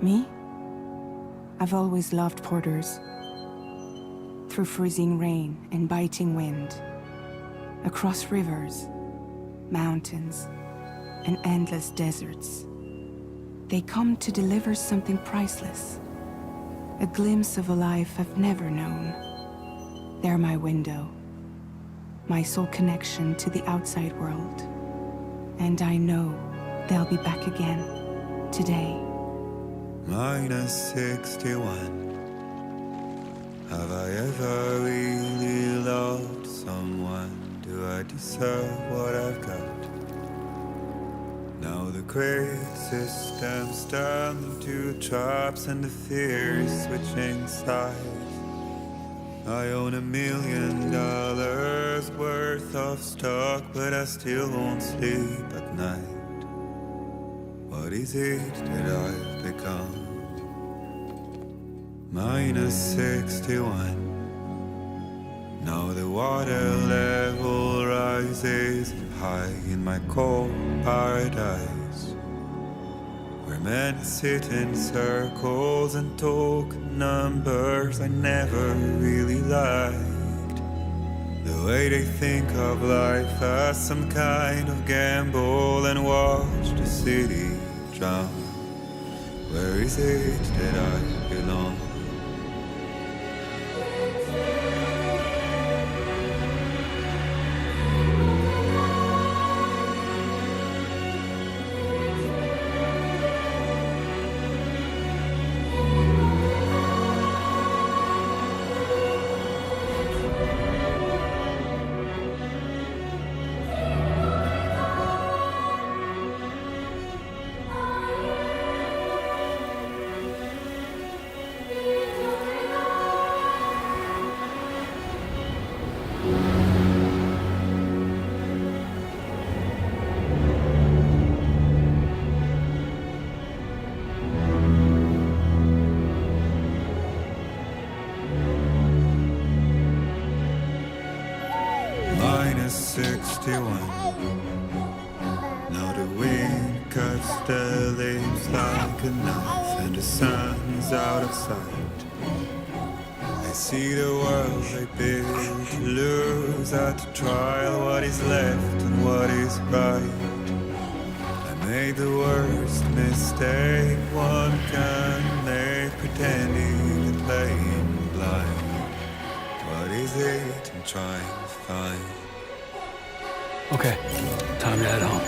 Me? I've always loved porters. Through freezing rain and biting wind, across rivers, mountains, and endless deserts, they come to deliver something priceless, a glimpse of a life I've never known. They're my window, my sole connection to the outside world. And I know they'll be back again, today. -61. Have I ever really loved someone? Do I deserve what I've got? Now the crazy system's turned into traps and the fear is switching sides. I own $1 million worth of stock, but I still won't sleep at night. What is it that I've become? -61. Now the water level rises high in my cold paradise, where men sit in circles and talk numbers I never really liked. The way they think of life as some kind of gamble and watch the city drown. Where is it that I belong? -61. Now the wind cuts the leaves like a knife, and the sun is out of sight. I see the world I built to lose at the trial, what is left and what is right. I made the worst mistake one can make, pretending and playing blind. What is it I'm trying to find? Okay, time to head home.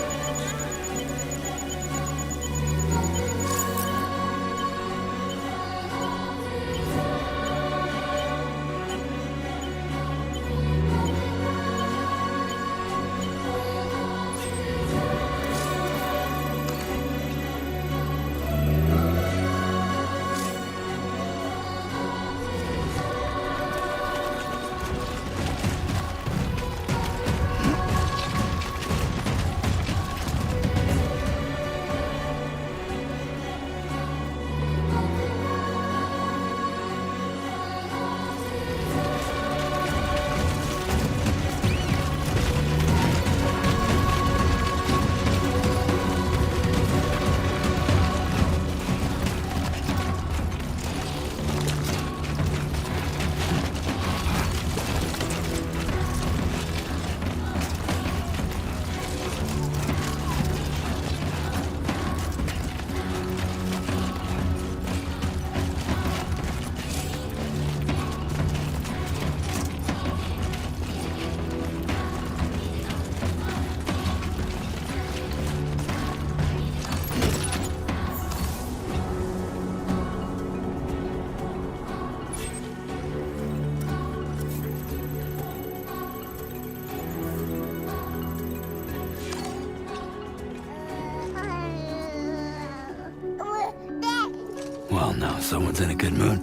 Well, now someone's in a good mood.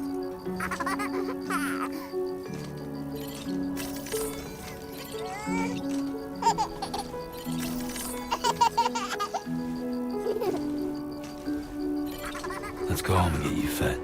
Let's go home and get you fed.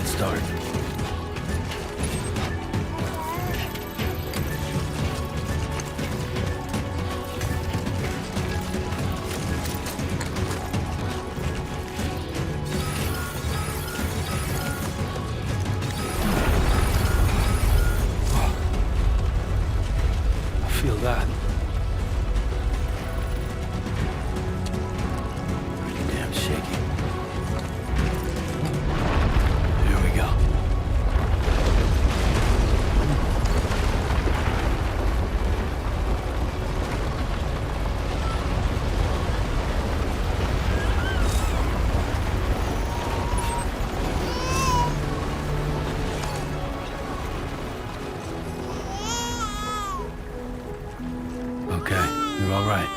good start. I feel that. Pretty damn shaky. Here we go. Okay, you're all right.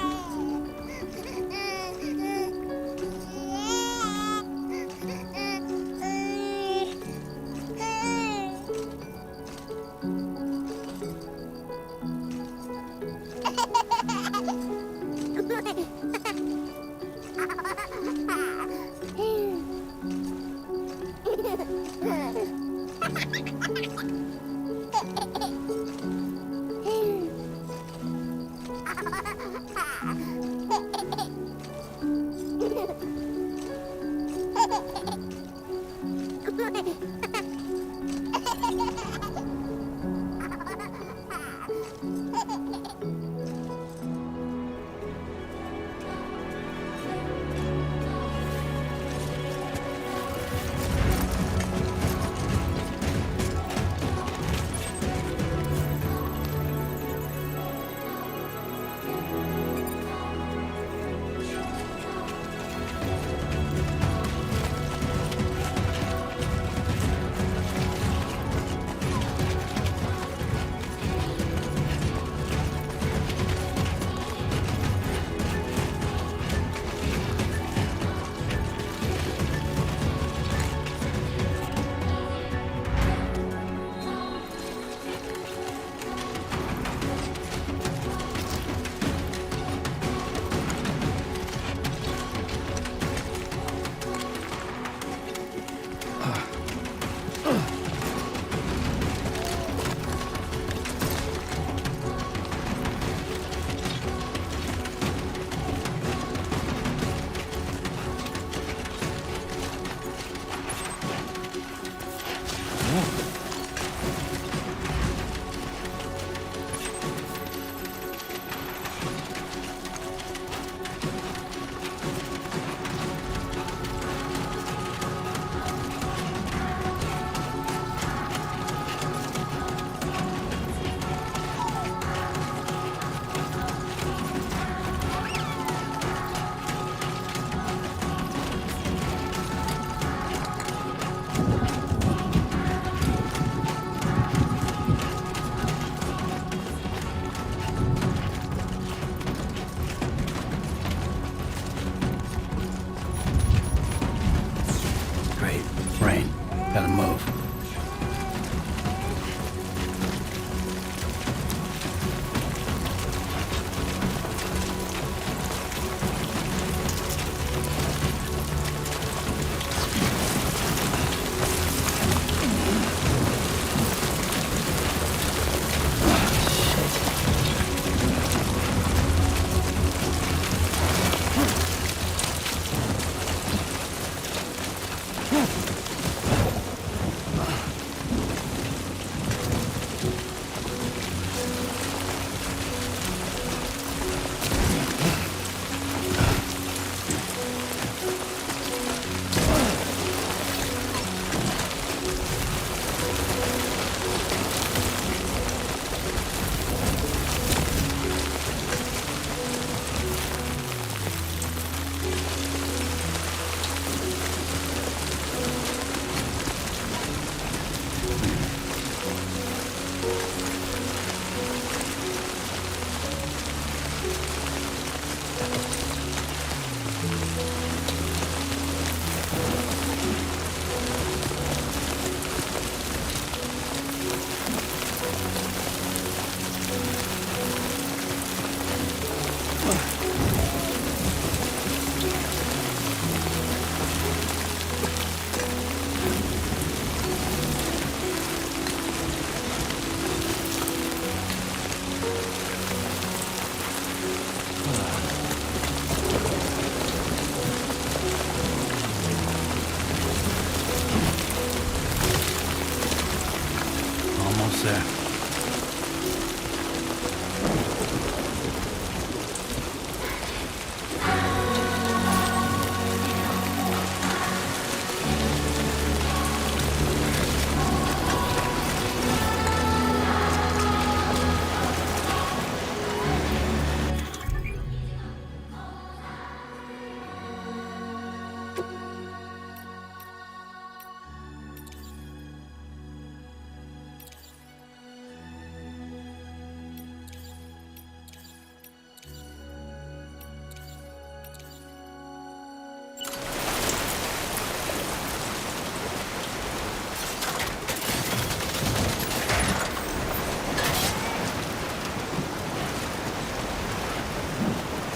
there.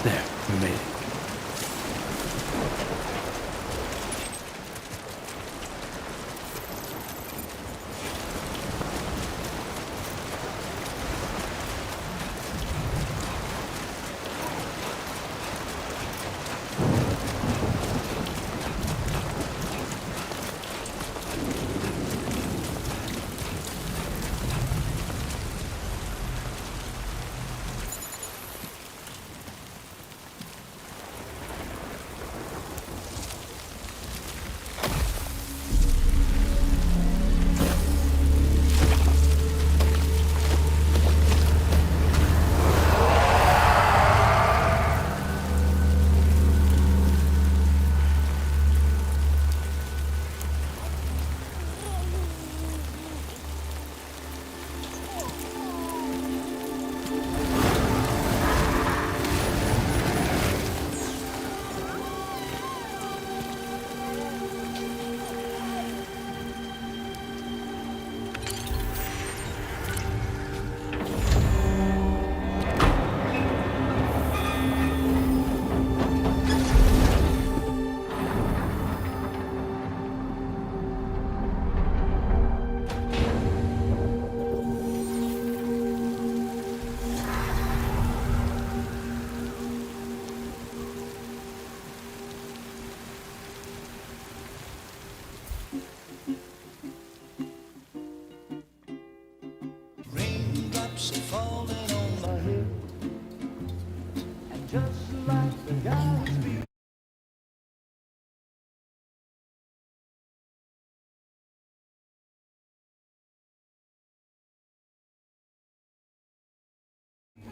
There, we made it. Raindrops are falling on my head, and just like the guys we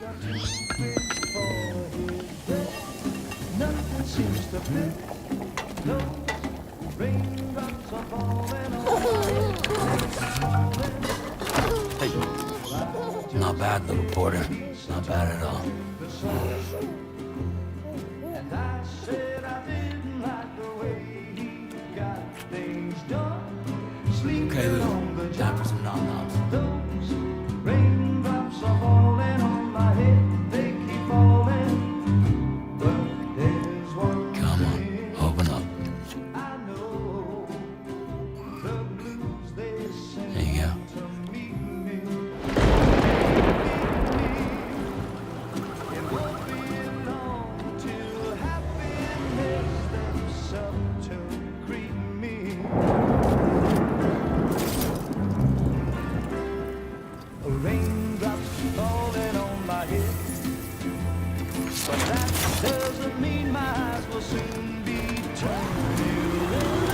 got to wait for his death, nothing seems to fit. Those raindrops are falling on my head. Hey, not bad, little porter. Not bad at all. And I said I didn't like the way he got things done. Sleeping Okay, on the Lou. Time job. for some nom-noms. Those raindrops are falling on my head. They keep falling. But there's one Come on, thing open up. I know. The blues they send There you go. to meet me. It won't be long till happiness steps up to greet me. Raindrops falling on my head, but that doesn't mean my eyes will soon be turning red.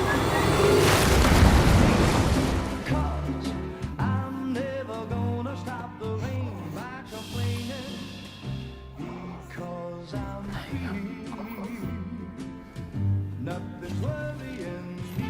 'Cause I'm never gonna stop the rain by complaining, because I'm free. Nothing's worrying me.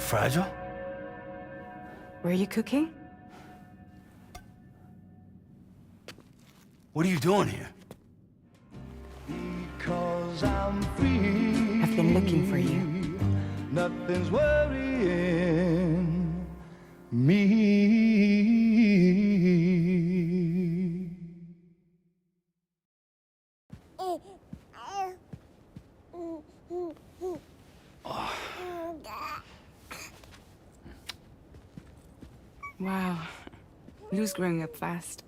fragile? Were you cooking? What are you doing here? Because I'm free. I've been looking for you. Nothing's worrying me. Wow. Lou's growing up fast.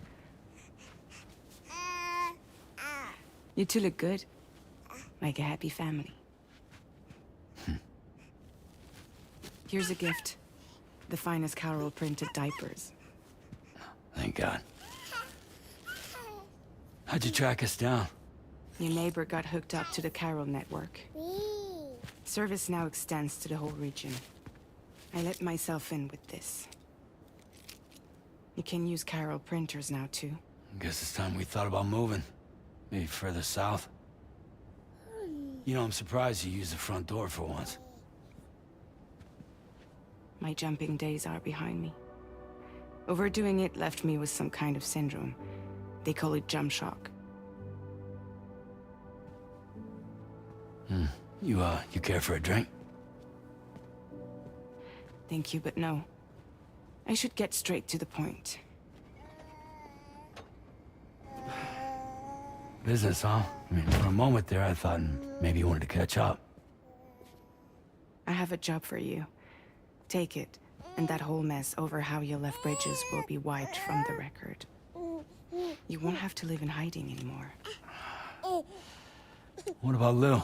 You two look good. Like a happy family. Here's a gift. The finest Carol printed diapers. Thank God. How'd you track us down? Your neighbor got hooked up to the Carol network. Service now extends to the whole region. I let myself in with this. You can use Carol printers now, too. Guess it's time we thought about moving. Maybe further south. You know, I'm surprised you used the front door for once. My jumping days are behind me. Overdoing it left me with some kind of syndrome. They call it jump shock. You care for a drink? Thank you, but no. I should get straight to the point. Business, huh? I mean, for a moment there, I thought maybe you wanted to catch up. I have a job for you. Take it, and that whole mess over how you left Bridges will be wiped from the record. You won't have to live in hiding anymore. What about Lou?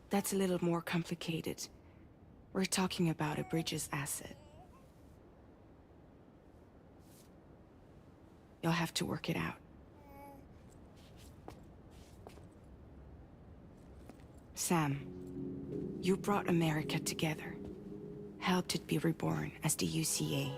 That's a little more complicated. We're talking about a Bridges asset. You'll have to work it out. Sam, you brought America together. Helped it be reborn as the UCA.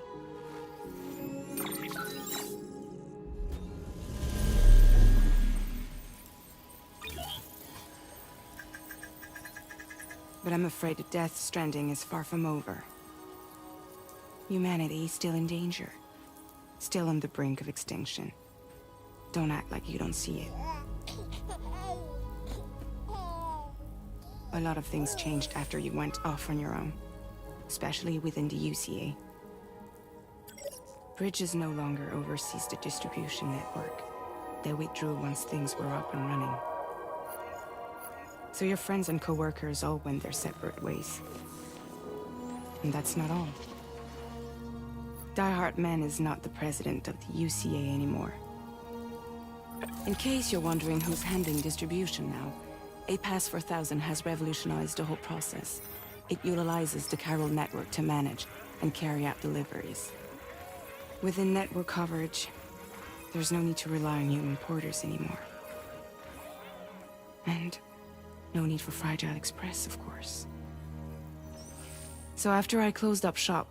But I'm afraid that Death Stranding is far from over. Humanity is still in danger. Still on the brink of extinction. Don't act like you don't see it. A lot of things changed after you went off on your own. Especially within the UCA. Bridges no longer oversees the distribution network. They withdrew once things were up and running. So your friends and co-workers all went their separate ways. And that's not all. Die Hard Man is not the president of the UCA anymore. In case you're wondering who's handling distribution now, A Pass for 1000 has revolutionized the whole process. It utilizes the Carol network to manage and carry out deliveries. Within network coverage, there's no need to rely on human porters anymore. And no need for Fragile Express, of course. So after I closed up shop,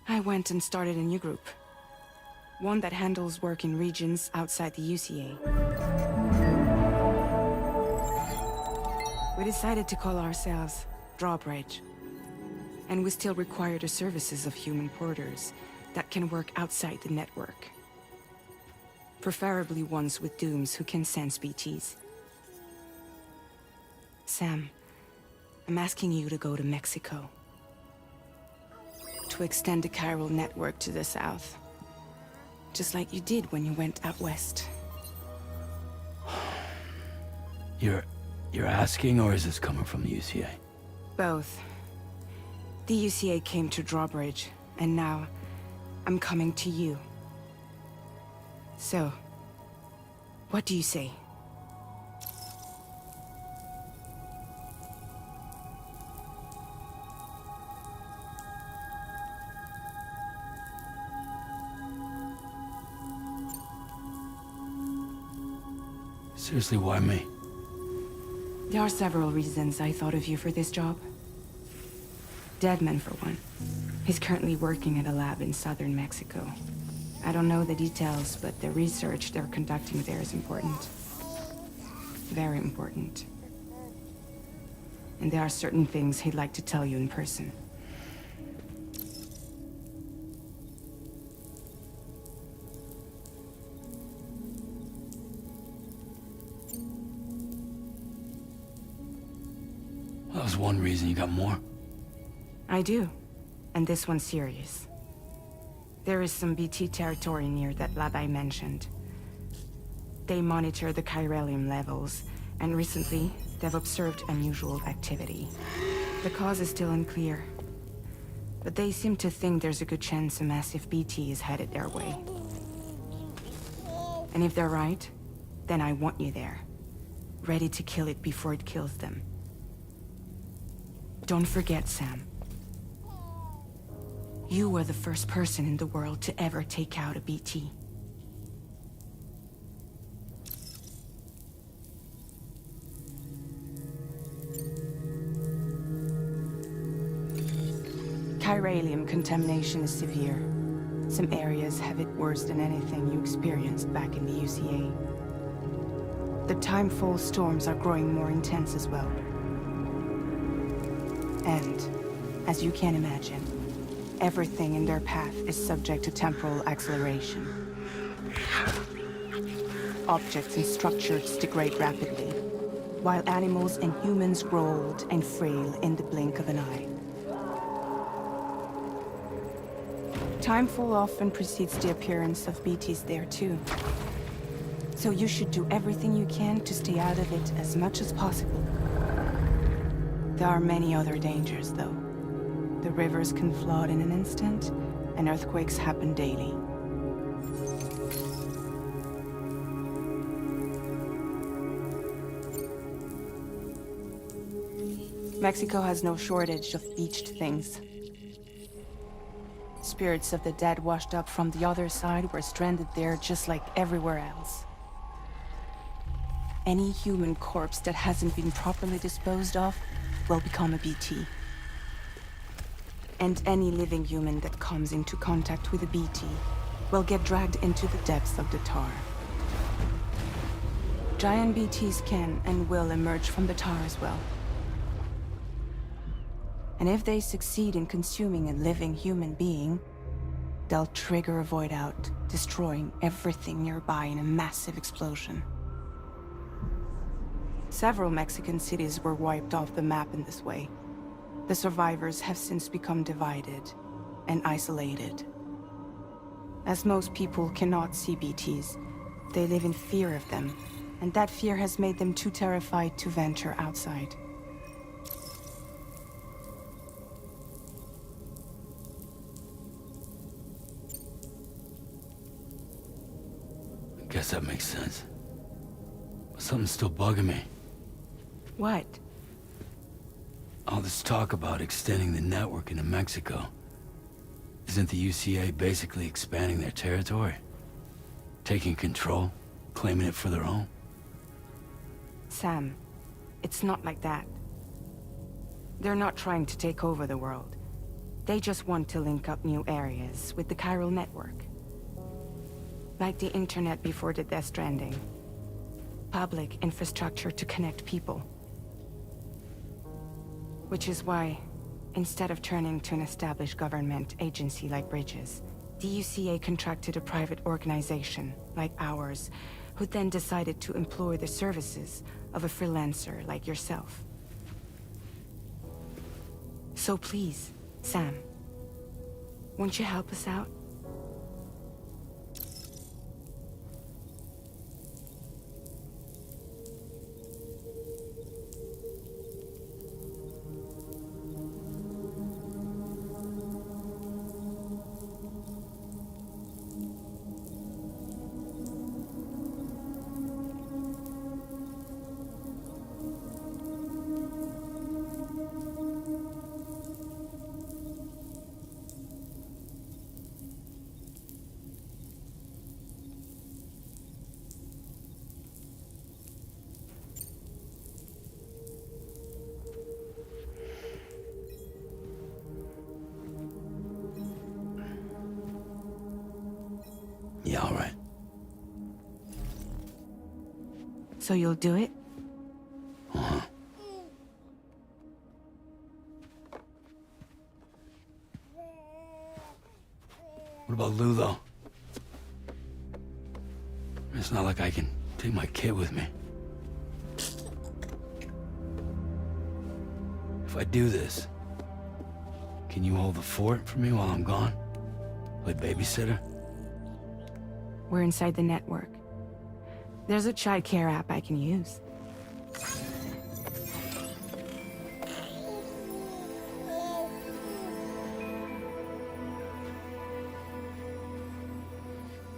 I went and started a new group. One that handles work in regions outside the UCA. We decided to call ourselves Drawbridge. And we still require the services of human porters that can work outside the network. Preferably ones with dooms who can sense BTs. Sam, I'm asking you to go to Mexico. To extend the Carol network to the south. Just like you did when you went out west. You're asking, or is this coming from the UCA? Both. The UCA came to Drawbridge, and now I'm coming to you. So, what do you say? Seriously, why me? There are several reasons I thought of you for this job. Deadman, for one. He's currently working at a lab in southern Mexico. I don't know the details, but the research they're conducting there is important. Very important. and there are certain things he'd like to tell you in person. That was one reason. You got more? I do, and this one's serious. There is some BT territory near that lab I mentioned. They monitor the chiralium levels, and recently, they've observed unusual activity. The cause is still unclear, but they seem to think there's a good chance a massive BT is headed their way. And if they're right, then I want you there, ready to kill it before it kills them. Don't forget, Sam. You were the first person in the world to ever take out a BT. Chiralium contamination is severe. Some areas have it worse than anything you experienced back in the UCA. The timefall storms are growing more intense as well. And, as you can imagine, everything in their path is subject to temporal acceleration. Objects and structures degrade rapidly, while animals and humans grow old and frail in the blink of an eye. Timefall often precedes the appearance of BTs there too. So you should do everything you can to stay out of it as much as possible. There are many other dangers, though. The rivers can flood in an instant, and earthquakes happen daily. Mexico has no shortage of beached things. Spirits of the dead washed up from the other side were stranded there just like everywhere else. Any human corpse that hasn't been properly disposed of will become a BT. And any living human that comes into contact with a BT will get dragged into the depths of the tar. Giant BTs can and will emerge from the tar as well. And if they succeed in consuming a living human being, they'll trigger a void out, destroying everything nearby in a massive explosion. Several Mexican cities were wiped off the map in this way. The survivors have since become divided and isolated. As most people cannot see BTs, they live in fear of them, and that fear has made them too terrified to venture outside. I guess that makes sense. But something's still bugging me. What? All this talk about extending the network into Mexico. Isn't the UCA basically expanding their territory? Taking control? Claiming it for their own? Sam, it's not like that. They're not trying to take over the world. They just want to link up new areas with the chiral network. Like the internet before the Death Stranding. Public infrastructure to connect people. Which is why, instead of turning to an established government agency like Bridges, the UCA contracted a private organization, like ours, who then decided to employ the services of a freelancer like yourself. So please, Sam, won't you help us out? Yeah, all right. So you'll do it? Uh-huh. What about Lou, though? It's not like I can take my kid with me. If I do this, can you hold the fort for me while I'm gone? Play babysitter? We're inside the network. There's a child care app I can use.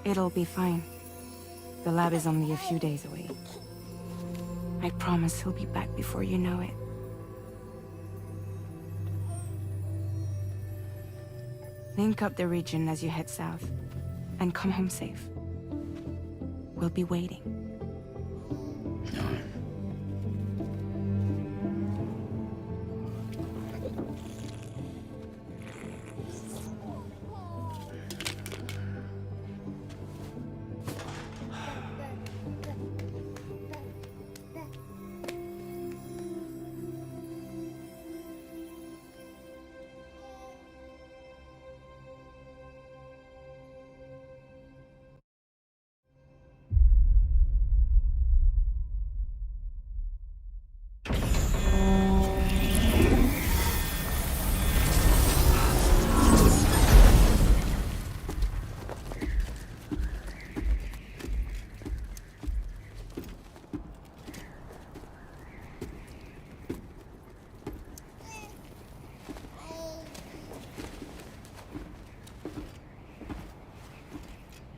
It'll be fine. The lab is only a few days away. I promise he'll be back before you know it. Link up the region as you head south, and come home safe. We'll be waiting. All right.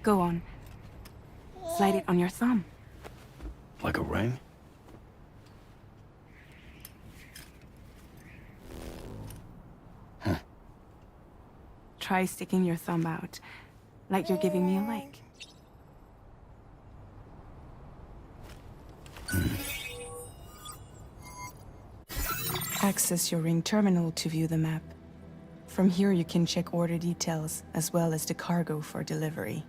Go on. Slide it on your thumb. Like a ring? Try sticking your thumb out, like you're giving me a like. Access your ring terminal to view the map. From here you can check order details, as well as the cargo for delivery.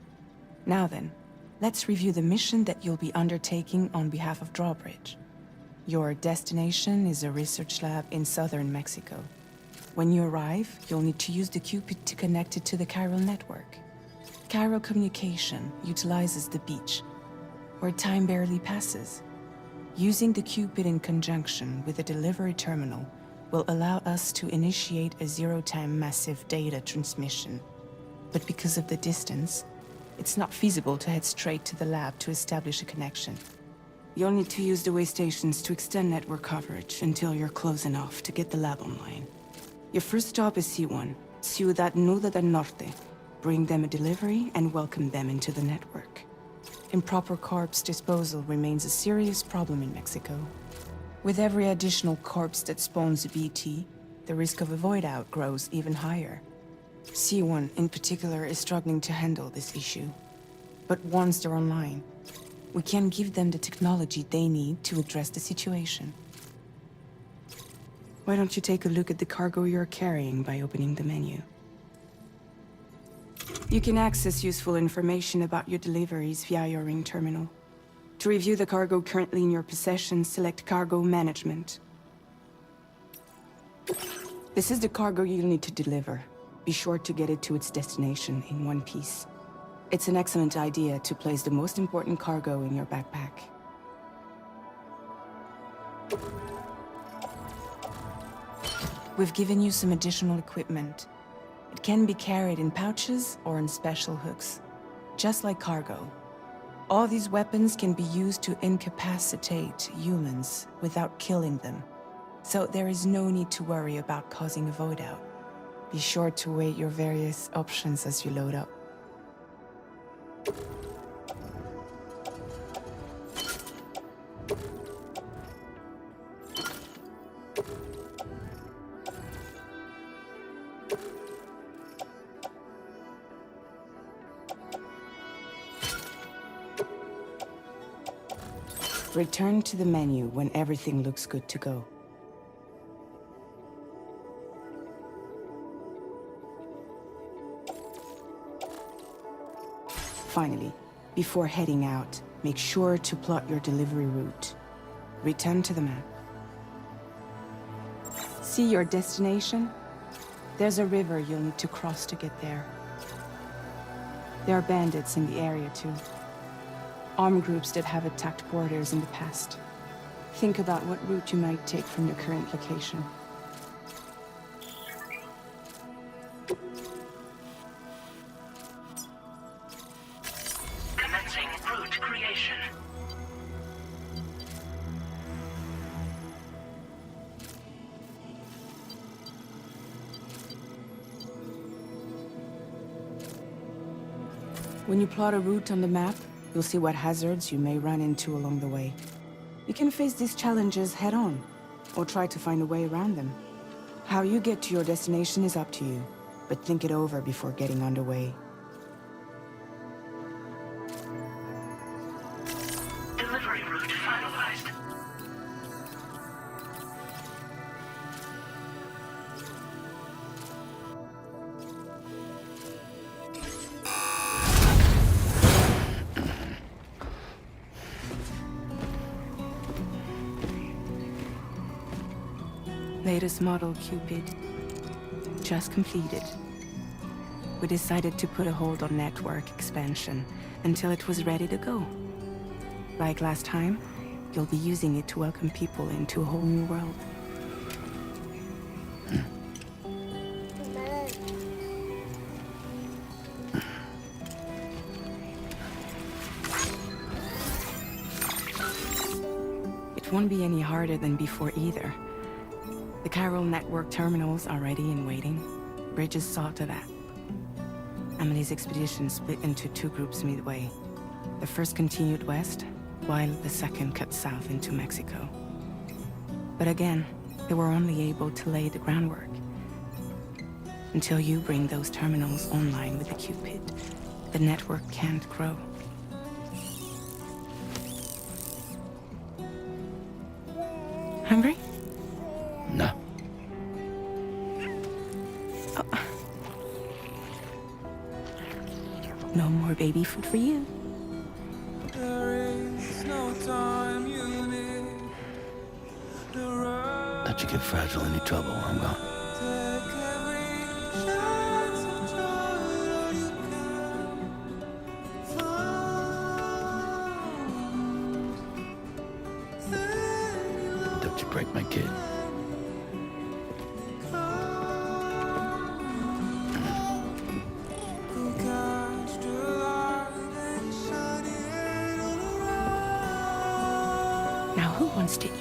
Now then, let's review the mission that you'll be undertaking on behalf of Drawbridge. Your destination is a research lab in southern Mexico. When you arrive, you'll need to use the Cupid to connect it to the chiral network. Chiral communication utilizes the beach, where time barely passes. Using the Cupid in conjunction with a delivery terminal will allow us to initiate a zero-time massive data transmission. But because of the distance, it's not feasible to head straight to the lab to establish a connection. You'll need to use the way stations to extend network coverage until you're close enough to get the lab online. Your first stop is C1, Ciudad Nuda del Norte. Bring them a delivery and welcome them into the network. Improper corpse disposal remains a serious problem in Mexico. With every additional corpse that spawns a BT, the risk of a void out grows even higher. C1 in particular is struggling to handle this issue. But once they're online, we can give them the technology they need to address the situation. Why don't you take a look at the cargo you're carrying by opening the menu? You can access useful information about your deliveries via your ring terminal. To review the cargo currently in your possession, select Cargo Management. This is the cargo you'll need to deliver. Be sure to get it to its destination in one piece. It's an excellent idea to place the most important cargo in your backpack. We've given you some additional equipment. It can be carried in pouches or in special hooks, just like cargo. All these weapons can be used to incapacitate humans without killing them, so there is no need to worry about causing a void out. Be sure to weigh your various options as you load up. Return to the menu when everything looks good to go. Finally, before heading out, make sure to plot your delivery route. Return to the map. See your destination? There's a river you'll need to cross to get there. There are bandits in the area too. Armed groups that have attacked borders in the past. Think about what route you might take from your current location. Commencing route creation. When you plot a route on the map, you'll see what hazards you may run into along the way. You can face these challenges head-on, or try to find a way around them. How you get to your destination is up to you, but think it over before getting underway. Delivery route finalized. Latest model Cupid. Just completed. We decided to put a hold on network expansion until it was ready to go. Like last time, you'll be using it to welcome people into a whole new world. It won't be any harder than before either. The Carol network terminals are ready and waiting. Bridges saw to that. Amelie's expedition split into two groups midway. The first continued west, while the second cut south into Mexico. But again, they were only able to lay the groundwork. Until you bring those terminals online with the Cupid, the network can't grow. Hungry? No. No more baby food for you. Don't you get fragile any trouble while I'm gone. Don't you break my kid. Now who wants to eat?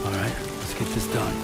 All right, let's get this done.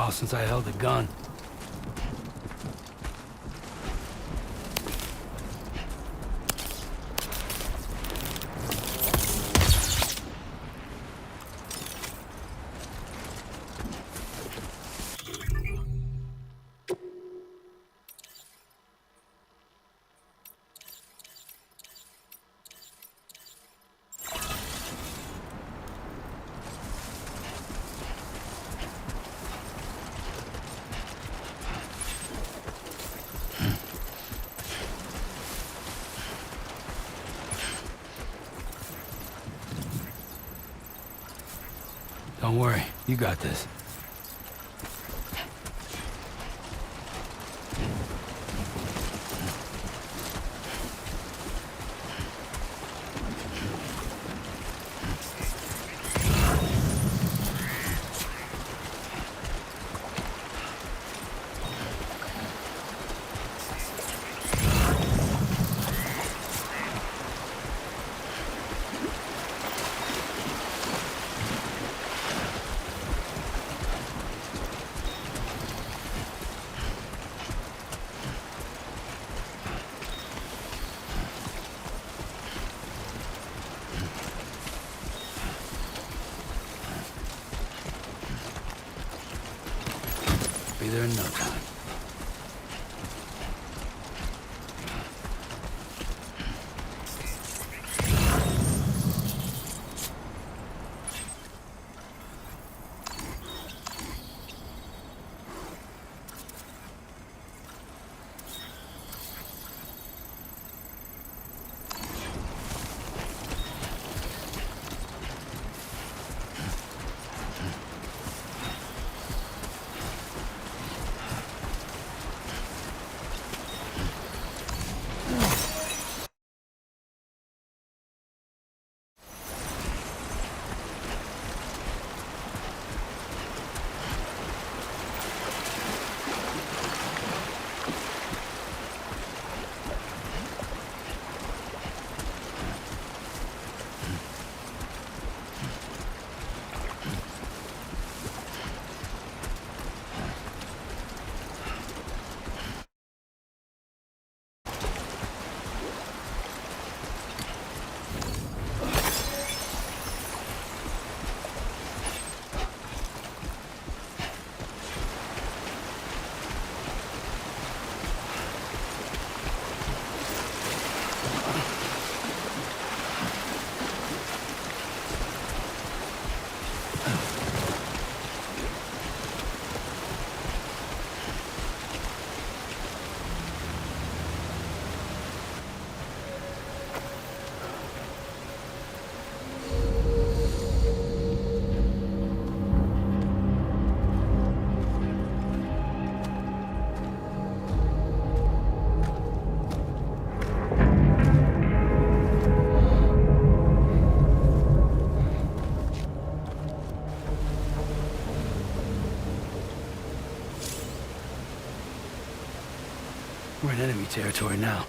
while since I held a gun. Don't worry, you got this. Be there in no time. We're in enemy territory now.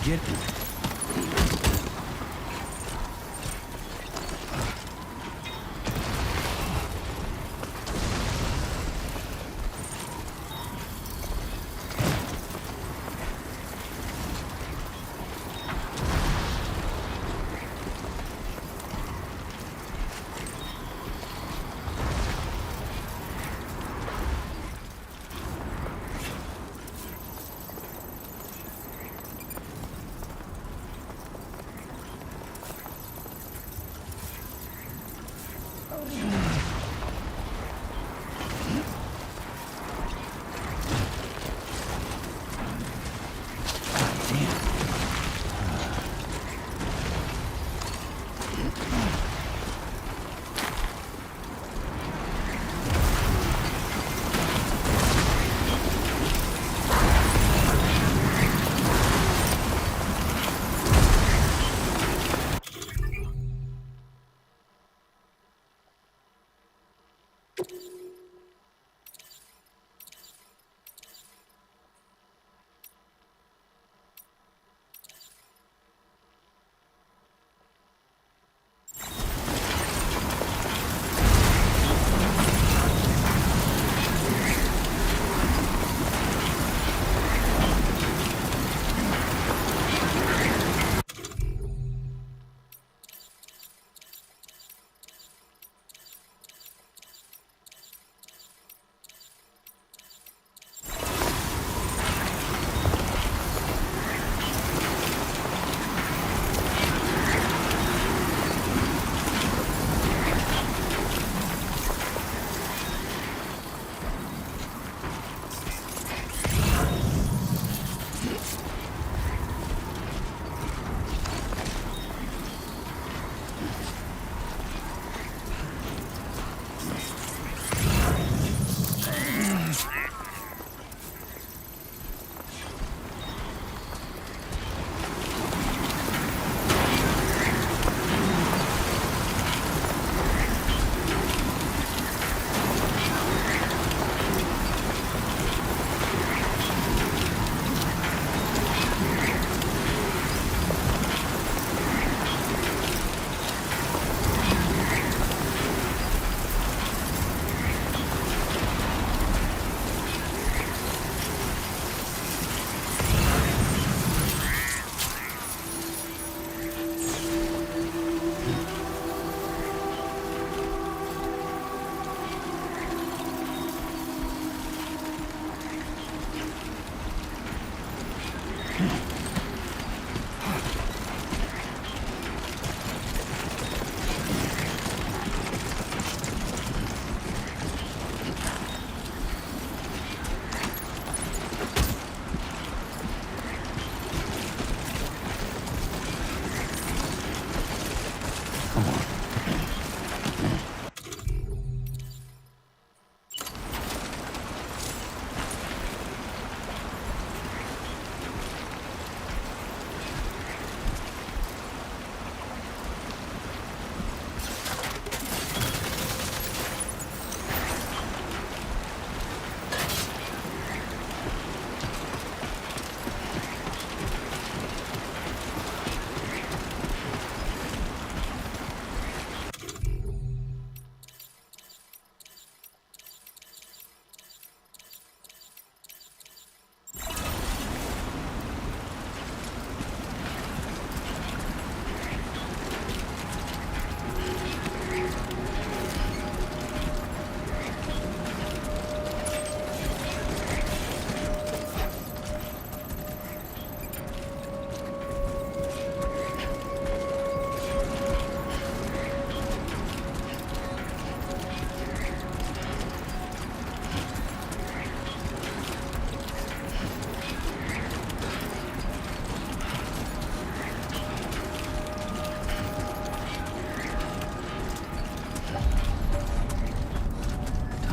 Get me.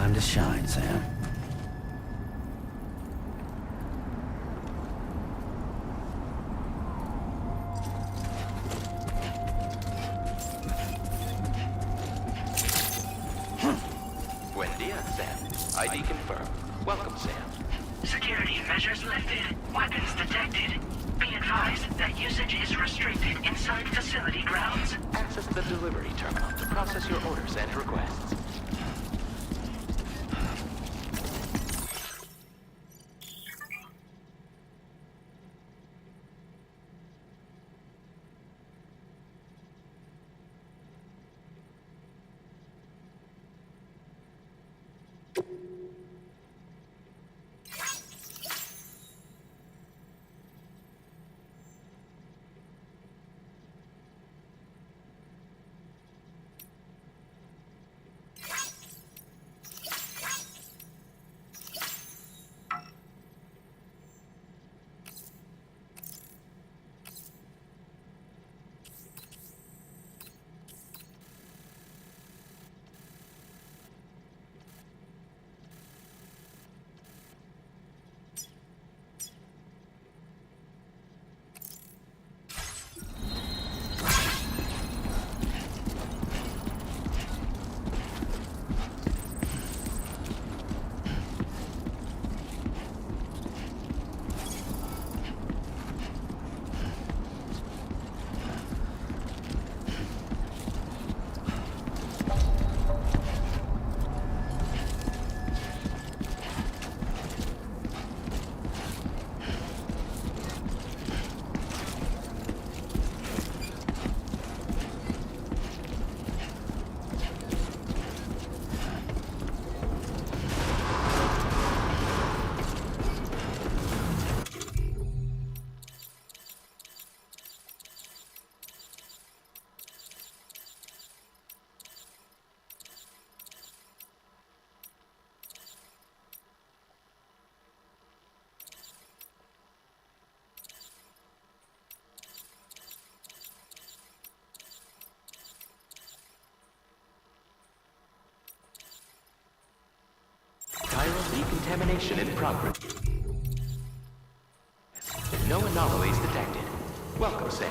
Time to shine, Sam. Buen dia, Sam. ID confirmed. Welcome, Sam. Security measures lifted. Weapons detected. Be advised that usage is restricted inside facility grounds. Access the delivery terminal to process your orders and requests. Chiral decontamination in progress. No anomalies detected. Welcome, Sam.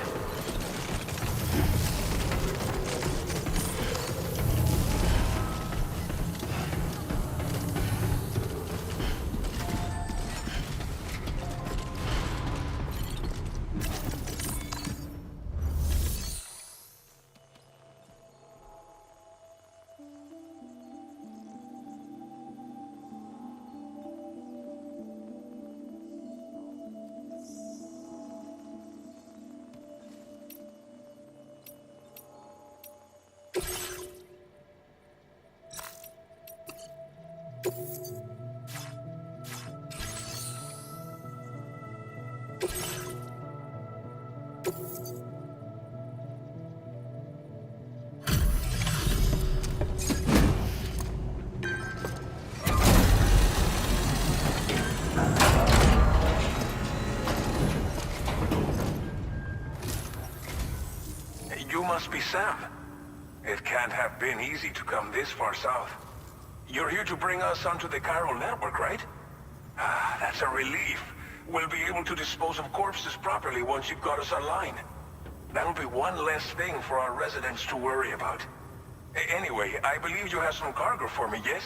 You must be Sam. It can't have been easy to come this far south. You're here to bring us onto the chiral network, right? Ah, that's a relief. We'll be able to dispose of corpses properly once you've got us online. That'll be one less thing for our residents to worry about. Anyway, I believe you have some cargo for me, yes?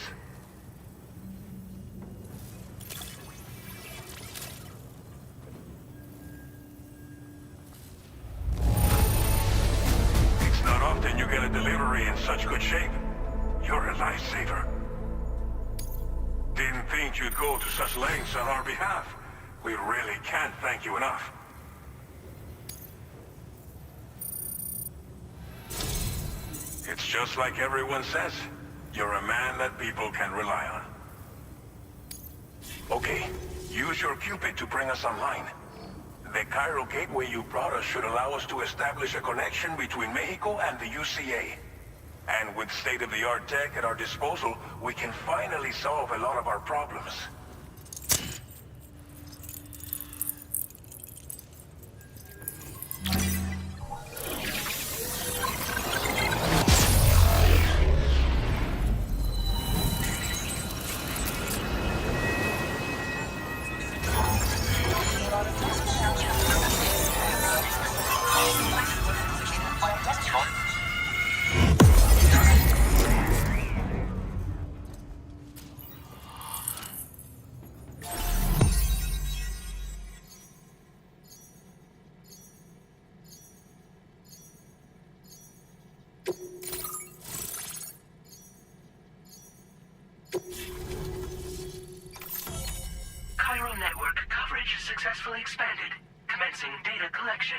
It's not often you get a delivery in such good shape. You're a lifesaver. Didn't think you'd go to such lengths on our behalf. We really can't thank you enough. It's just like everyone says. You're a man that people can rely on. Okay, use your Cupid to bring us online. The chiral gateway you brought us should allow us to establish a connection between Mexico and the UCA. And with state-of-the-art tech at our disposal, we can finally solve a lot of our problems. successfully expanded. Commencing data collection.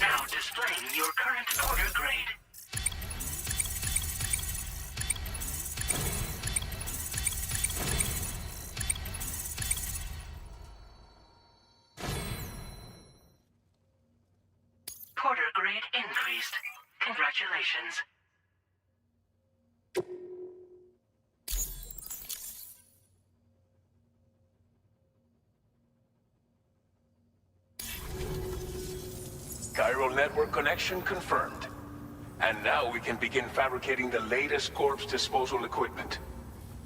Now displaying your current order grade. Porter grade increased. Congratulations. Chiral network connection confirmed. And now we can begin fabricating the latest corpse disposal equipment.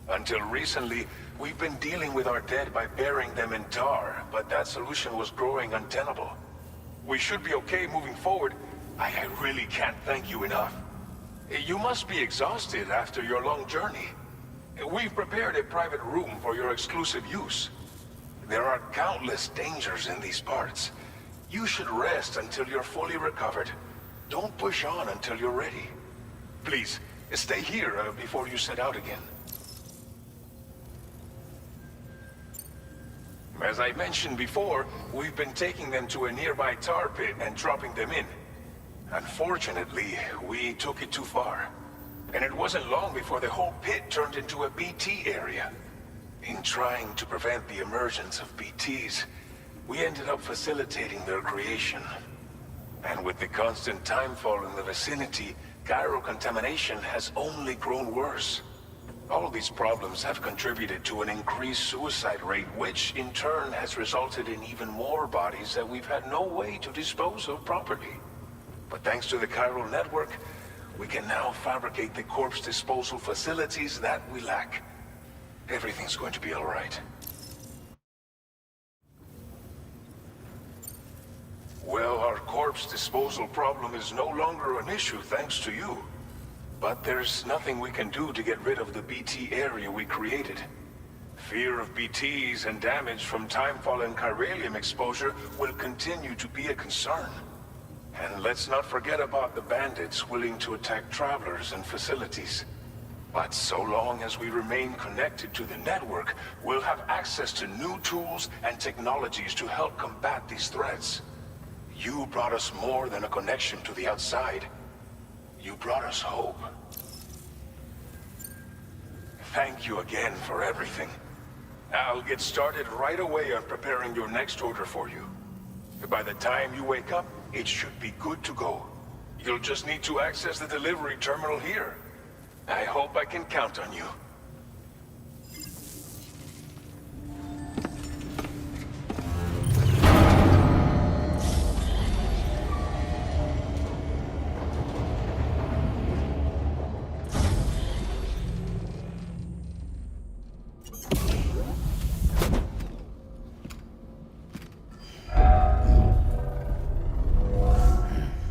Until recently, we've been dealing with our dead by burying them in tar, but that solution was growing untenable. We should be okay moving forward. I really can't thank you enough. You must be exhausted after your long journey. We've prepared a private room for your exclusive use. There are countless dangers in these parts. You should rest until you're fully recovered. Don't push on until you're ready. Please, stay here before you set out again. As I mentioned before, we've been taking them to a nearby tar pit and dropping them in. Unfortunately, we took it too far. And it wasn't long before the whole pit turned into a BT area. In trying to prevent the emergence of BTs, we ended up facilitating their creation. And with the constant timefall in the vicinity, chiral contamination has only grown worse. All these problems have contributed to an increased suicide rate, which in turn has resulted in even more bodies that we've had no way to dispose of properly. But thanks to the chiral network, we can now fabricate the corpse disposal facilities that we lack. Everything's going to be all right. Well, our corpse disposal problem is no longer an issue thanks to you. But there's nothing we can do to get rid of the BT area we created. Fear of BTs and damage from timefall and chiralium exposure will continue to be a concern. And let's not forget about the bandits willing to attack travelers and facilities. But so long as we remain connected to the network, we'll have access to new tools and technologies to help combat these threats. You brought us more than a connection to the outside. You brought us hope. Thank you again for everything. I'll get started right away on preparing your next order for you. By the time you wake up, it should be good to go. You'll just need to access the delivery terminal here. I hope I can count on you.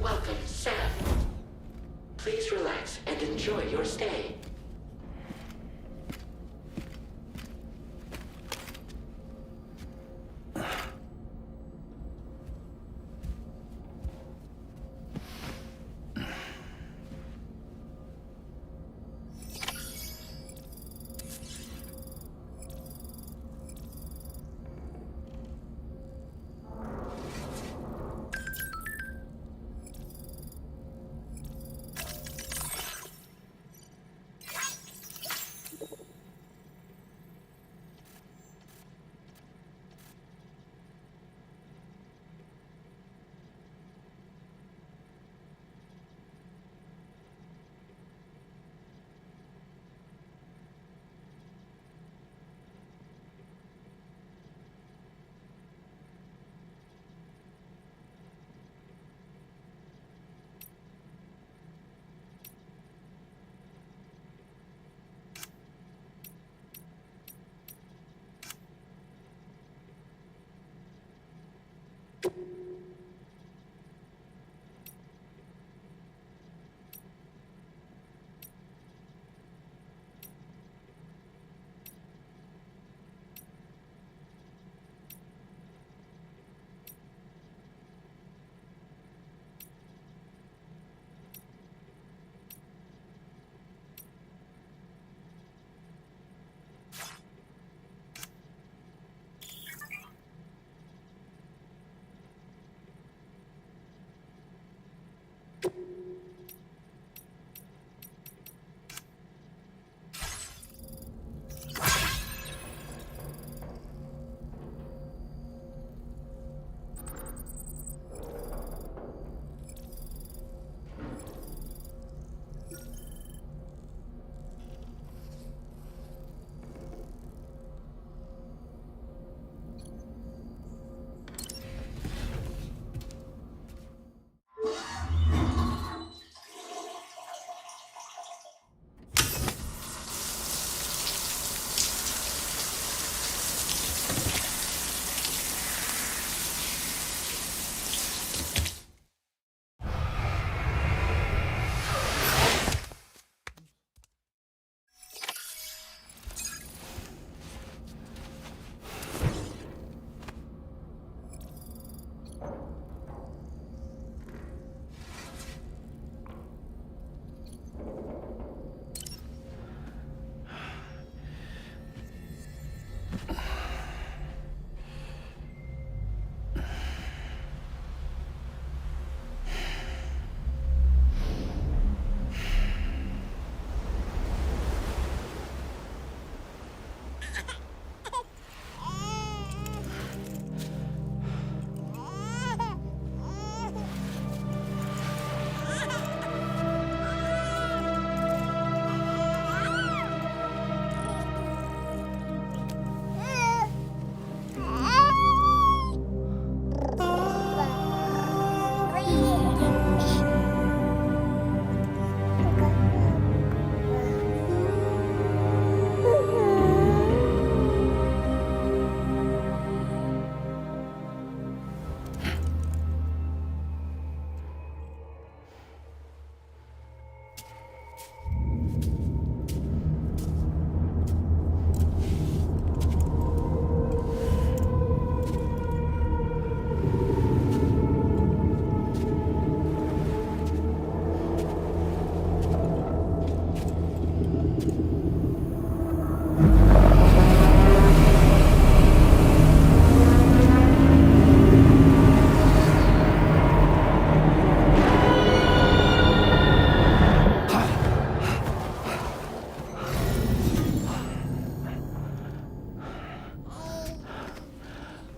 Welcome, Sam. Please relax and enjoy your stay.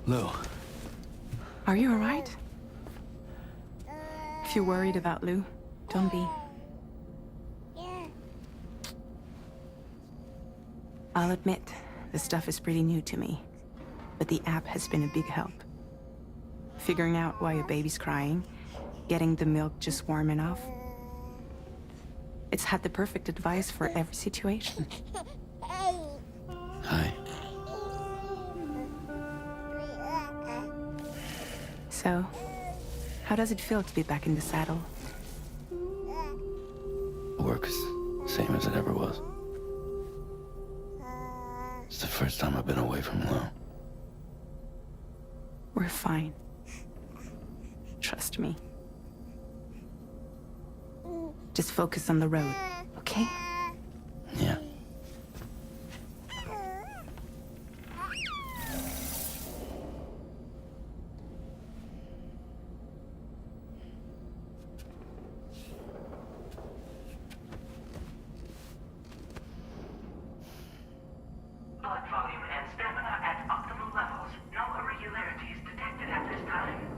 Lou, Are you alright? If you're worried about Lou, don't be. I'll admit, the stuff is pretty new to me, but the app has been a big help. Figuring out why a baby's crying, getting the milk just warm enough. It's had the perfect advice for every situation. hi. So, how does it feel to be back in the saddle? Work is same as it ever was. It's the first time I've been away from Lou. We're fine. Trust me. Just focus on the road, okay? Yeah. Blood volume and stamina at optimal levels. No irregularities detected at this time.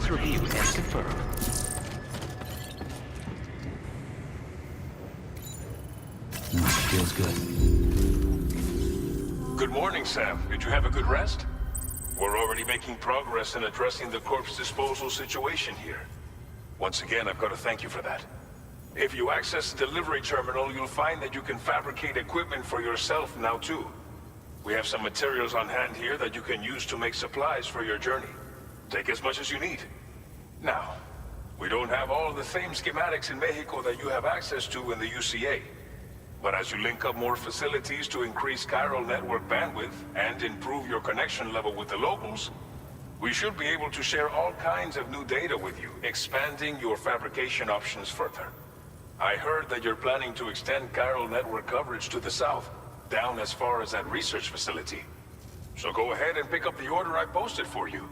Please review and confirm. Feels good. Good morning, Sam. Did you have a good rest? We're already making progress in addressing the corpse disposal situation here. Once again, I've got to thank you for that. If you access the delivery terminal, you'll find that you can fabricate equipment for yourself now too. We have some materials on hand here that you can use to make supplies for your journey. Take as much as you need. Now, we don't have all the same schematics in Mexico that you have access to in the UCA. But as you link up more facilities to increase chiral network bandwidth and improve your connection level with the locals, we should be able to share all kinds of new data with you, expanding your fabrication options further. I heard that you're planning to extend chiral network coverage to the south, down as far as that research facility. So go ahead and pick up the order I posted for you.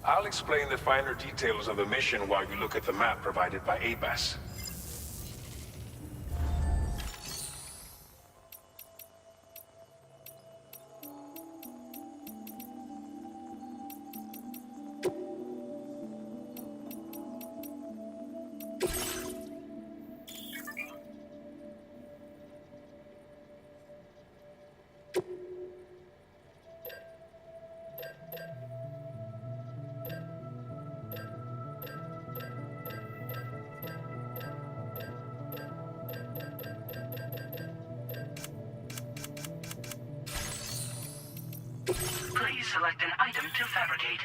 I'll explain the finer details of the mission while you look at the map provided by ABAS. Please select an item to fabricate.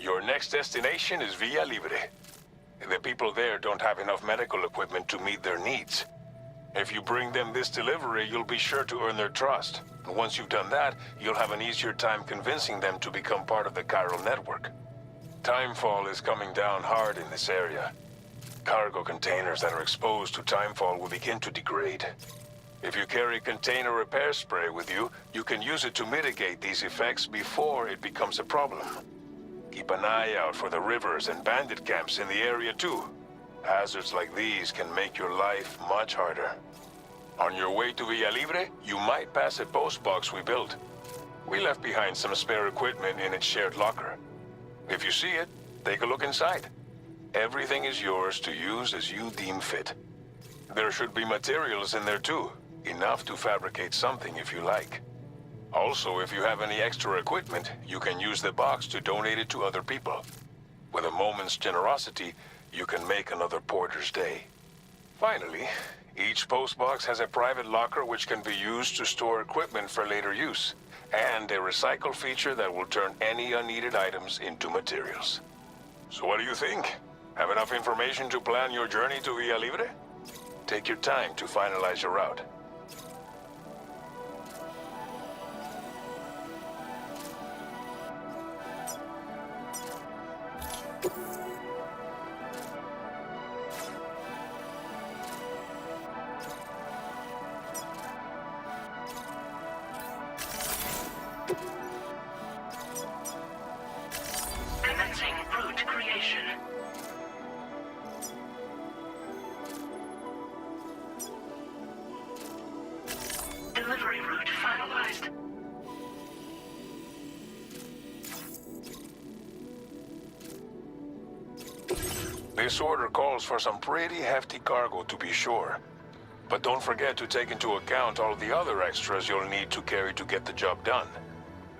Your next destination is Villa Libre. The people there don't have enough medical equipment to meet their needs. If you bring them this delivery, you'll be sure to earn their trust. And once you've done that, you'll have an easier time convincing them to become part of the chiral network. Timefall is coming down hard in this area. Cargo containers that are exposed to timefall will begin to degrade. If you carry container repair spray with you, you can use it to mitigate these effects before it becomes a problem. Keep an eye out for the rivers and bandit camps in the area too. Hazards like these can make your life much harder. On your way to Villa Libre, you might pass a post box we built. We left behind some spare equipment in its shared locker. If you see it, take a look inside. Everything is yours to use as you deem fit. There should be materials in there too, enough to fabricate something if you like. Also, if you have any extra equipment, you can use the box to donate it to other people. With a moment's generosity, you can make another porter's day. Finally, each postbox has a private locker which can be used to store equipment for later use, and a recycle feature that will turn any unneeded items into materials. So what do you think? Have enough information to plan your journey to Villa Libre? Take your time to finalize your route. Commencing route creation. Delivery route finalized. This order calls for some pretty hefty cargo to be sure. But don't forget to take into account all the other extras you'll need to carry to get the job done.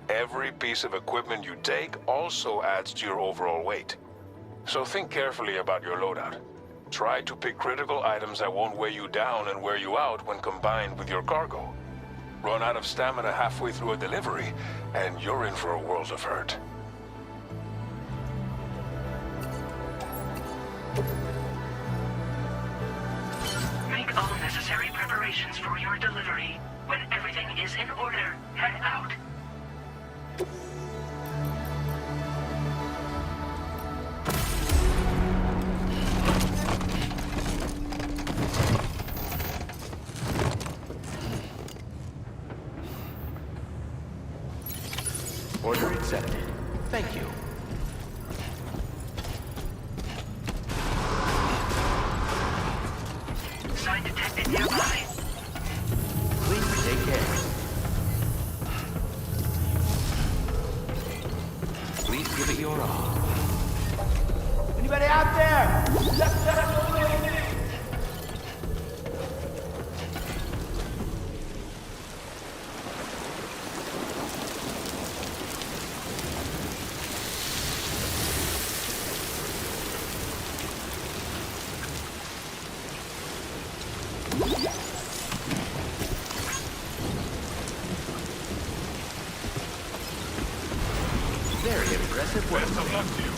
Every piece of equipment you take also adds to your overall weight. So think carefully about your loadout. Try to pick critical items that won't weigh you down and wear you out when combined with your cargo. Run out of stamina halfway through a delivery, and you're in for a world of hurt. Make all necessary preparations for your delivery. When everything is in order, head out. Order accepted. Thank you. Sign detected nearby. Please take care. Please give it your all. Anybody out there? Very impressive work. Best of luck to you.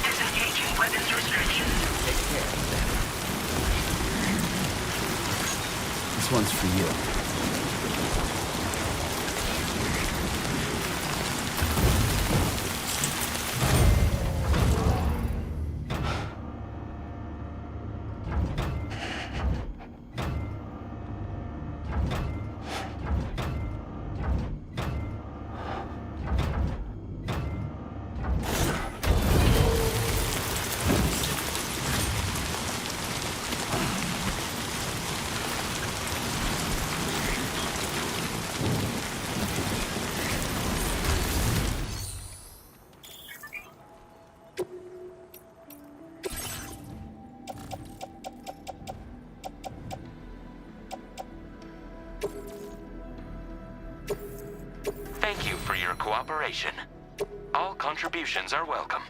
Disengaging weapons restrictions. Take care. This one's for you. Thank you for your cooperation. All contributions are welcome.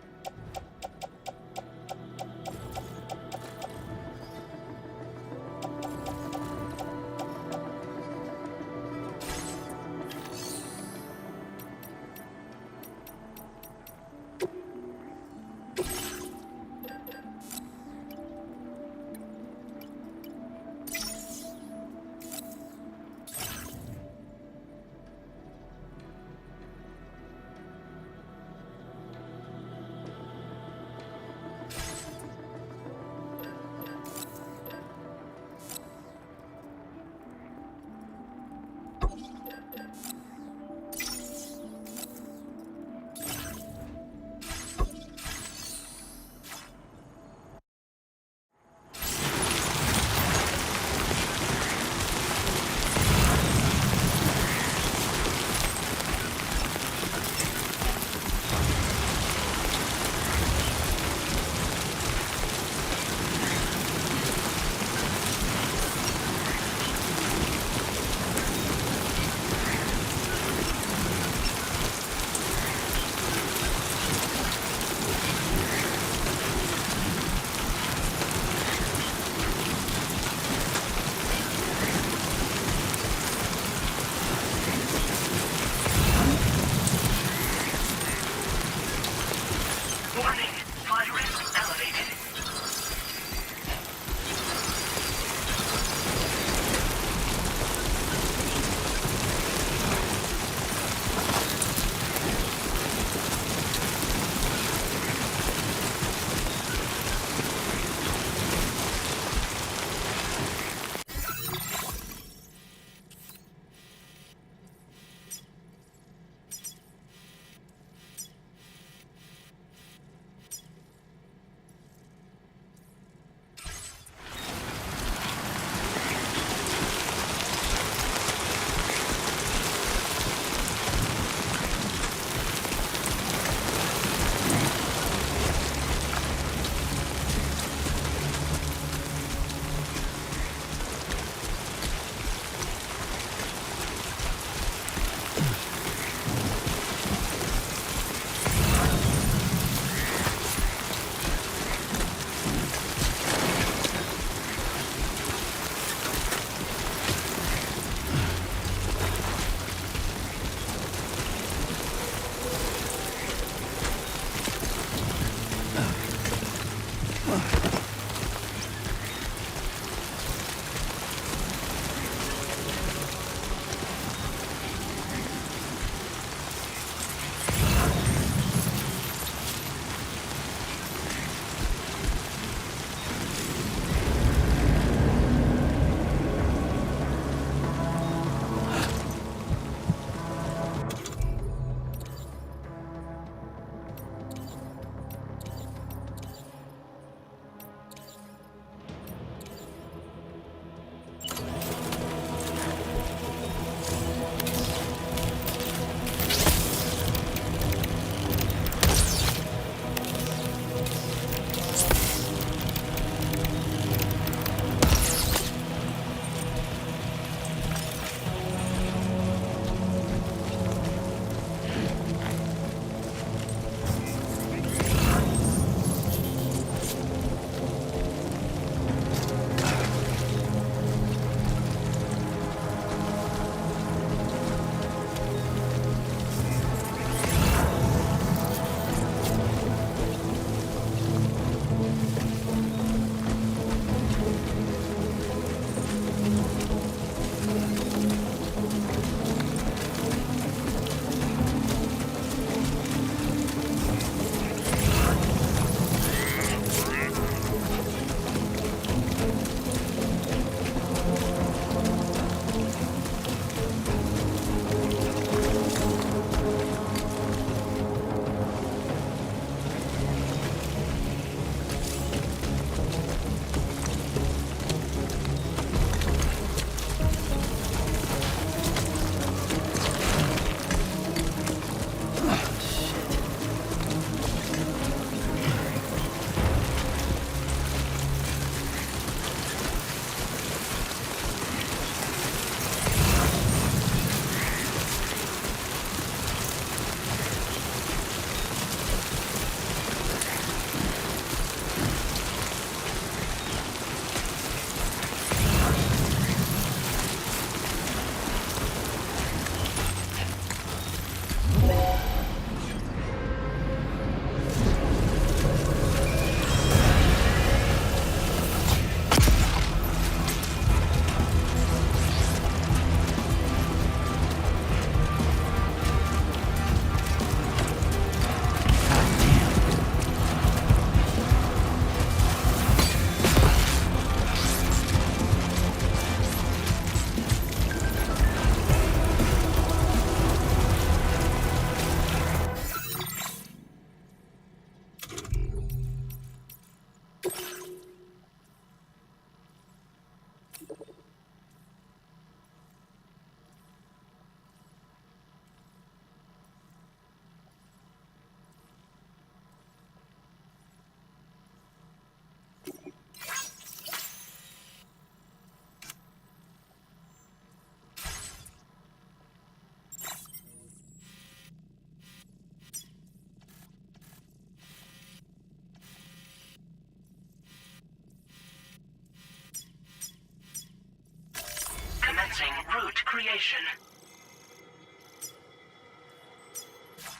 creation.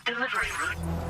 Delivery route.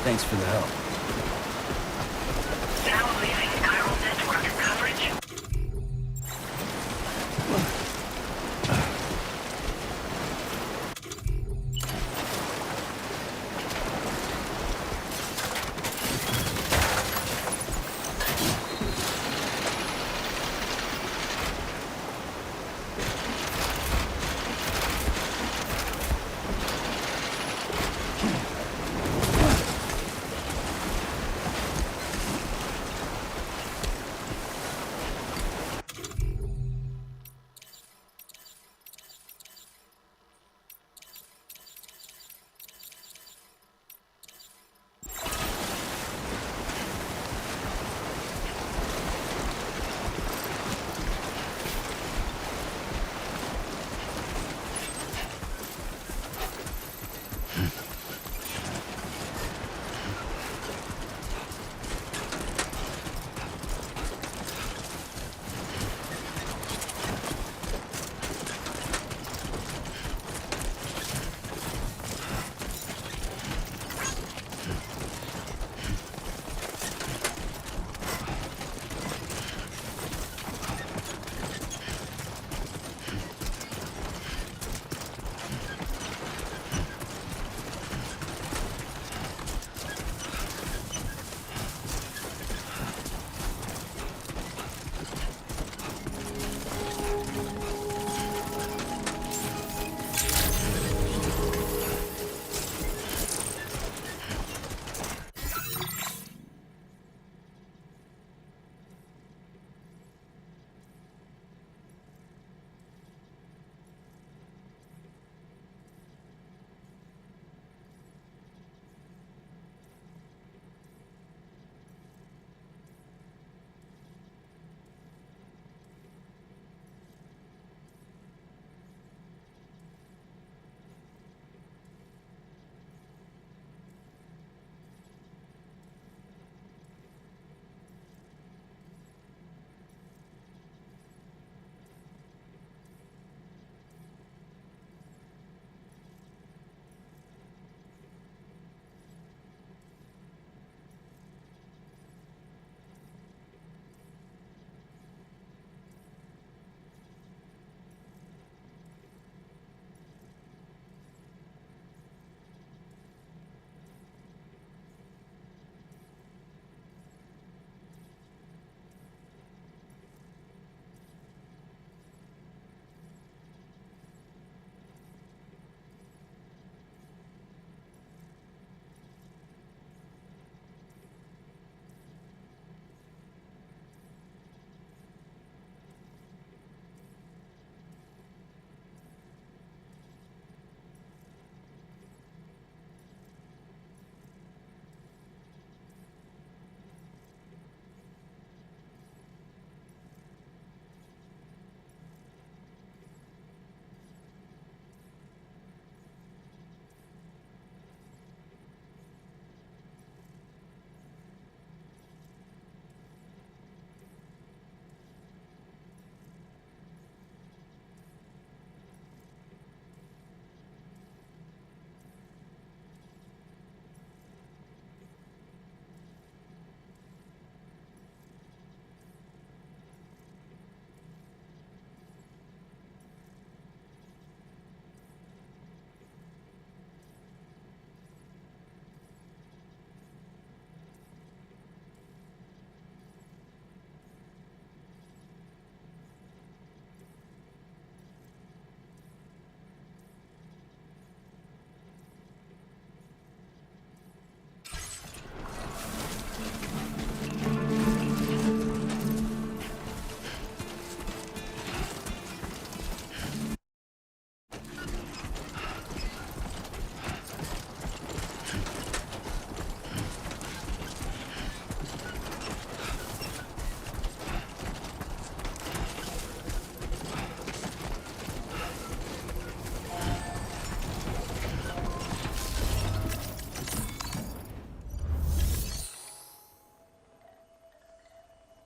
Thanks for the help. Now leaving chiral network coverage.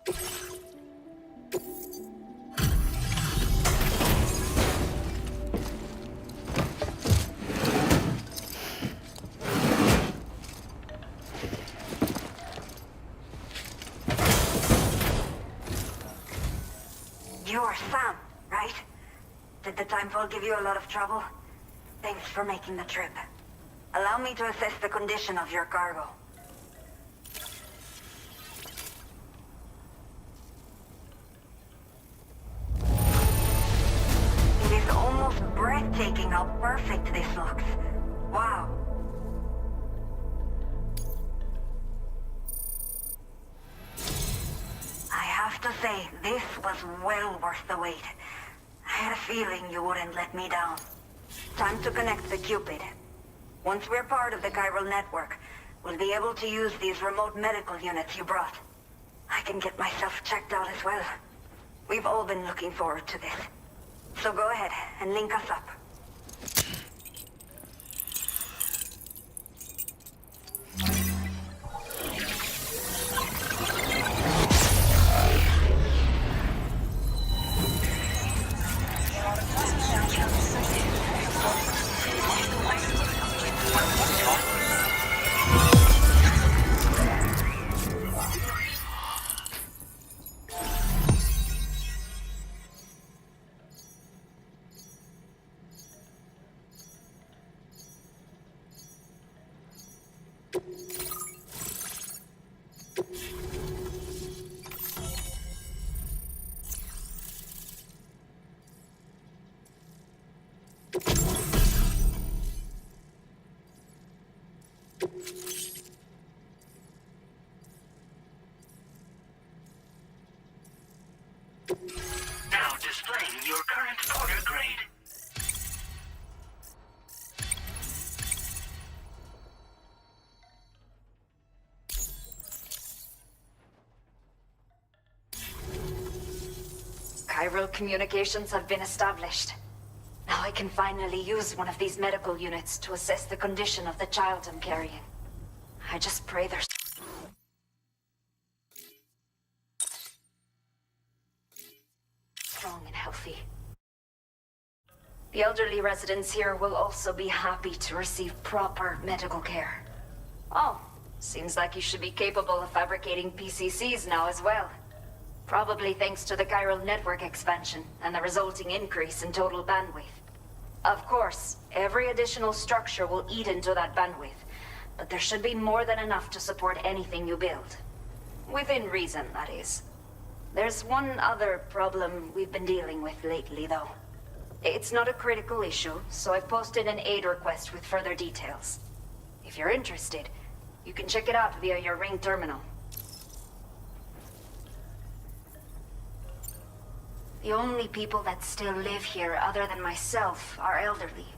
You're Sam, right? Did the Timefall give you a lot of trouble? Thanks for making the trip. Allow me to assess the condition of your cargo. It is almost breathtaking how perfect this looks. Wow. I have to say, this was well worth the wait. I had a feeling you wouldn't let me down. Time to connect the Cupid. Once we're part of the chiral network, we'll be able to use these remote medical units you brought. I can get myself checked out as well. We've all been looking forward to this. So go ahead and link us up. Now displaying your current order grade. Chiral communications have been established. Now I can finally use one of these medical units to assess the condition of the child I'm carrying. I just pray they're strong and healthy. The elderly residents here will also be happy to receive proper medical care. Oh, seems like you should be capable of fabricating PCCs now as well. Probably thanks to the chiral network expansion and the resulting increase in total bandwidth. Of course, every additional structure will eat into that bandwidth, but there should be more than enough to support anything you build. Within reason, that is. There's one other problem we've been dealing with lately, though. It's not a critical issue, so I've posted an aid request with further details. If you're interested, you can check it out via your Ring terminal. The only people that still live here other than myself are elderly.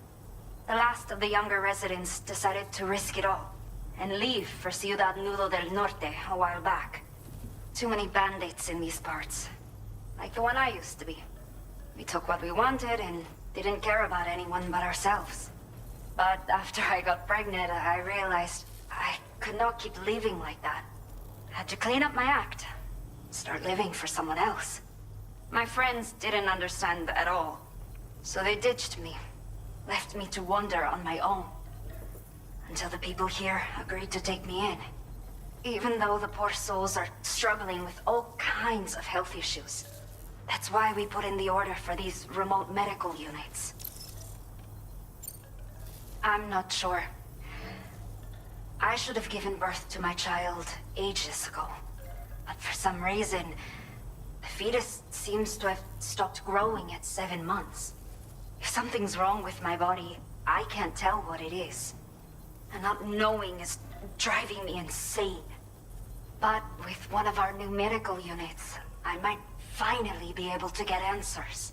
The last of the younger residents decided to risk it all and leave for Ciudad Nudo del Norte a while back. Too many bandits in these parts. Like the one I used to be. We took what we wanted and didn't care about anyone but ourselves. But after I got pregnant, I realized I could not keep living like that. Had to clean up my act. Start living for someone else. My friends didn't understand at all. So they ditched me. Left me to wander on my own. Until the people here agreed to take me in. Even though the poor souls are struggling with all kinds of health issues. That's why we put in the order for these remote medical units. I'm not sure. I should have given birth to my child ages ago. But for some reason, the fetus seems to have stopped growing at 7 months. If something's wrong with my body, I can't tell what it is. And not knowing is driving me insane. But with one of our new medical units, I might finally be able to get answers.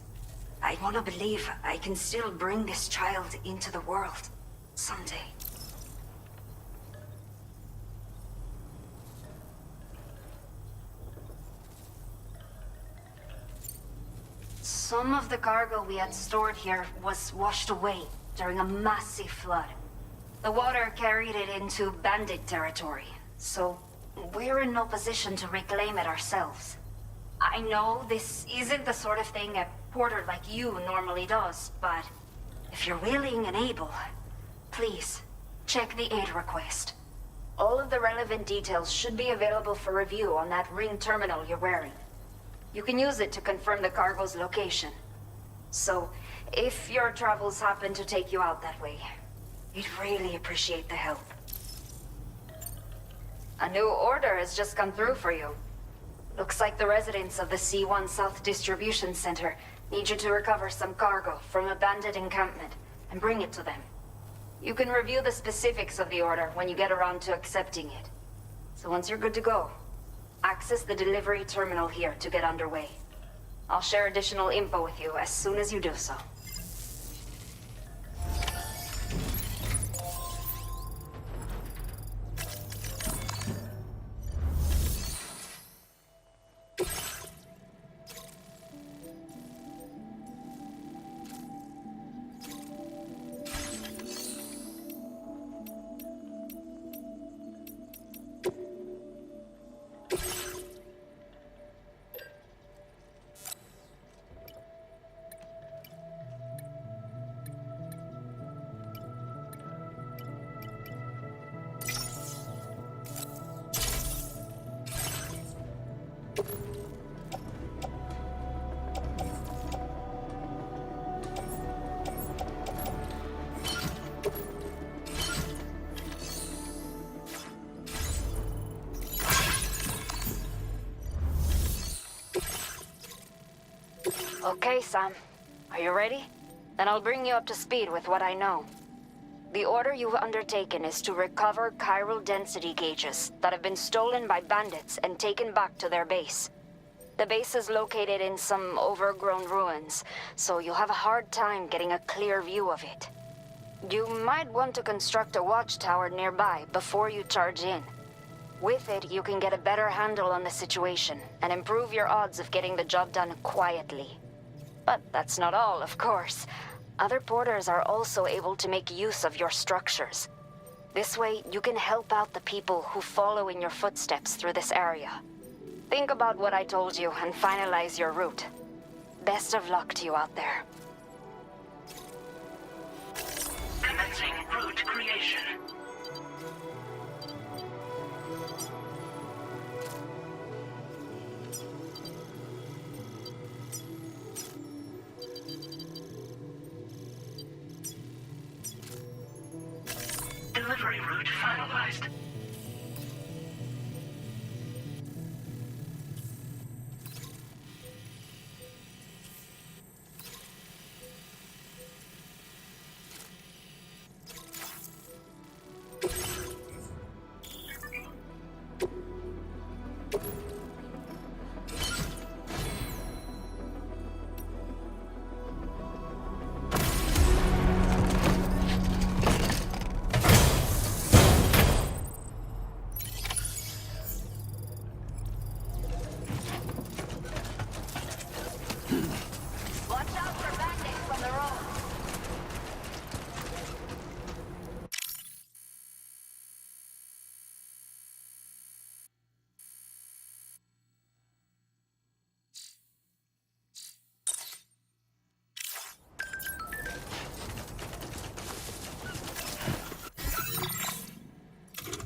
I want to believe I can still bring this child into the world someday. Some of the cargo we had stored here was washed away during a massive flood. The water carried it into bandit territory, so we're in no position to reclaim it ourselves. I know this isn't the sort of thing a porter like you normally does, but if you're willing and able, please, check the aid request. All of the relevant details should be available for review on that ring terminal you're wearing. You can use it to confirm the cargo's location. So, if your travels happen to take you out that way, we'd really appreciate the help. A new order has just come through for you. Looks like the residents of the C1 South Distribution Center need you to recover some cargo from a bandit encampment and bring it to them. You can review the specifics of the order when you get around to accepting it. So once you're good to go, access the delivery terminal here to get underway. I'll share additional info with you as soon as you do so. Okay, Sam. Are you ready? Then I'll bring you up to speed with what I know. The order you've undertaken is to recover chiral density gauges that have been stolen by bandits and taken back to their base. The base is located in some overgrown ruins, so you'll have a hard time getting a clear view of it. You might want to construct a watchtower nearby before you charge in. With it, you can get a better handle on the situation and improve your odds of getting the job done quietly. But that's not all, of course. Other porters are also able to make use of your structures. This way, you can help out the people who follow in your footsteps through this area. Think about what I told you and finalize your route. Best of luck to you out there. Commencing route creation. Delivery route finalized. Watch out for bandits from the road.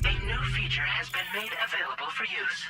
A new feature has been made available for use.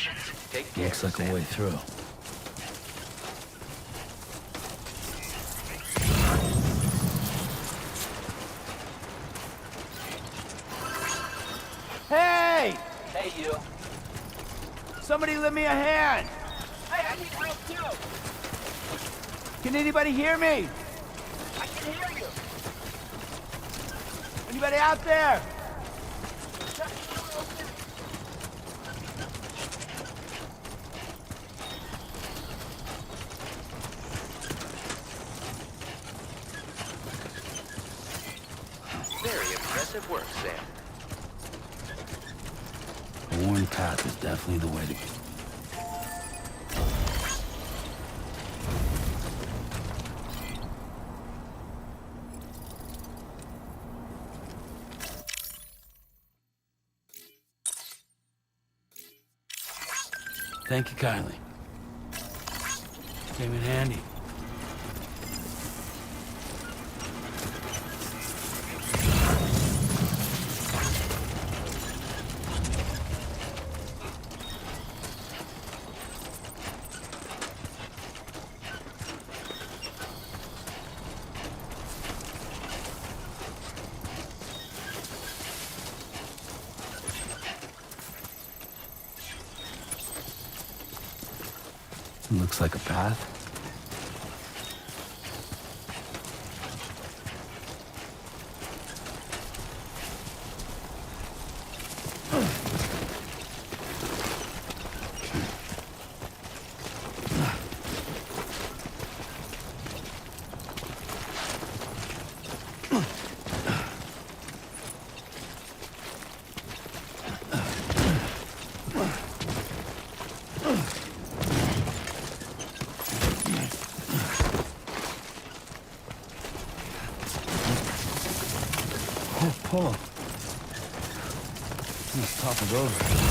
options. Take care. Looks like a way through. Hey! Hey, you. Somebody lend me a hand! Hey, I need help too. Can anybody hear me? I can hear you. Anybody out there? Very impressive work, Sam. A worn path is definitely the way to go. Thank you kindly. Came in handy. Looks like a path. Pull him. Let's topple over.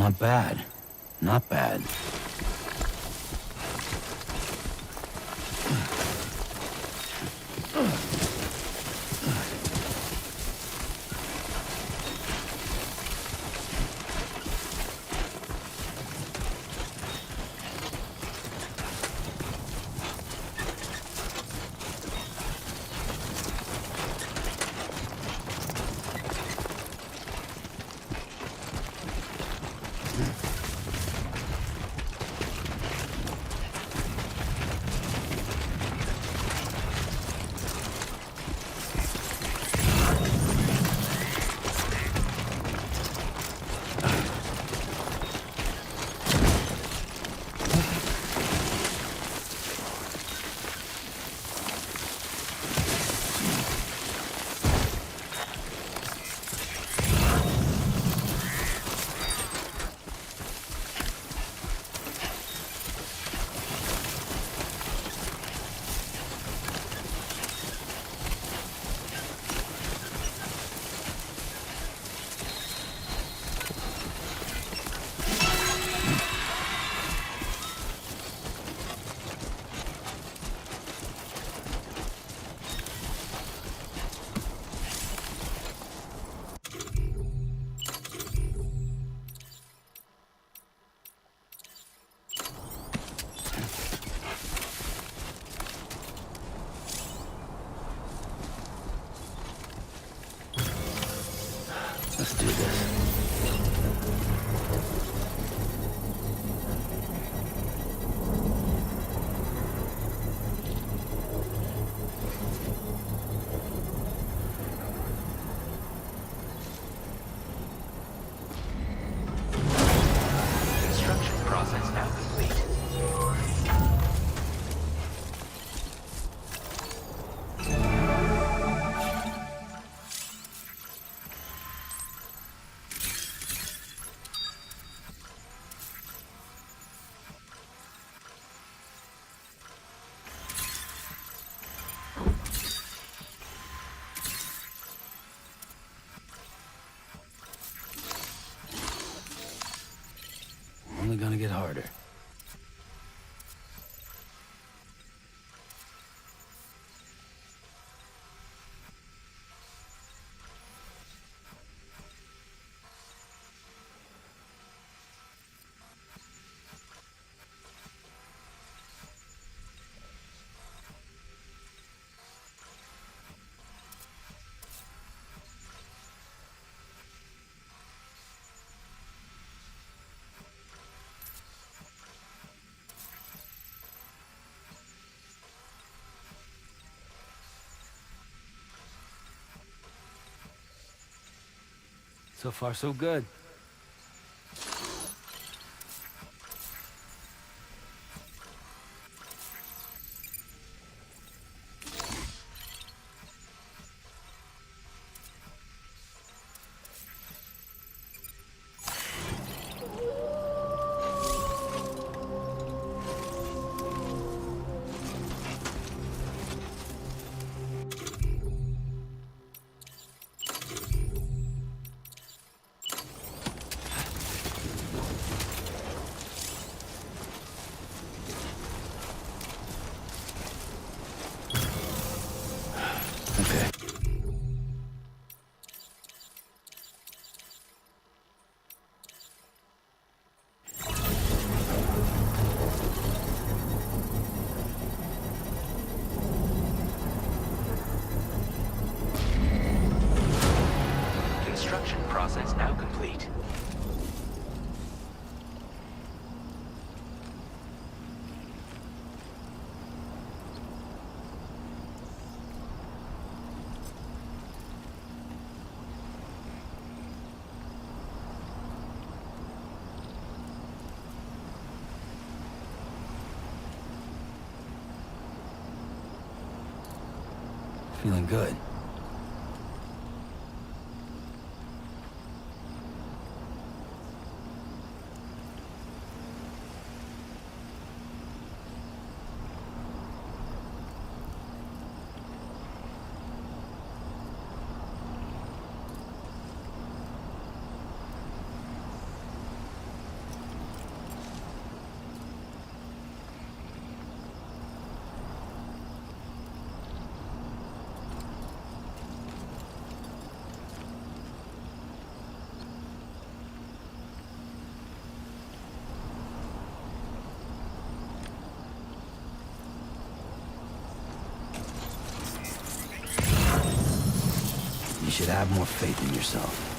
Not bad. Not bad. Let's do this. Construction process now complete. Only gonna get harder. So far, so good. Okay. Construction process now complete. Feeling good. should have more faith in yourself.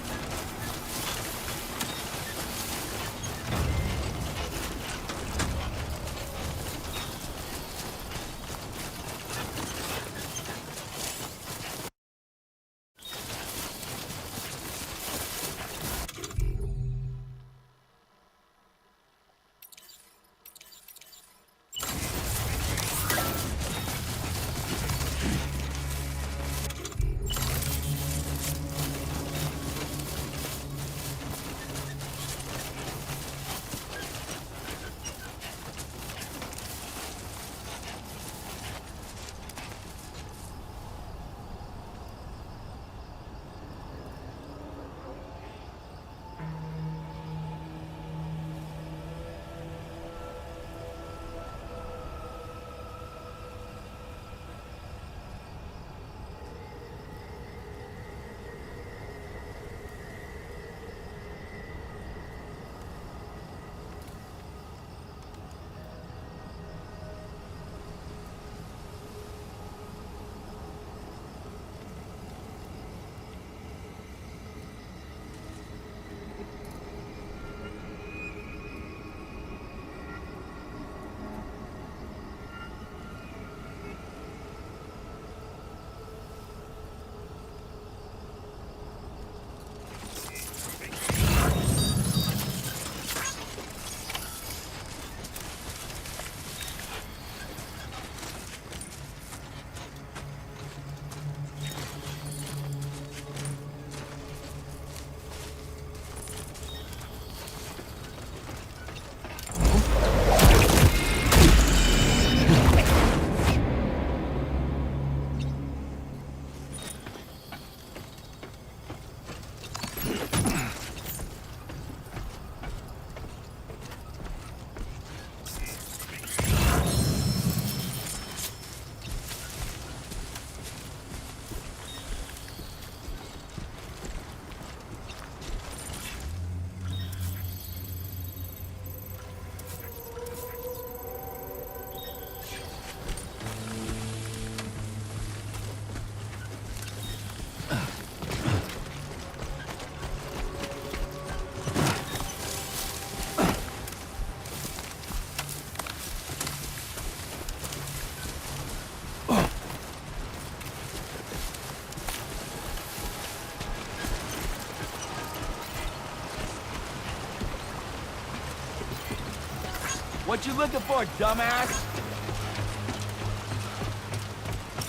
What you looking for, dumbass?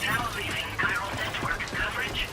Now leaving chiral network coverage.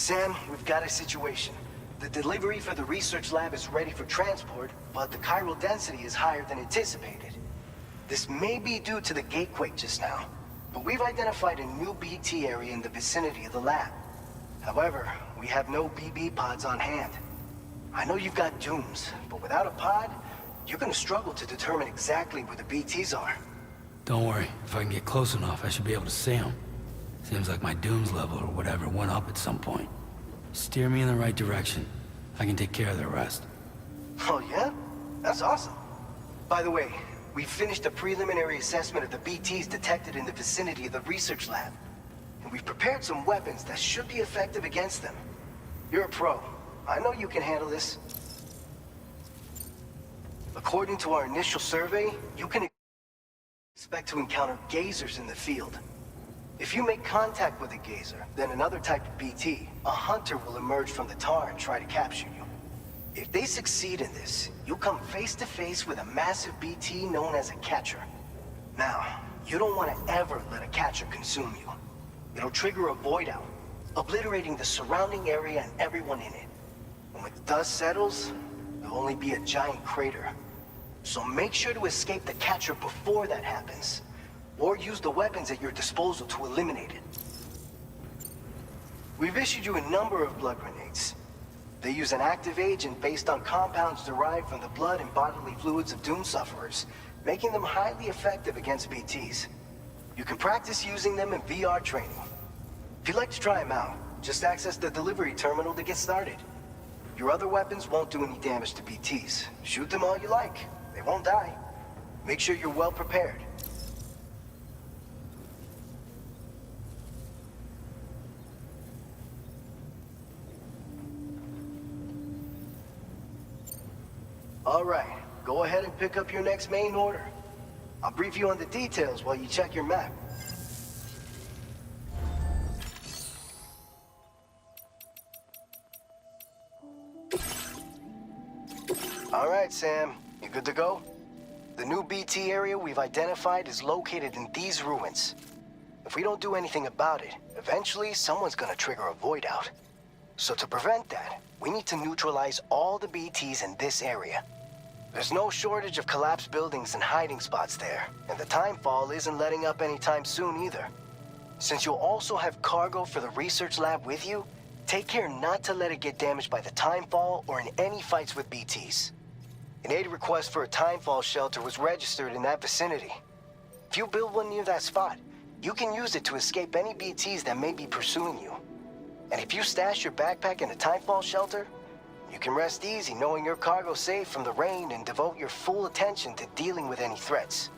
Sam, we've got a situation. The delivery for the research lab is ready for transport, but the chiral density is higher than anticipated. This may be due to the gatequake just now, but we've identified a new BT area in the vicinity of the lab. However, we have no BB pods on hand. I know you've got dooms, but without a pod, you're gonna struggle to determine exactly where the BTs are. Don't worry. If I can get close enough, I should be able to see them. Seems like my dooms level or whatever went up at some point. Steer me in the right direction. I can take care of the rest. Oh yeah? That's awesome. By the way, we finished a preliminary assessment of the BTs detected in the vicinity of the research lab. And we've prepared some weapons that should be effective against them. You're a pro. I know you can handle this. According to our initial survey, you can expect to encounter gazers in the field. If you make contact with a gazer, then another type of BT, a hunter will emerge from the tar and try to capture you. If they succeed in this, you'll come face to face with a massive BT known as a catcher. Now, you don't want to ever let a catcher consume you. It'll trigger a void out, obliterating the surrounding area and everyone in it. And when the dust settles, there'll only be a giant crater. So make sure to escape the catcher before that happens, or use the weapons at your disposal to eliminate it. We've issued you a number of blood grenades. They use an active agent based on compounds derived from the blood and bodily fluids of Doom sufferers, making them highly effective against BTs. You can practice using them in VR training. If you'd like to try them out, just access the delivery terminal to get started. Your other weapons won't do any damage to BTs. Shoot them all you like. They won't die. Make sure you're well prepared. All right, go ahead and pick up your next main order. I'll brief you on the details while you check your map. All right, Sam, you good to go? The new BT area we've identified is located in these ruins. If we don't do anything about it, eventually someone's gonna trigger a void out. So to prevent that, we need to neutralize all the BTs in this area. There's no shortage of collapsed buildings and hiding spots there, and the timefall isn't letting up anytime soon either. Since you'll also have cargo for the research lab with you, take care not to let it get damaged by the timefall or in any fights with BTs. An aid request for a timefall shelter was registered in that vicinity. If you build one near that spot, you can use it to escape any BTs that may be pursuing you. And if you stash your backpack in a timefall shelter, you can rest easy knowing your cargo's safe from the rain and devote your full attention to dealing with any threats.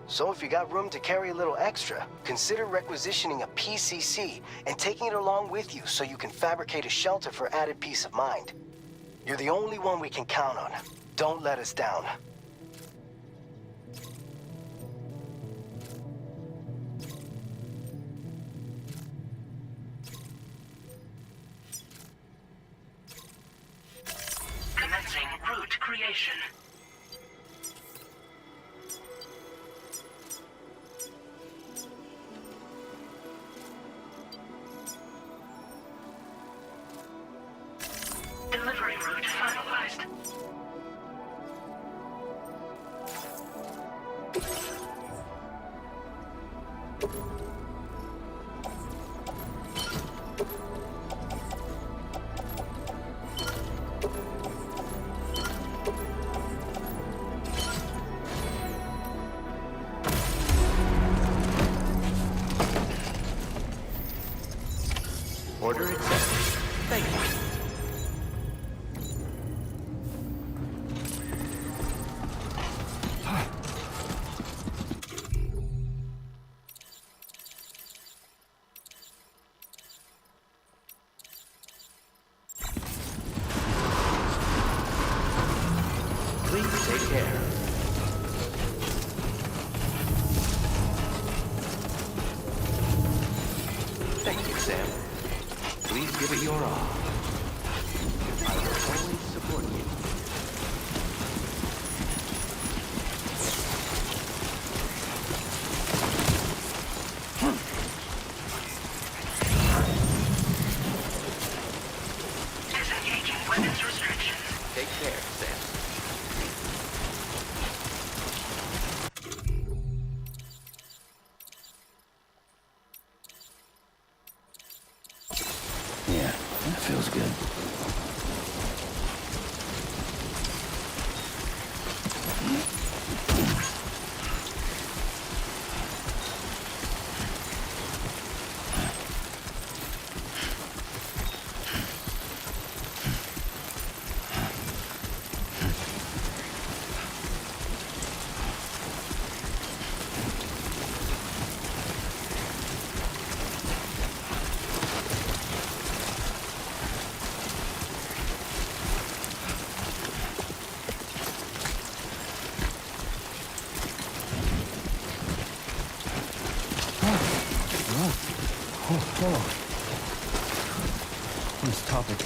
So if you got room to carry a little extra, consider requisitioning a PCC and taking it along with you so you can fabricate a shelter for added peace of mind. You're the only one we can count on. Don't let us down. Commencing route creation. Delivery route finalized. Order accepted. Thank you. Please take care. Thank you, Sam. Please give it your all. I will always support you. Hold on. On this topic.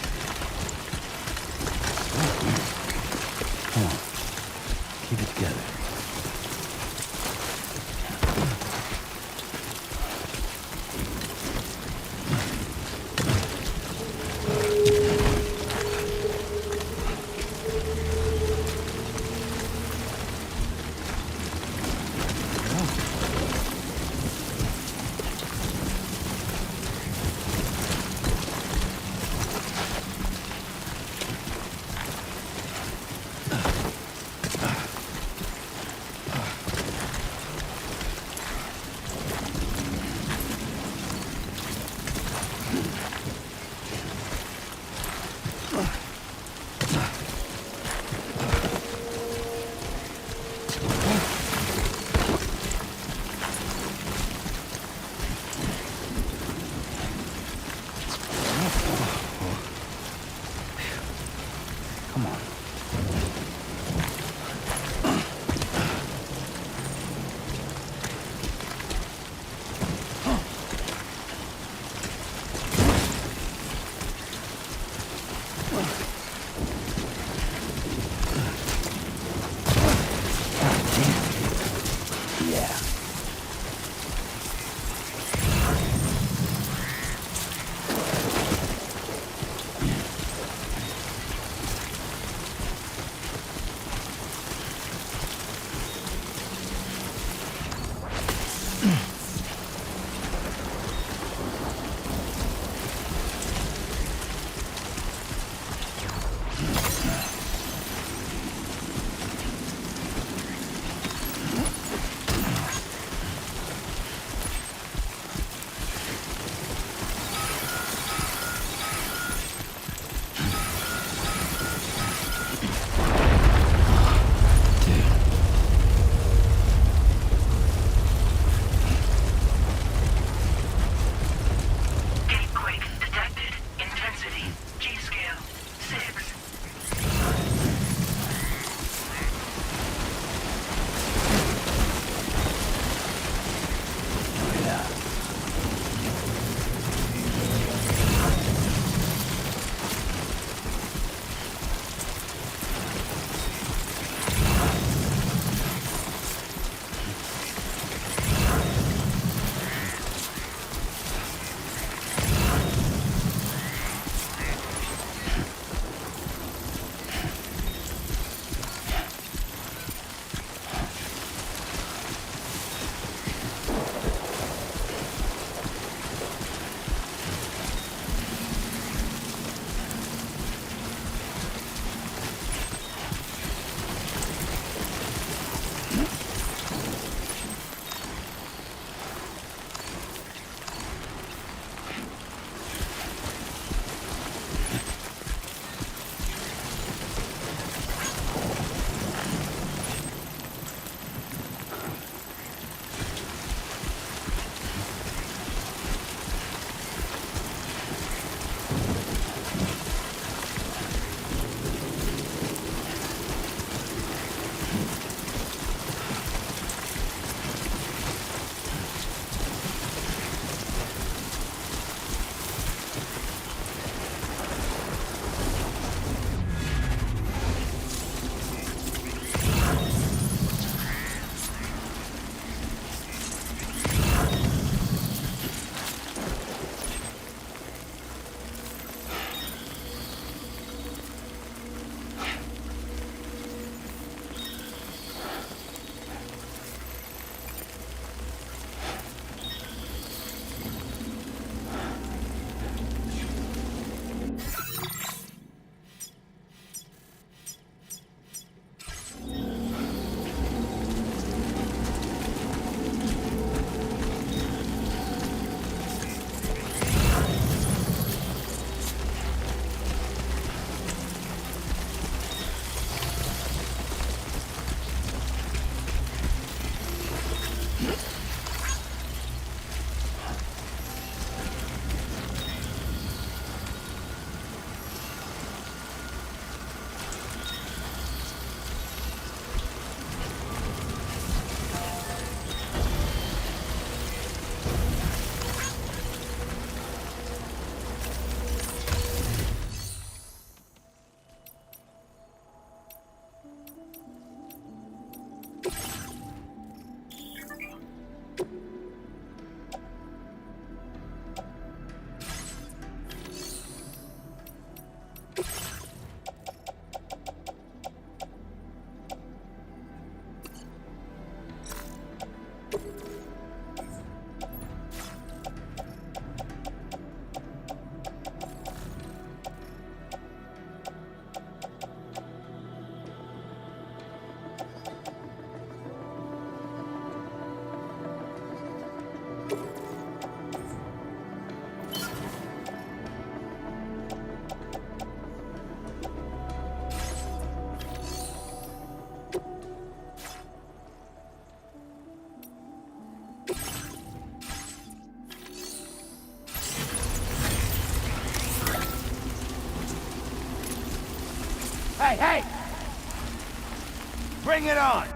Hold on. Keep it together. Hey, hey! Bring it on!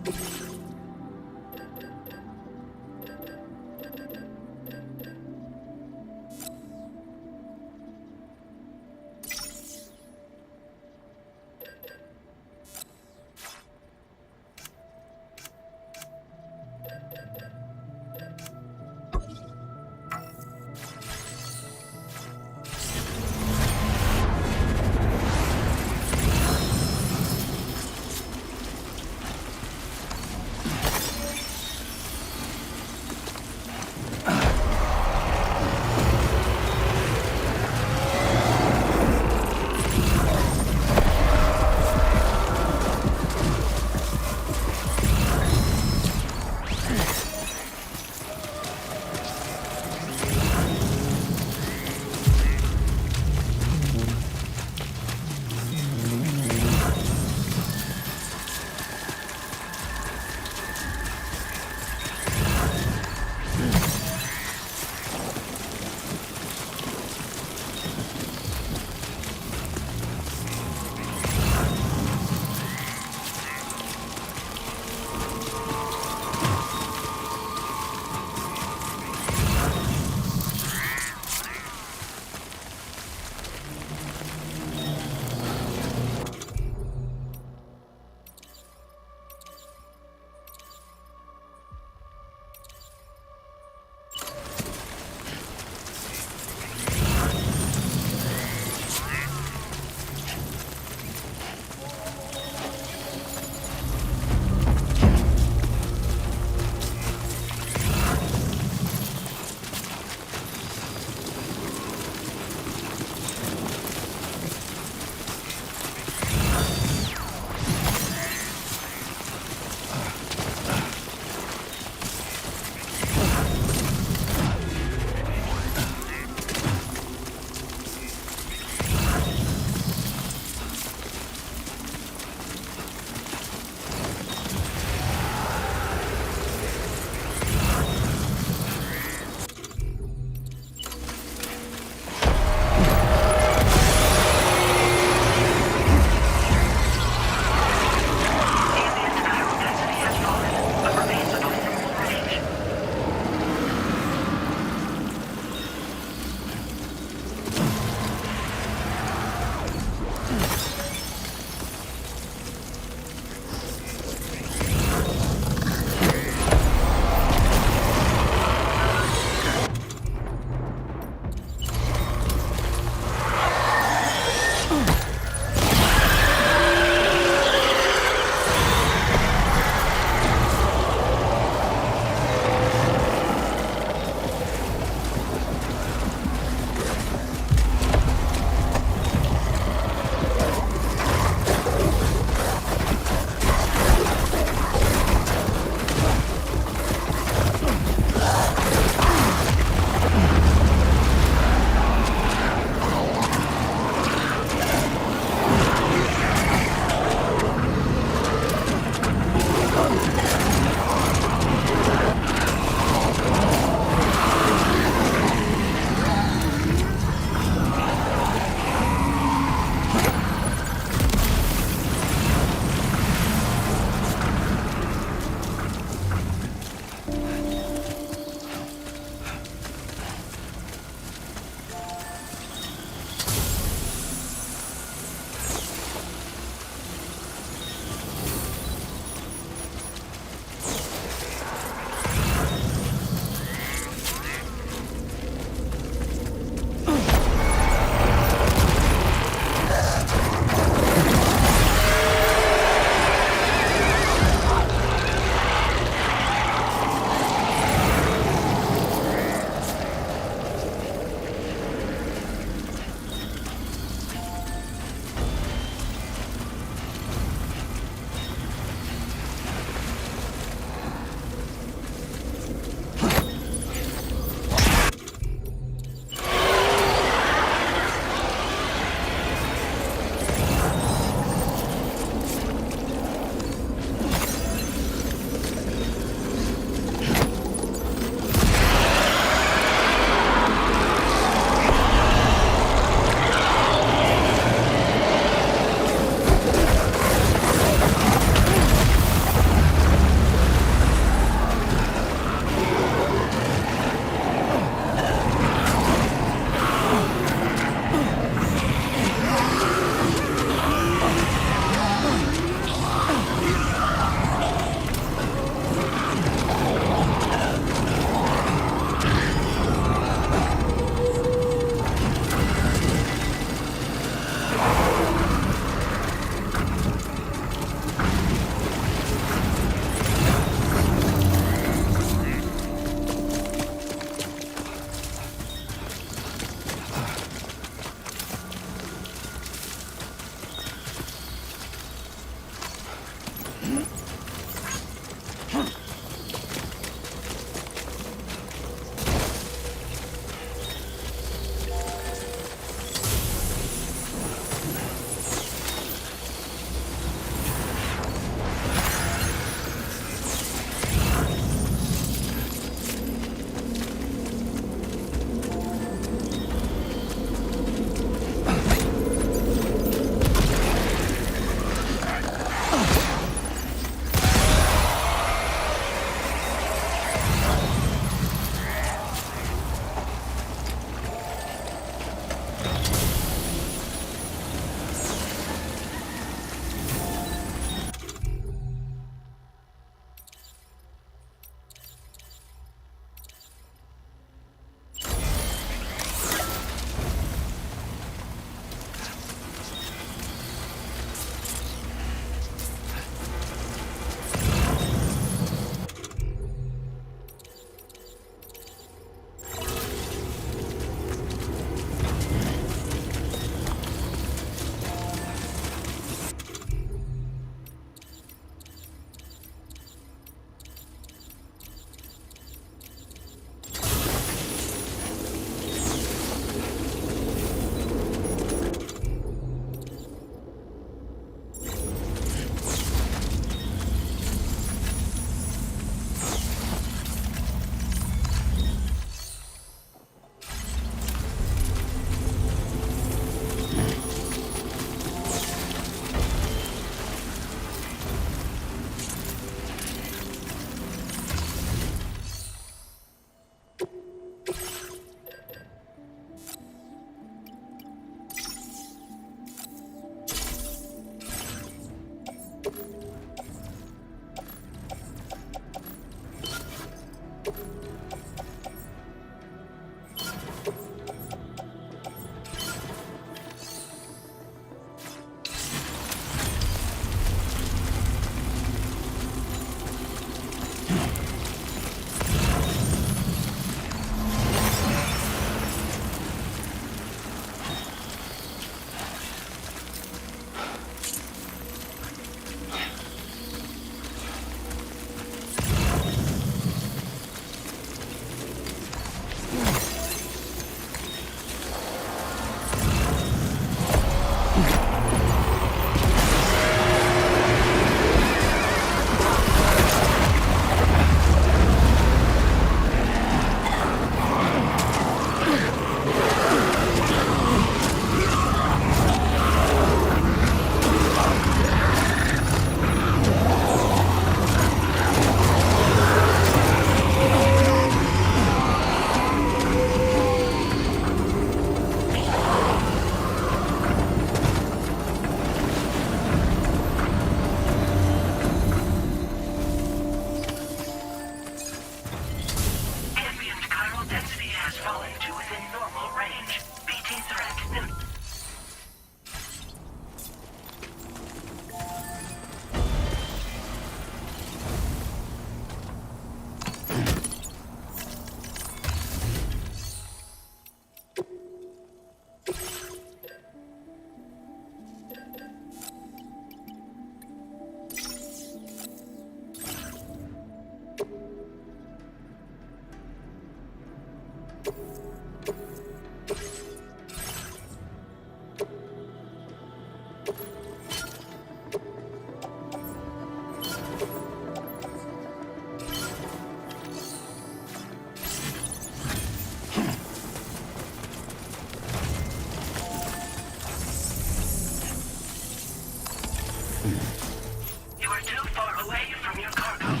away from your cargo.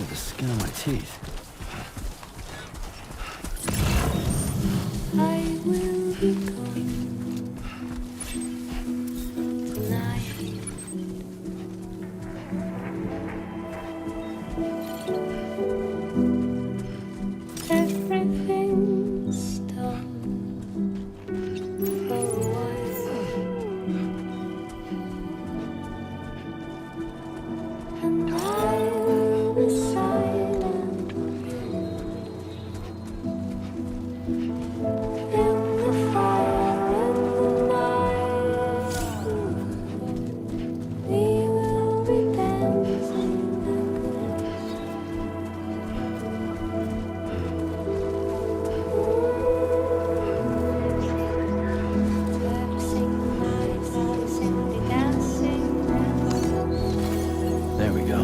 The skin on my teeth. I will be gone tonight. Everything's done for a while, and I will be silent in the fire in the night. We will be dancing There we go.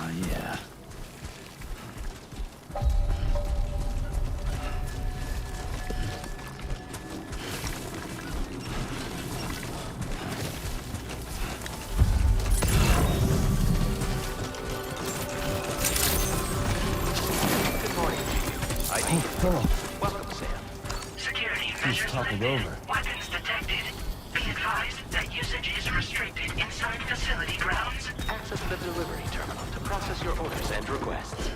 Yeah. Good morning to you. I think Welcome, Sam. Security He's measures toppled lifted. over. Weapons detected. Be advised that usage is restricted inside facility grounds. Access the delivery terminal to process your orders and requests.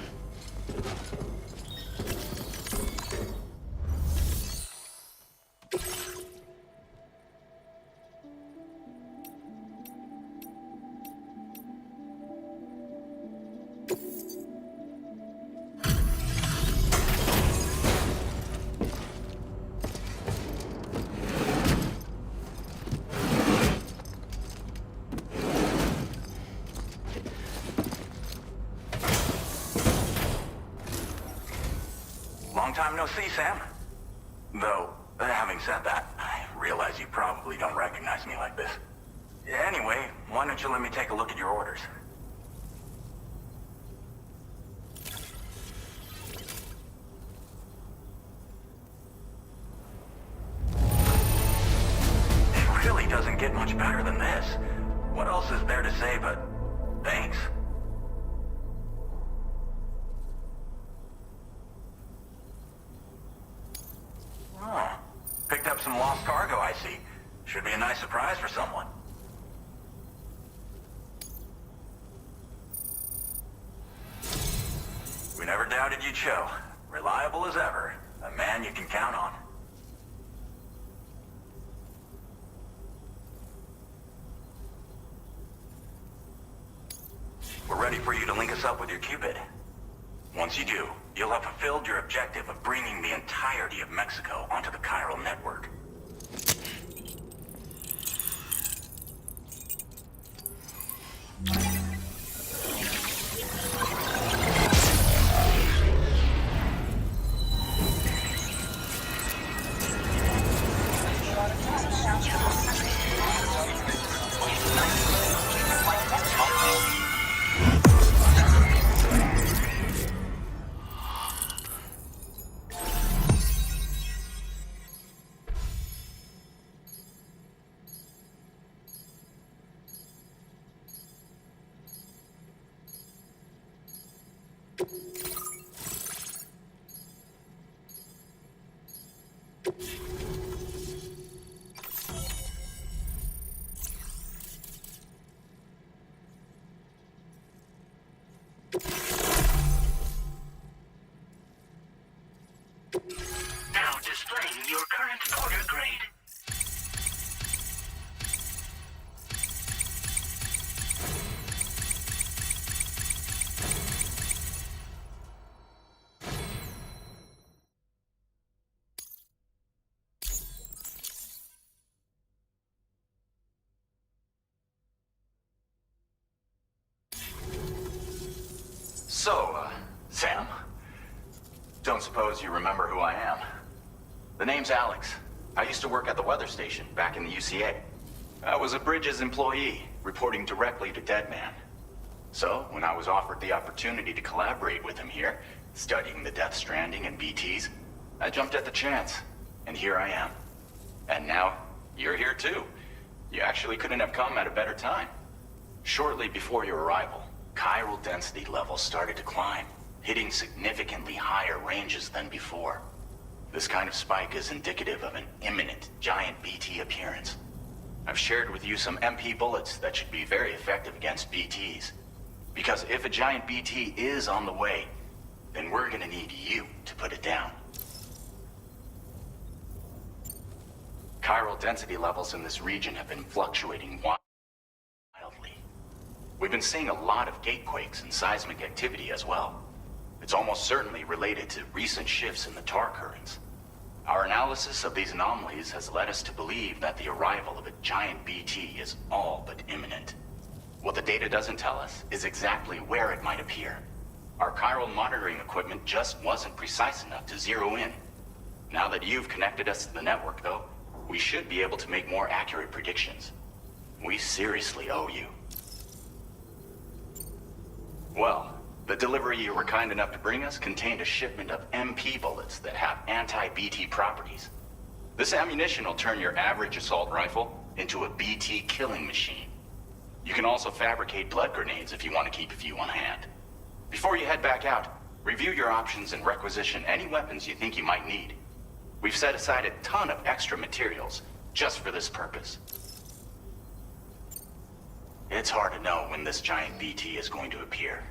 time no see, Sam. Though, having said that, I realize you probably don't recognize me like this. Anyway, why don't you let me take a look at your orders? It really doesn't get much better than this. What else is there to say but thanks? Oh, picked up some lost cargo, I see. Should be a nice surprise for someone. We never doubted you'd show. Reliable as ever. A man you can count on. We're ready for you to link us up with your Cupid. Once you do, you'll have fulfilled your objective of bringing the entirety of Mexico onto the chiral network. Now displaying your current order grade. So, Sam, don't suppose you remember who I am. The name's Alex. I used to work at the weather station back in the UCA. I was a Bridges employee, reporting directly to Deadman. So, when I was offered the opportunity to collaborate with him here, studying the Death Stranding and BTs, I jumped at the chance, and here I am. And now, you're here too. You actually couldn't have come at a better time. Shortly before your arrival, chiral density levels started to climb, hitting significantly higher ranges than before. This kind of spike is indicative of an imminent giant BT appearance. I've shared with you some MP bullets that should be very effective against BTs. Because if a giant BT is on the way, then we're gonna need you to put it down. Chiral density levels in this region have been fluctuating wildly. We've been seeing a lot of gatequakes and seismic activity as well. It's almost certainly related to recent shifts in the tar currents. Our analysis of these anomalies has led us to believe that the arrival of a giant BT is all but imminent. What the data doesn't tell us is exactly where it might appear. Our chiral monitoring equipment just wasn't precise enough to zero in. Now that you've connected us to the network, though, we should be able to make more accurate predictions. We seriously owe you. Well, the delivery you were kind enough to bring us contained a shipment of MP bullets that have anti-BT properties. This ammunition will turn your average assault rifle into a BT killing machine. You can also fabricate blood grenades if you want to keep a few on hand. Before you head back out, review your options and requisition any weapons you think you might need. We've set aside a ton of extra materials just for this purpose. It's hard to know when this giant BT is going to appear.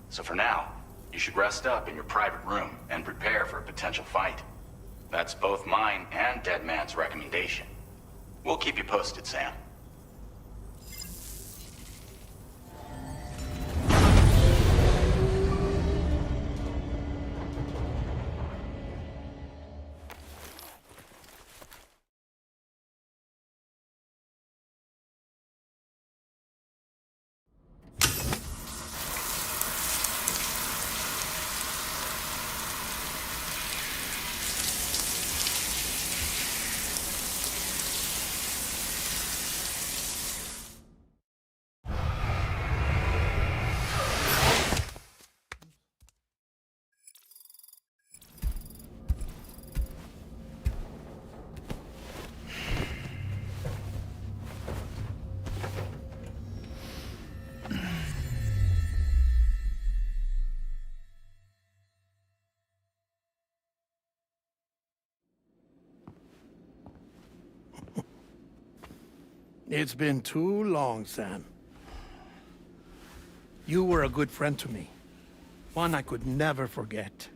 So for now, you should rest up in your private room and prepare for a potential fight. That's both mine and Deadman's recommendation. We'll keep you posted, Sam. It's been too long, Sam. You were a good friend to me. One I could never forget.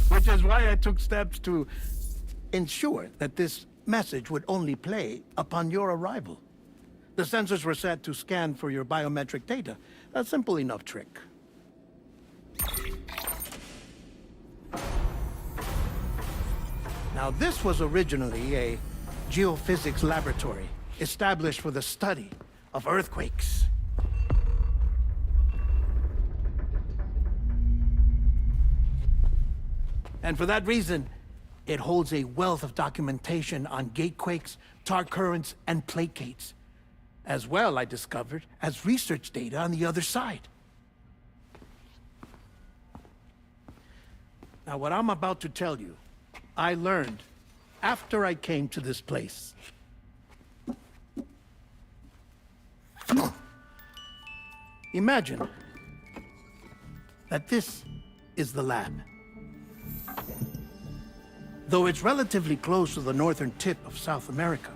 Which is why I took steps to ensure that this message would only play upon your arrival. The sensors were set to scan for your biometric data. A simple enough trick. Now, this was originally a geophysics laboratory established for the study of earthquakes. And for that reason, it holds a wealth of documentation on gatequakes, tar currents, and plate gates. As well, I discovered, as research data on the other side. Now, what I'm about to tell you, I learned after I came to this place. Imagine that this is the lab. Though it's relatively close to the northern tip of South America,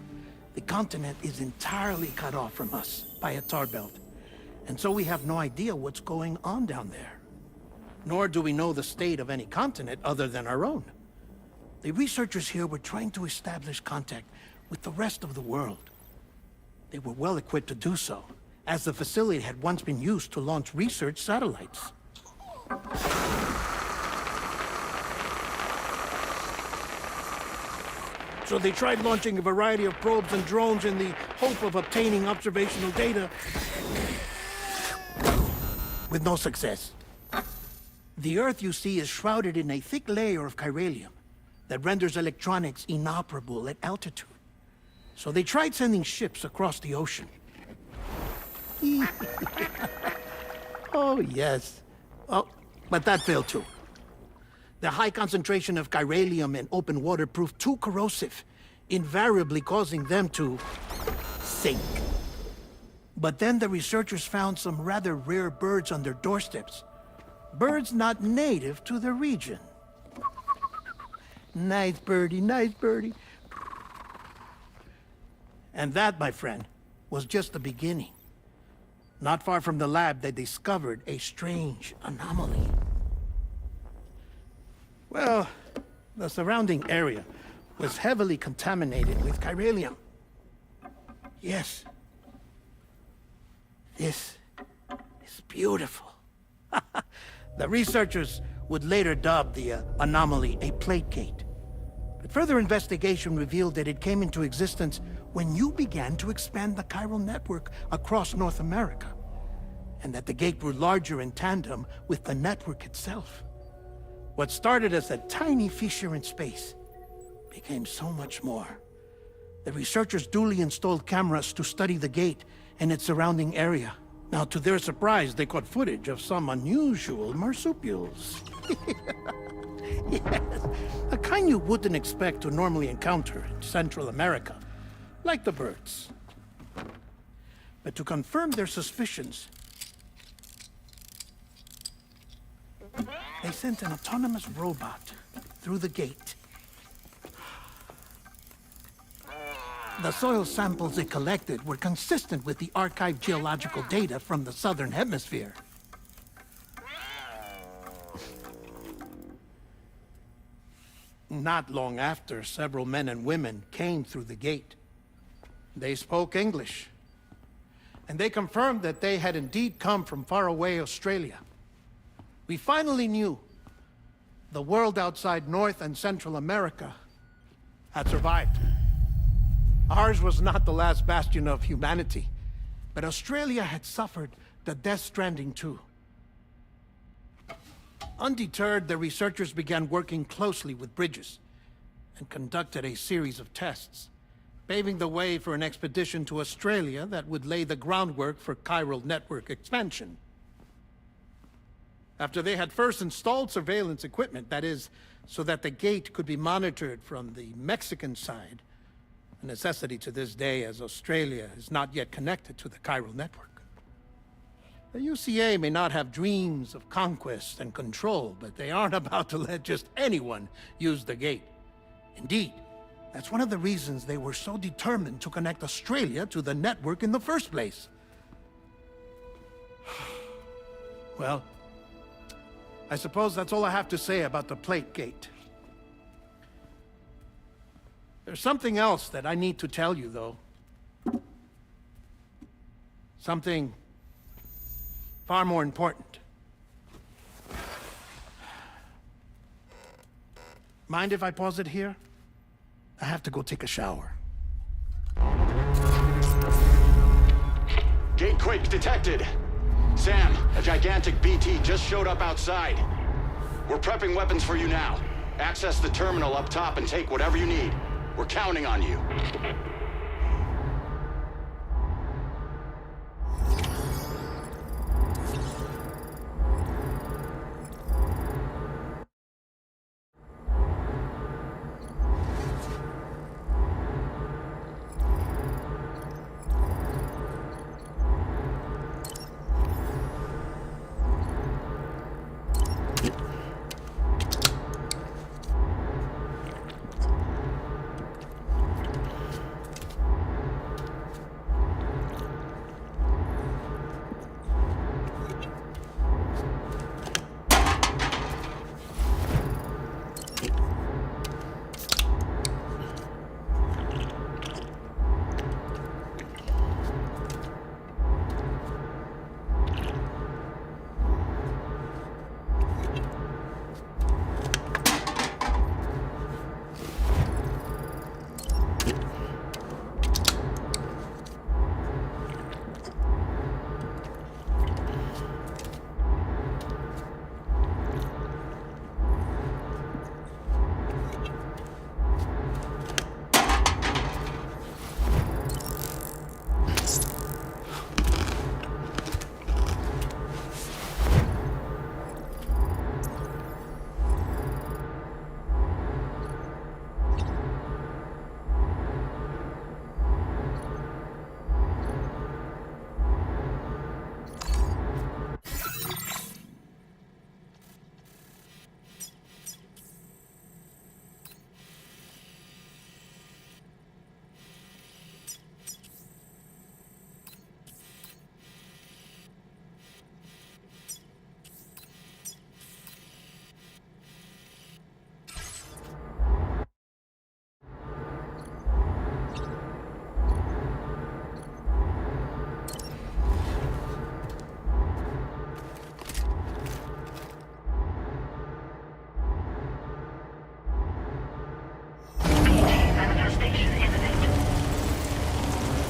the continent is entirely cut off from us by a tar belt. And so we have no idea what's going on down there. Nor do we know the state of any continent other than our own. The researchers here were trying to establish contact with the rest of the world. They were well equipped to do so, as the facility had once been used to launch research satellites. So they tried launching a variety of probes and drones in the hope of obtaining observational data, with no success. The Earth, you see, is shrouded in a thick layer of chiralium that renders electronics inoperable at altitude. So they tried sending ships across the ocean. Oh, yes. Oh, but that failed too. The high concentration of chiralium in open water proved too corrosive, invariably causing them to sink. But then the researchers found some rather rare birds on their doorsteps. Birds not native to the region. Nice birdie, nice birdie. And that, my friend, was just the beginning. Not far from the lab, they discovered a strange anomaly. Well, the surrounding area was heavily contaminated with chiralium. Yes. This is beautiful. The researchers would later dub the anomaly a plate gate. But further investigation revealed that it came into existence when you began to expand the chiral network across North America, and that the gate grew larger in tandem with the network itself. What started as a tiny fissure in space became so much more. The researchers duly installed cameras to study the gate and its surrounding area. Now, to their surprise, they caught footage of some unusual marsupials. Yes, a kind you wouldn't expect to normally encounter in Central America, like the birds. But to confirm their suspicions, they sent an autonomous robot through the gate. The soil samples it collected were consistent with the archived geological data from the southern hemisphere. Not long after, several men and women came through the gate. They spoke English, and they confirmed that they had indeed come from faraway Australia. We finally knew the world outside North and Central America had survived. Ours was not the last bastion of humanity, but Australia had suffered the death stranding too. Undeterred, the researchers began working closely with Bridges and conducted a series of tests, paving the way for an expedition to Australia that would lay the groundwork for chiral network expansion. After they had first installed surveillance equipment, that is, so that the gate could be monitored from the Mexican side, a necessity to this day as Australia is not yet connected to the chiral network. The UCA may not have dreams of conquest and control, but they aren't about to let just anyone use the gate. Indeed, that's one of the reasons they were so determined to connect Australia to the network in the first place. Well, I suppose that's all I have to say about the Plate Gate. There's something else that I need to tell you, though. Something far more important. Mind if I pause it here? I have to go take a shower. Gate quake detected. Sam, a gigantic BT just showed up outside. We're prepping weapons for you now. Access the terminal up top and take whatever you need. We're counting on you. Manifestation imminent.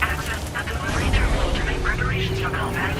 Access the delivery terminal to make preparations for combat.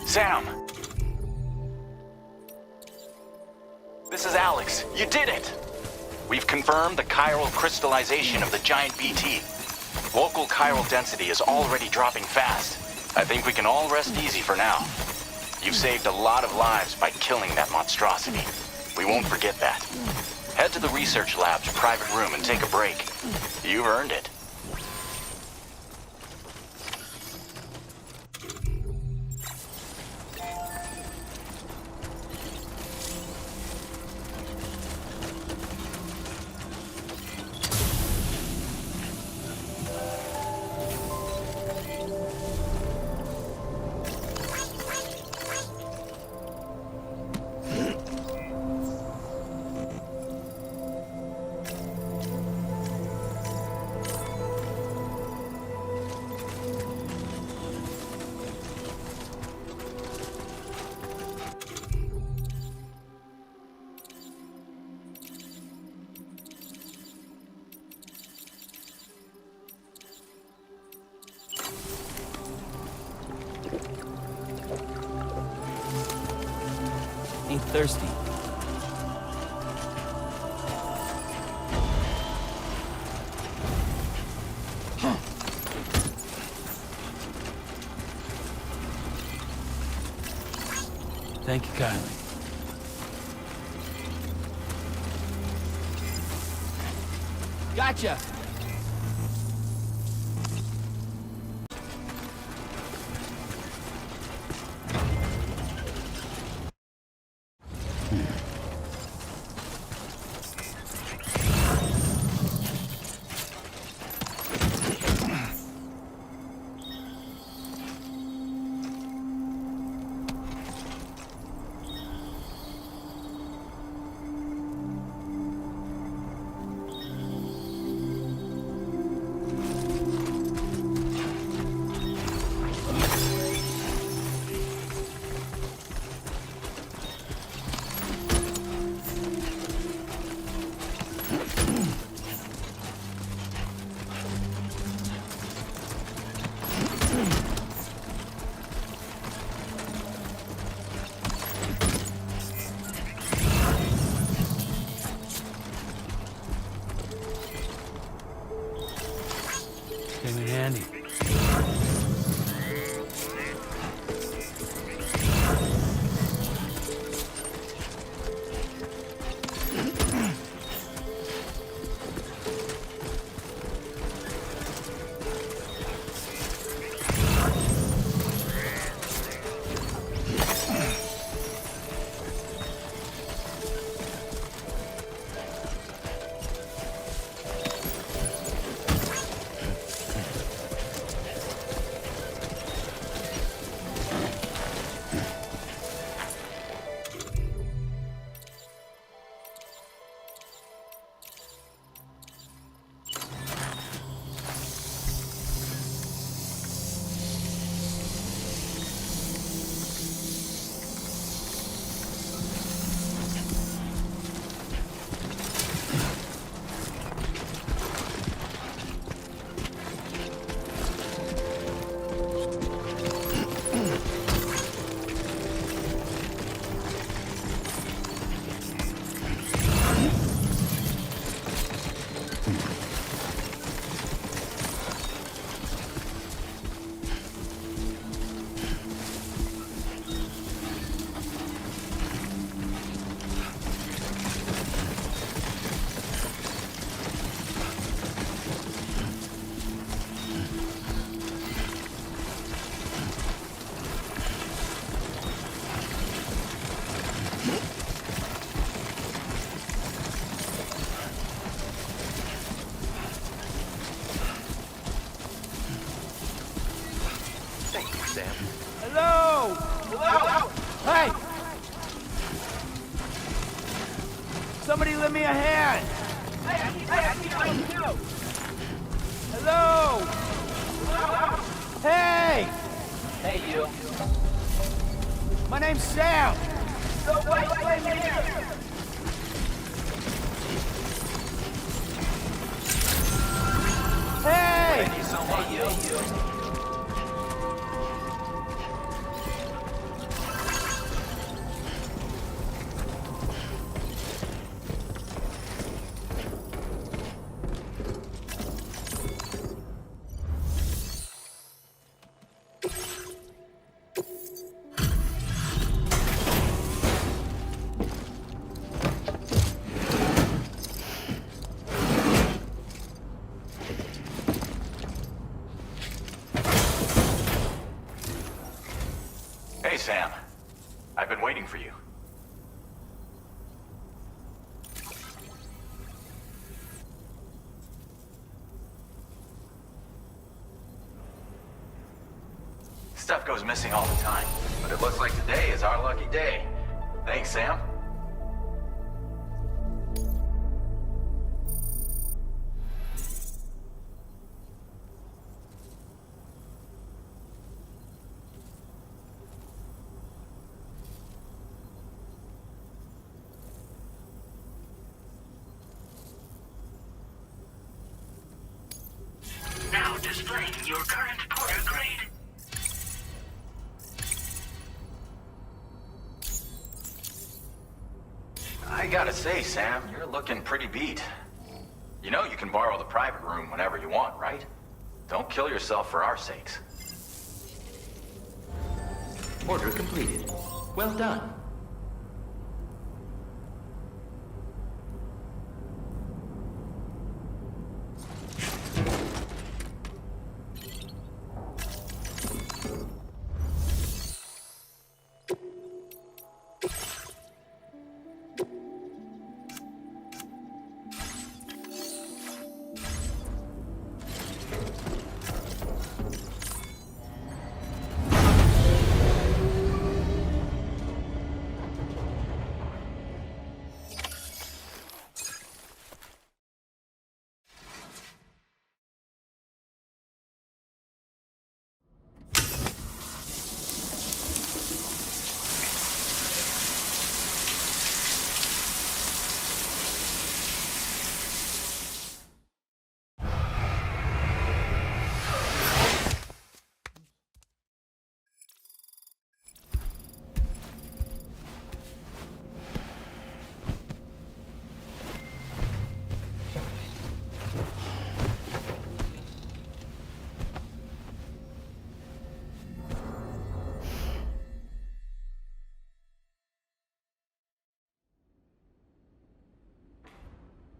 Sam! This is Alex. You did it! We've confirmed the chiral crystallization of the giant BT. Local chiral density is already dropping fast. I think we can all rest easy for now. You've saved a lot of lives by killing that monstrosity. We won't forget that. Head to the research lab's private room and take a break. You've earned it. Ain't thirsty. Thank you kindly. Gotcha! Came in handy. Hello! Hello! Hey! Somebody lend me a hand! Hello! Hey! Hey, you. My name's Sam! Wait here! Hey! Thank you so much. Hey, you. Sam. I've been waiting for you. Stuff goes missing all the time, but it looks like today is our lucky day. Thanks, Sam. Now displaying your current Porter grade. I gotta say, Sam, you're looking pretty beat. You know you can borrow the private room whenever you want, right? Don't kill yourself for our sakes. Order completed. Well done.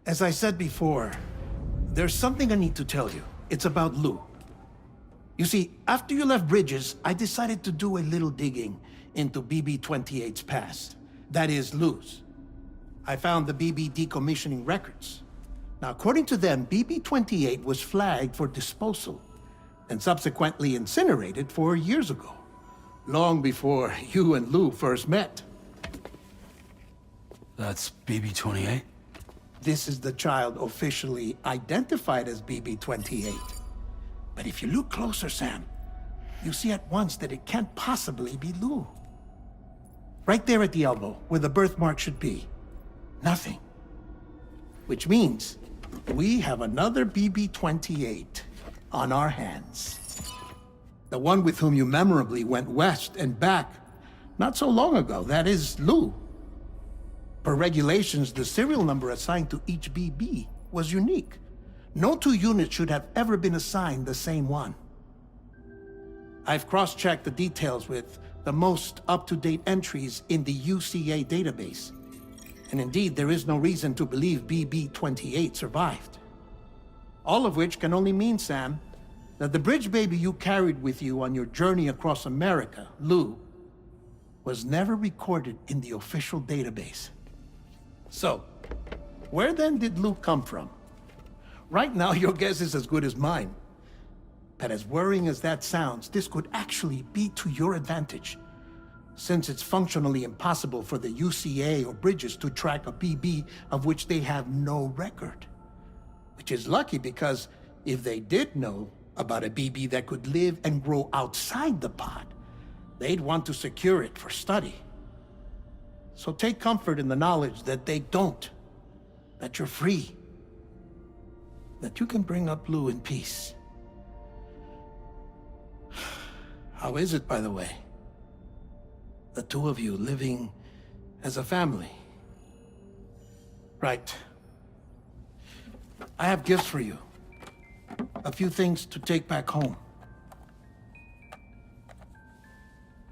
As I said before, there's something I need to tell you. It's about Lou. You see, after you left Bridges, I decided to do a little digging into BB-28's past. That is, Lou's. I found the BB decommissioning records. Now, according to them, BB-28 was flagged for disposal and subsequently incinerated 4 years ago, long before you and Lou first met. That's BB-28? This is the child officially identified as BB-28. But if you look closer, Sam, you see at once that it can't possibly be Lou. Right there at the elbow, where the birthmark should be. Nothing. Which means we have another BB-28 on our hands. The one with whom you memorably went west and back not so long ago, that is Lou. Per regulations, the serial number assigned to each BB was unique. No two units should have ever been assigned the same one. I've cross-checked the details with the most up-to-date entries in the UCA database. And indeed, there is no reason to believe BB-28 survived. All of which can only mean, Sam, that the bridge baby you carried with you on your journey across America, Lou, was never recorded in the official database. So, where then did Lou come from? Right now, your guess is as good as mine. But as worrying as that sounds, this could actually be to your advantage, since it's functionally impossible for the UCA or Bridges to track a BB of which they have no record. Which is lucky because if they did know about a BB that could live and grow outside the pod, they'd want to secure it for study. So take comfort in the knowledge that they don't, that you're free, that you can bring up Lou in peace. How is it, by the way? The two of you living as a family? Right. I have gifts for you. A few things to take back home.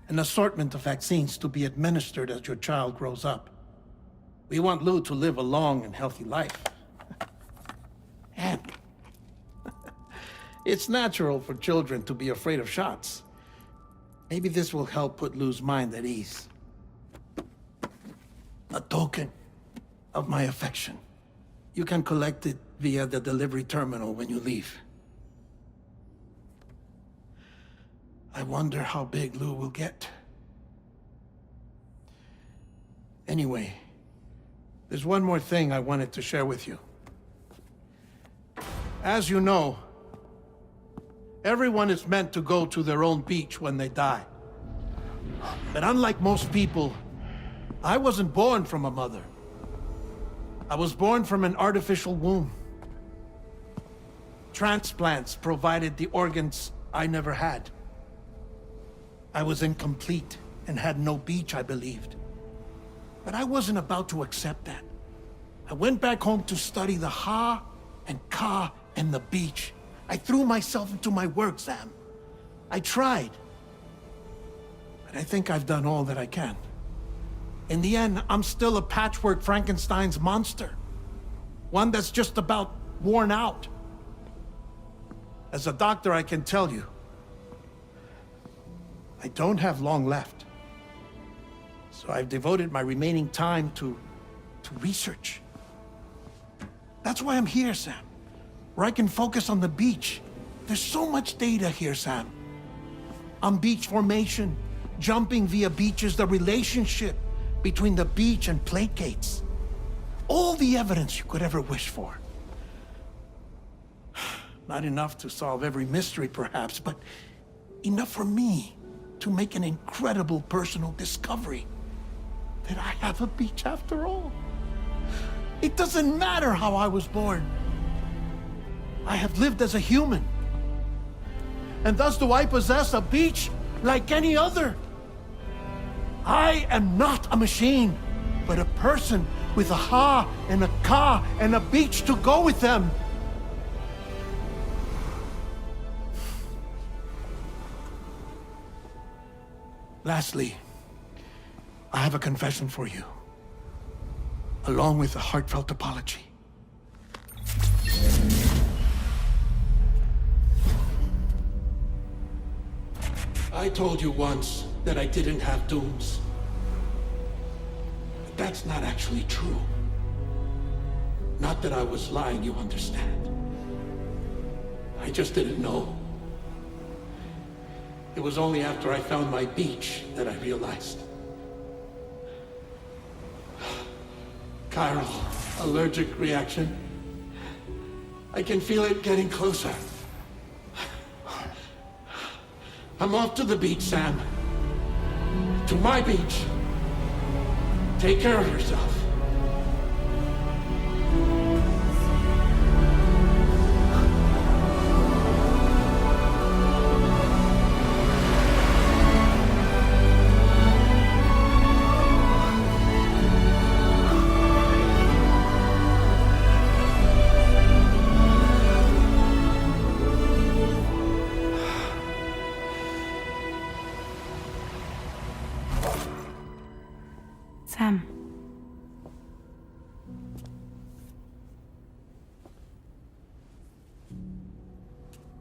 An assortment of vaccines to be administered as your child grows up. We want Lou to live a long and healthy life. And it's natural for children to be afraid of shots. Maybe this will help put Lou's mind at ease. A token of my affection. You can collect it via the delivery terminal when you leave. I wonder how big Lou will get. Anyway, there's one more thing I wanted to share with you. As you know, everyone is meant to go to their own beach when they die. But unlike most people, I wasn't born from a mother. I was born from an artificial womb. Transplants provided the organs I never had. I was incomplete and had no beach, I believed. But I wasn't about to accept that. I went back home to study the Ha and Ka and the beach. I threw myself into my work, Sam. I tried. But I think I've done all that I can. In the end, I'm still a patchwork Frankenstein's monster. One that's just about worn out. As a doctor, I can tell you, I don't have long left. So I've devoted my remaining time to research. That's why I'm here, Sam. Where I can focus on the beach. There's so much data here, Sam. On beach formation, jumping via beaches, the relationship between the beach and plate gates. All the evidence you could ever wish for. Not enough to solve every mystery, perhaps, but enough for me to make an incredible personal discovery. That I have a beach after all. It doesn't matter how I was born. I have lived as a human. And thus do I possess a beach like any other. I am not a machine, but a person with a Ha and a Ka and a beach to go with them. Lastly, I have a confession for you, along with a heartfelt apology. I told you once that I didn't have dooms. But that's not actually true. Not that I was lying, you understand. I just didn't know. It was only after I found my beach that I realized. Chiral allergic reaction. I can feel it getting closer. I'm off to the beach, Sam. To my beach. Take care of yourself. Sam.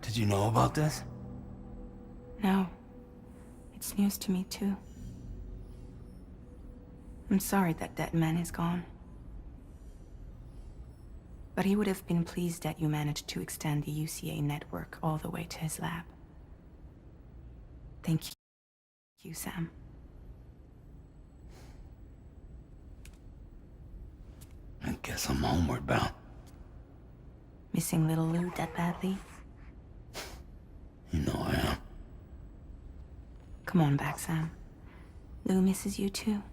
Did you know about this? No. It's news to me, too. I'm sorry that that man is gone. But he would have been pleased that you managed to extend the UCA network all the way to his lab. Thank you, Sam. I guess I'm homeward bound. Missing little Lou that badly? You know I am. Come on back, Sam. Lou misses you too.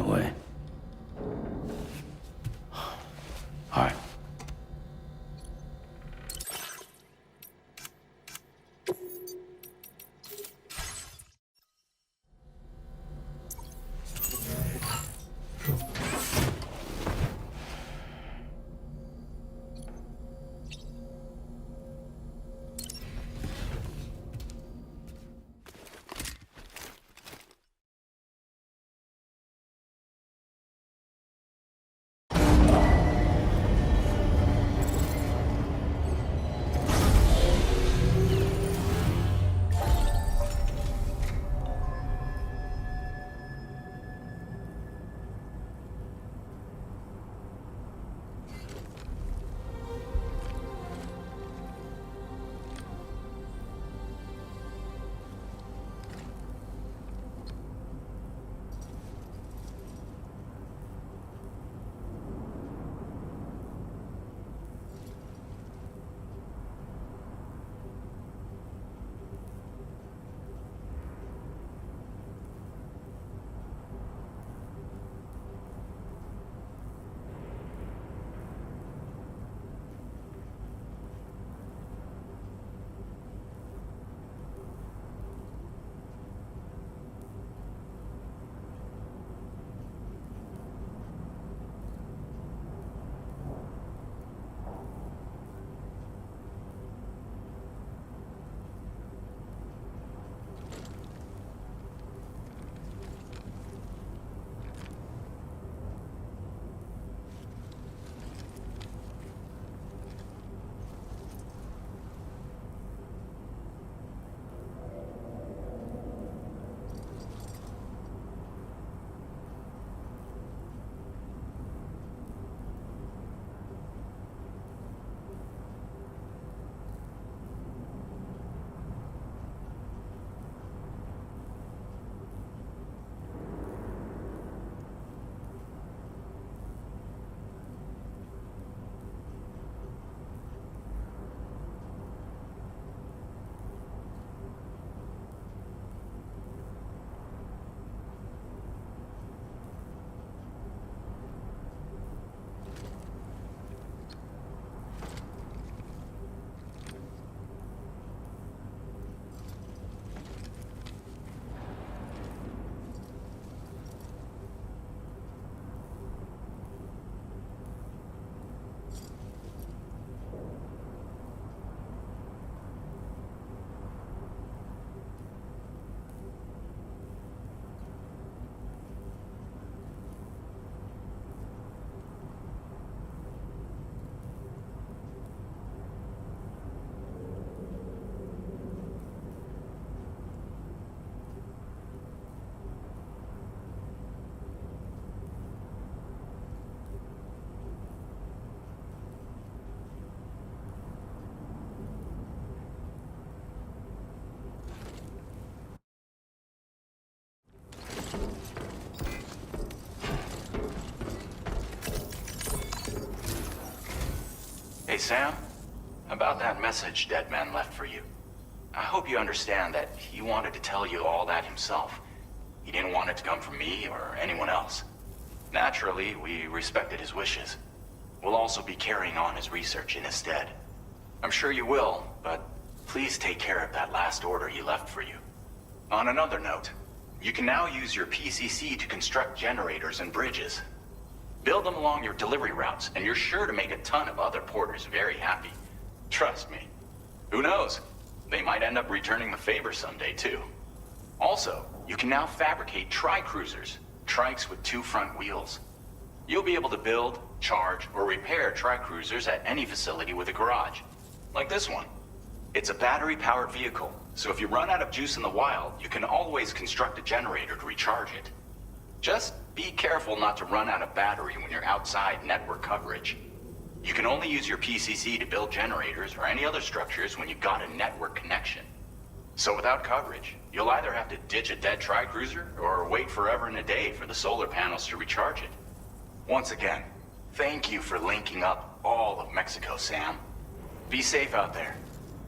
that way. All right. Hey, Sam. About that message Deadman left for you. I hope you understand that he wanted to tell you all that himself. He didn't want it to come from me or anyone else. Naturally, we respected his wishes. We'll also be carrying on his research in his stead. I'm sure you will, but please take care of that last order he left for you. On another note, you can now use your PCC to construct generators and bridges. Build them along your delivery routes, and you're sure to make a ton of other porters very happy. Trust me. Who knows? They might end up returning the favor someday, too. Also, you can now fabricate tri-cruisers, trikes with 2 front wheels. You'll be able to build, charge, or repair tri-cruisers at any facility with a garage. Like this one. It's a battery-powered vehicle, so if you run out of juice in the wild, you can always construct a generator to recharge it. Just be careful not to run out of battery when you're outside network coverage. You can only use your PCC to build generators or any other structures when you've got a network connection. So without coverage, you'll either have to ditch a dead tri-cruiser or wait forever and a day for the solar panels to recharge it. Once again, thank you for linking up all of Mexico, Sam. Be safe out there,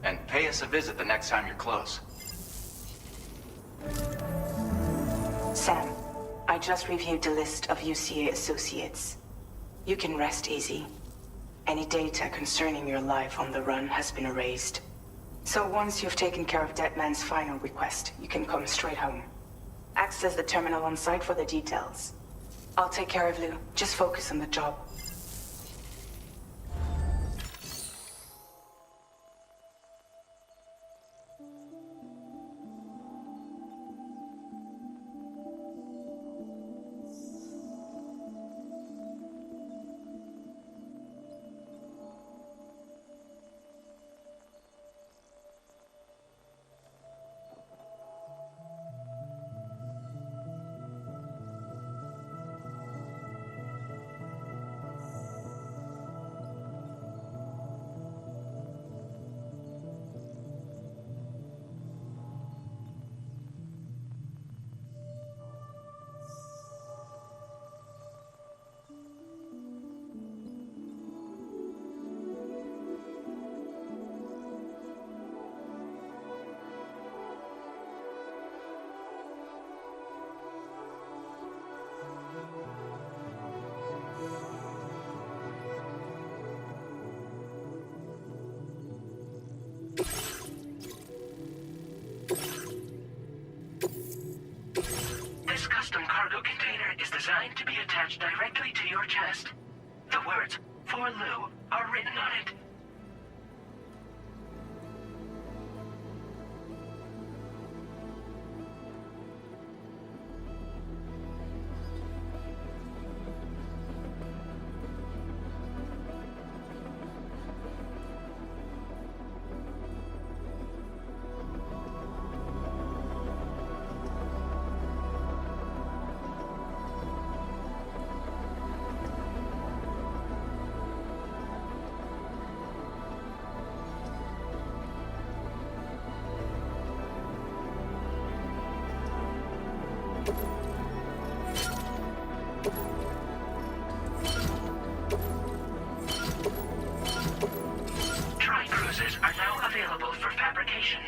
and pay us a visit the next time you're close. Sam, I just reviewed the list of UCA associates. You can rest easy. Any data concerning your life on the run has been erased. So once you've taken care of Deadman's final request, you can come straight home. Access the terminal on site for the details. I'll take care of Lou. Just focus on the job. This custom cargo container is designed to be attached directly to your chest. The words, "For Lou," are written on it. Tri-cruisers are now available for fabrication.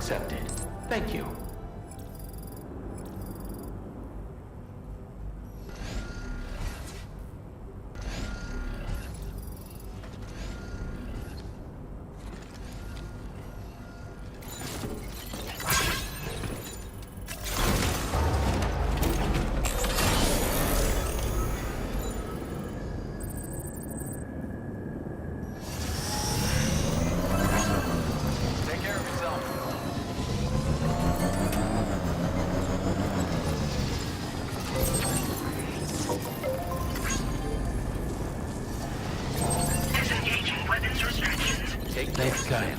Accepted. Thank you. Thanks, Kyle.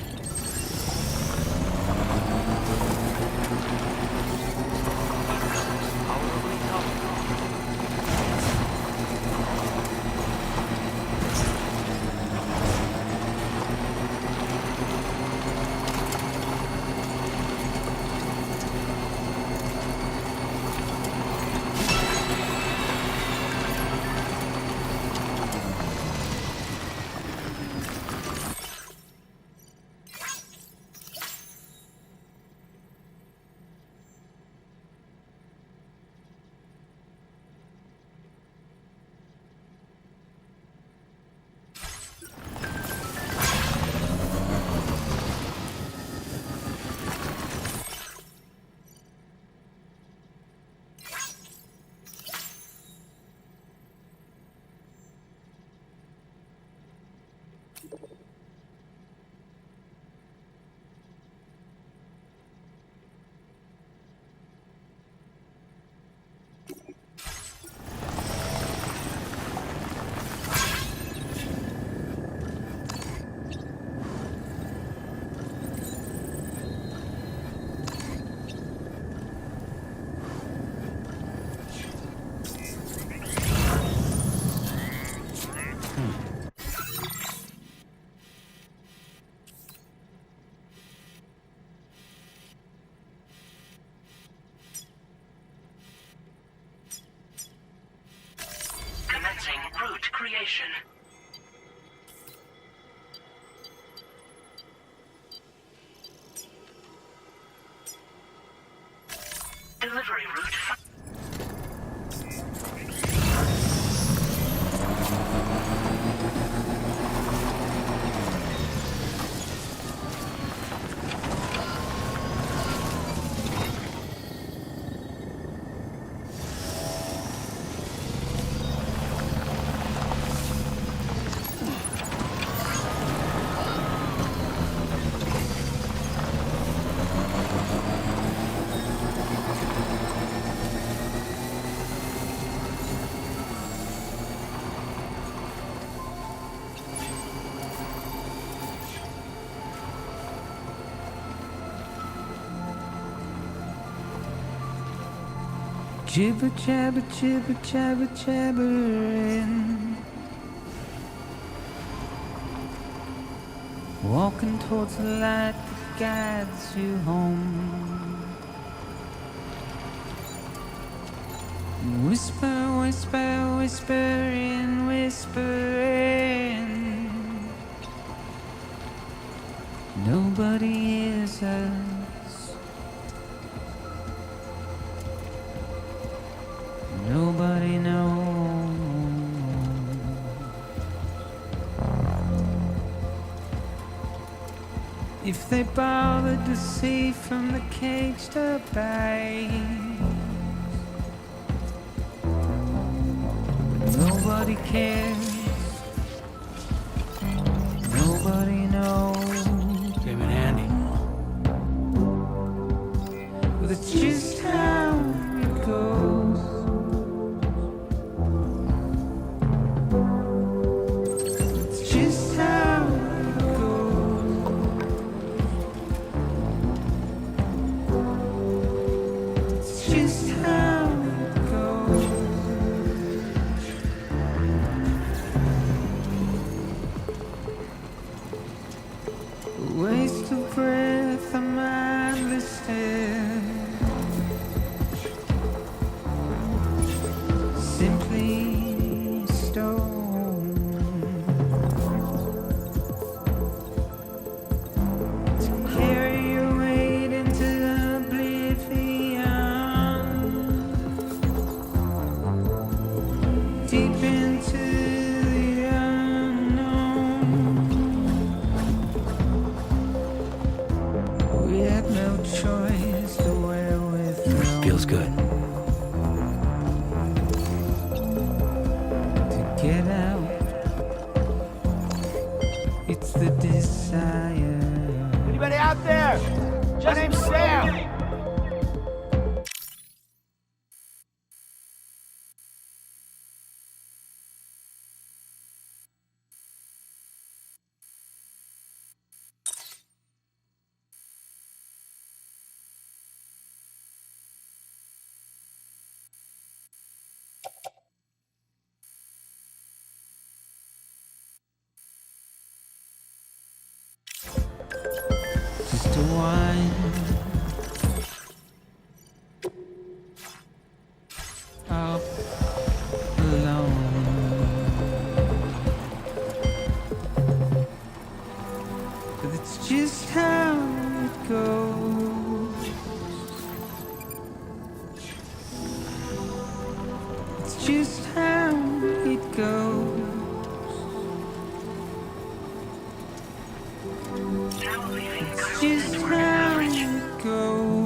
location. Delivery route. Jibber jabber jibber jabber jabbering, walking towards the light that guides you home. Whisper, whisper, whispering, whispering. Nobody hears us. Nobody knows. If they bothered to see from the caged up eyes, nobody cares. Nobody knows. Came in handy. But it's just how it goes. Waste of breath, a mindless stare. Simply stone. To carry your weight into oblivion, deep into the unknown. We have no choice to wear with. Feels good. To get out, it's the desire. Anybody out there? My name's Sam. Just a wine. Out alone. But it's just how it goes. It's just how it goes. It's just how it goes.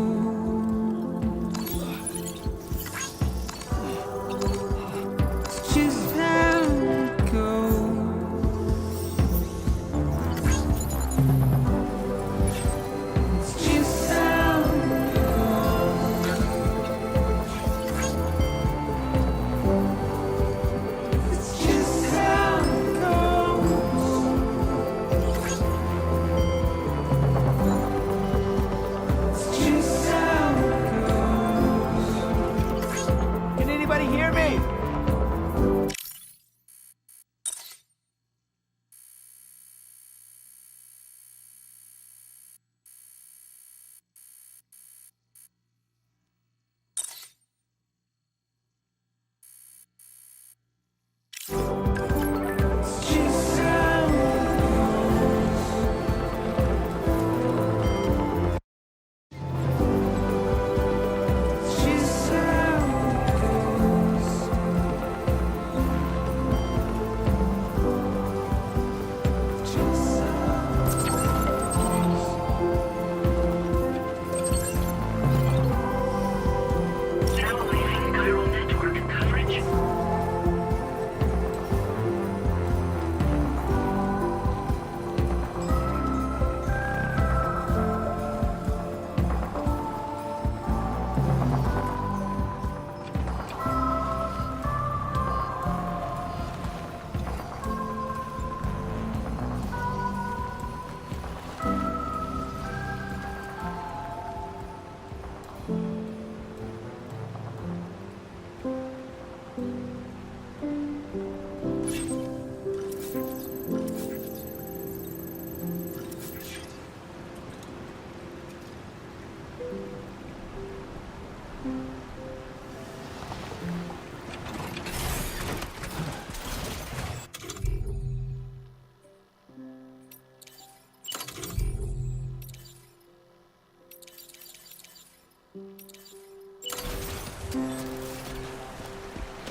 It's just how it goes. It's just how it goes. It's just how it goes. Can anybody hear me?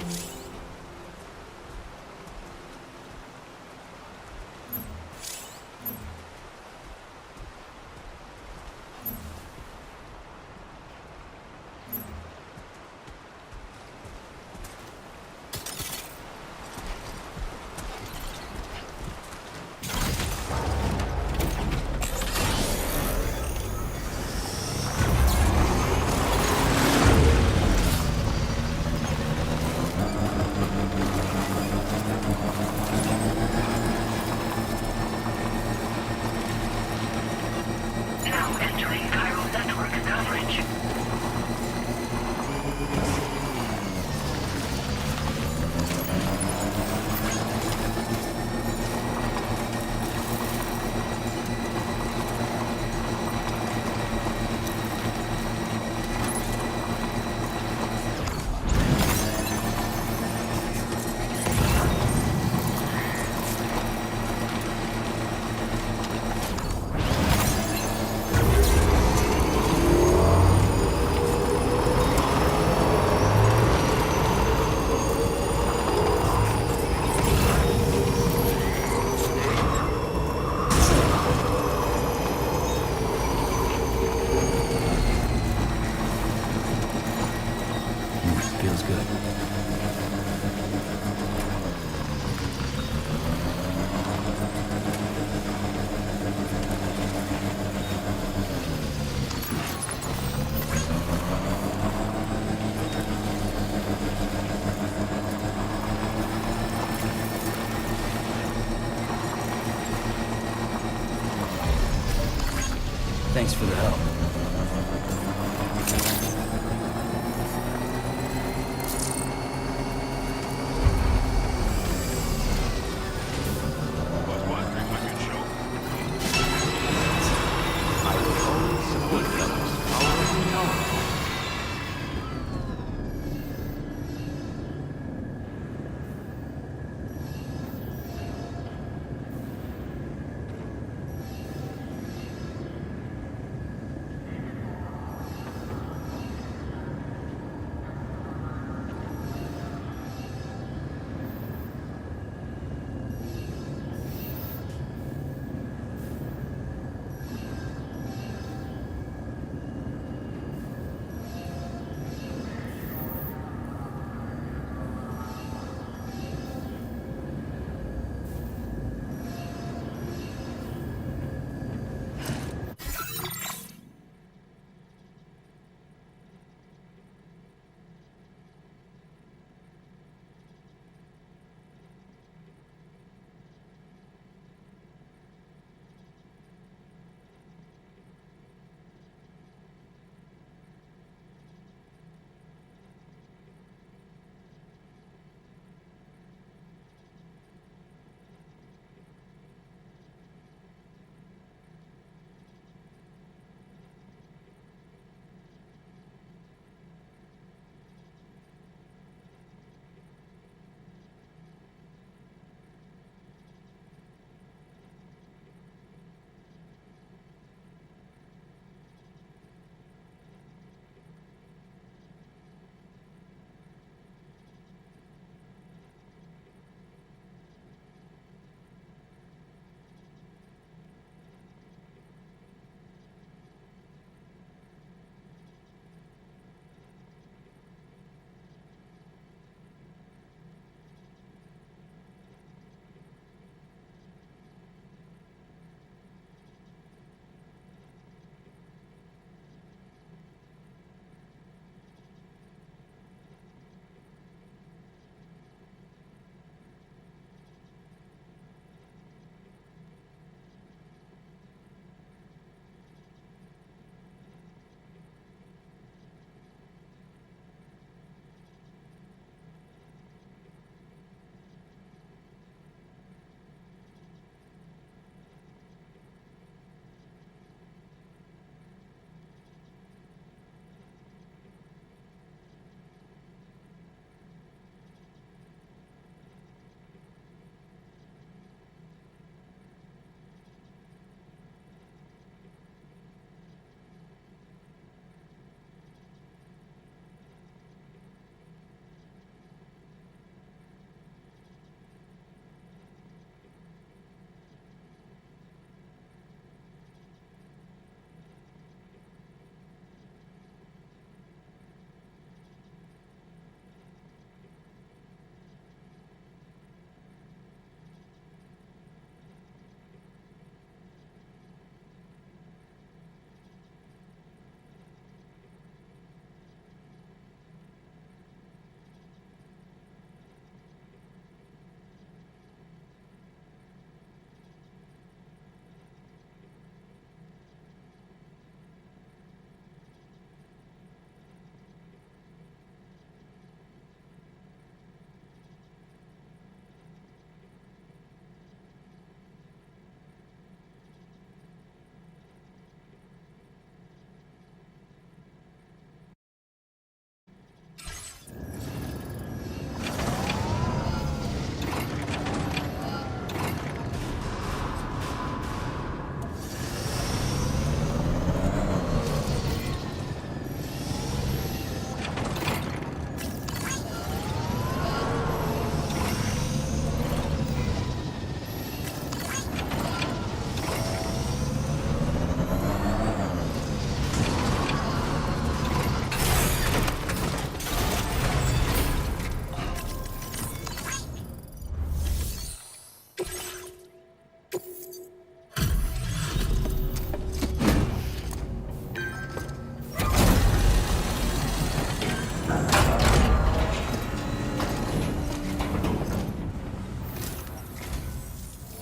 Now entering chiral network coverage. Feels good. Thanks for the help.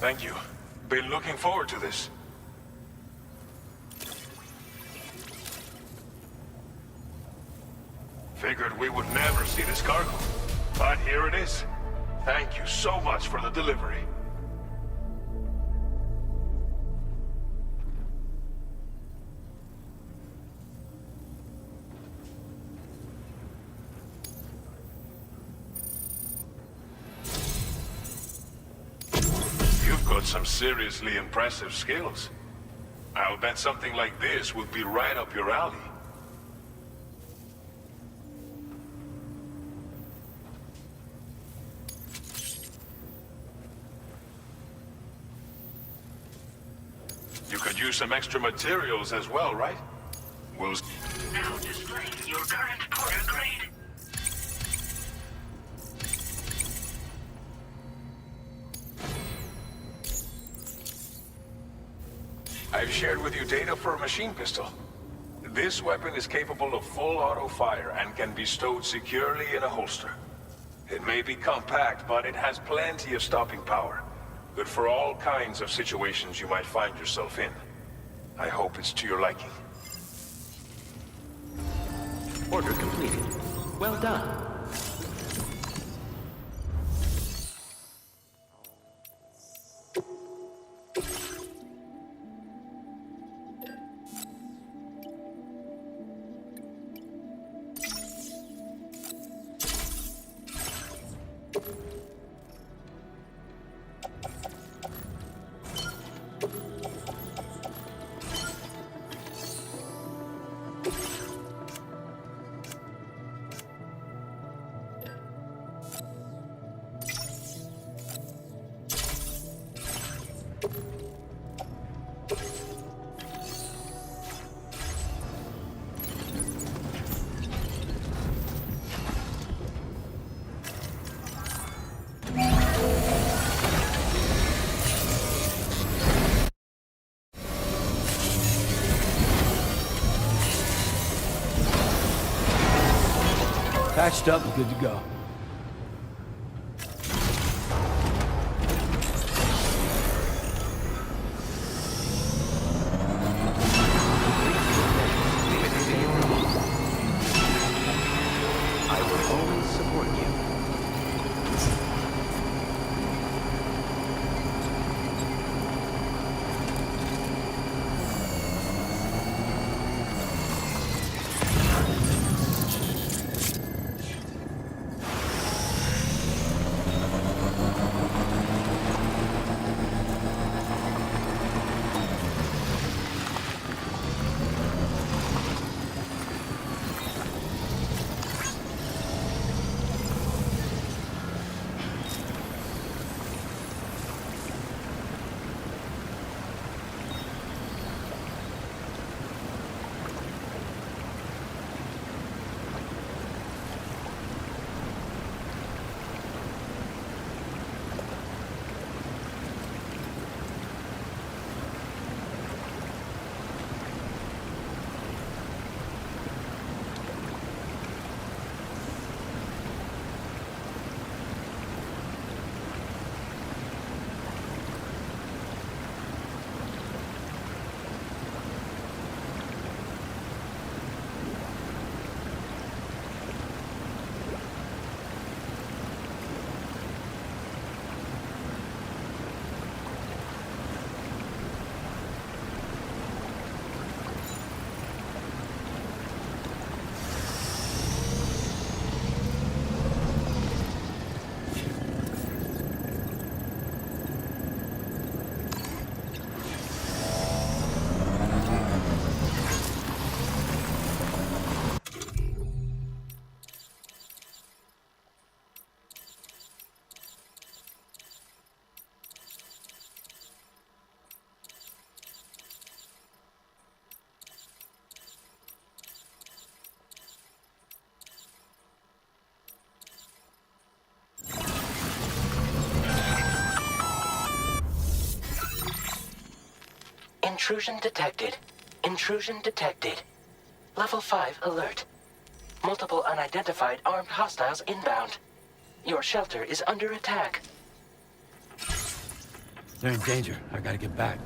Thank you. Been looking forward to this. Figured we would never see this cargo. But here it is. Thank you so much for the delivery. You've got some seriously impressive skills. I'll bet something like this would be right up your alley. You could use some extra materials as well, right? We'll... Now displaying your current porter grade. I've shared with you data for a machine pistol. This weapon is capable of full auto fire and can be stowed securely in a holster. It may be compact, but it has plenty of stopping power. Good for all kinds of situations you might find yourself in. I hope it's to your liking. Order completed. Well done. Patched up and good to go. I will always support you. Intrusion detected. Intrusion detected. Level 5 alert. Multiple unidentified armed hostiles inbound. Your shelter is under attack. They're in danger. I gotta get back.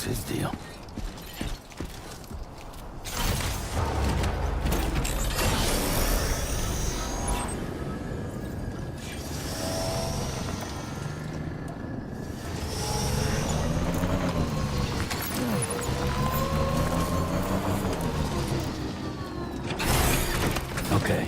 his deal. Okay.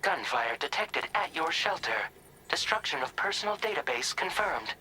Gunfire detected at your shelter. Destruction of personal database confirmed.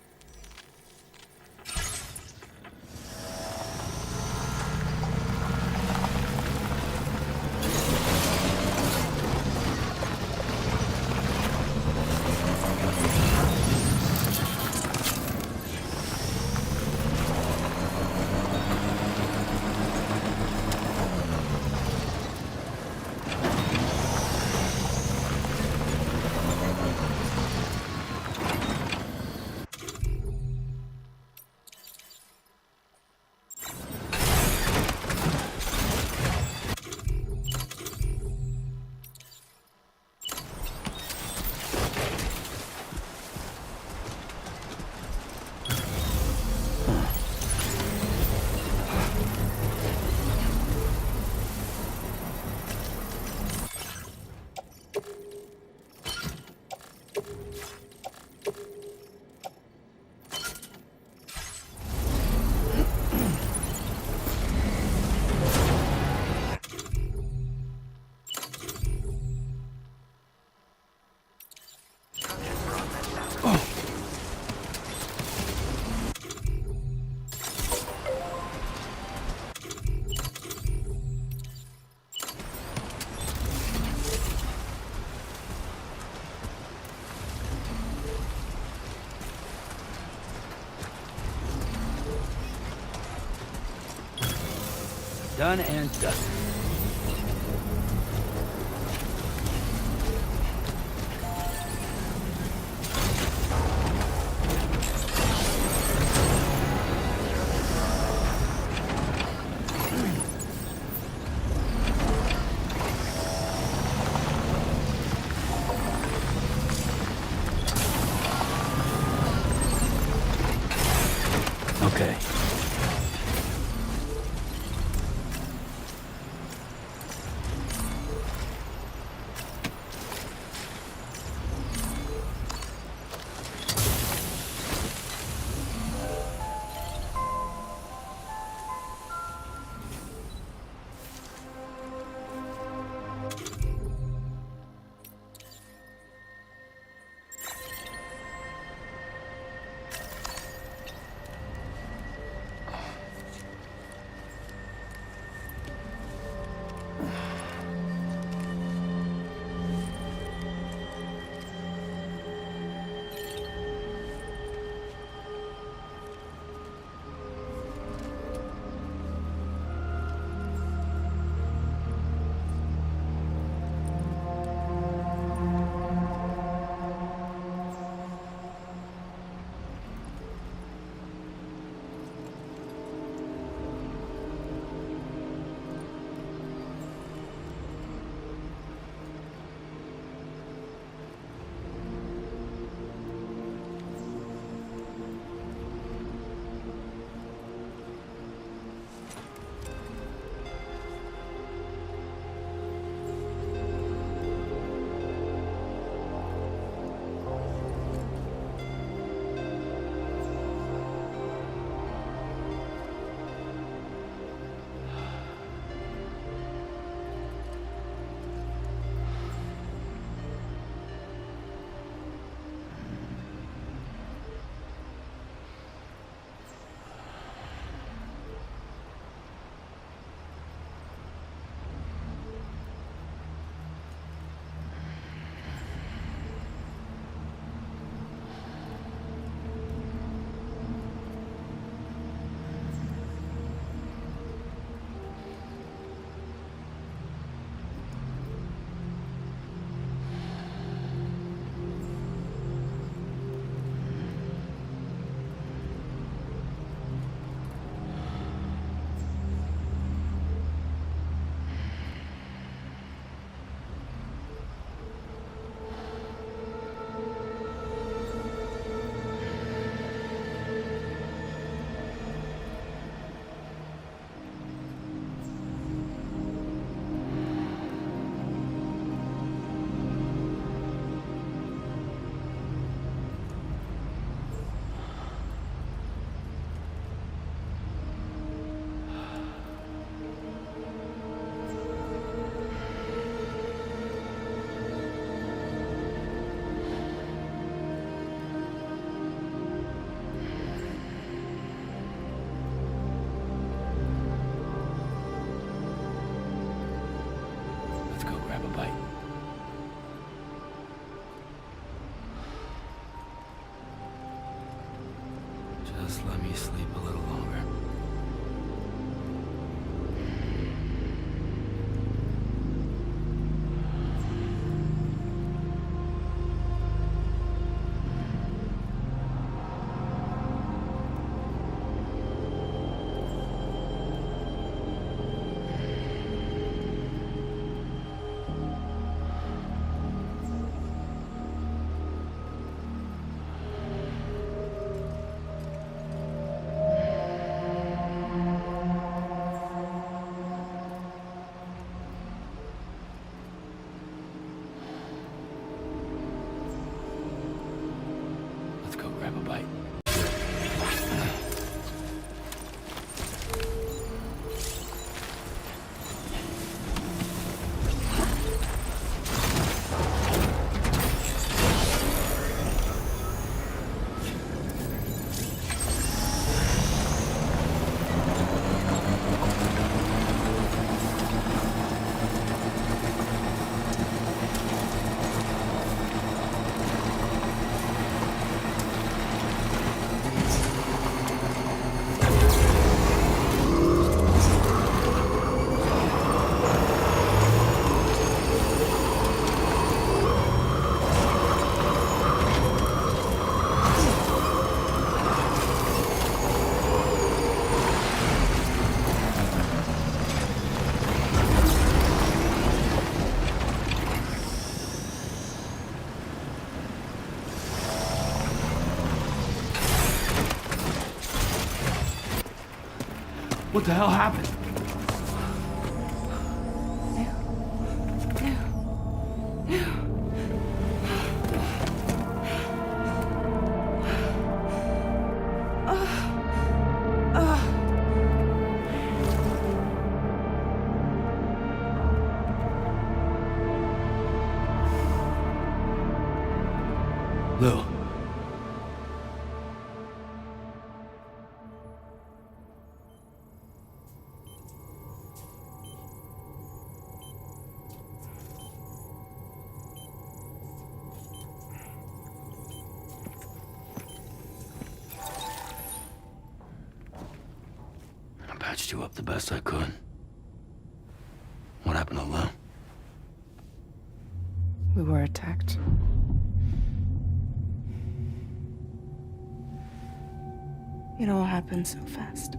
Done and dusted. Okay. Just let me sleep a little longer. Let's go grab a bite. What the hell happened? Lou. I patched you up the best I could. What happened to Lou? We were attacked. It all happened so fast.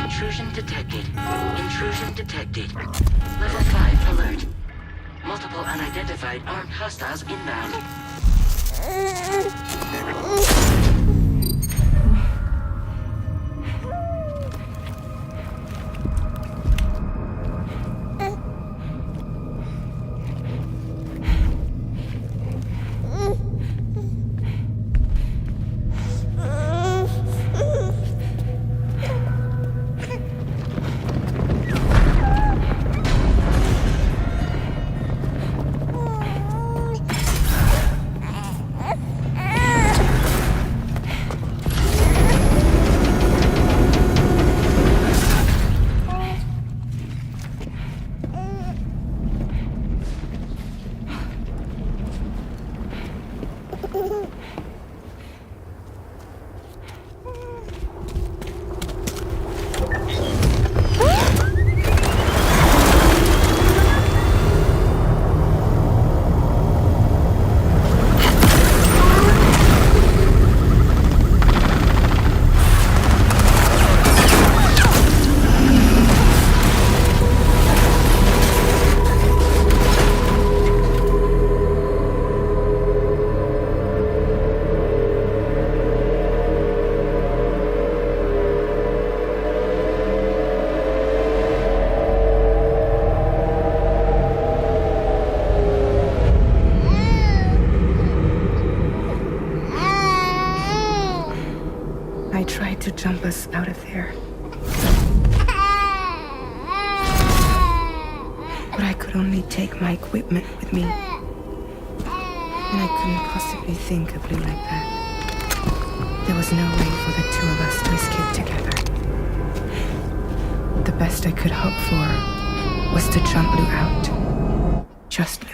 Intrusion detected. Intrusion detected. Level 5 alert. Multiple unidentified armed hostiles inbound. I tried to jump us out of there. But I could only take my equipment with me. And I couldn't possibly think of Blue like that. There was no way for the two of us to escape together. The best I could hope for was to jump Lou out. Just Lou.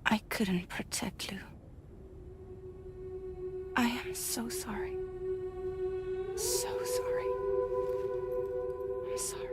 I couldn't protect Lou. I am so sorry. So sorry. I'm sorry.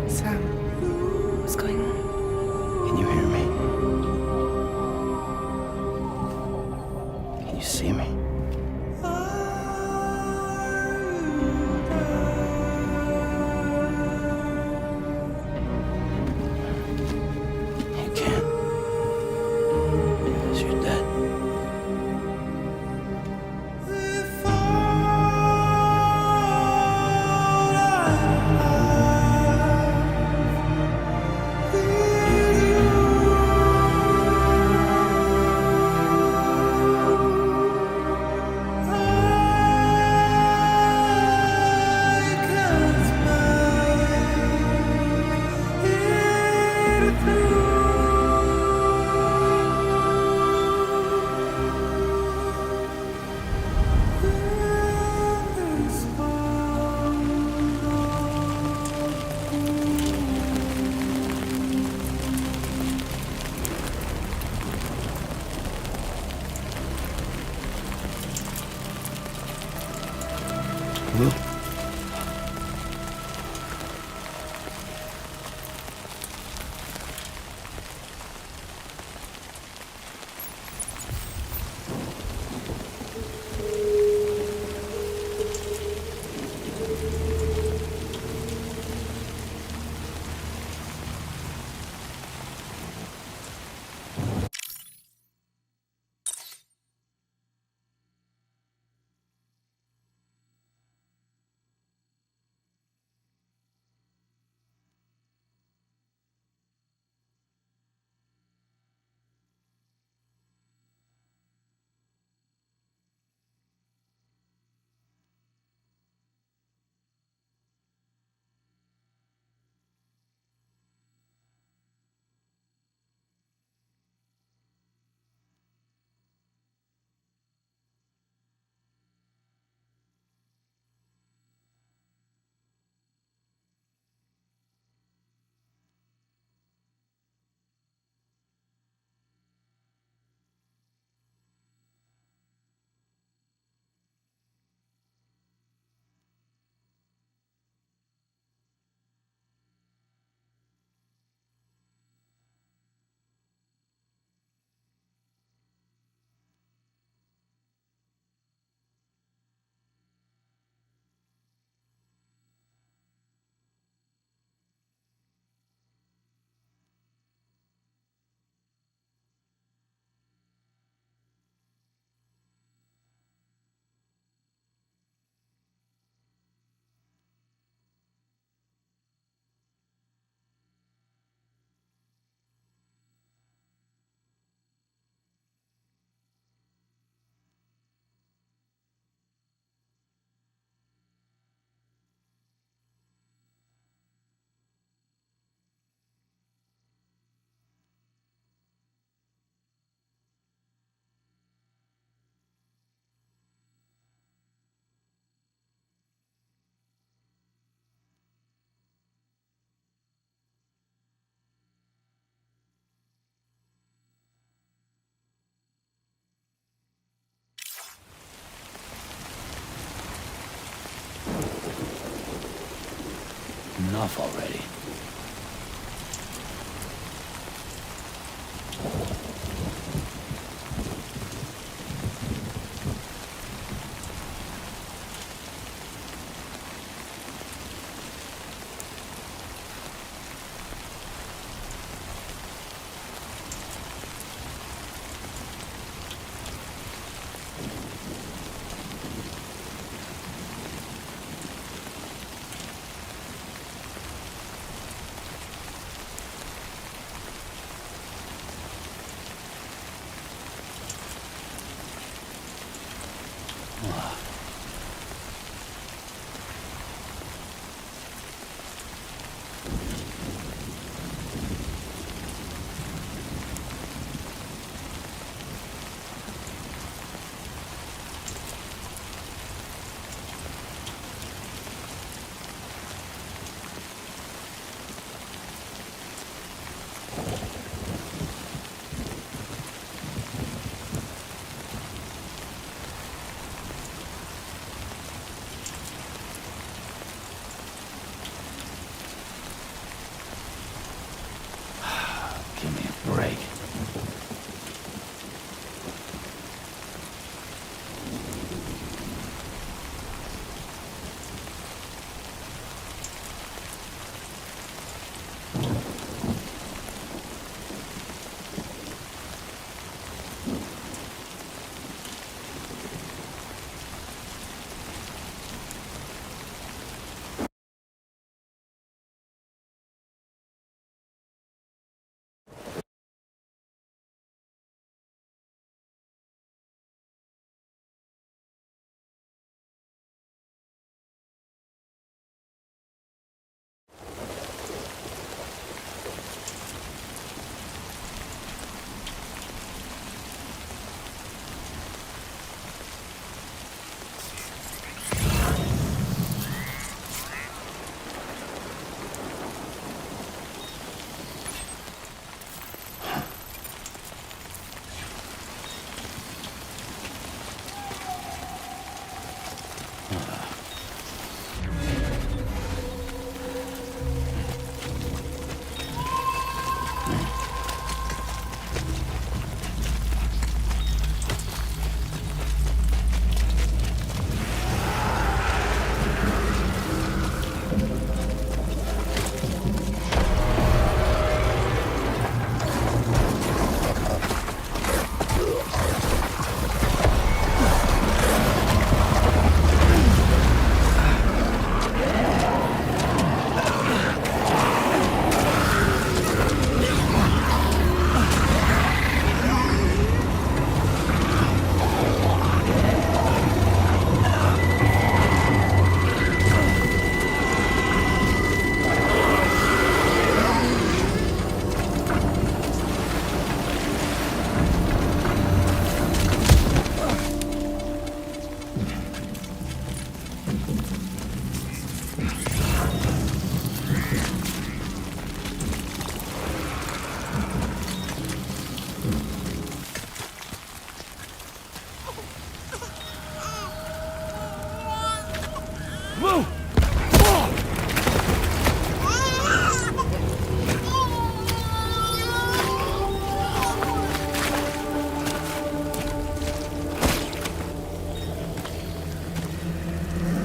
Sam, what's going on? Can you hear me? Can you see me? You can't. Because you're dead. Lou? enough already. Give me a break.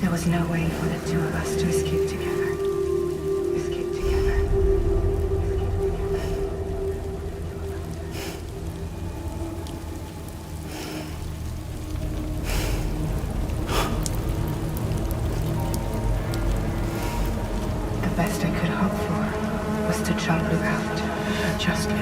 There was no way for the two of us to escape together. Escape together. The best I could hope for was to jump out. Just leave.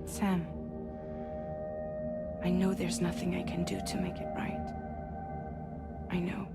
Sam, I know there's nothing I can do to make it right. I know.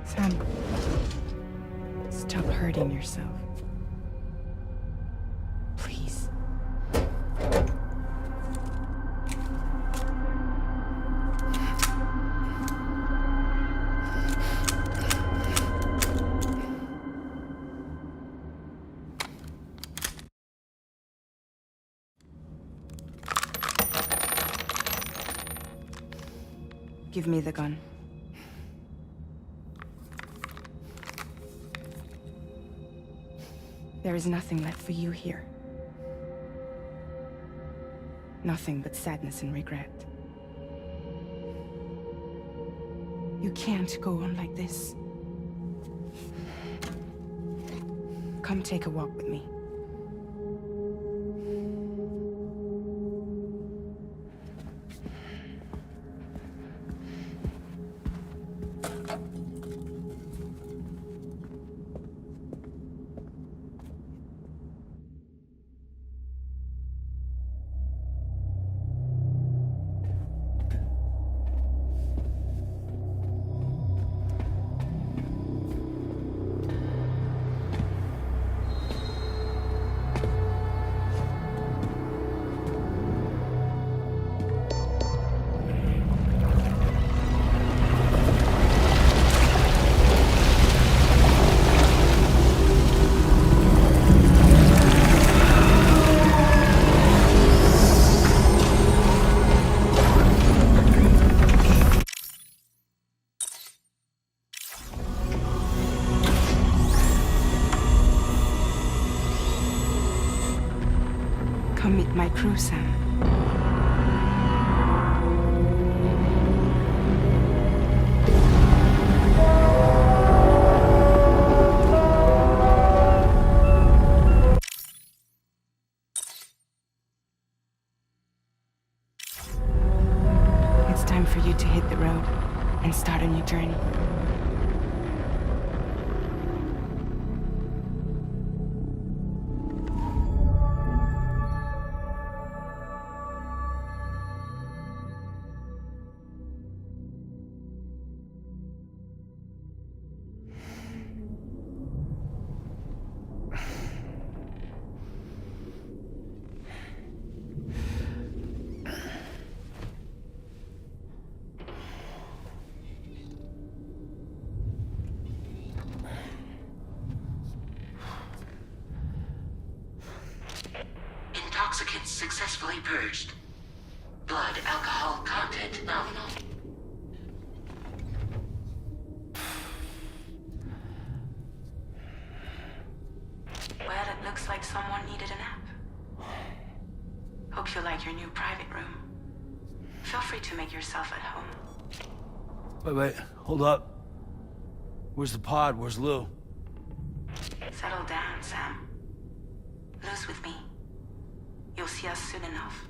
Sam, stop hurting yourself. Please. Give me the gun. There is nothing left for you here. Nothing but sadness and regret. You can't go on like this. Come take a walk with me. Come meet my crew, Sam. It's time for you to hit the road and start a new journey. successfully purged. Blood alcohol content nominal. Well, it looks like someone needed a nap. Hope you like your new private room. Feel free to make yourself at home. Wait, hold up. Where's the pod? Where's Lou? Settle down, Sam. Lou's with me. You'll see us soon enough.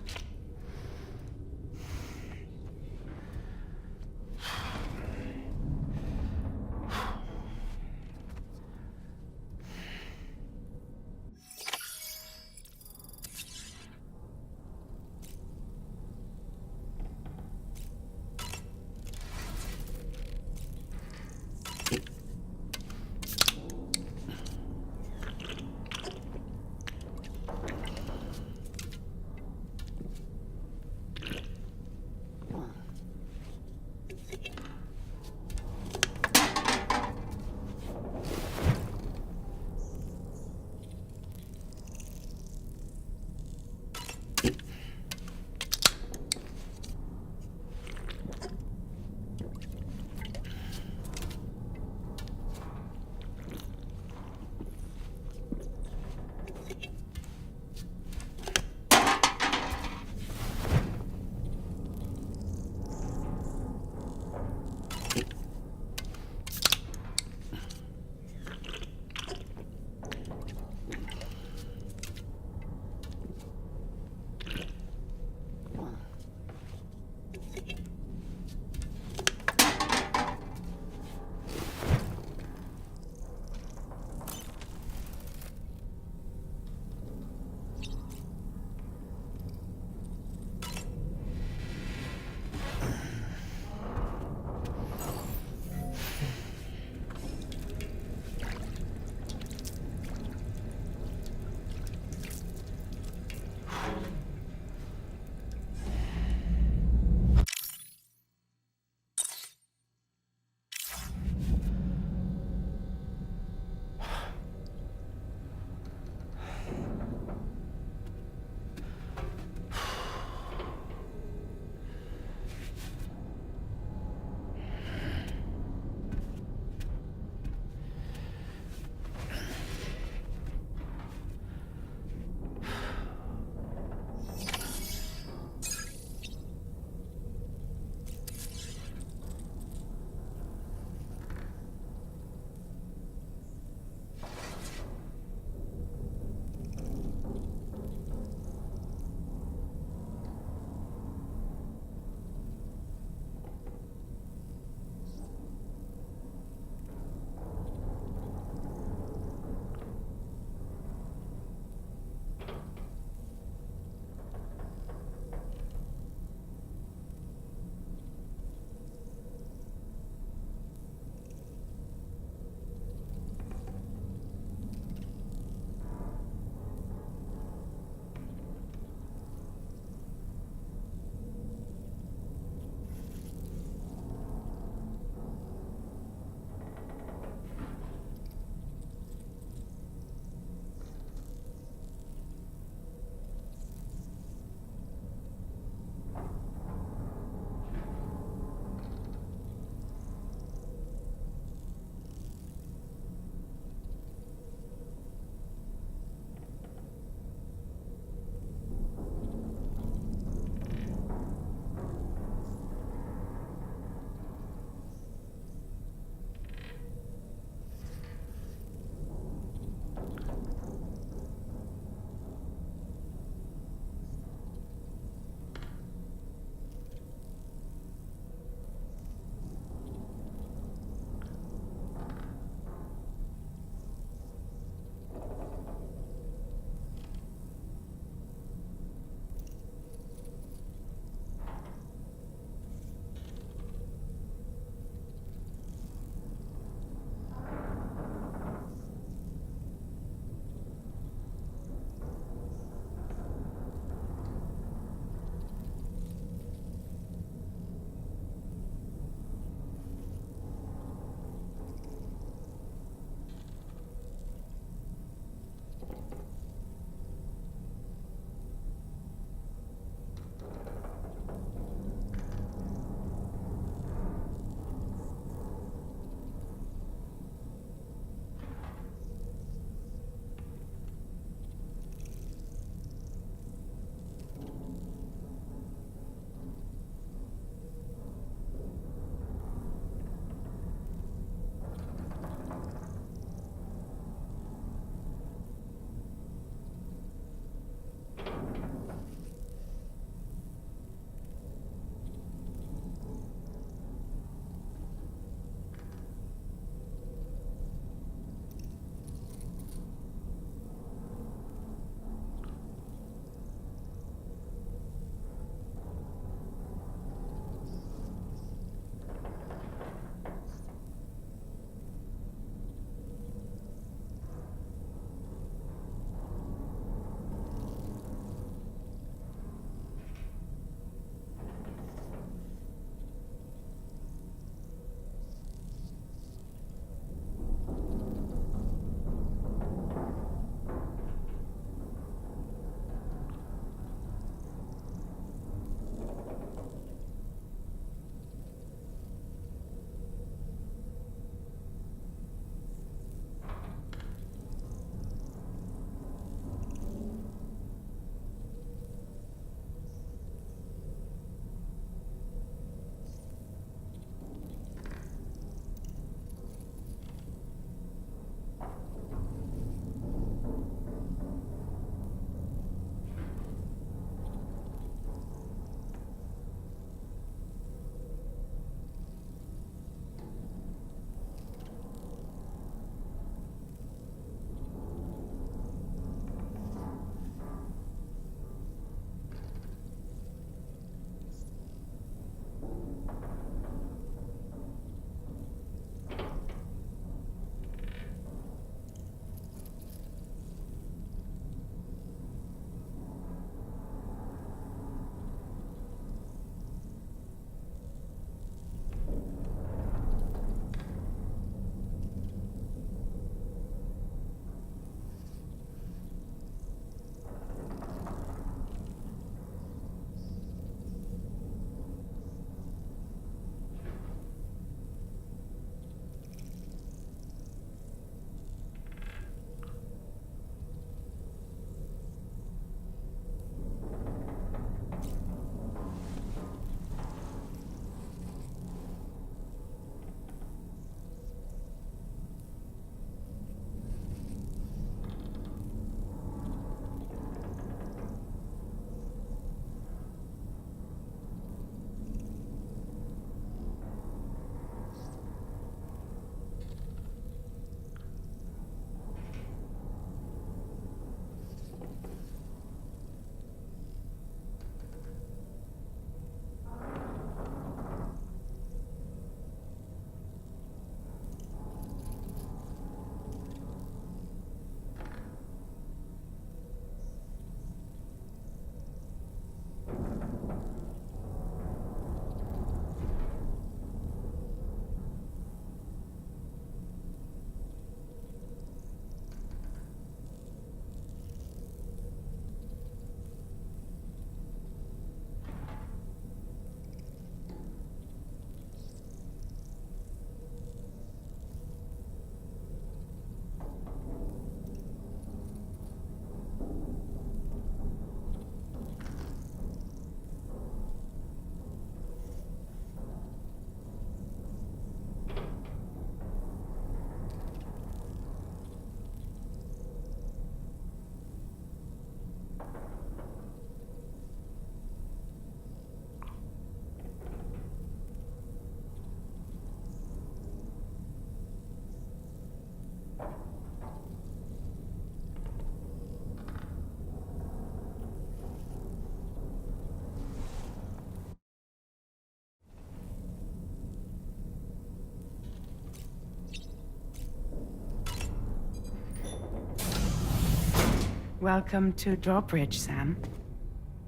Welcome to Drawbridge, Sam.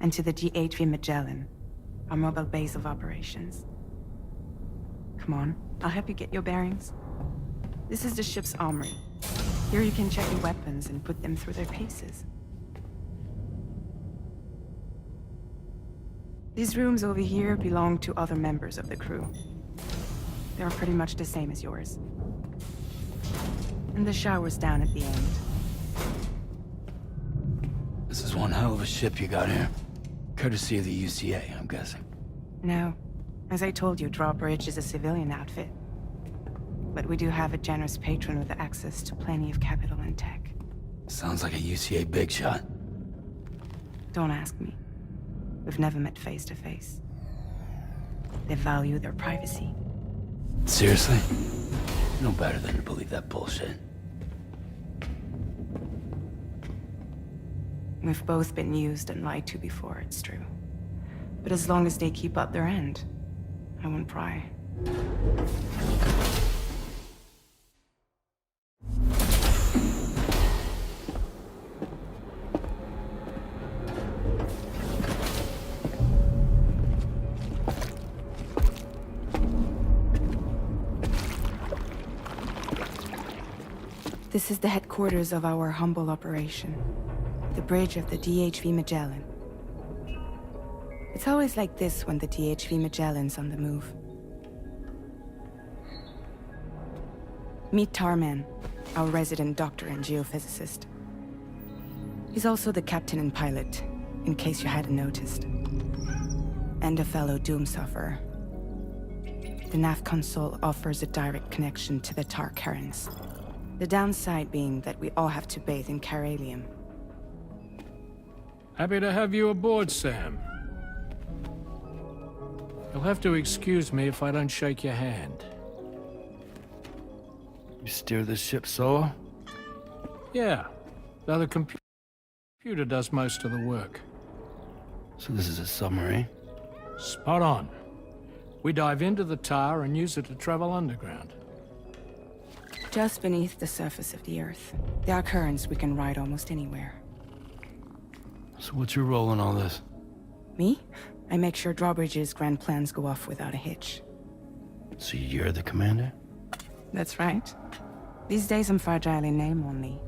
And to the DHV Magellan, our mobile base of operations. Come on, I'll help you get your bearings. This is the ship's armory. Here you can check your weapons and put them through their paces. These rooms over here belong to other members of the crew. They're pretty much the same as yours. And the shower's down at the end. This is one hell of a ship you got here. Courtesy of the UCA, I'm guessing. No. As I told you, Drawbridge is a civilian outfit. But we do have a generous patron with access to plenty of capital and tech. Sounds like a UCA big shot. Don't ask me. We've never met face to face. They value their privacy. Seriously? No better than to believe that bullshit. We've both been used and lied to before, it's true. But as long as they keep up their end, I won't pry. This is the headquarters of our humble operation. The bridge of the DHV Magellan. It's always like this when the DHV Magellan's on the move. Meet Tarman, our resident doctor and geophysicist. He's also the captain and pilot, in case you hadn't noticed. And a fellow doom sufferer. The nav console offers a direct connection to the Tar currents. The downside being that we all have to bathe in caralium. Happy to have you aboard, Sam. You'll have to excuse me if I don't shake your hand. You steer this ship solo? Yeah, though the computer does most of the work. So this is a submarine? Spot on. We dive into the tar and use it to travel underground. Just beneath the surface of the Earth, there are currents we can ride almost anywhere. So what's your role in all this? Me? I make sure Drawbridge's grand plans go off without a hitch. So you're the commander? That's right. These days I'm fragile in name only.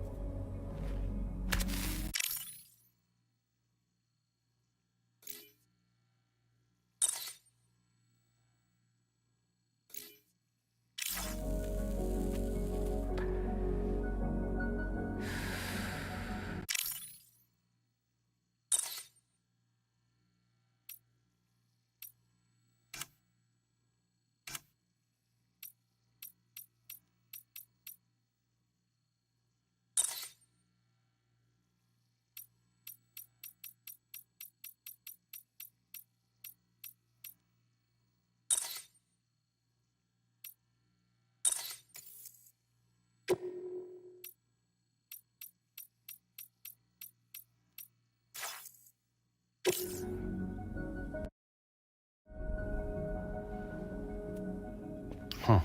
Huh.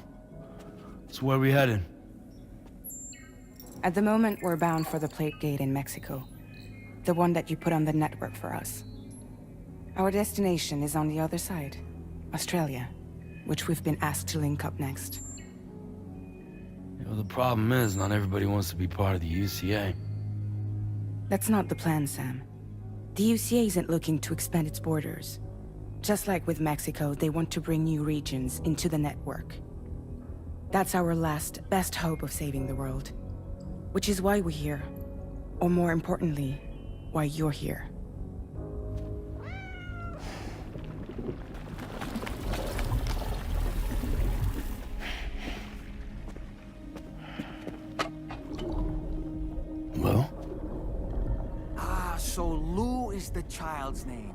So where are we headed? At the moment, we're bound for the Plate Gate in Mexico. The one that you put on the network for us. Our destination is on the other side, Australia, which we've been asked to link up next. You know, the problem is, not everybody wants to be part of the UCA. That's not the plan, Sam. The UCA isn't looking to expand its borders. Just like with Mexico, they want to bring new regions into the network. That's our last, best hope of saving the world. Which is why we're here. Or more importantly, why you're here. Well? Ah, so Lou is the child's name.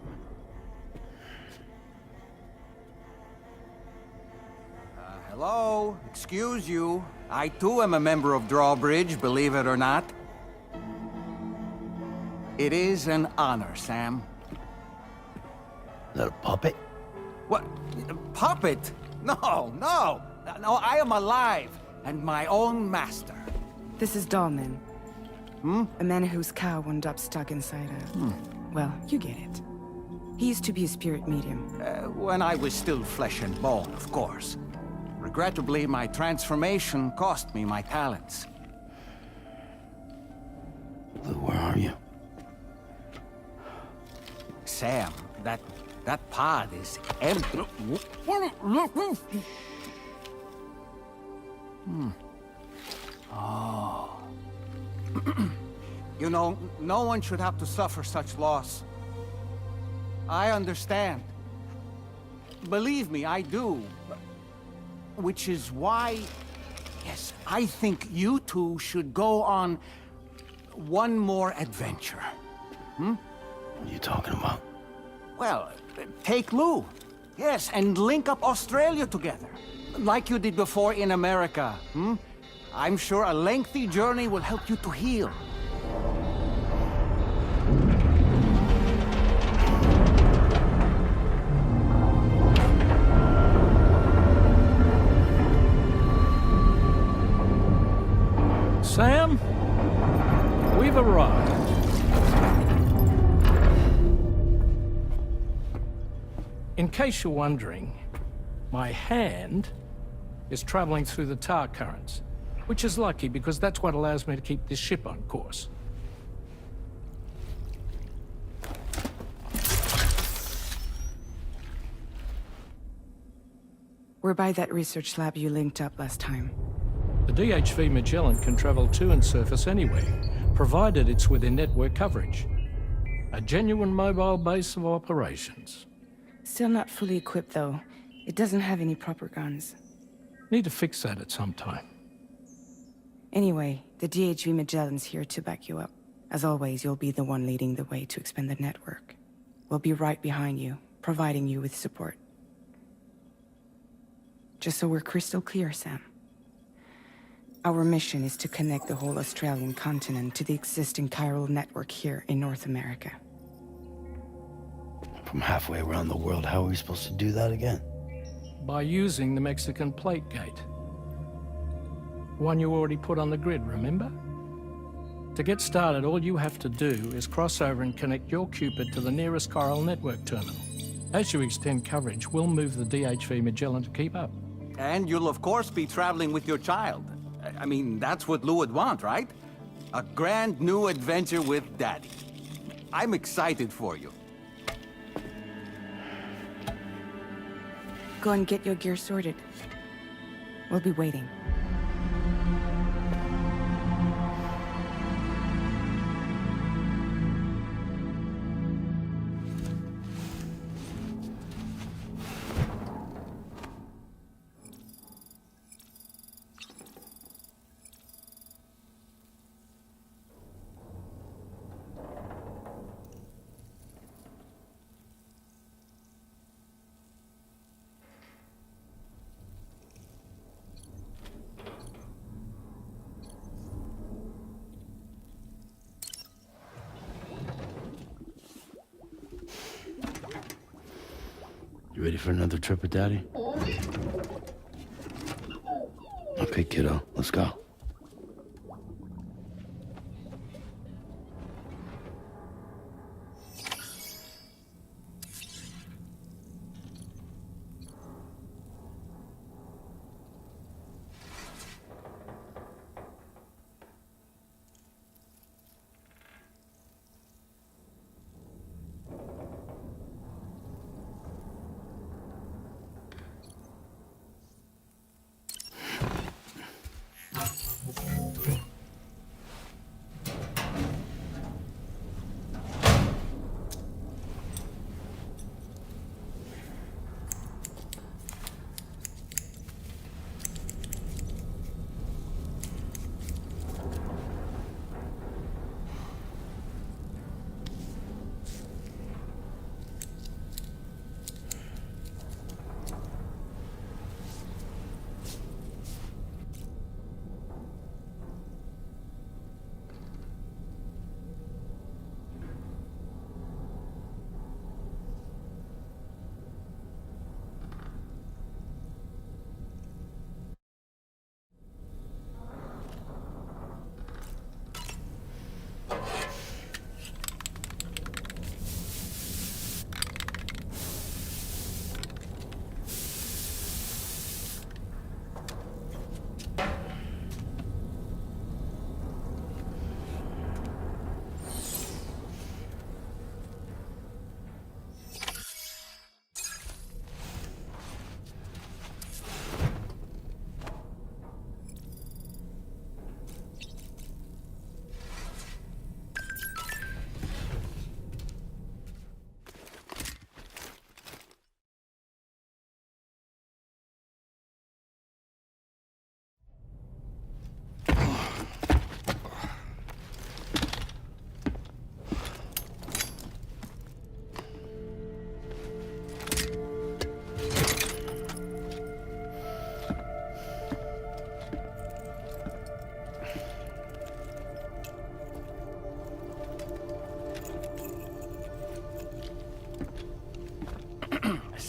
Hello? Excuse you. I too am a member of Drawbridge, believe it or not. It is an honor, Sam. Is that a puppet? What? A puppet? No, no! No, I am alive, and my own master. This is Dahlman. A man whose cow wound up stuck inside a... Well, you get it. He used to be a spirit medium. When I was still flesh and bone, of course. Regrettably, my transformation cost me my talents. Lou, where are you? Sam, that pod is empty. Oh. You know, no one should have to suffer such loss. I understand. Believe me, I do. Which is why, yes, I think you two should go on one more adventure. What are you talking about? Well, take Lou. Yes, and link up Australia together. Like you did before in America. I'm sure a lengthy journey will help you to heal. Sam, we've arrived. In case you're wondering, my hand is traveling through the tar currents, which is lucky because that's what allows me to keep this ship on course. We're by that research lab you linked up last time. The DHV Magellan can travel to and surface anywhere, provided it's within network coverage. A genuine mobile base of operations. Still not fully equipped, though. It doesn't have any proper guns. Need to fix that at some time. Anyway, the DHV Magellan's here to back you up. As always, you'll be the one leading the way to expand the network. We'll be right behind you, providing you with support. Just so we're crystal clear, Sam. Our mission is to connect the whole Australian continent to the existing chiral network here in North America. From halfway around the world, how are we supposed to do that again? By using the Mexican plate gate. One you already put on the grid, remember? To get started, all you have to do is cross over and connect your Cupid to the nearest chiral network terminal. As you extend coverage, we'll move the DHV Magellan to keep up. And you'll of course be traveling with your child. I mean, that's what Lou would want, right? A grand new adventure with Daddy. I'm excited for you. Go and get your gear sorted. We'll be waiting. You ready for another trip with Daddy? Okay, kiddo, let's go.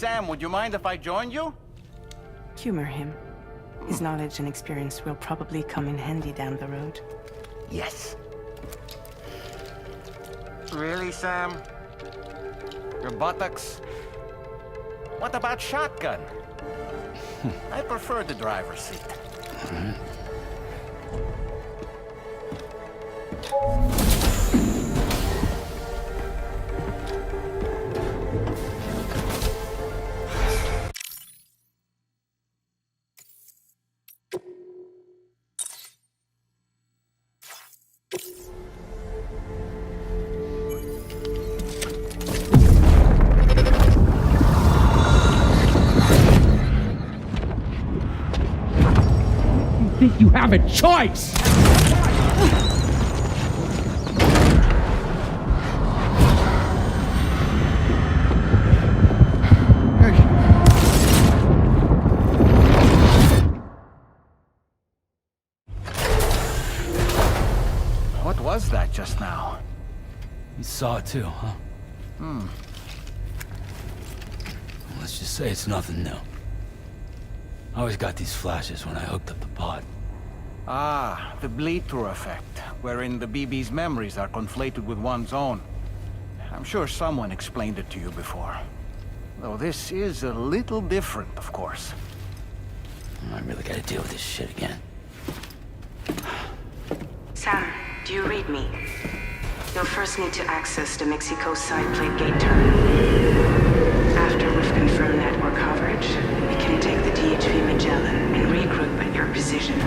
Sam, would you mind if I joined you? Humor him. His knowledge and experience will probably come in handy down the road. Yes. Really, Sam? Your buttocks? What about shotgun? I prefer the driver's seat. Think you have a choice? What was that just now? You saw it too, huh? Hmm. Let's just say it's nothing new. I always got these flashes when I hooked up the pod. Ah, the bleed-through effect, wherein the BB's memories are conflated with one's own. I'm sure someone explained it to you before. Though this is a little different, of course. I really gotta deal with this shit again. Sam, do you read me? You'll first need to access the Mexico side plate gate terminal. After we've confirmed network coverage, we can take the DHV Magellan and regroup at your position.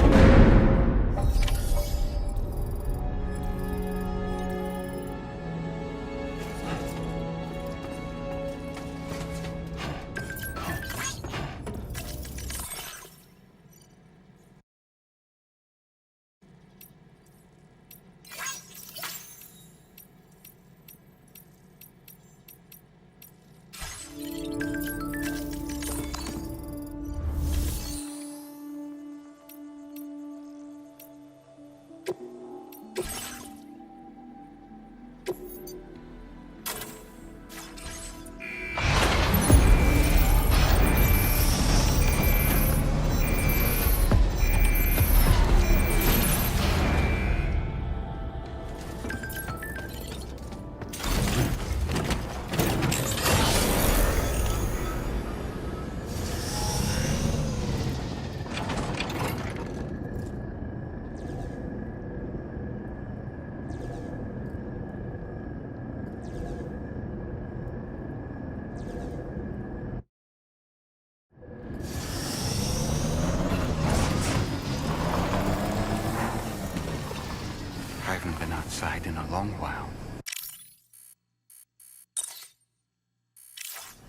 I haven't been outside in a long while.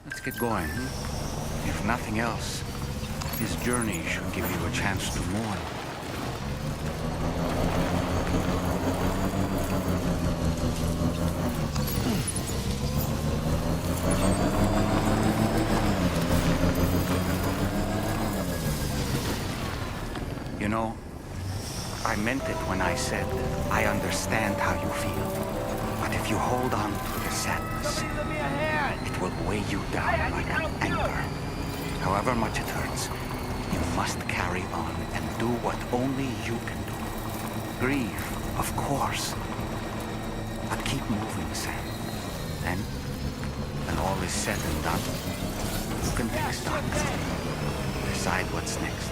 Let's get going. If nothing else, this journey should give you a chance to mourn. You know, I meant it when I said I understand how you feel. But if you hold on to the sadness, it will weigh you down like an anchor. However much it hurts, you must carry on and do what only you can do. Grieve, of course. But keep moving, Sam. Then, when all is said and done, you can take stock. Decide what's next.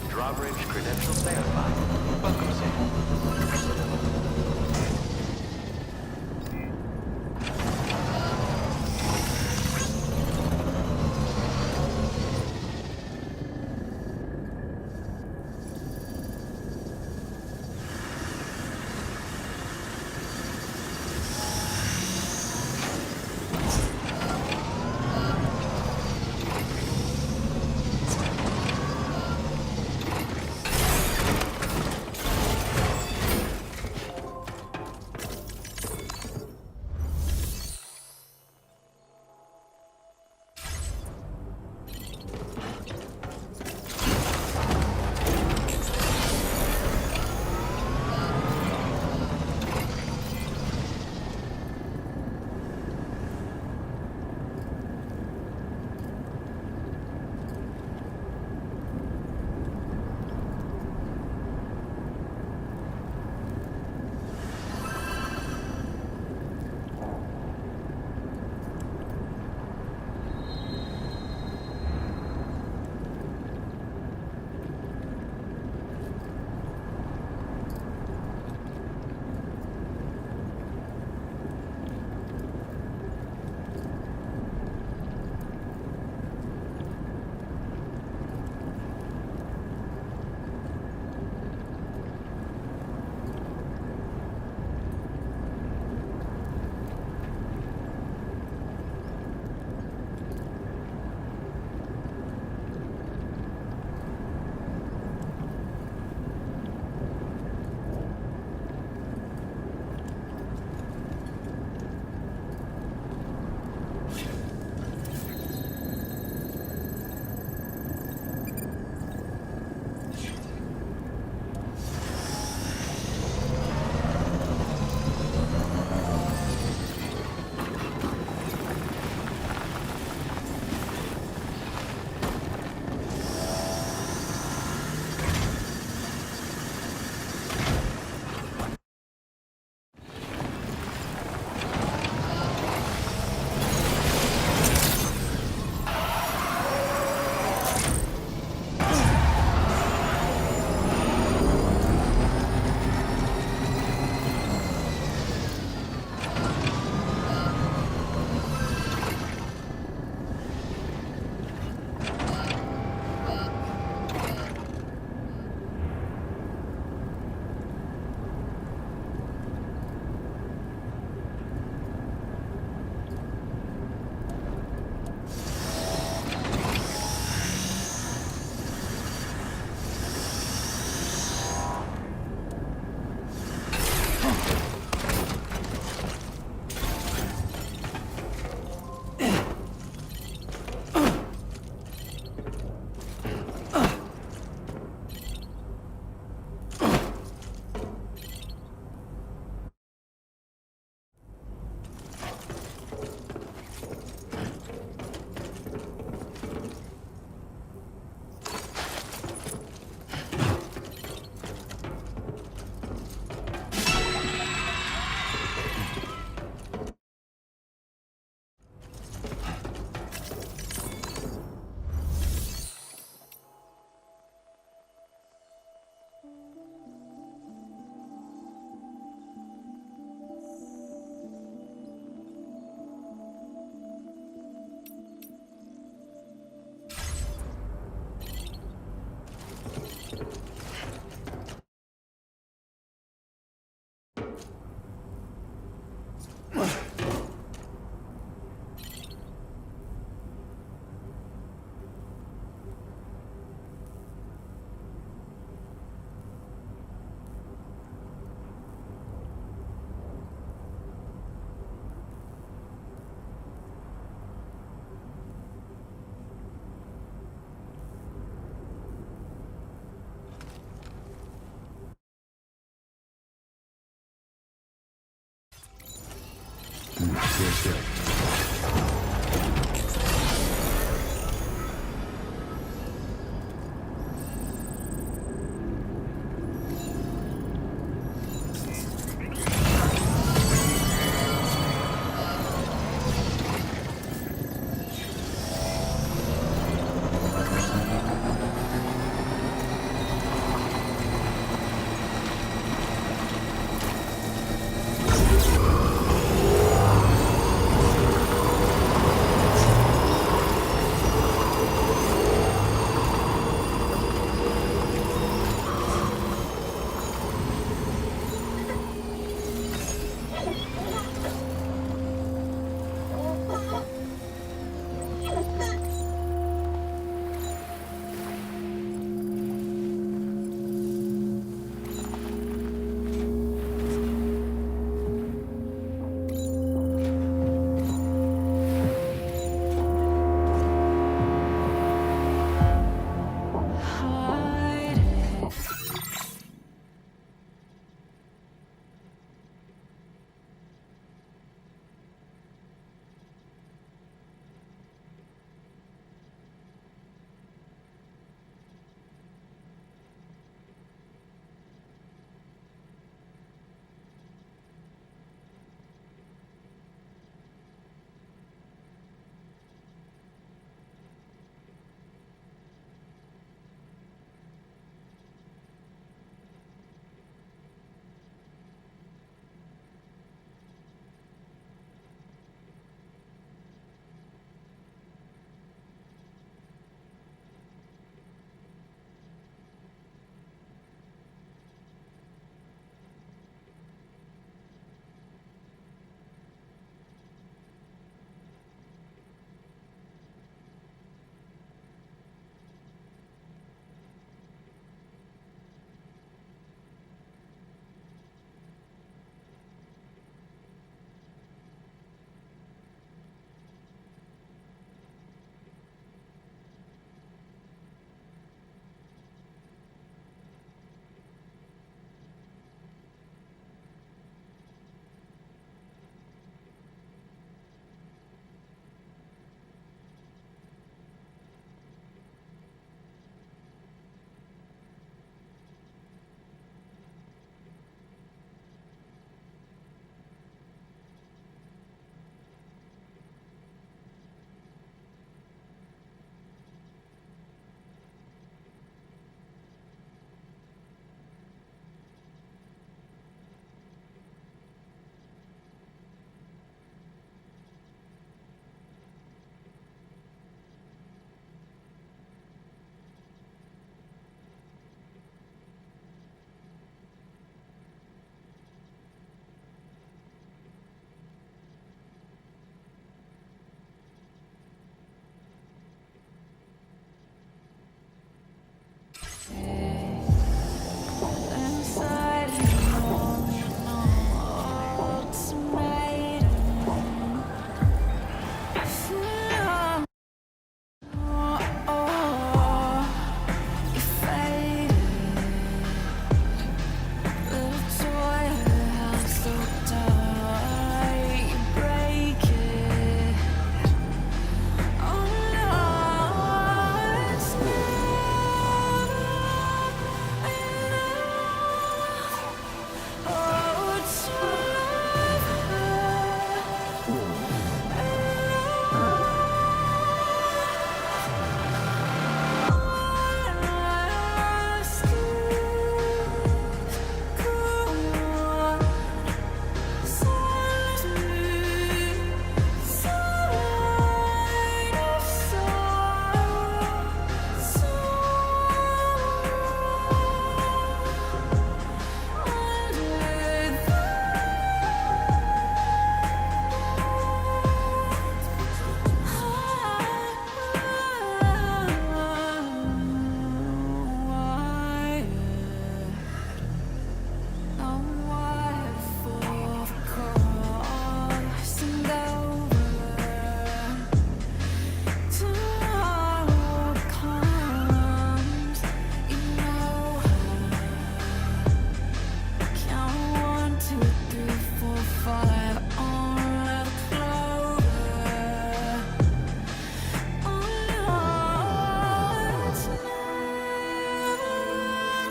Drawbridge credentials verified. Welcome, Sam. feels good.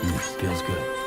Feels good.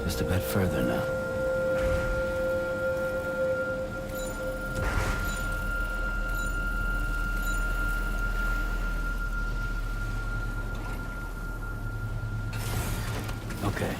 Just a bit further now. Okay.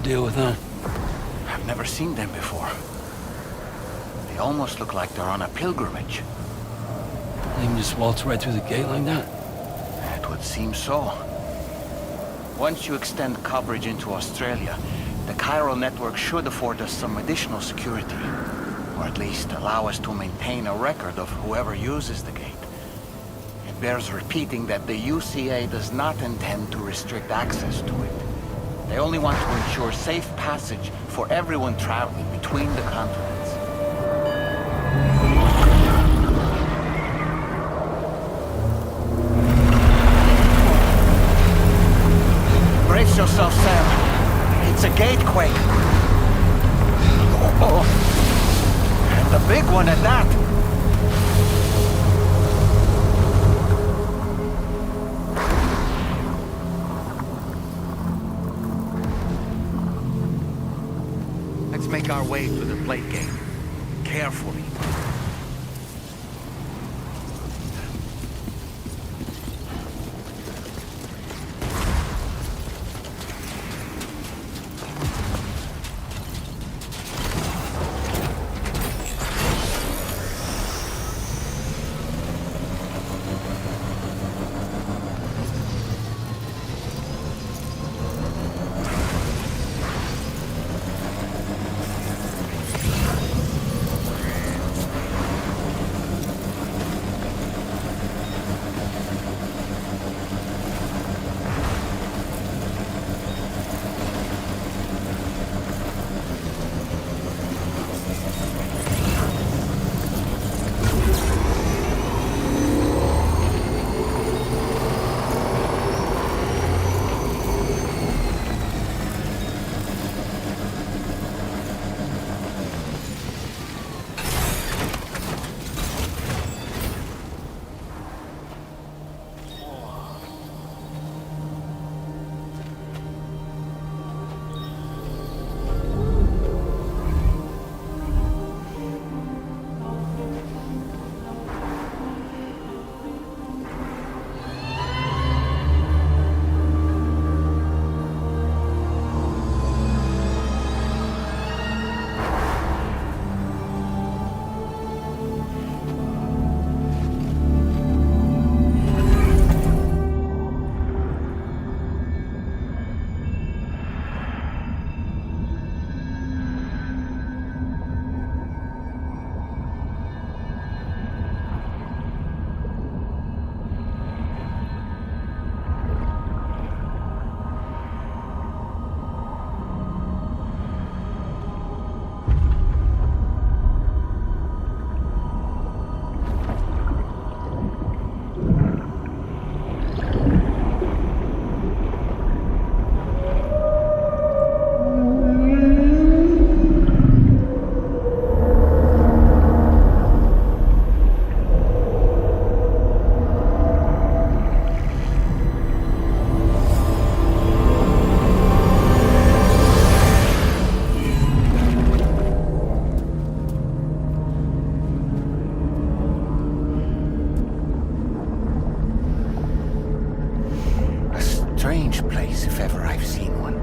Deal with that? I've never seen them before. They almost look like they're on a pilgrimage. They can just waltz right through the gate like that? It would seem so. Once you extend coverage into Australia, the chiral network should afford us some additional security. Or at least allow us to maintain a record of whoever uses the gate. It bears repeating that the UCA does not intend to restrict access to it. They only want to ensure safe passage for everyone traveling between the continents. Brace yourself, Sam. It's a gatequake. Oh, and a big one at that. Make our way to the plate gate. Carefully. strange place if ever I've seen one.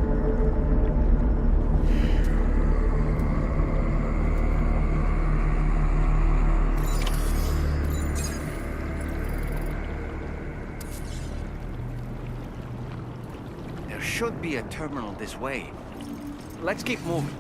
should be a terminal this way. Let's keep moving.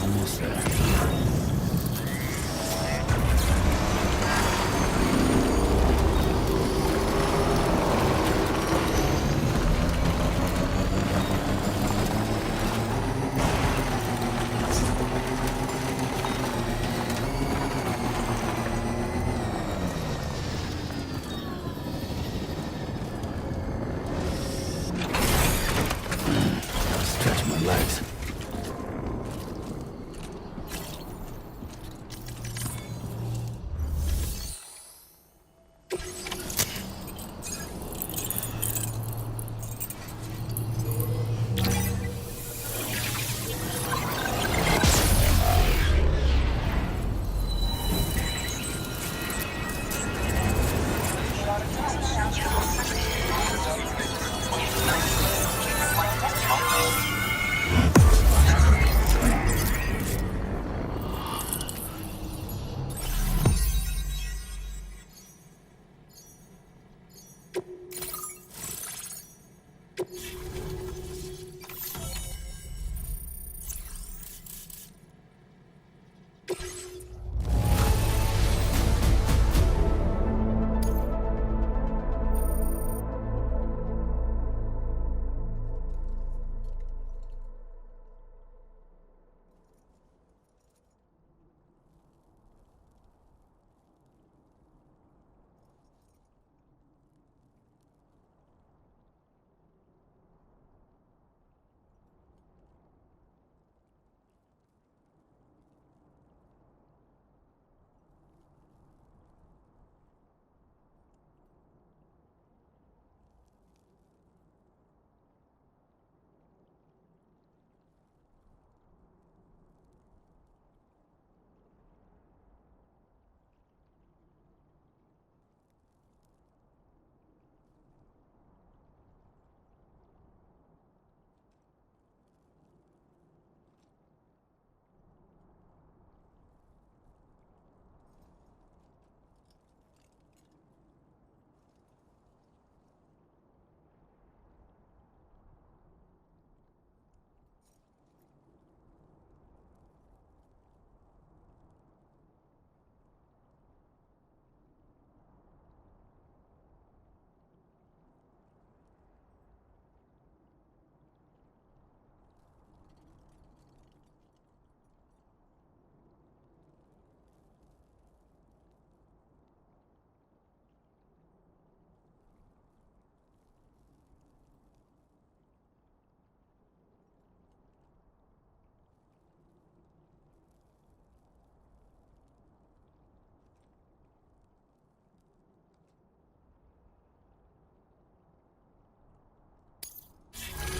Almost there. Stretch my legs.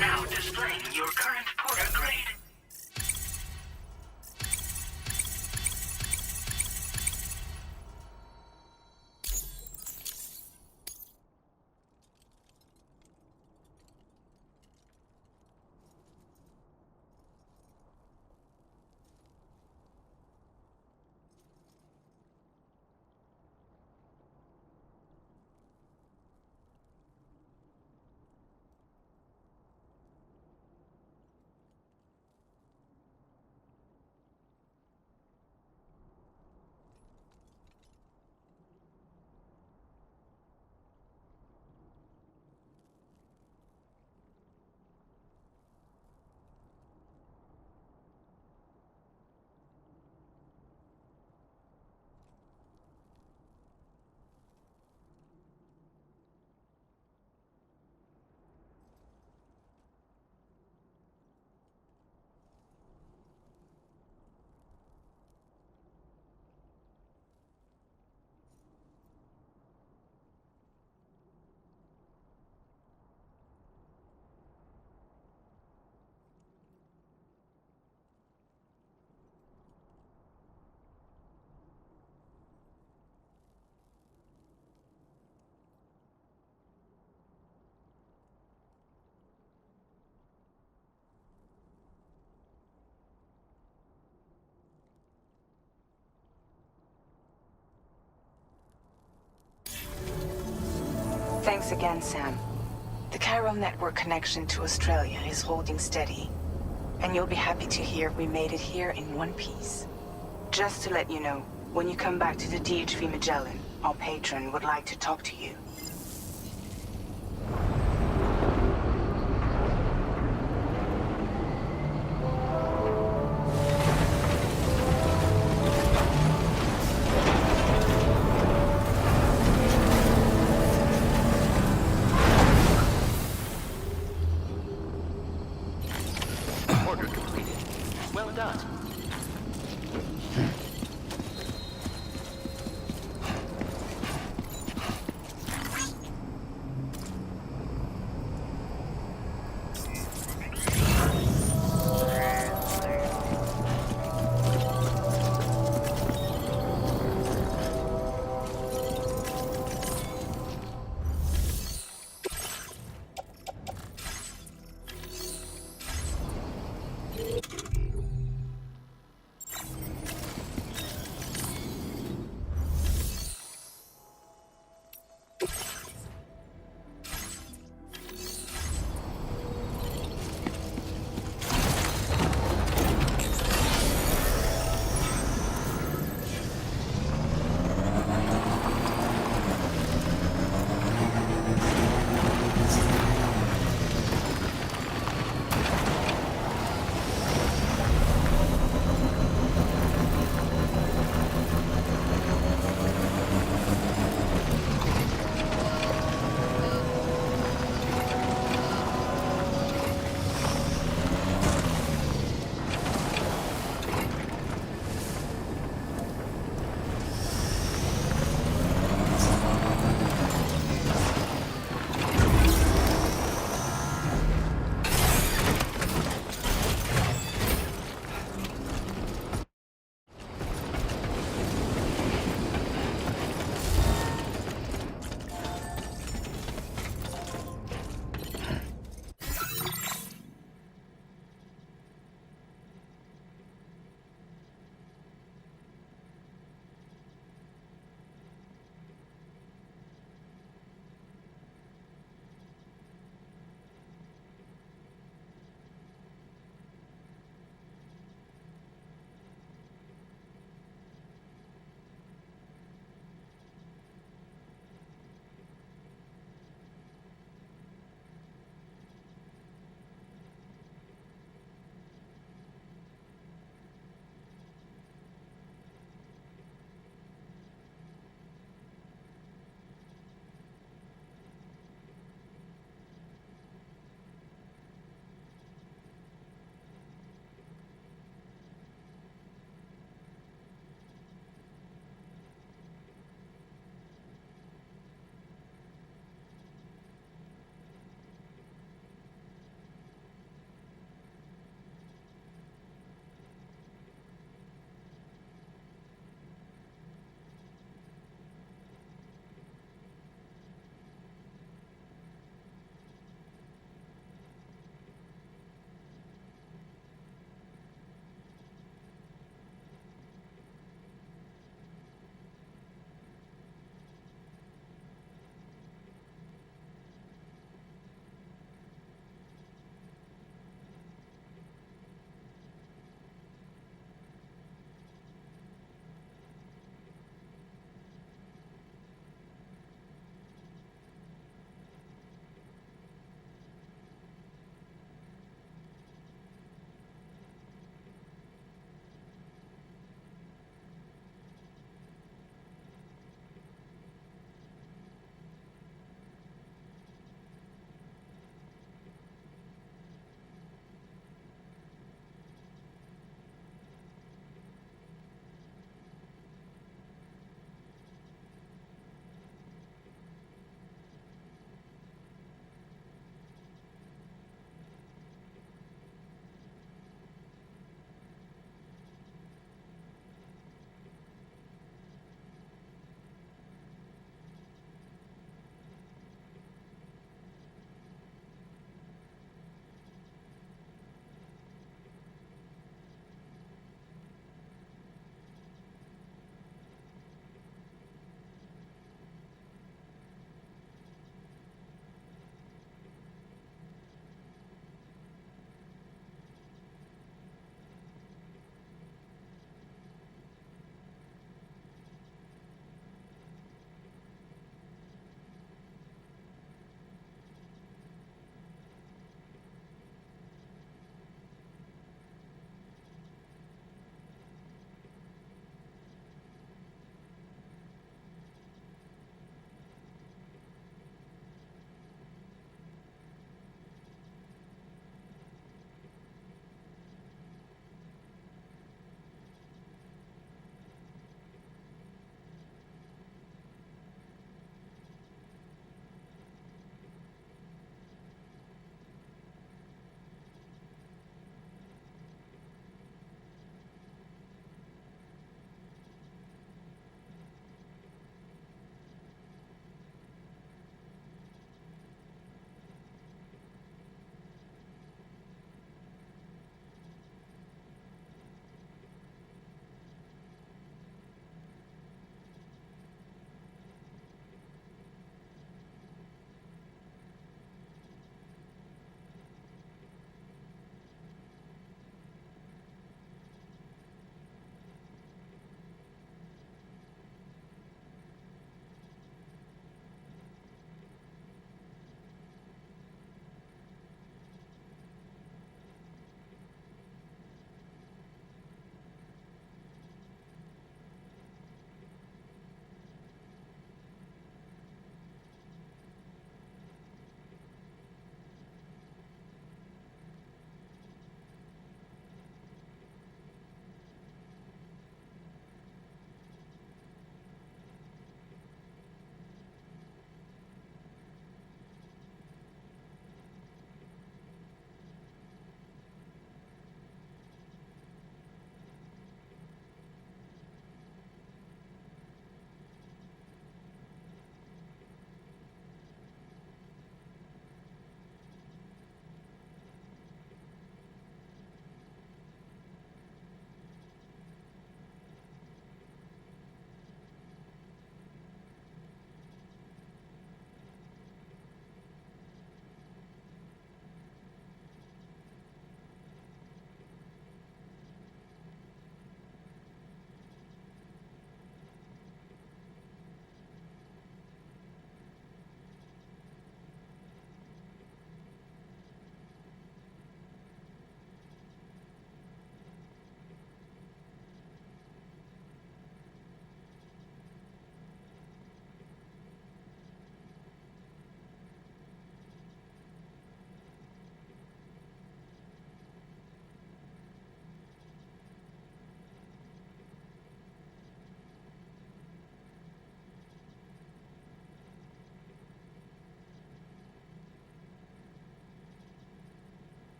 Now displaying your current porter grade. Thanks again, Sam. The chiral network connection to Australia is holding steady. And you'll be happy to hear we made it here in one piece. Just to let you know, when you come back to the DHV Magellan, our patron would like to talk to you. Order completed. Well done.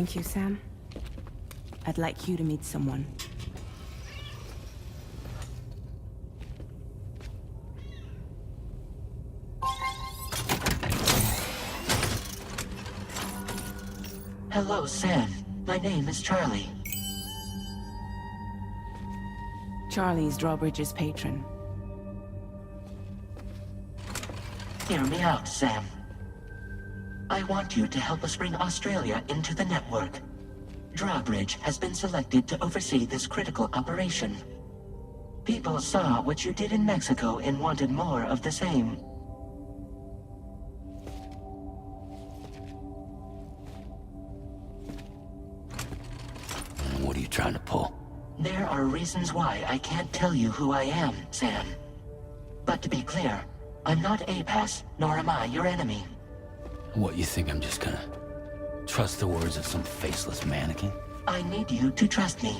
Thank you, Sam. I'd like you to meet someone. Hello, Sam. My name is Charlie. Charlie's Drawbridge's patron. Hear me out, Sam. I want you to help us bring Australia into the network. Drawbridge has been selected to oversee this critical operation. People saw what you did in Mexico and wanted more of the same. What are you trying to pull? There are reasons why I can't tell you who I am, Sam. But to be clear, I'm not APAS, nor am I your enemy. What, you think I'm just gonna trust the words of some faceless mannequin? I need you to trust me.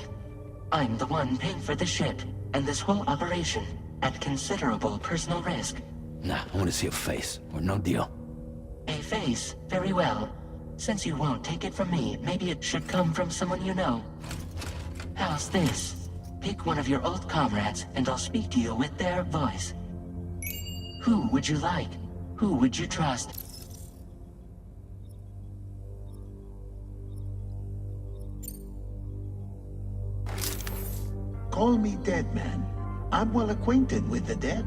I'm the one paying for the ship, and this whole operation, at considerable personal risk. Nah, I want to see a face, or no deal. A face? Very well. Since you won't take it from me, maybe it should come from someone you know. How's this? Pick one of your old comrades, and I'll speak to you with their voice. Who would you like? Who would you trust? Call me Dead Man. I'm well acquainted with the dead.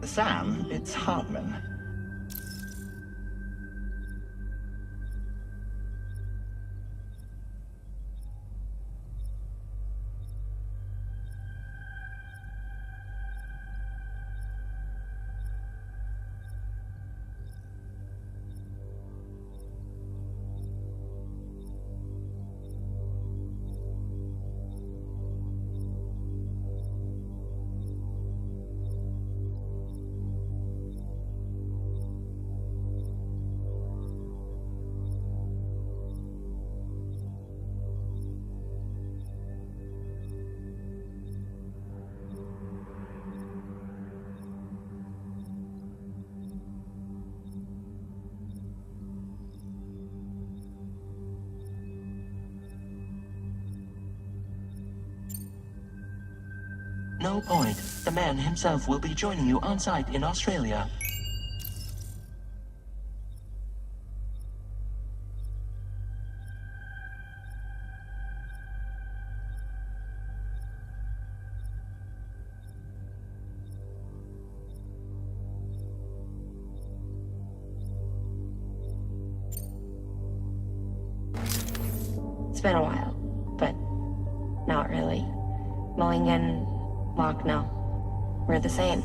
Sam, it's Hartman. No point. The man himself will be joining you on site in Australia. It's been a while, but not really. Mulligan, Locke, no. We're the same.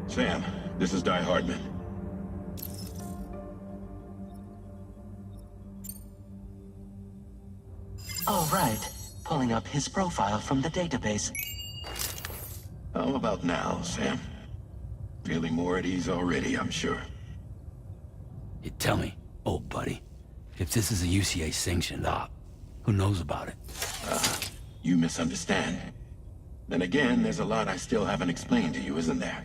Sam, this is Die Hardman. All right. Pulling up his profile from the database. How about now, Sam? Feeling more at ease already, I'm sure. You tell me, old buddy, if this is a UCA-sanctioned op, who knows about it? You misunderstand. Then again, there's a lot I still haven't explained to you, isn't there?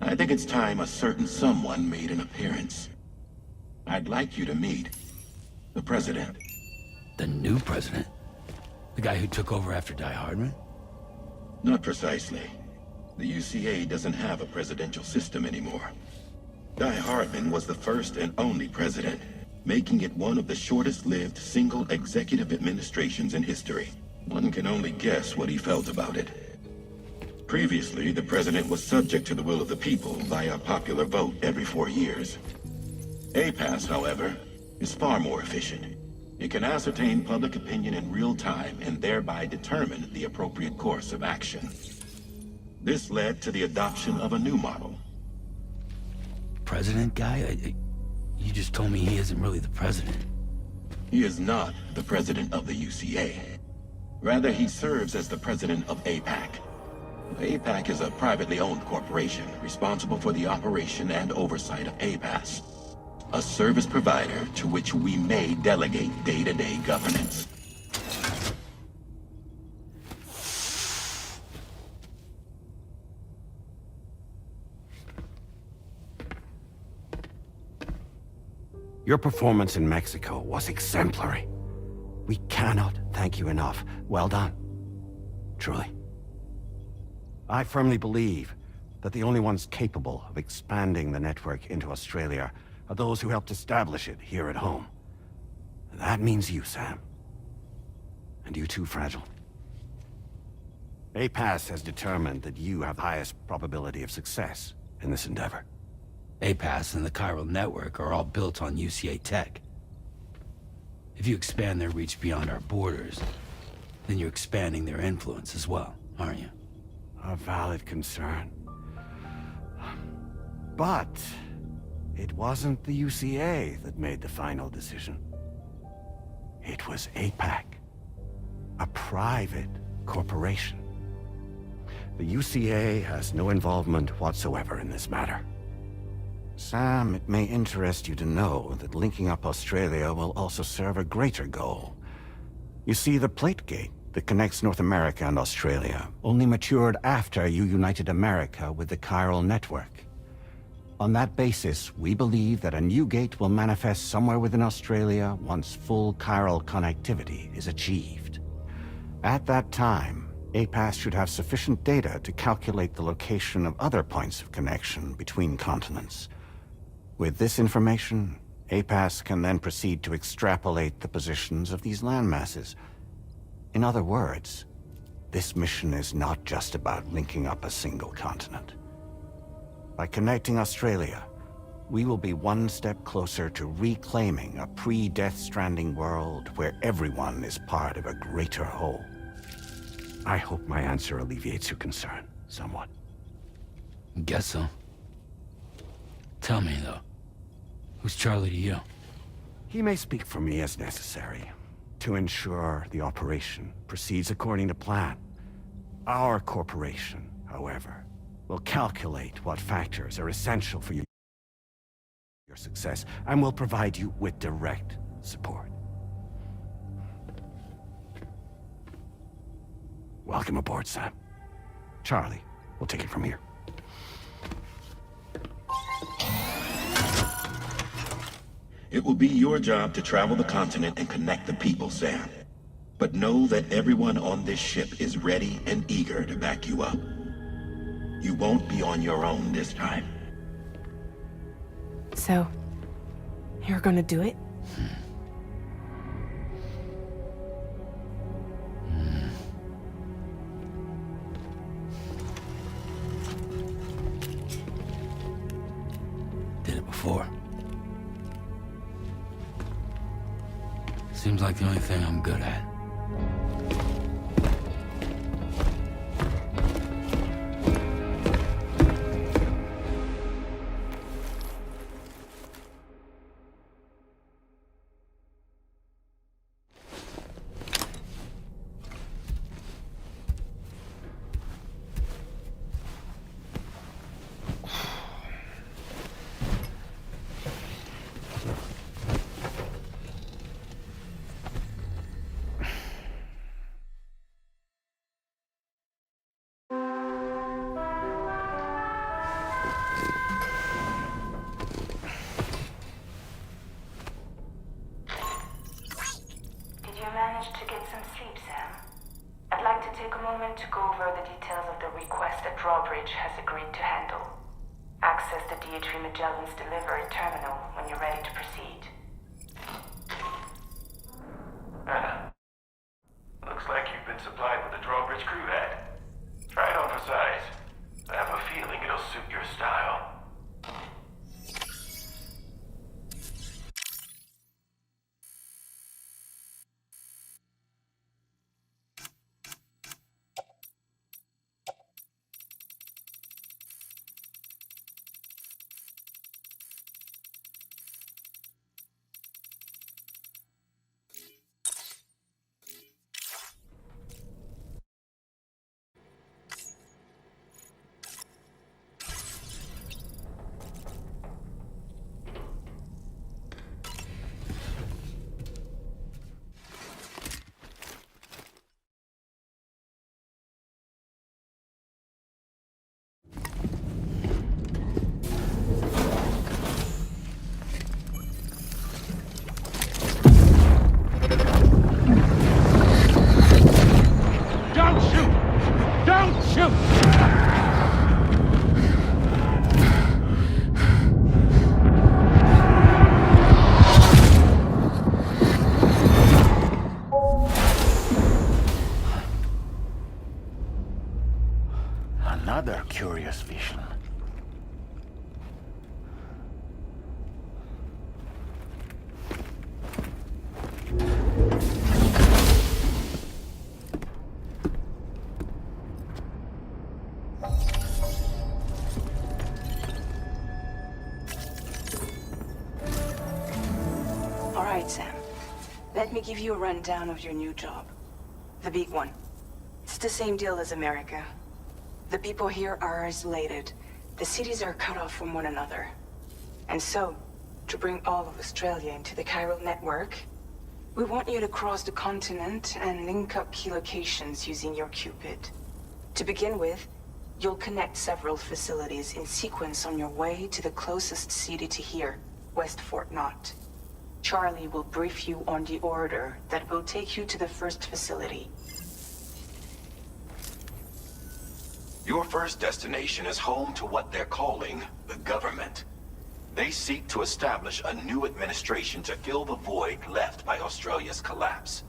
I think it's time a certain someone made an appearance. I'd like you to meet the President. The new president? The guy who took over after Die Hardman? Not precisely. The UCA doesn't have a presidential system anymore. Die Hardman was the first and only president, making it one of the shortest-lived single executive administrations in history. One can only guess what he felt about it. Previously, the president was subject to the will of the people via popular vote every 4 years. APAS, however, is far more efficient. It can ascertain public opinion in real time and thereby determine the appropriate course of action. This led to the adoption of a new model. president guy? You just told me he isn't really the president. He is not the president of the UCA. Rather, he serves as the president of APAC. APAC is a privately owned corporation responsible for the operation and oversight of APAS, a service provider to which we may delegate day-to-day governance. Your performance in Mexico was exemplary. We cannot thank you enough. Well done. Truly. I firmly believe that the only ones capable of expanding the network into Australia are those who helped establish it here at home. That means you, Sam. And you too, Fragile. APAS has determined that you have the highest probability of success in this endeavor. APAS and the chiral network are all built on UCA tech. If you expand their reach beyond our borders, then you're expanding their influence as well, aren't you? A valid concern. But it wasn't the UCA that made the final decision. It was APAC, a private corporation. The UCA has no involvement whatsoever in this matter. Sam, it may interest you to know that linking up Australia will also serve a greater goal. You see, the plate gate that connects North America and Australia only matured after you united America with the chiral network. On that basis, we believe that a new gate will manifest somewhere within Australia once full chiral connectivity is achieved. At that time, APAS should have sufficient data to calculate the location of other points of connection between continents. With this information, APAS can then proceed to extrapolate the positions of these landmasses. In other words, this mission is not just about linking up a single continent. By connecting Australia, we will be one step closer to reclaiming a pre-Death Stranding world where everyone is part of a greater whole. I hope my answer alleviates your concern somewhat. Guess so. Tell me, though. Who's Charlie to you? He may speak for me as necessary, to ensure the operation proceeds according to plan. Our corporation, however, will calculate what factors are essential for your success, and will provide you with direct support. Welcome aboard, Sam. Charlie, we'll take it from here. It will be your job to travel the continent and connect the people, Sam. But know that everyone on this ship is ready and eager to back you up. You won't be on your own this time. So, you're gonna do it? Did it before. Seems like the only thing I'm good at. Managed to get some sleep, Sam? I'd like to take a moment to go over the details of the request that Drawbridge has agreed to handle. Access the DHV Magellan's delivery terminal when you're ready to proceed. Looks like you've been supplied with the Drawbridge crew hat. Try it on for size. I have a feeling it'll suit your style. All right, Sam. Let me give you a rundown of your new job. The big one. It's the same deal as America. The people here are isolated. The cities are cut off from one another. And so, to bring all of Australia into the chiral network, we want you to cross the continent and link up key locations using your Cupid. To begin with, you'll connect several facilities in sequence on your way to the closest city to here, West Fort Knott. Charlie will brief you on the order that will take you to the first facility. Your first destination is home to what they're calling the government. They seek to establish a new administration to fill the void left by Australia's collapse.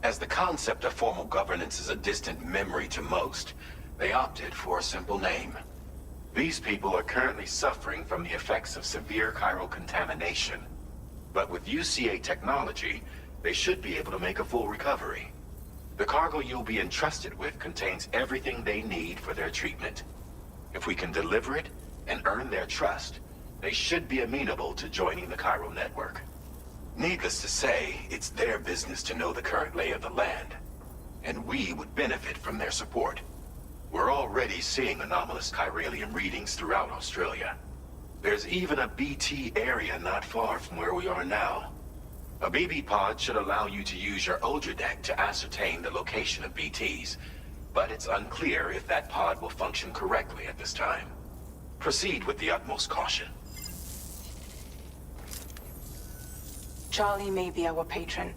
As the concept of formal governance is a distant memory to most, they opted for a simple name. These people are currently suffering from the effects of severe chiral contamination. But with UCA technology, they should be able to make a full recovery. The cargo you'll be entrusted with contains everything they need for their treatment. If we can deliver it and earn their trust, they should be amenable to joining the chiral network. Needless to say, it's their business to know the current lay of the land, and we would benefit from their support. We're already seeing anomalous chiralium readings throughout Australia. There's even a BT area not far from where we are now. A BB pod should allow you to use your Ultra deck to ascertain the location of BTs, but it's unclear if that pod will function correctly at this time. Proceed with the utmost caution. Charlie may be our patron,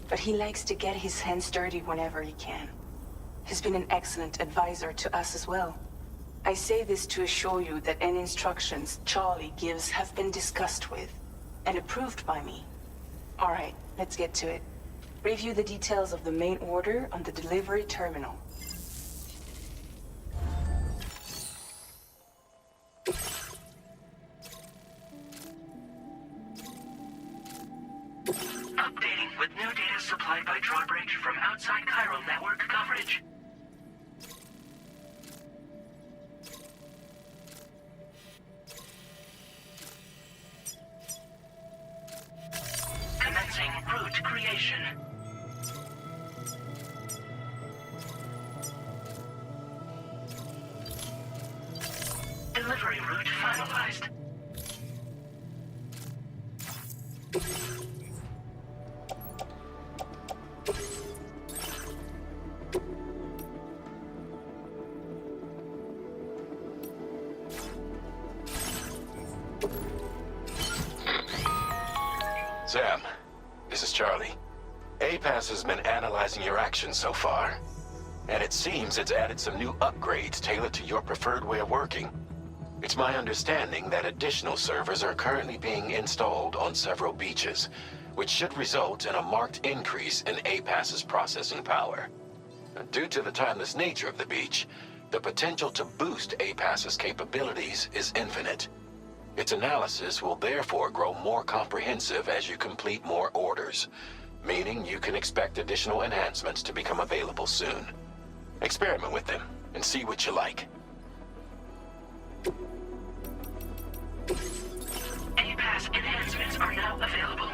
but he likes to get his hands dirty whenever he can. He's been an excellent advisor to us as well. I say this to assure you that any instructions Charlie gives have been discussed with and approved by me. All right, let's get to it. Review the details of the main order on the delivery terminal. Updating with new data supplied by Drawbridge from outside chiral network coverage. Commencing route creation. Delivery route finalized. Sam, this is Charlie. APAS has been analyzing your actions so far, and it seems it's added some new upgrades tailored to your preferred way of working. It's my understanding that additional servers are currently being installed on several beaches, which should result in a marked increase in APAS's processing power. Due to the timeless nature of the beach, the potential to boost APAS's capabilities is infinite. Its analysis will therefore grow more comprehensive as you complete more orders, meaning you can expect additional enhancements to become available soon. Experiment with them and see what you like. APAS enhancements are now available.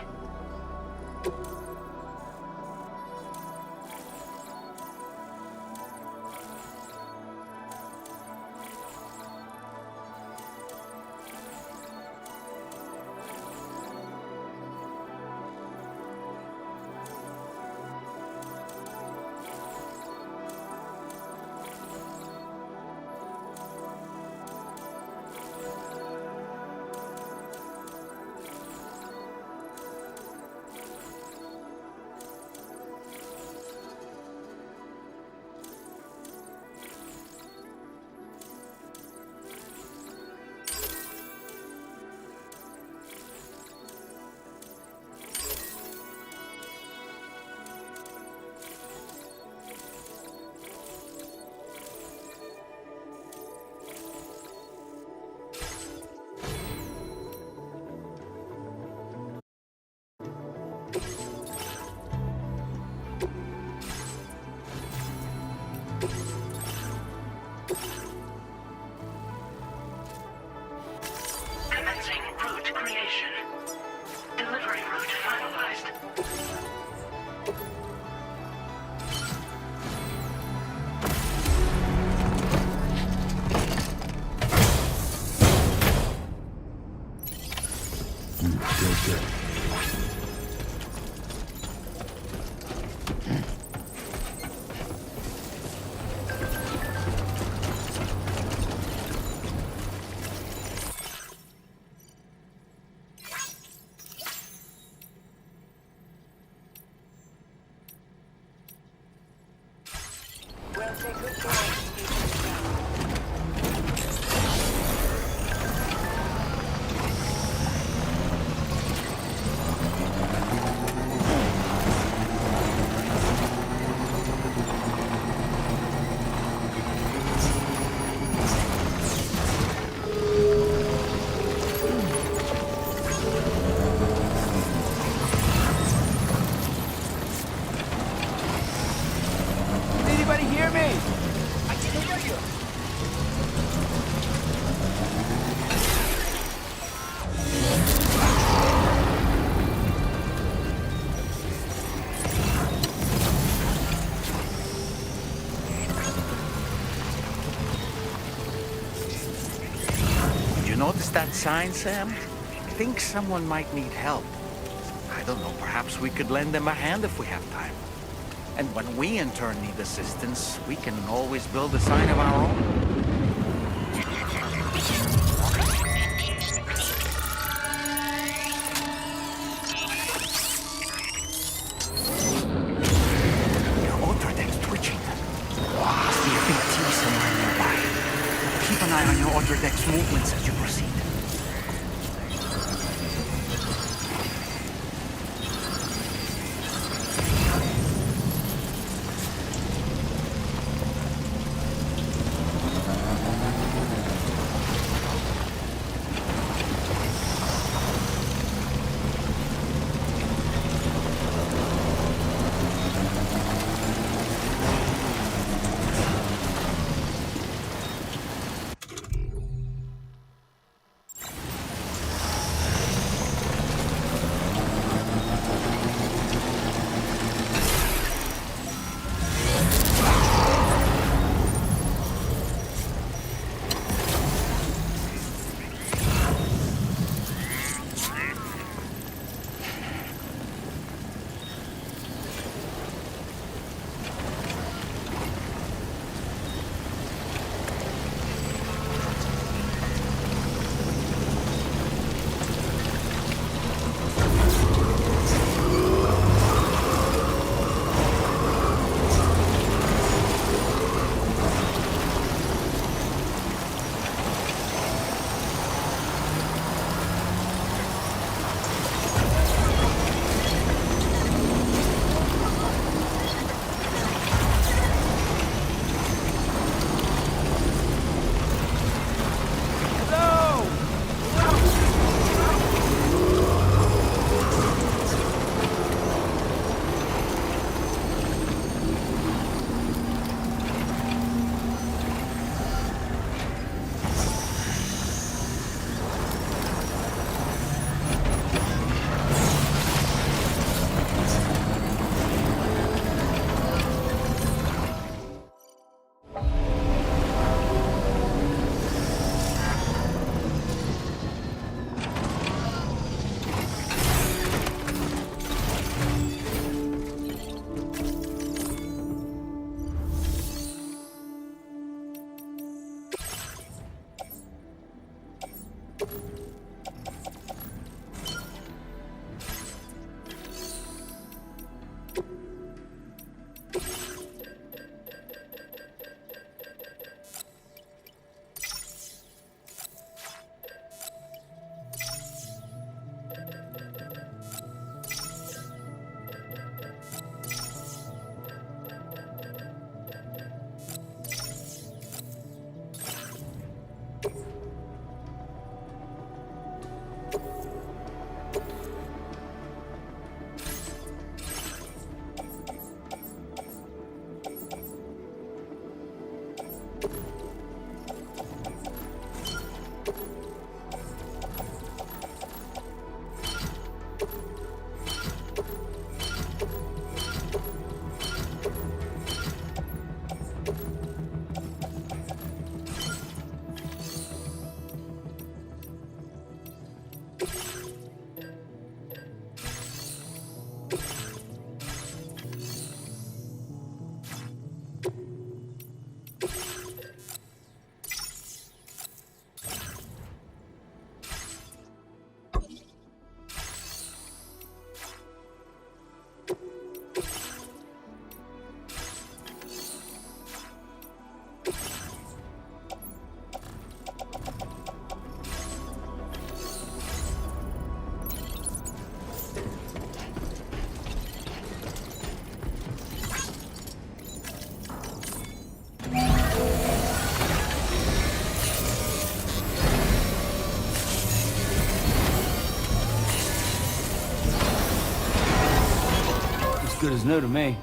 Good. Anybody hear me? I can hear you. Did you notice that sign, Sam? I think someone might need help. I don't know, perhaps we could lend them a hand if we have time. And when we in turn need assistance, we can always build a sign of our own. Your order deck's twitching. Must be a big T somewhere nearby. Keep an eye on your order deck's movements as you proceed. Good as new to me.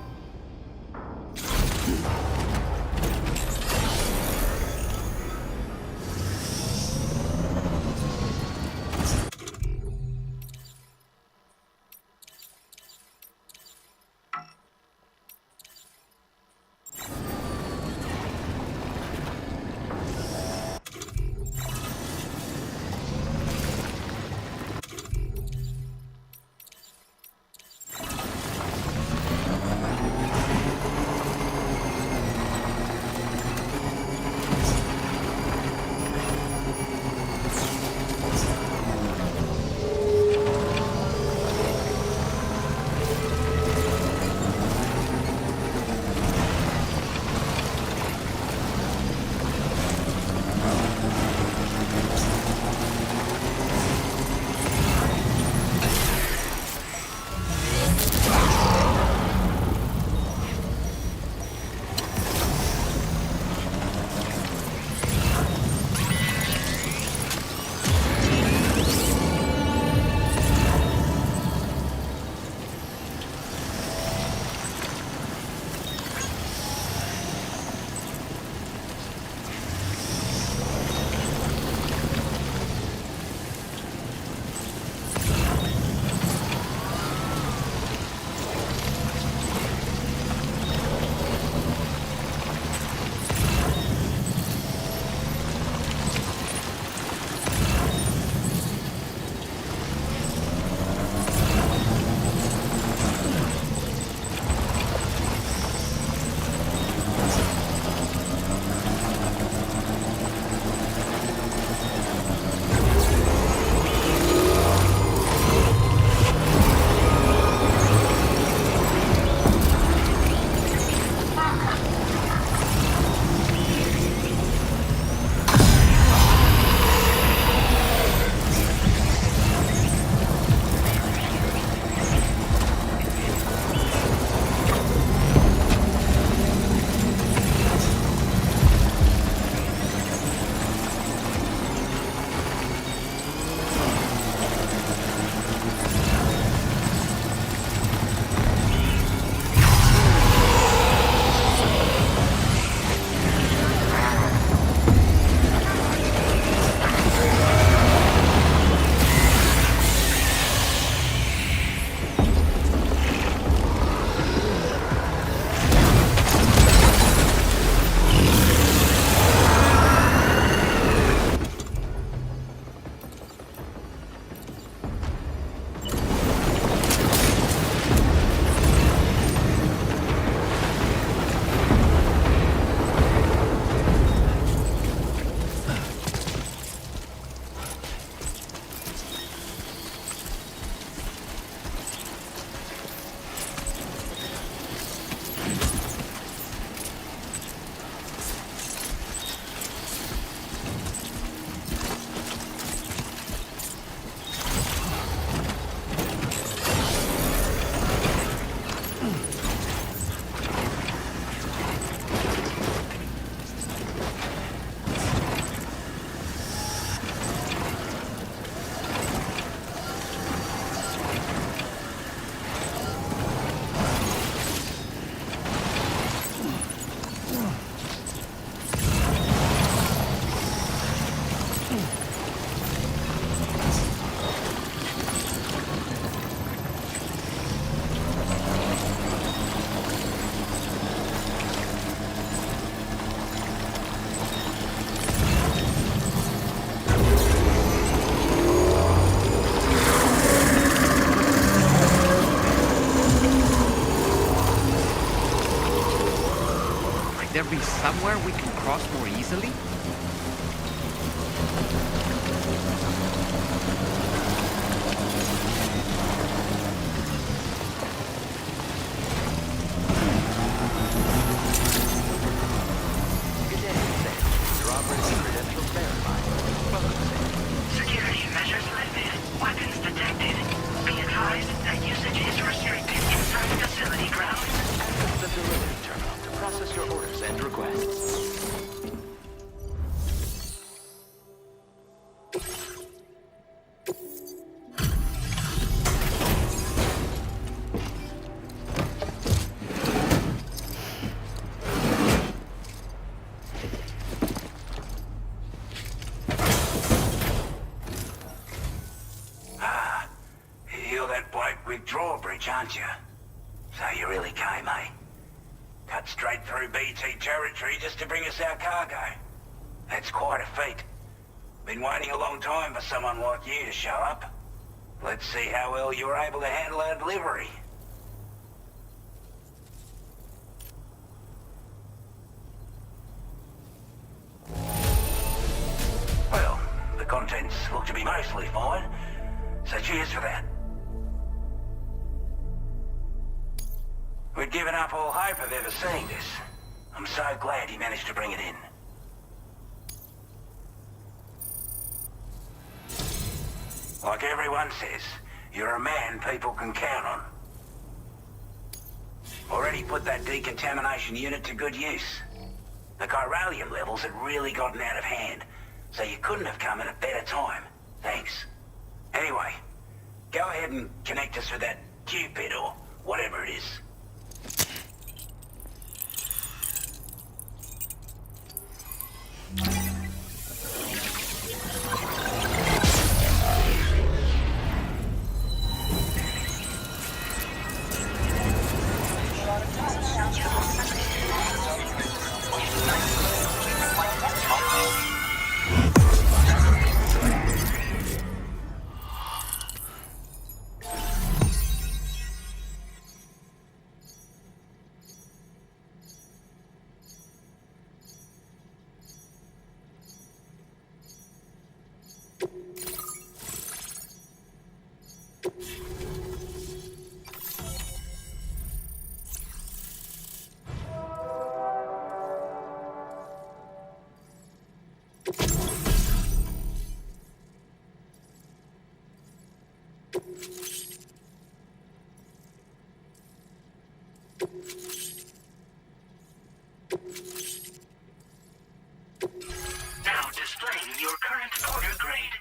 somewhere we can cross more easily? Good day, Sam. Drawbridge credentials verified. Welcome, Sam. Security measures lifted. Weapons detected. Be advised that usage is restricted inside facility grounds. Access the delivery terminal to process your orders and requests. You're that bloke with drawbridge, aren't you? So you really came, eh? Cut straight through BT territory just to bring us our cargo. That's quite a feat. Been waiting a long time for someone like you to show up. Let's see how well you were able to handle our delivery. Well, the contents look to be mostly fine, so cheers for that. We'd given up all hope of ever seeing this. I'm so glad he managed to bring it in. Like everyone says, you're a man people can count on. Already put that decontamination unit to good use. The chiralium levels had really gotten out of hand, so you couldn't have come at a better time. Thanks. Anyway, go ahead and connect us with that Cupid or whatever it is. Now displaying your current order grade.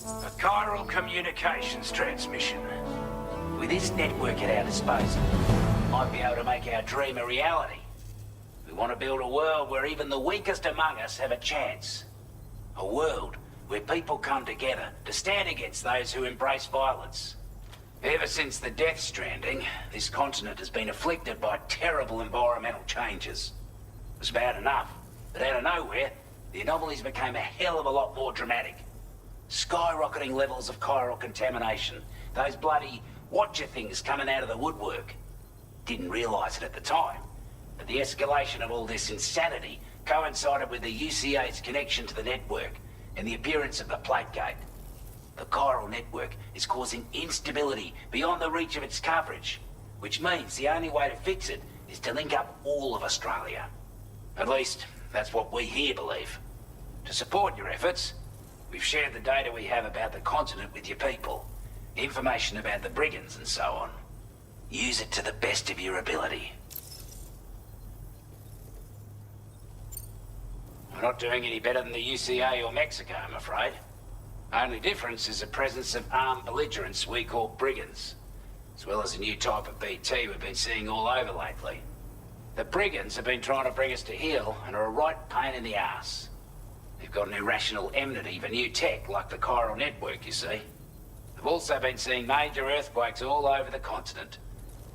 A chiral communications transmission. With this network at our disposal, we might be able to make our dream a reality. We want to build a world where even the weakest among us have a chance. A world where people come together to stand against those who embrace violence. Ever since the death stranding, this continent has been afflicted by terrible environmental changes. It was bad enough, but out of nowhere, the anomalies became a hell of a lot more dramatic. Skyrocketing levels of chiral contamination. Those bloody watcher things coming out of the woodwork. Didn't realize it at the time, but the escalation of all this insanity coincided with the UCA's connection to the network and the appearance of the plate gate. The chiral network is causing instability beyond the reach of its coverage, which means the only way to fix it is to link up all of Australia. At least, that's what we here believe. To support your efforts, we've shared the data we have about the continent with your people. Information about the brigands and so on. Use it to the best of your ability. We're not doing any better than the UCA or Mexico, I'm afraid. Only difference is the presence of armed belligerents we call brigands, as well as a new type of BT we've been seeing all over lately. The brigands have been trying to bring us to heel and are a right pain in the ass. They've got an irrational enmity for new tech like the chiral network, you see. They've also been seeing major earthquakes all over the continent,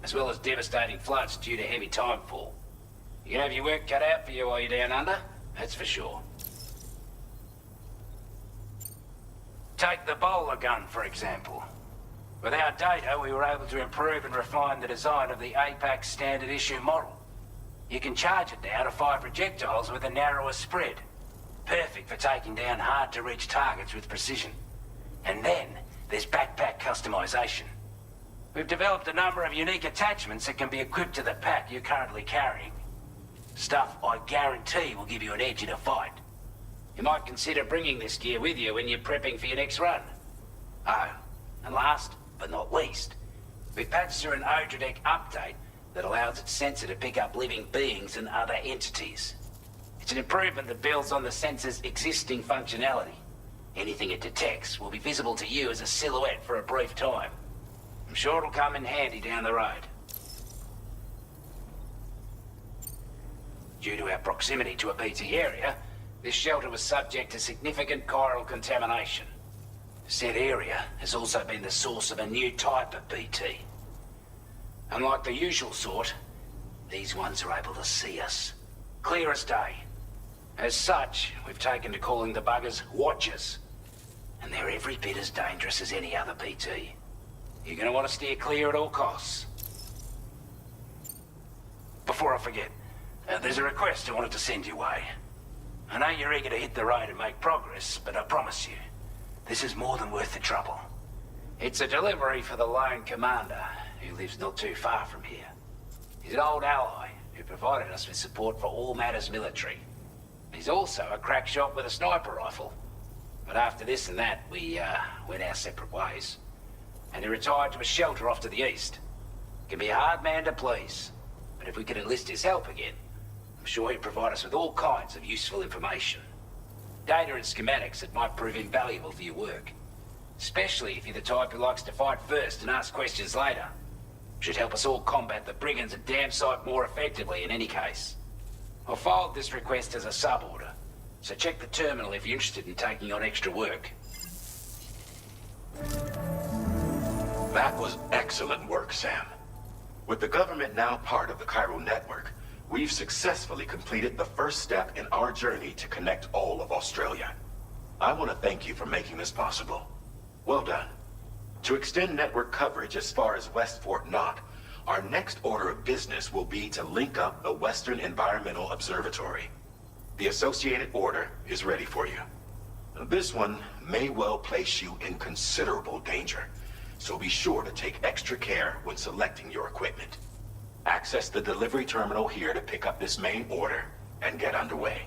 as well as devastating floods due to heavy timefall. You can have your work cut out for you while you're down under, that's for sure. Take the bowler gun, for example. With our data, we were able to improve and refine the design of the APAC standard issue model. You can charge it now to fire projectiles with a narrower spread. Perfect for taking down hard-to-reach targets with precision. And then, there's backpack customization. We've developed a number of unique attachments that can be equipped to the pack you're currently carrying. Stuff I guarantee will give you an edge in a fight. You might consider bringing this gear with you when you're prepping for your next run. Oh, and last but not least, we've patched through an Odradek update that allows its sensor to pick up living beings and other entities. It's an improvement that builds on the sensor's existing functionality. Anything it detects will be visible to you as a silhouette for a brief time. I'm sure it'll come in handy down the road. Due to our proximity to a BT area, this shelter was subject to significant chiral contamination. Said area has also been the source of a new type of BT. Unlike the usual sort, these ones are able to see us. Clear as day. As such, we've taken to calling the buggers Watchers. And they're every bit as dangerous as any other BT. You're gonna want to steer clear at all costs. Before I forget, there's a request I wanted to send your way. I know you're eager to hit the road and make progress, but I promise you, this is more than worth the trouble. It's a delivery for the lone commander, who lives not too far from here. He's an old ally who provided us with support for all matters military. He's also a crack shot with a sniper rifle. But after this and that, we went our separate ways. And he retired to a shelter off to the east. Can be a hard man to please, but if we could enlist his help again, I'm sure he'd provide us with all kinds of useful information. Data and schematics that might prove invaluable for your work. Especially if you're the type who likes to fight first and ask questions later. Should help us all combat the brigands a damn sight more effectively in any case. I'll forward this request as a sub-order, so check the terminal if you're interested in taking on extra work. That was excellent work, Sam. With the government now part of the Chiral network, we've successfully completed the first step in our journey to connect all of Australia. I want to thank you for making this possible. Well done. To extend network coverage as far as West Fort Knott, our next order of business will be to link up the Western Environmental Observatory. The associated order is ready for you. This one may well place you in considerable danger, so be sure to take extra care when selecting your equipment. Access the delivery terminal here to pick up this main order and get underway.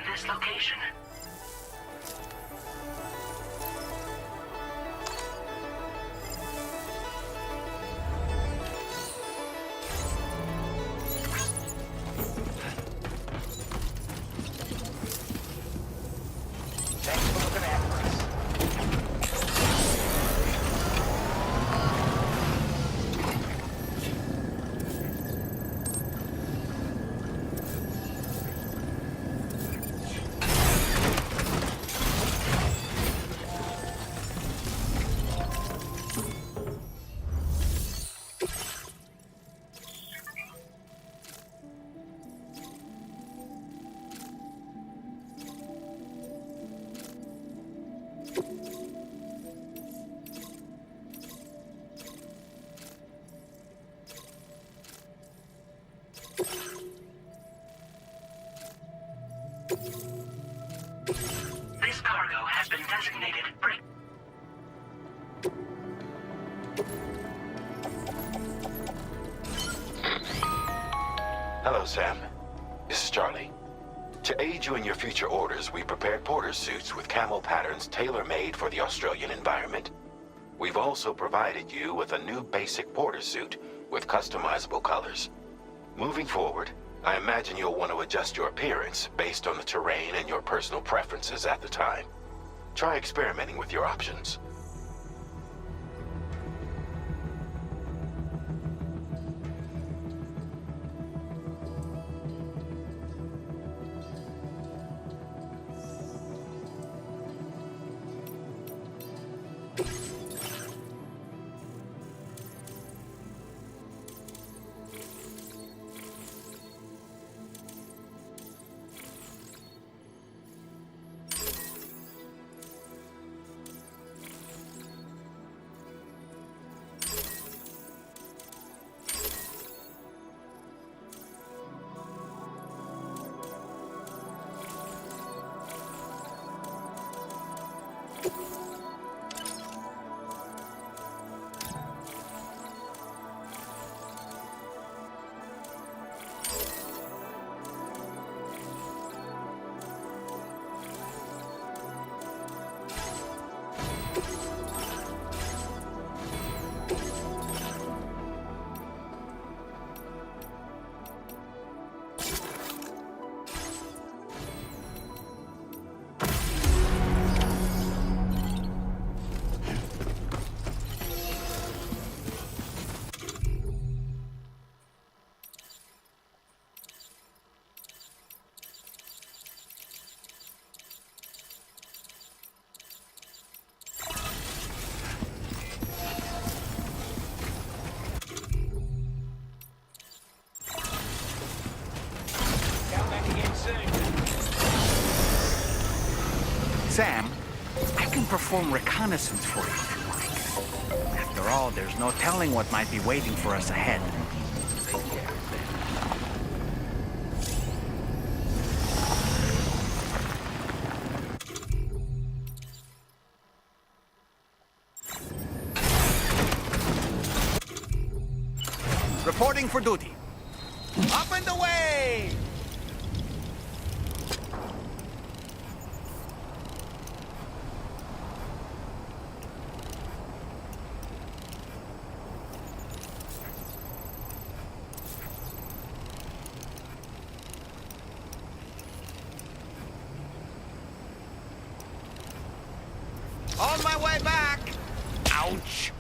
this location. Thanks for looking after us. This cargo has been designated break. Hello, Sam. This is Charlie. To aid you in your future orders, we prepared porter suits with camo patterns tailor-made for the Australian environment. We've also provided you with a new basic porter suit with customizable colors. Moving forward, I imagine you'll want to adjust your appearance based on the terrain and your personal preferences at the time. Try experimenting with your options. Sam, I can perform reconnaissance for you if you like. After all, there's no telling what might be waiting for us ahead. Reporting for duty. Up and away! On my way back! Ouch!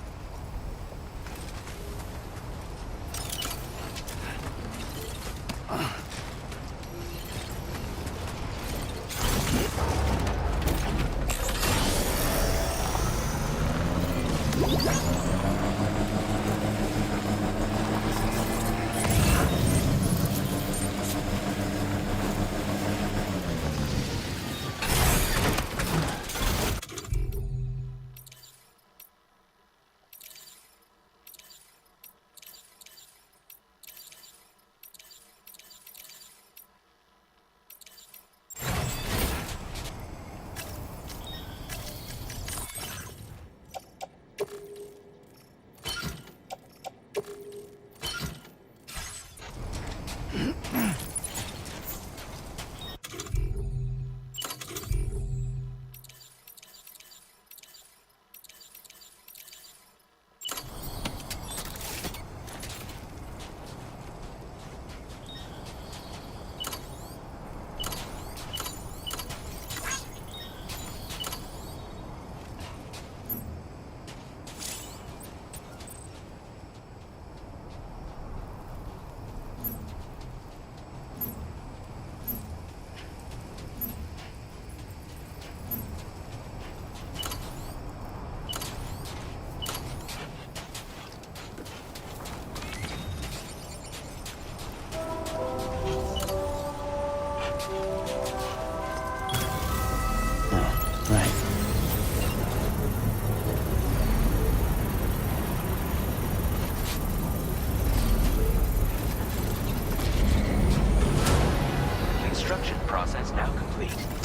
complete.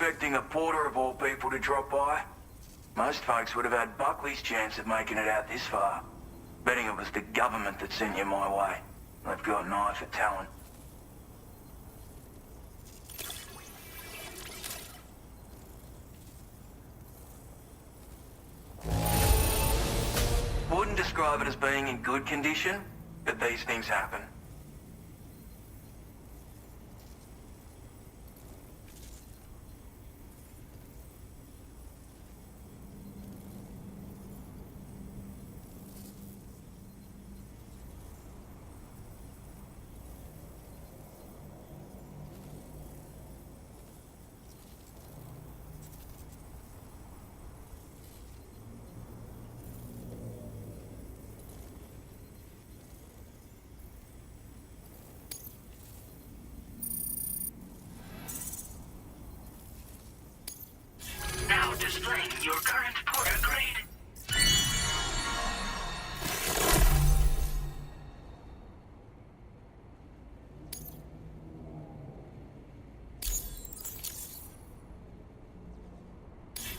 expecting a porter of all people to drop by. Most folks would have had Buckley's chance of making it out this far. Betting it was the government that sent you my way. They've got an eye for talent. Wouldn't describe it as being in good condition, but these things happen. Now displaying your current porter grade.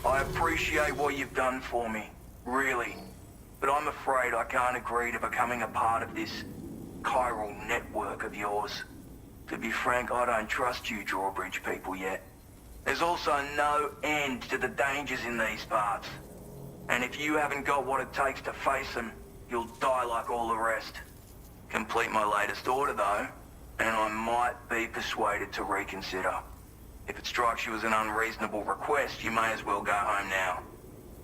I appreciate what you've done for me, really. But I'm afraid I can't agree to becoming a part of this chiral network of yours. To be frank, I don't trust you drawbridge people yet. There's also no end to the dangers in these parts. And if you haven't got what it takes to face them, you'll die like all the rest. Complete my latest order though, and I might be persuaded to reconsider. If it strikes you as an unreasonable request, you may as well go home now.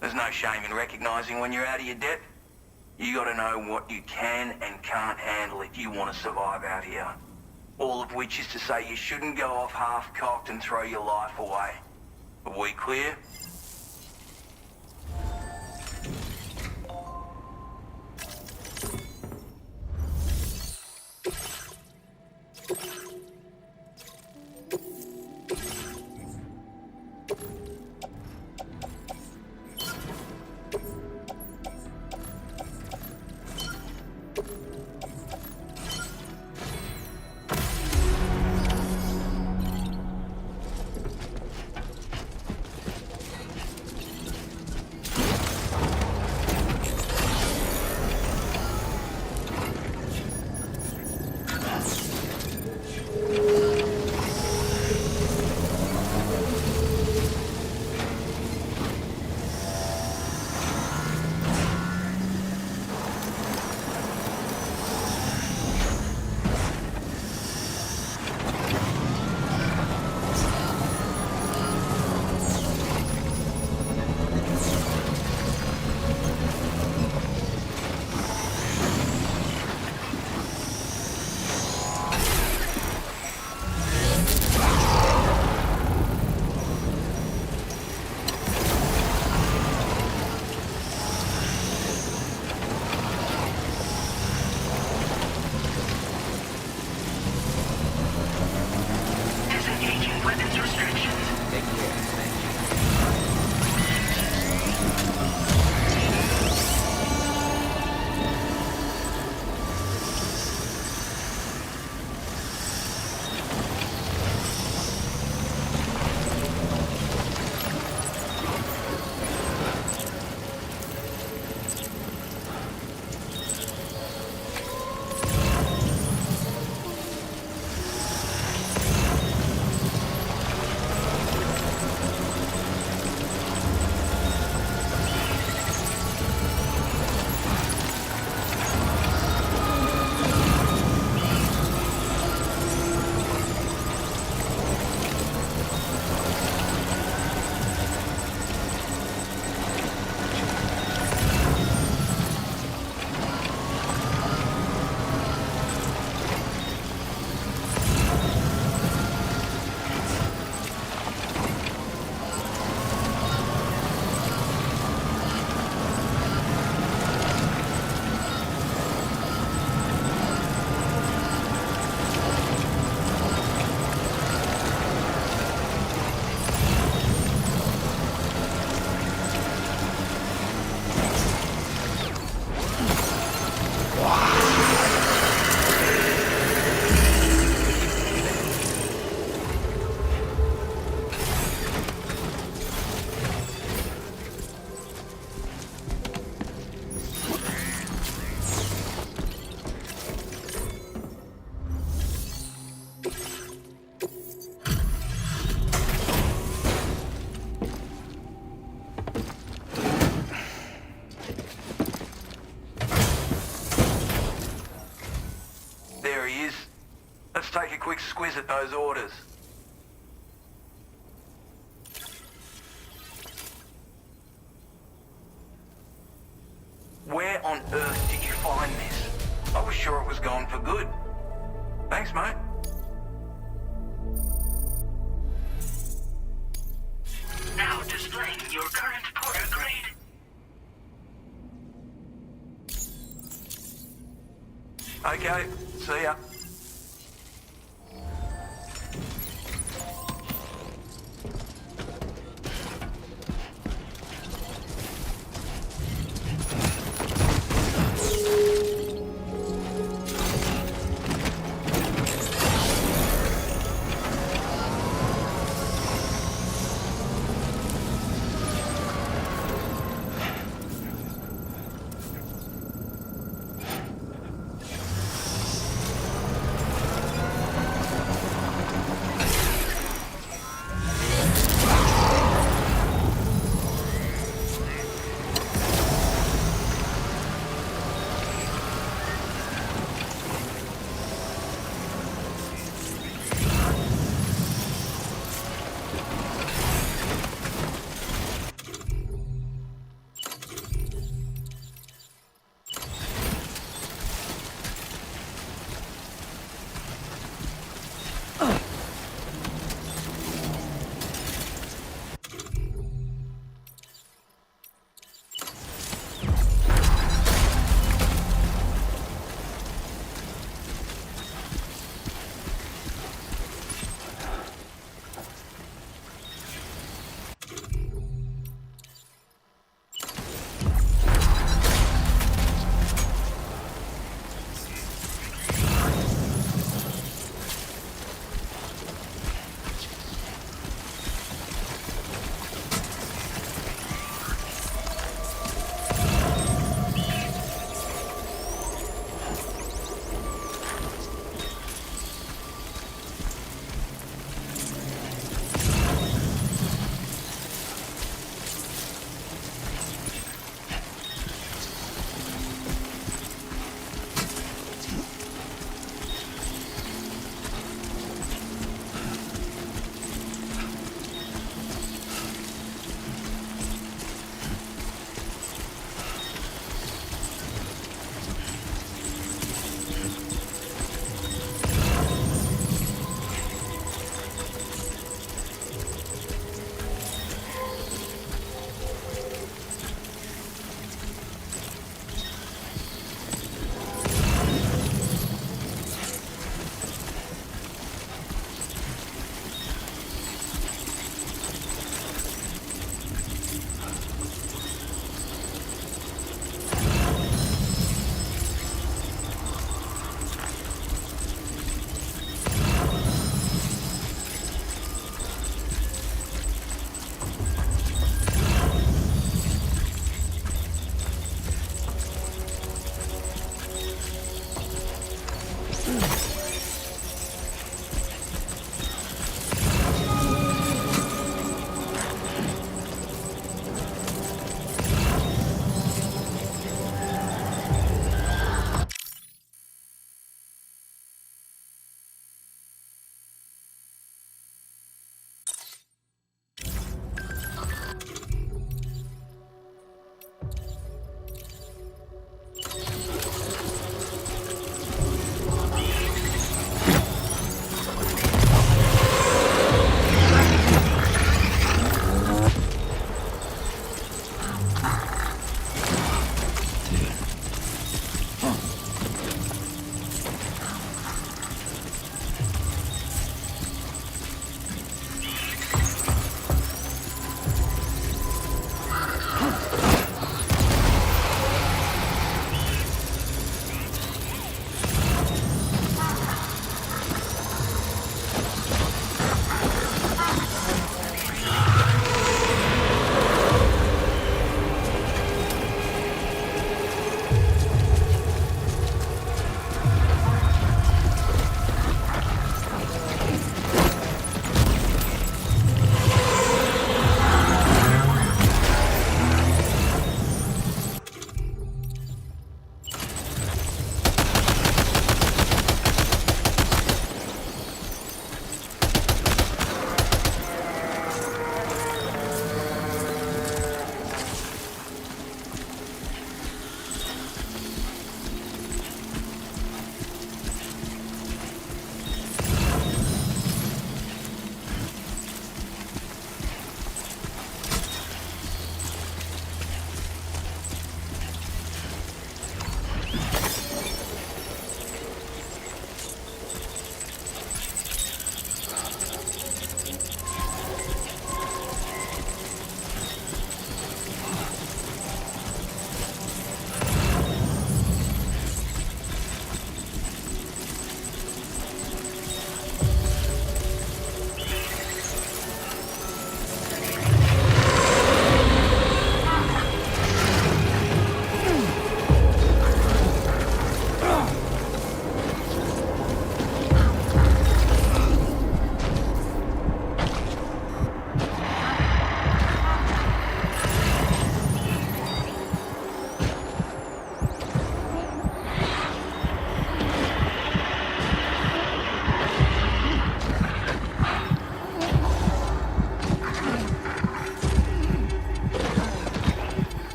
There's no shame in recognizing when you're out of your depth. You gotta know what you can and can't handle if you want to survive out here. All of which is to say you shouldn't go off half-cocked and throw your life away. Are we clear? There he is. Let's take a quick squiz at those orders. Where on earth did you find this? I was sure it was gone for good. Thanks, mate. Now displaying your current porter grade. Okay, see ya.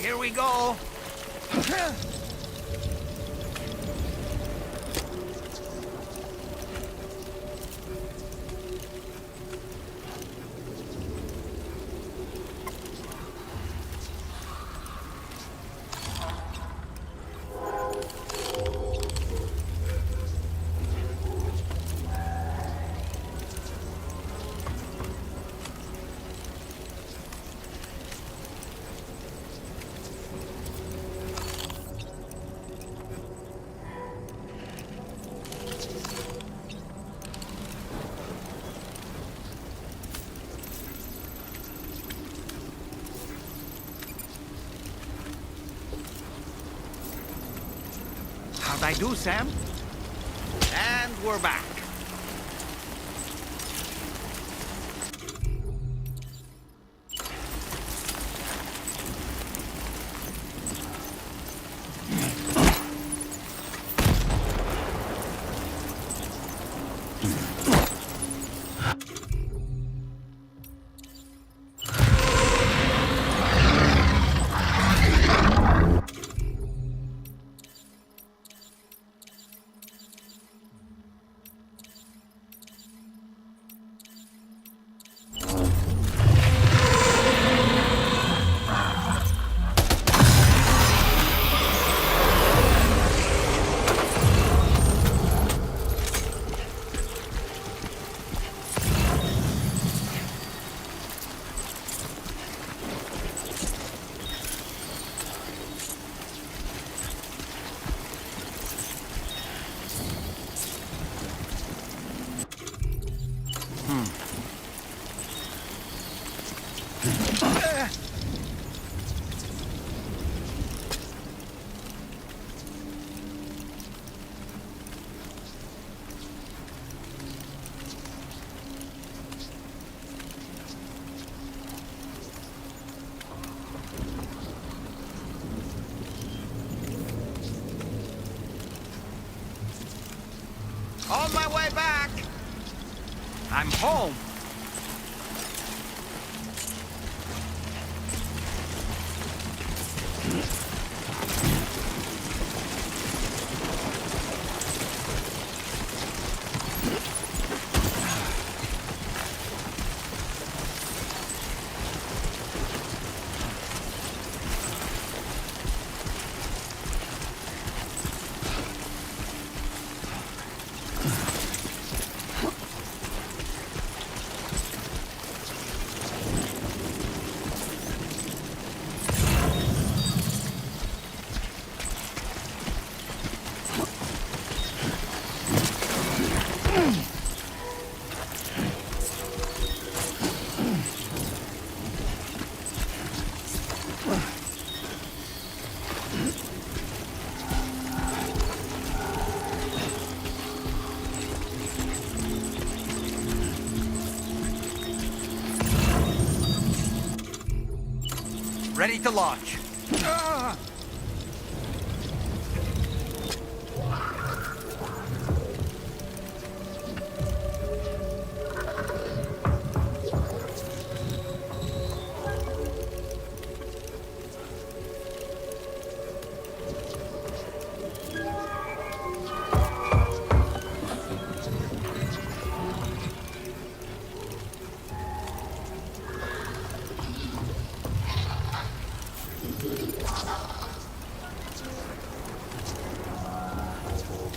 Here we go. How'd I do, Sam? And we're back. On my way back. I'm home. Ready to launch.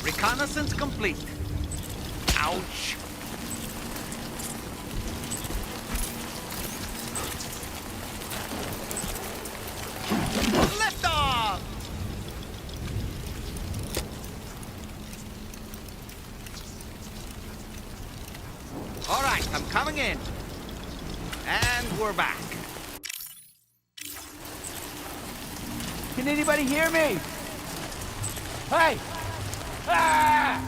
Reconnaissance complete. Ouch. Lift off! All right, I'm coming in. And we're back. Can anybody hear me? Hey! Ah!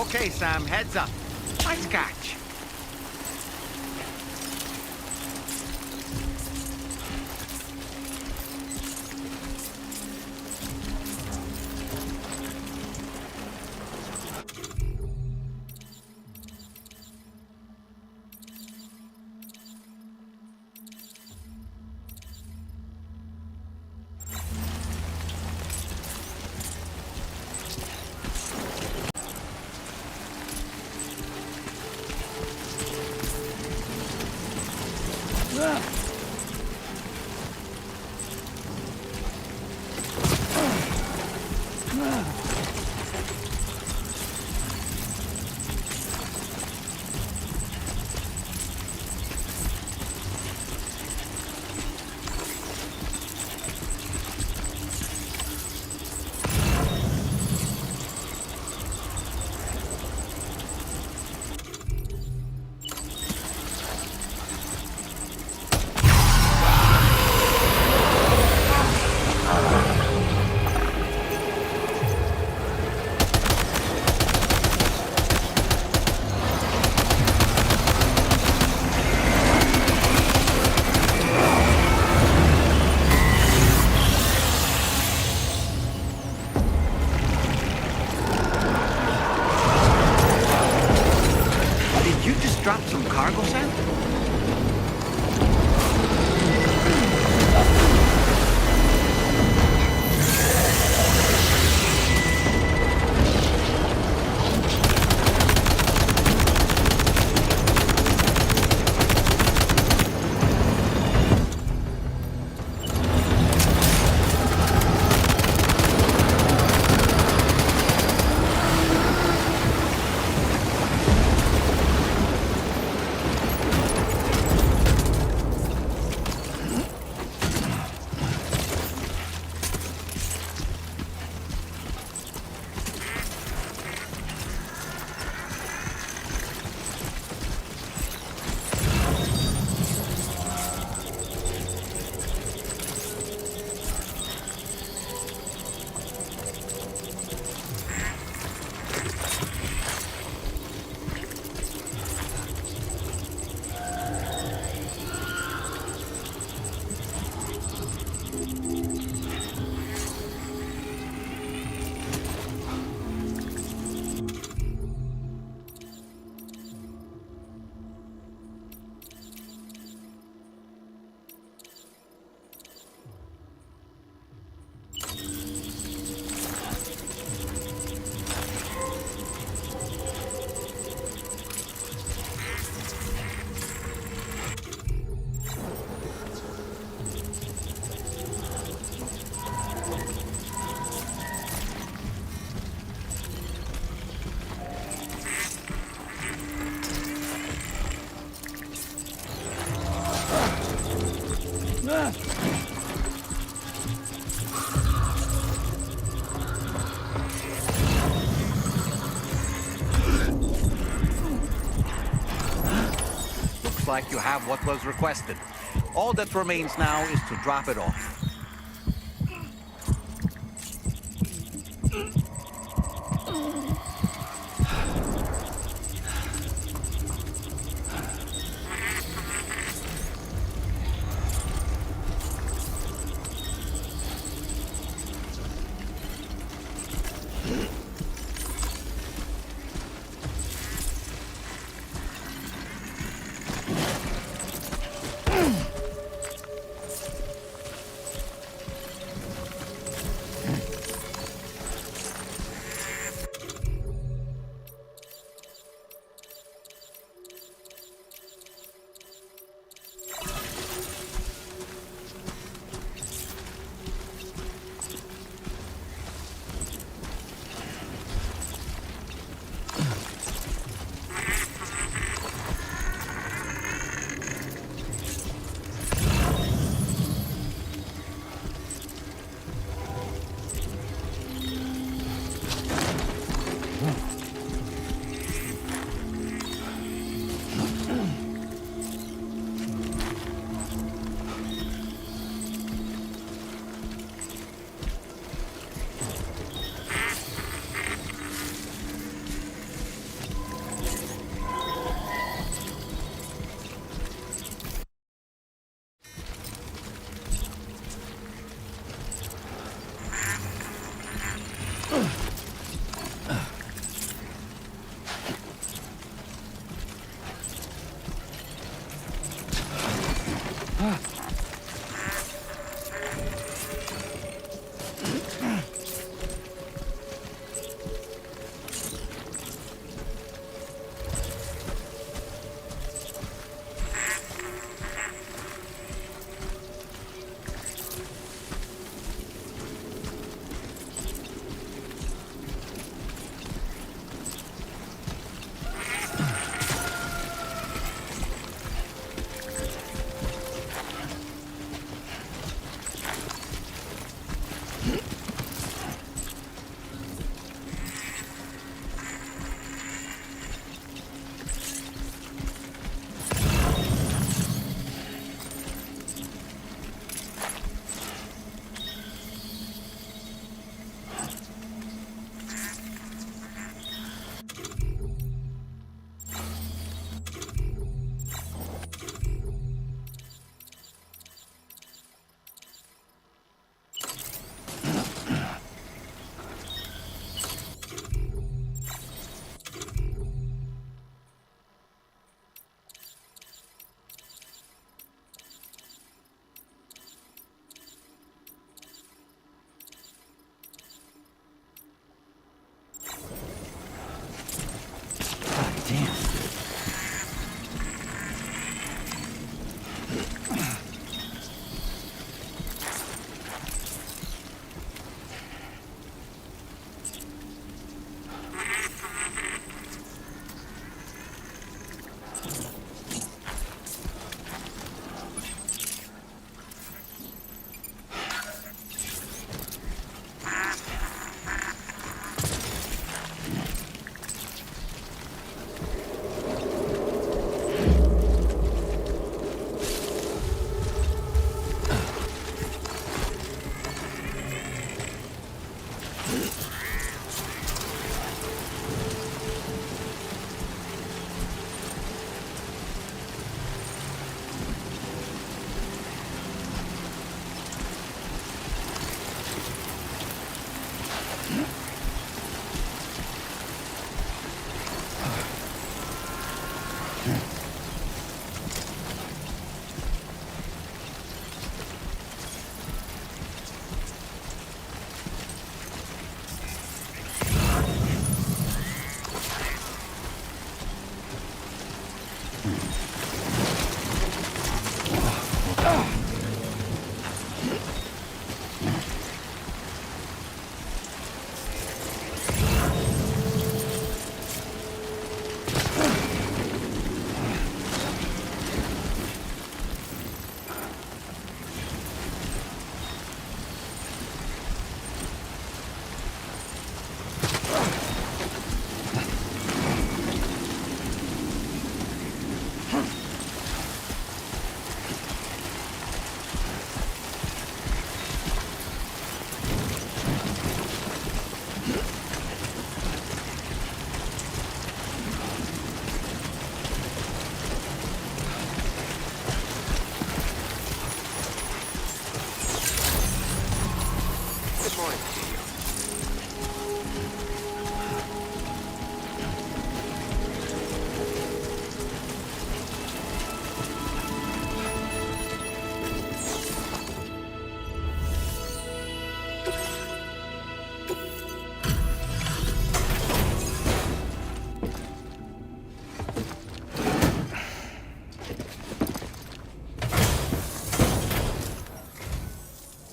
Okay, Sam, heads up. Nice catch. Dropped some cargo, Sam? Looks like you have what was requested. All that remains now is to drop it off.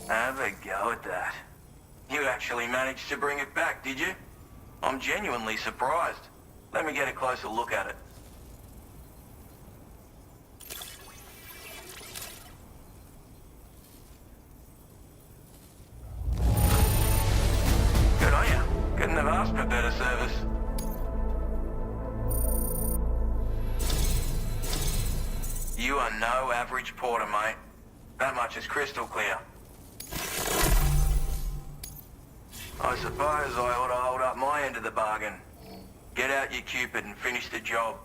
Have a go at that. You actually managed to bring it back, did you? I'm genuinely surprised. Let me get a closer look at it. Good on you. Couldn't have asked for better service. You are no average porter, mate. That much is crystal clear. I suppose I ought to hold up my end of the bargain. Get out your Cupid and finish the job.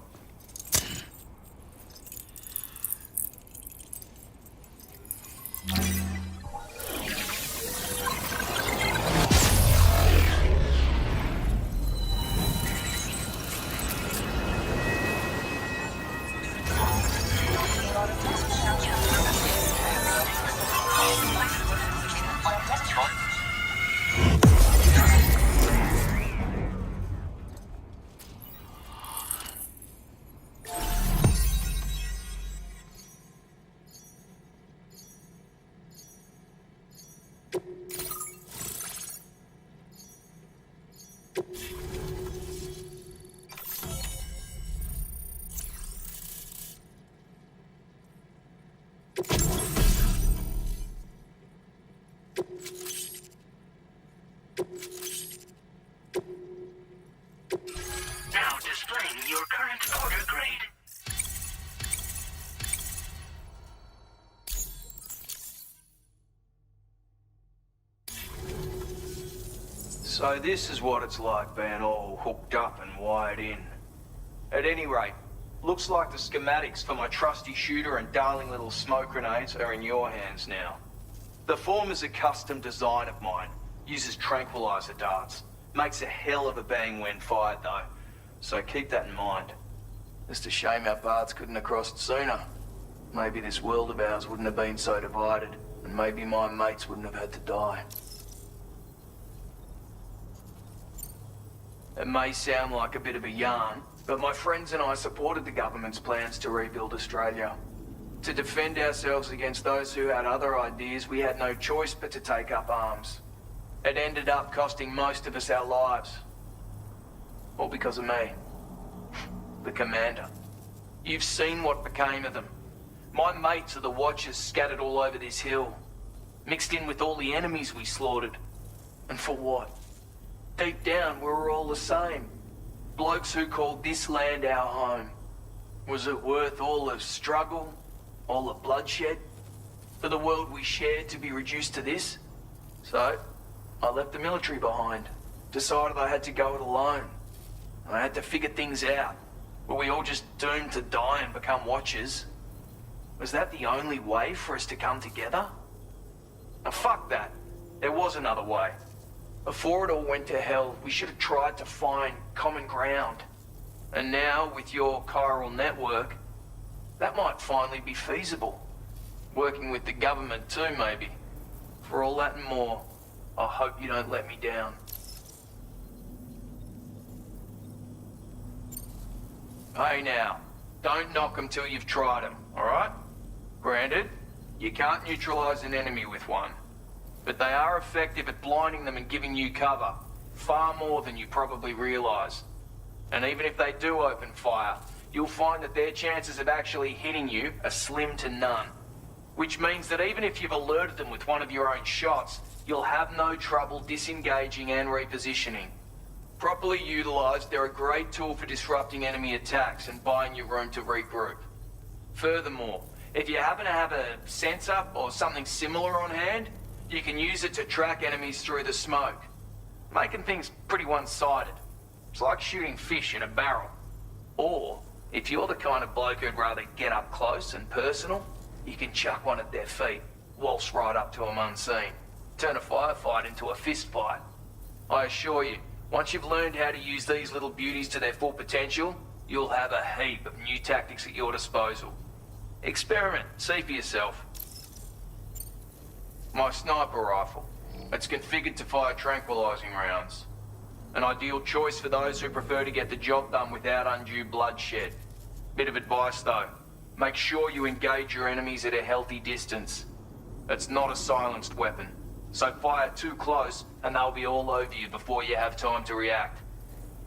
Now displaying your current order grade. So this is what it's like being all hooked up and wired in. At any rate, looks like the schematics for my trusty shooter and darling little smoke grenades are in your hands now. The former's a custom design of mine. Uses tranquilizer darts. Makes a hell of a bang when fired though. So keep that in mind. Just a shame our paths couldn't have crossed sooner. Maybe this world of ours wouldn't have been so divided, and maybe my mates wouldn't have had to die. It may sound like a bit of a yarn, but my friends and I supported the government's plans to rebuild Australia. To defend ourselves against those who had other ideas, we had no choice but to take up arms. It ended up costing most of us our lives. All because of me. The commander. You've seen what became of them. My mates are the Watchers scattered all over this hill. Mixed in with all the enemies we slaughtered. And for what? Deep down, we were all the same. Blokes who called this land our home. Was it worth all the struggle? All the bloodshed? For the world we shared to be reduced to this? So, I left the military behind. Decided I had to go it alone. I had to figure things out. Were we all just doomed to die and become Watchers? Was that the only way for us to come together? Now fuck that. There was another way. Before it all went to hell, we should have tried to find common ground. And now, with your chiral network, that might finally be feasible. Working with the government too, maybe. For all that and more, I hope you don't let me down. Hey now, don't knock them till you've tried them, alright? Granted, you can't neutralize an enemy with one. But they are effective at blinding them and giving you cover. Far more than you probably realize. And even if they do open fire, you'll find that their chances of actually hitting you are slim to none. Which means that even if you've alerted them with one of your own shots, you'll have no trouble disengaging and repositioning. Properly utilized, they're a great tool for disrupting enemy attacks and buying you room to regroup. Furthermore, if you happen to have a sensor or something similar on hand, you can use it to track enemies through the smoke, making things pretty one-sided. It's like shooting fish in a barrel. Or, if you're the kind of bloke who'd rather get up close and personal, you can chuck one at their feet, waltz right up to them unseen, turn a firefight into a fist fight. I assure you, once you've learned how to use these little beauties to their full potential, you'll have a heap of new tactics at your disposal. Experiment, see for yourself. My sniper rifle. It's configured to fire tranquilizing rounds. An ideal choice for those who prefer to get the job done without undue bloodshed. Bit of advice though. Make sure you engage your enemies at a healthy distance. It's not a silenced weapon, so fire too close and they'll be all over you before you have time to react.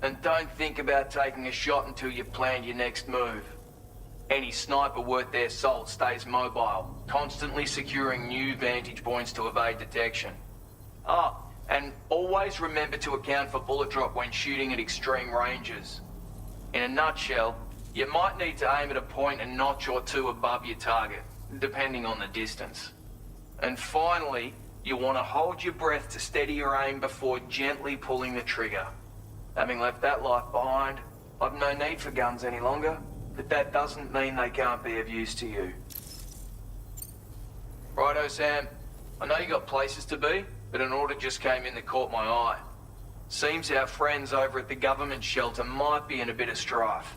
And don't think about taking a shot until you've planned your next move. Any sniper worth their salt stays mobile, constantly securing new vantage points to evade detection. Ah, and always remember to account for bullet drop when shooting at extreme ranges. In a nutshell, you might need to aim at a point a notch or two above your target, depending on the distance. And finally, you want to hold your breath to steady your aim before gently pulling the trigger. Having left that life behind, I've no need for guns any longer. But that doesn't mean they can't be of use to you. Righto, Sam. I know you got places to be, but an order just came in that caught my eye. Seems our friends over at the government shelter might be in a bit of strife.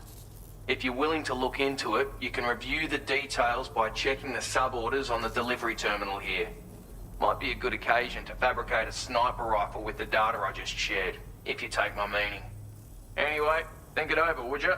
If you're willing to look into it, you can review the details by checking the sub-orders on the delivery terminal here. Might be a good occasion to fabricate a sniper rifle with the data I just shared, if you take my meaning. Anyway, think it over, would you?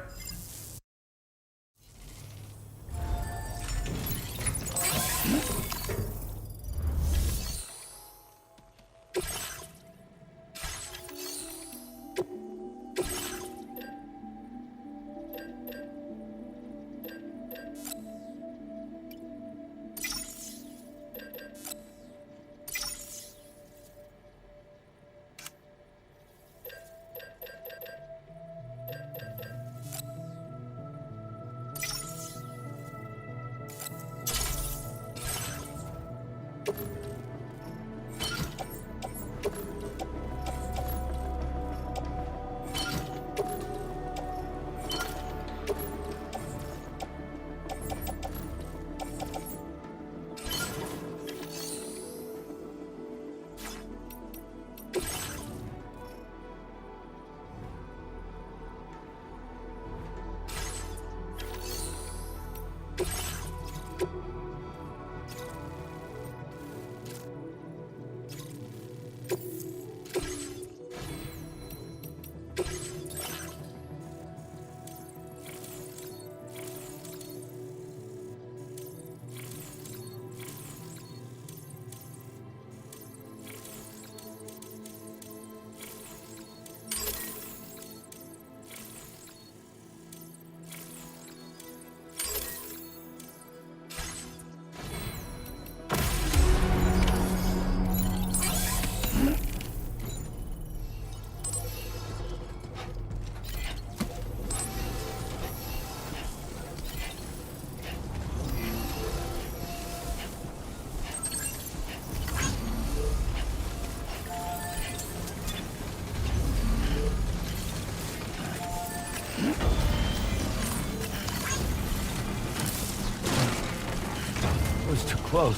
close.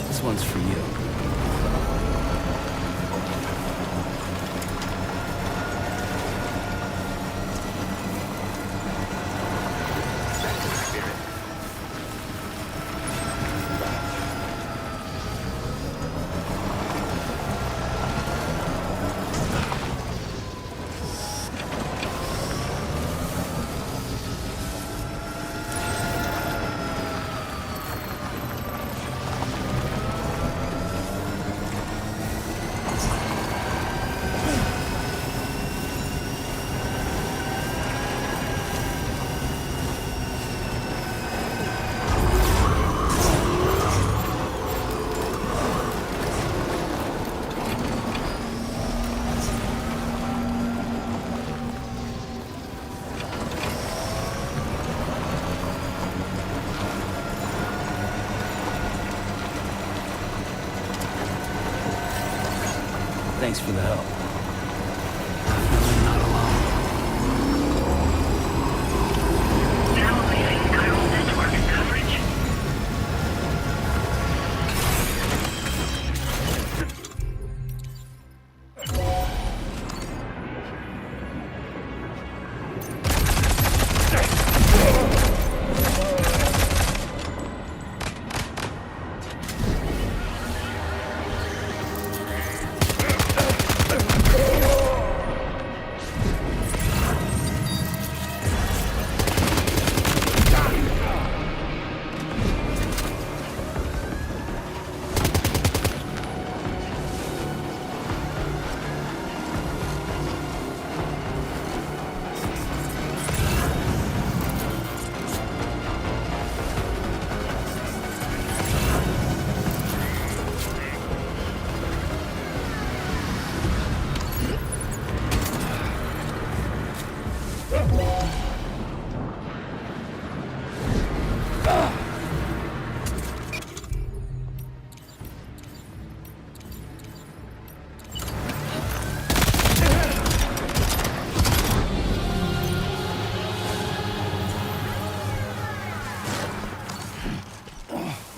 This one's for you. Thanks for the help. I'm not alone. Now leaving chiral network coverage.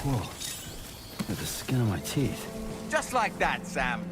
Whoa. Look at the skin on my teeth. Just like that, Sam.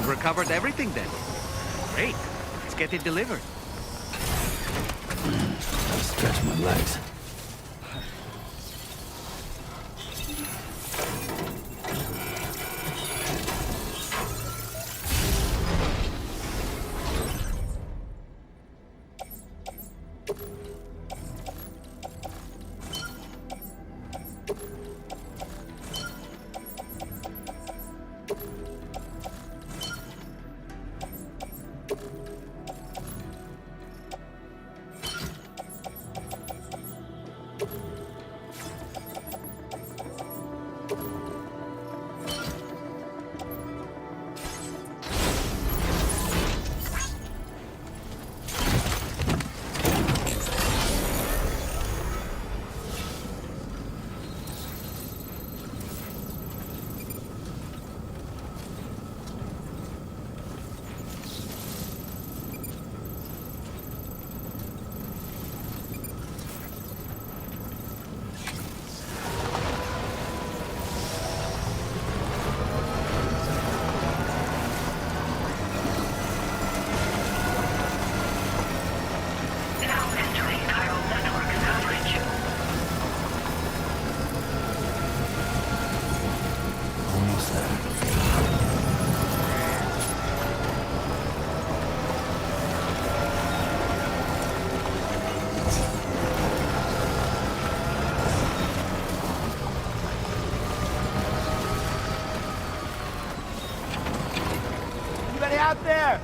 Recovered everything then. Great. Let's get it delivered. Gotta stretch my legs. out there!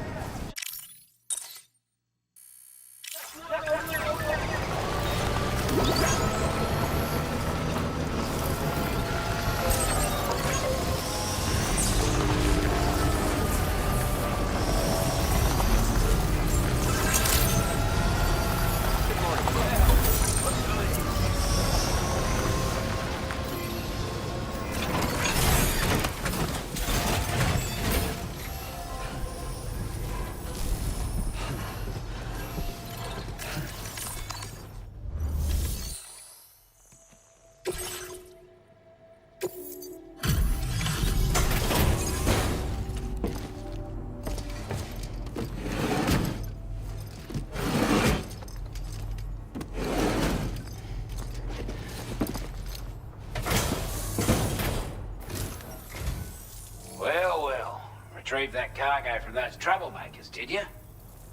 Retrieved that cargo from those troublemakers, did you?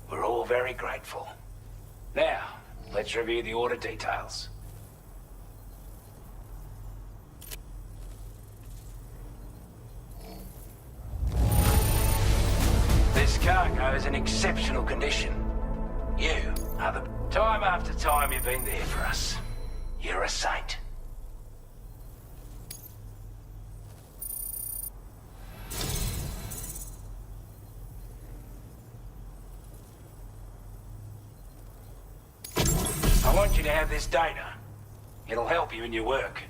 We're all very grateful. Now, let's review the order details. This cargo is in exceptional condition. You are the... Time after time you've been there for us. You're a saint. I want you to have this data. It'll help you in your work.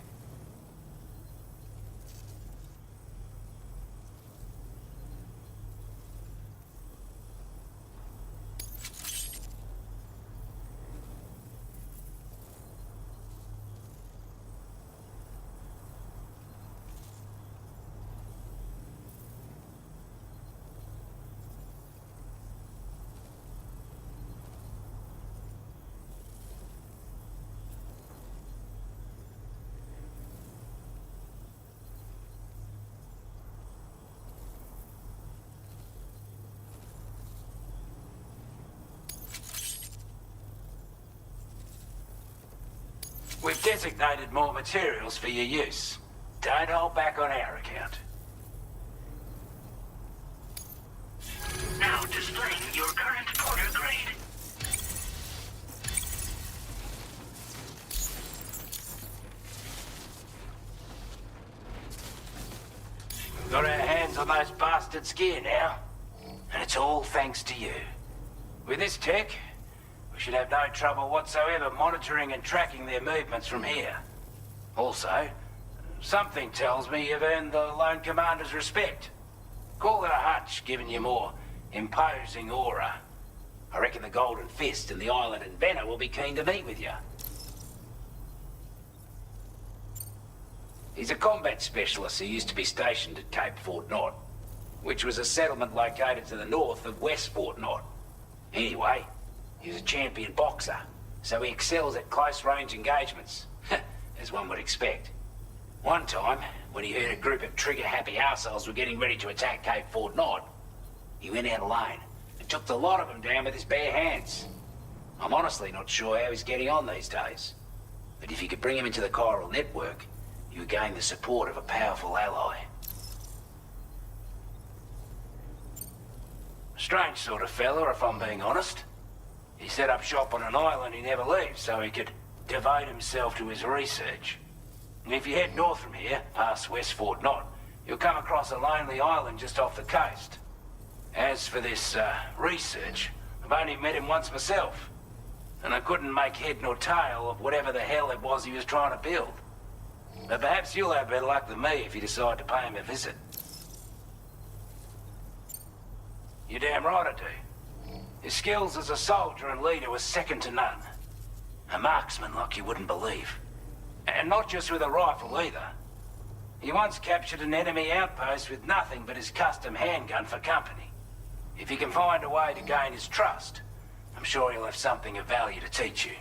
We've designated more materials for your use. Don't hold back on our account. Now displaying your current order grade. Got our hands on those bastards' gear now. And it's all thanks to you. With this tech, we should have no trouble whatsoever monitoring and tracking their movements from here. Also, something tells me you've earned the Lone Commander's respect. Call it a hunch, given your more imposing aura. I reckon the Golden Fist and the Island Inventor will be keen to meet with you. He's a combat specialist who used to be stationed at Cape Fort Knot, which was a settlement located to the north of West Fort Knot. Anyway, he's a champion boxer, so he excels at close-range engagements, as one would expect. One time, when he heard a group of trigger-happy arseholes were getting ready to attack Cape Fort Knot, he went out alone and took the lot of them down with his bare hands. I'm honestly not sure how he's getting on these days, but if you could bring him into the chiral network, you would gain the support of a powerful ally. Strange sort of fella, if I'm being honest. He set up shop on an island he never leaves so he could devote himself to his research. And if you head north from here, past West Fort Knot, you'll come across a lonely island just off the coast. As for this, research, I've only met him once myself, and I couldn't make head nor tail of whatever the hell it was he was trying to build. But perhaps you'll have better luck than me if you decide to pay him a visit. You're damn right I do. His skills as a soldier and leader were second to none. A marksman like you wouldn't believe. And not just with a rifle either. He once captured an enemy outpost with nothing but his custom handgun for company. If you can find a way to gain his trust, I'm sure he'll have something of value to teach you.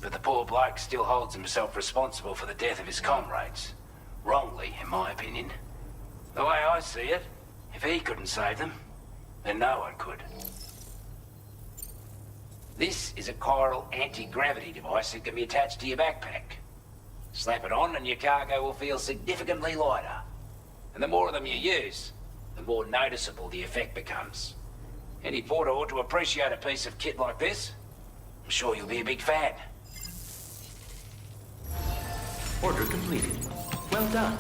But the poor bloke still holds himself responsible for the death of his comrades. Wrongly, in my opinion. The way I see it, if he couldn't save them, then no one could. This is a chiral anti-gravity device that can be attached to your backpack. Slap it on and your cargo will feel significantly lighter. And the more of them you use, the more noticeable the effect becomes. Any porter ought to appreciate a piece of kit like this. I'm sure you'll be a big fan. Order completed. Well done.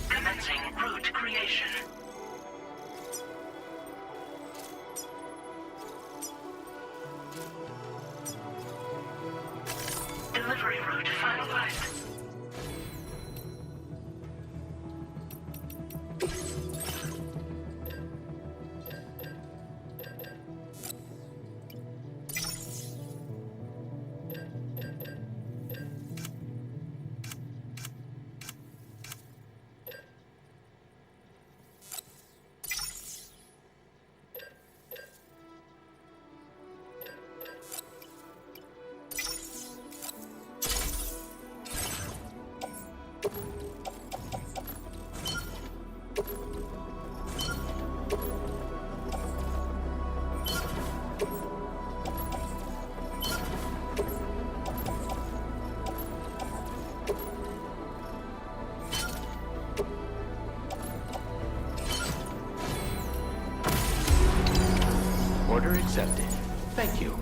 Commencing route creation. Delivery route finalized. Order accepted. Thank you.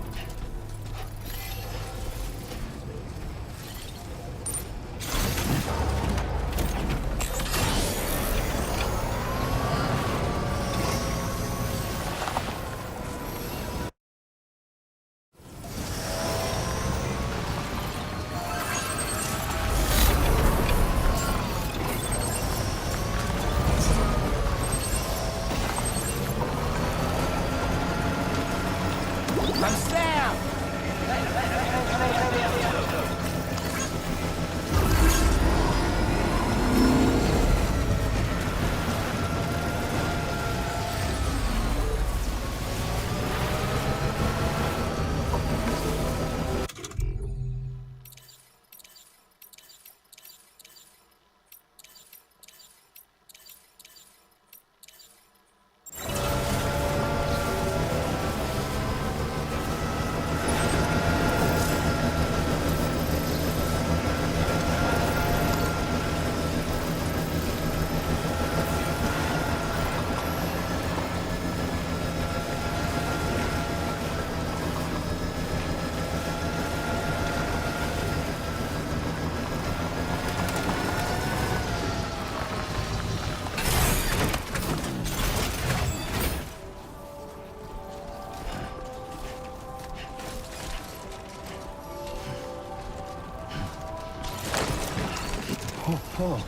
I'm Sam! Oh.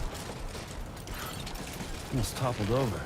Almost toppled over.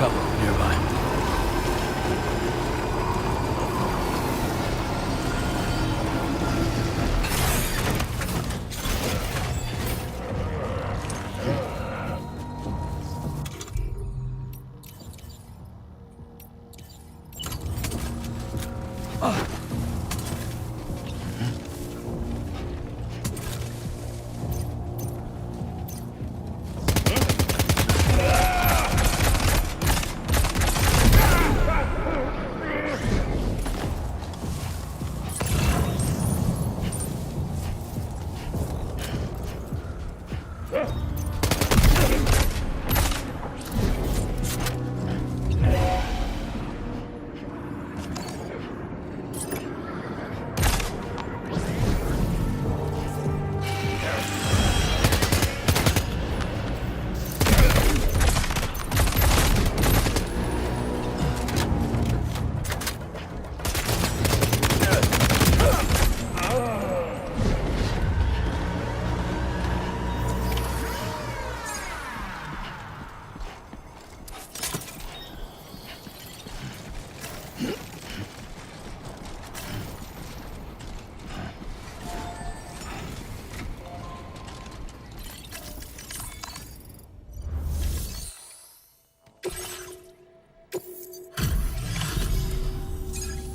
Trouble nearby.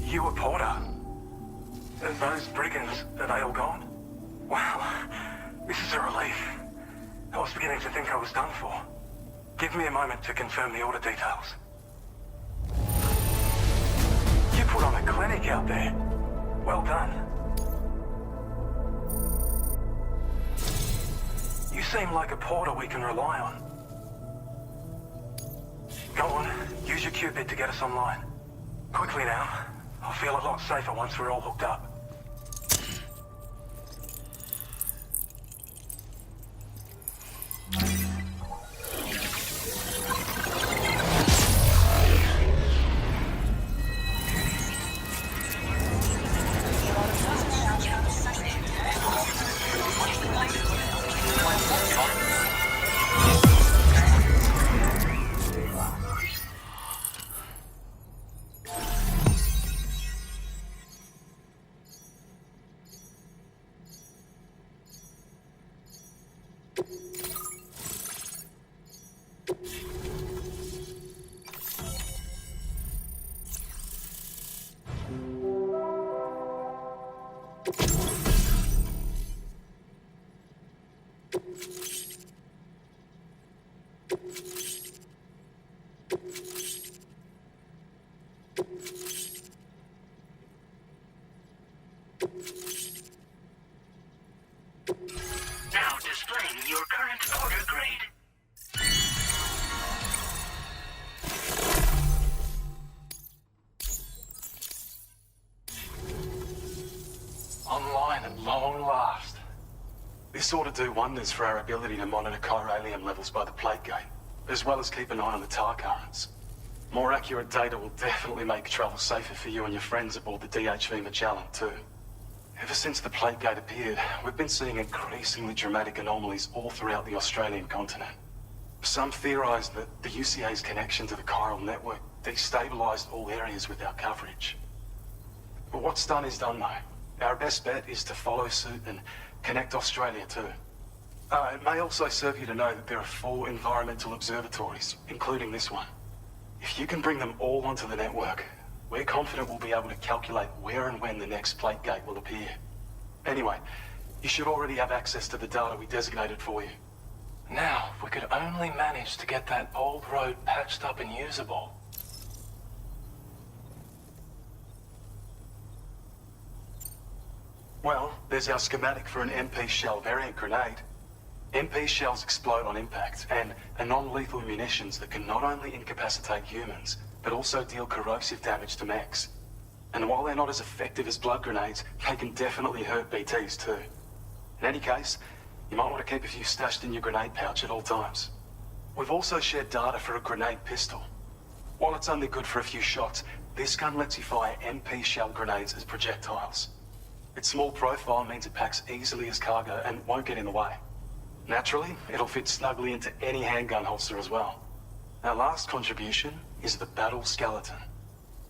You a Porter? And those brigands, are they all gone? Wow, this is a relief. I was beginning to think I was done for. Give me a moment to confirm the order details. You put on a clinic out there. Well done. You seem like a Porter we can rely on. Go on, use your Cupid to get us online. Quickly now. I'll feel a lot safer once we're all hooked up. Now displaying your current order grade. Online at long last. This This ought to do wonders for our ability to monitor chiralium levels by the plate gate, as well as keep an eye on the tar currents. More accurate data will definitely make travel safer for you and your friends aboard the DHV Magellan, too. Ever since the plate gate appeared, we've been seeing increasingly dramatic anomalies all throughout the Australian continent. Some theorize that the UCA's connection to the chiral network destabilized all areas with our coverage. But what's done is done, though. Our best bet is to follow suit and connect Australia, too. It may also serve you to know that there are 4 environmental observatories, including this one. If you can bring them all onto the network, we're confident we'll be able to calculate where and when the next plate gate will appear. Anyway, you should already have access to the data we designated for you. Now, if we could only manage to get that old road patched up and usable. Well, there's our schematic for an MP shell variant grenade. MP shells explode on impact, and are non-lethal munitions that can not only incapacitate humans, but also deal corrosive damage to mechs. And while they're not as effective as blood grenades, they can definitely hurt BTs too. In any case, you might want to keep a few stashed in your grenade pouch at all times. We've also shared data for a grenade pistol. While it's only good for a few shots, this gun lets you fire MP shell grenades as projectiles. Its small profile means it packs easily as cargo and won't get in the way. Naturally, it'll fit snugly into any handgun holster as well. Our last contribution is the battle skeleton.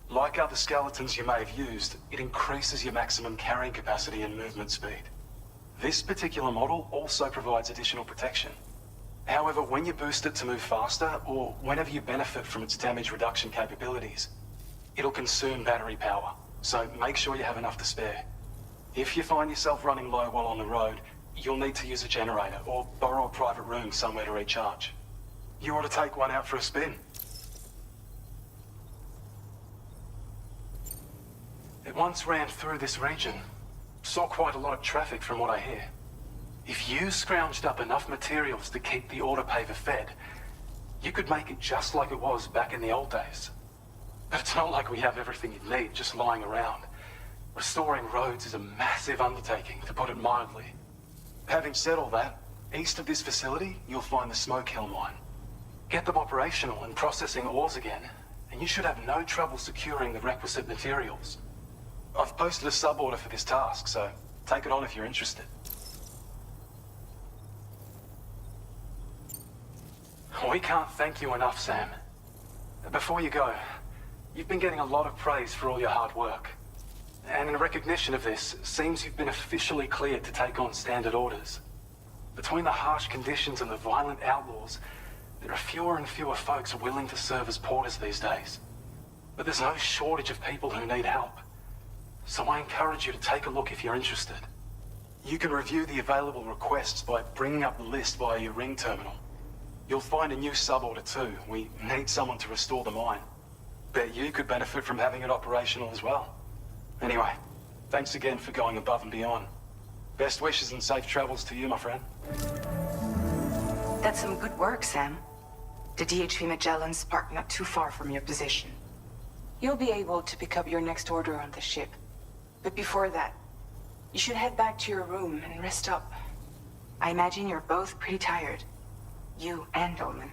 Like other skeletons you may have used, it increases your maximum carrying capacity and movement speed. This particular model also provides additional protection. However, when you boost it to move faster, or whenever you benefit from its damage reduction capabilities, it'll consume battery power, so make sure you have enough to spare. If you find yourself running low while on the road, you'll need to use a generator or borrow a private room somewhere to recharge. You ought to take one out for a spin. It once ran through this region. Saw quite a lot of traffic from what I hear. If you scrounged up enough materials to keep the autopaver fed, you could make it just like it was back in the old days. But it's not like we have everything you need just lying around. Restoring roads is a massive undertaking, to put it mildly. Having said all that, east of this facility, you'll find the Smoke Hill mine. Get them operational and processing ores again, and you should have no trouble securing the requisite materials. I've posted a sub-order for this task, so take it on if you're interested. We can't thank you enough, Sam. Before you go, you've been getting a lot of praise for all your hard work. And in recognition of this, it seems you've been officially cleared to take on standard orders. Between the harsh conditions and the violent outlaws, there are fewer and fewer folks willing to serve as porters these days. But there's no shortage of people who need help. So I encourage you to take a look if you're interested. You can review the available requests by bringing up the list via your ring terminal. You'll find a new sub-order too. We need someone to restore the mine. Bet you could benefit from having it operational as well. Anyway, thanks again for going above and beyond. Best wishes and safe travels to you, my friend. That's some good work, Sam. The DHV Magellan's parked not too far from your position. You'll be able to pick up your next order on the ship. But before that, you should head back to your room and rest up. I imagine you're both pretty tired. You and Dolman.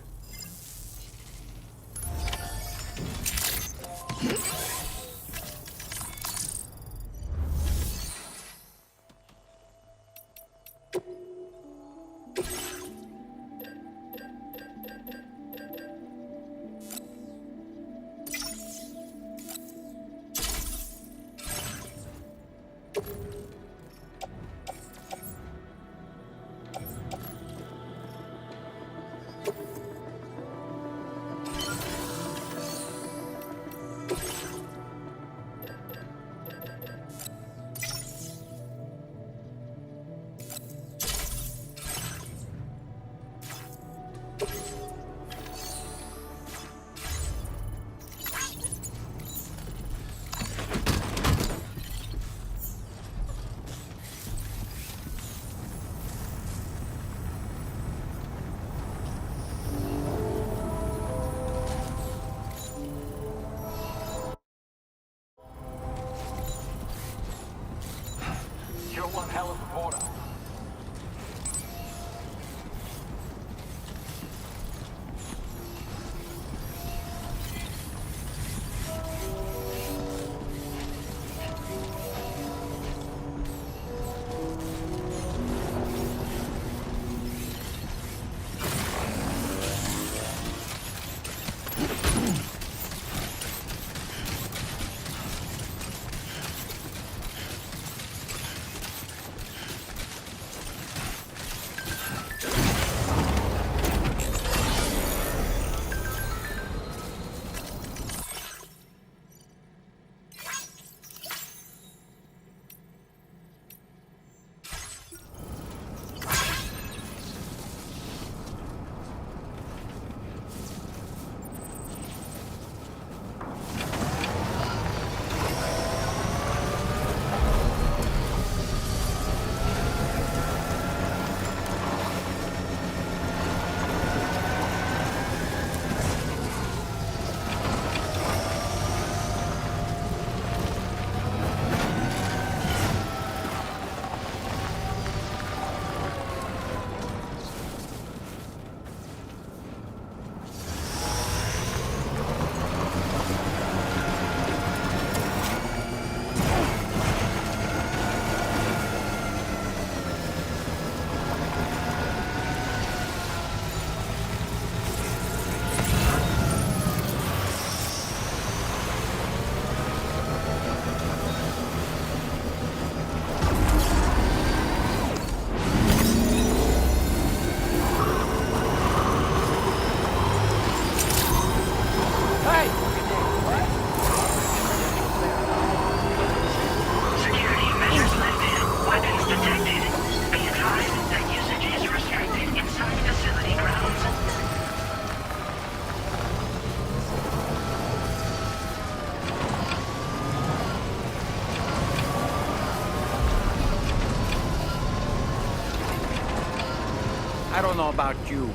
I don't know about you,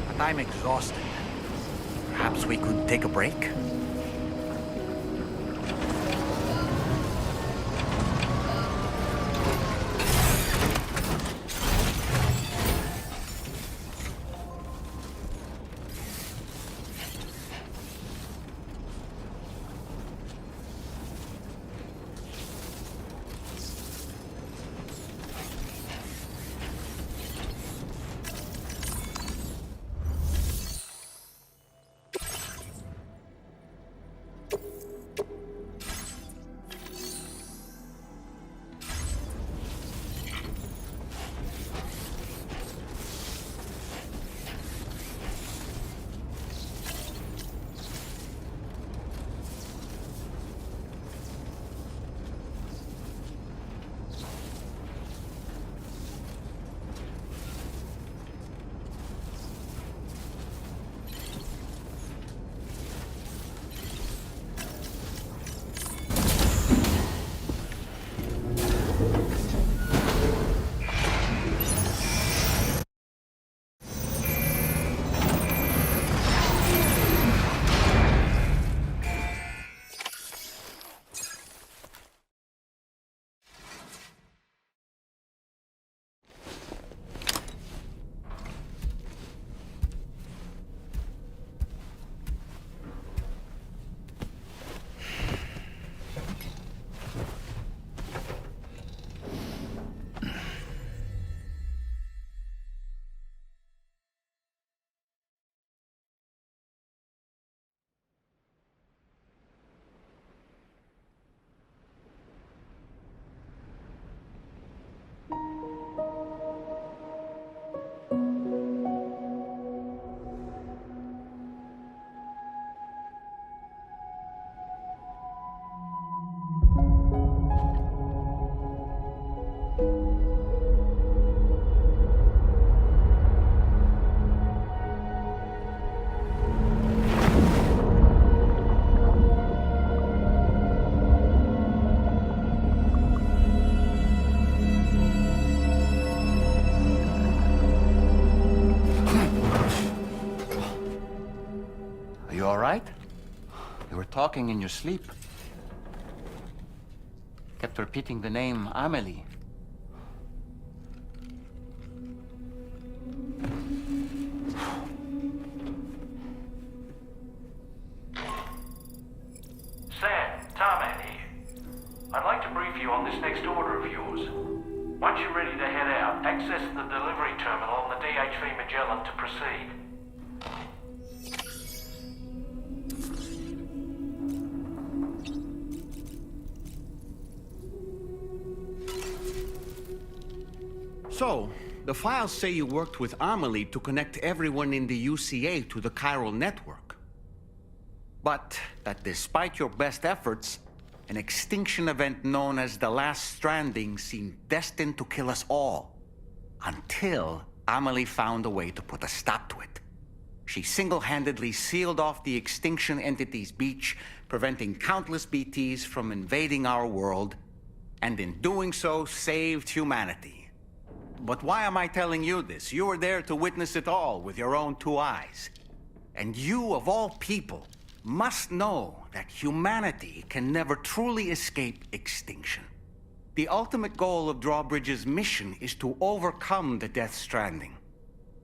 but I'm exhausted. Perhaps we could take a break? You all right? You were talking in your sleep. Kept repeating the name Amelie. Sam, Tarman here. I'd like to brief you on this next order of yours. Once you're ready to head out, access the delivery terminal on the DHV Magellan to proceed. So, the files say you worked with Amelie to connect everyone in the UCA to the chiral network. But that despite your best efforts, an extinction event known as the Last Stranding seemed destined to kill us all. Until Amelie found a way to put a stop to it. She single-handedly sealed off the extinction entity's beach, preventing countless BTs from invading our world, and in doing so, saved humanity. But why am I telling you this? You were there to witness it all with your own two eyes. And you, of all people, must know that humanity can never truly escape extinction. The ultimate goal of Drawbridge's mission is to overcome the Death Stranding.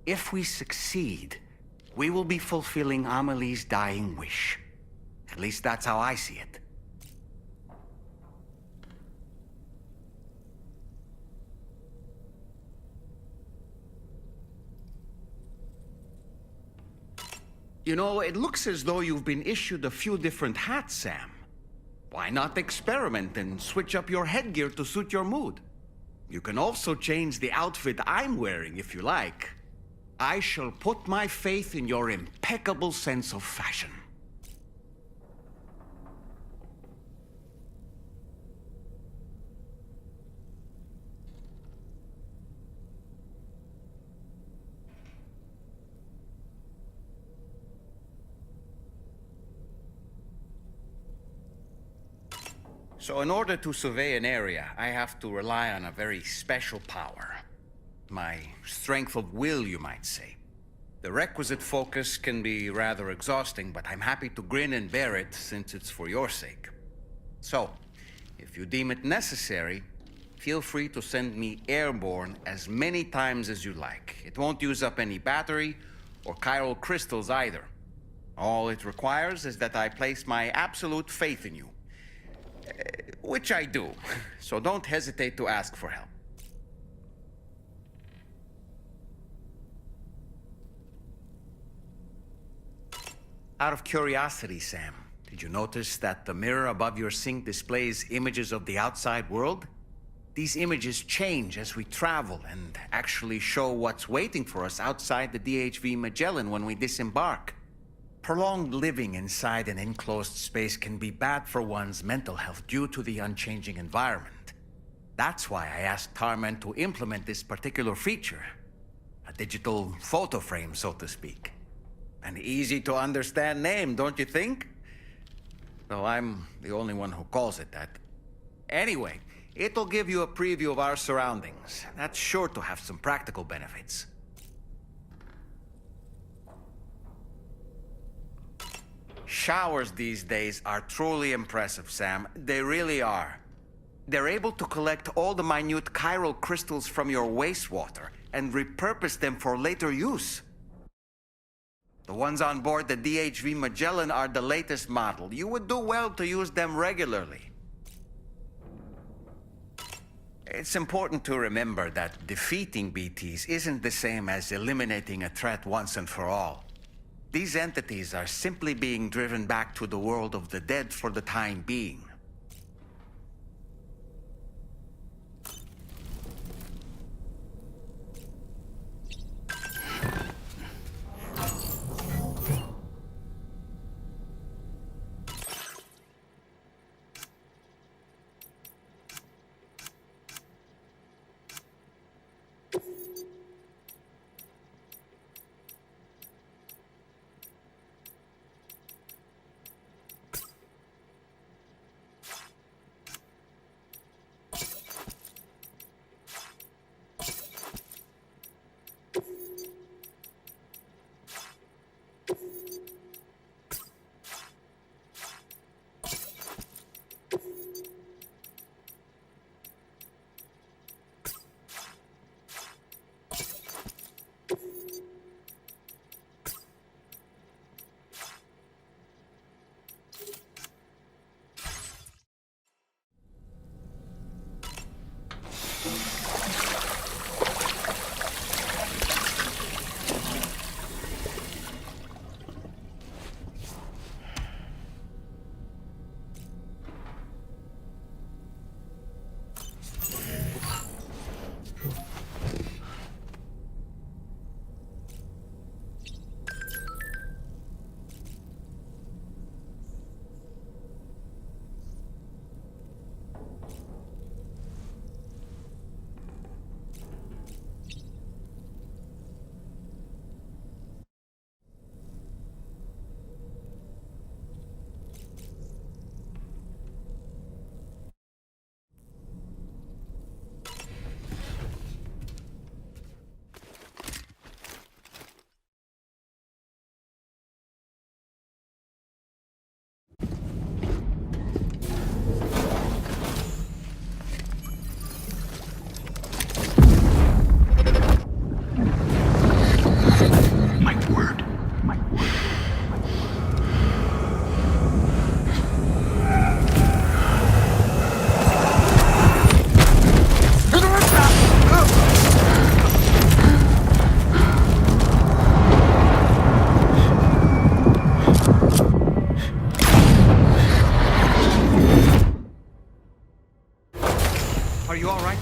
If we succeed, we will be fulfilling Amelie's dying wish. At least that's how I see it. You know, it looks as though you've been issued a few different hats, Sam. Why not experiment and switch up your headgear to suit your mood? You can also change the outfit I'm wearing if you like. I shall put my faith in your impeccable sense of fashion. So in order to survey an area, I have to rely on a very special power. My strength of will, you might say. The requisite focus can be rather exhausting, but I'm happy to grin and bear it since it's for your sake. So, if you deem it necessary, feel free to send me airborne as many times as you like. It won't use up any battery or chiral crystals either. All it requires is that I place my absolute faith in you. Which I do, so don't hesitate to ask for help. Out of curiosity, Sam, did you notice that the mirror above your sink displays images of the outside world? These images change as we travel and actually show what's waiting for us outside the DHV Magellan when we disembark. Prolonged living inside an enclosed space can be bad for one's mental health due to the unchanging environment. That's why I asked Tarman to implement this particular feature. A digital photo frame, so to speak. An easy-to-understand name, don't you think? Though I'm the only one who calls it that. Anyway, it'll give you a preview of our surroundings. That's sure to have some practical benefits. Showers these days are truly impressive, Sam. They really are. They're able to collect all the minute chiral crystals from your wastewater and repurpose them for later use. The ones on board the DHV Magellan are the latest model. You would do well to use them regularly. It's important to remember that defeating BTs isn't the same as eliminating a threat once and for all. These entities are simply being driven back to the world of the dead for the time being.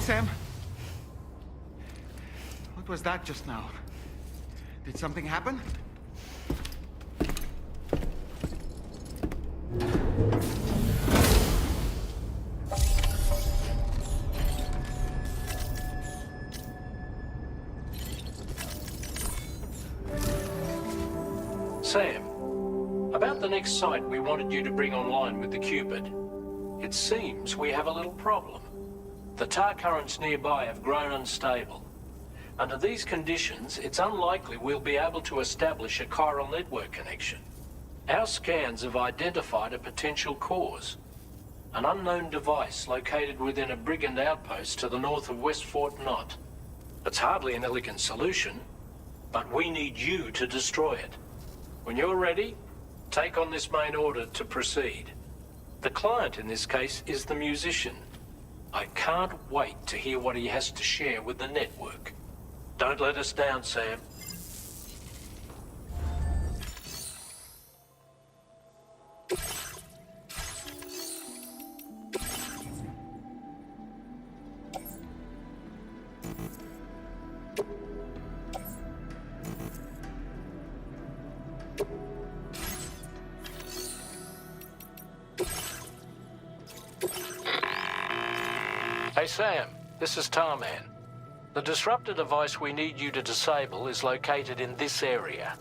Sam? What was that just now? Did something happen? Sam, about the next site we wanted you to bring online with the Cupid. It seems we have a little problem. The tar currents nearby have grown unstable. Under these conditions, it's unlikely we'll be able to establish a chiral network connection. Our scans have identified a potential cause. An unknown device located within a brigand outpost to the north of West Fort Knot. It's hardly an elegant solution, but we need you to destroy it. When you're ready, take on this main order to proceed. The client in this case is the musician. I can't wait to hear what he has to share with the network. Don't let us down, Sam. Hey Sam, this is Tarman. The disruptor device we need you to disable is located in this area.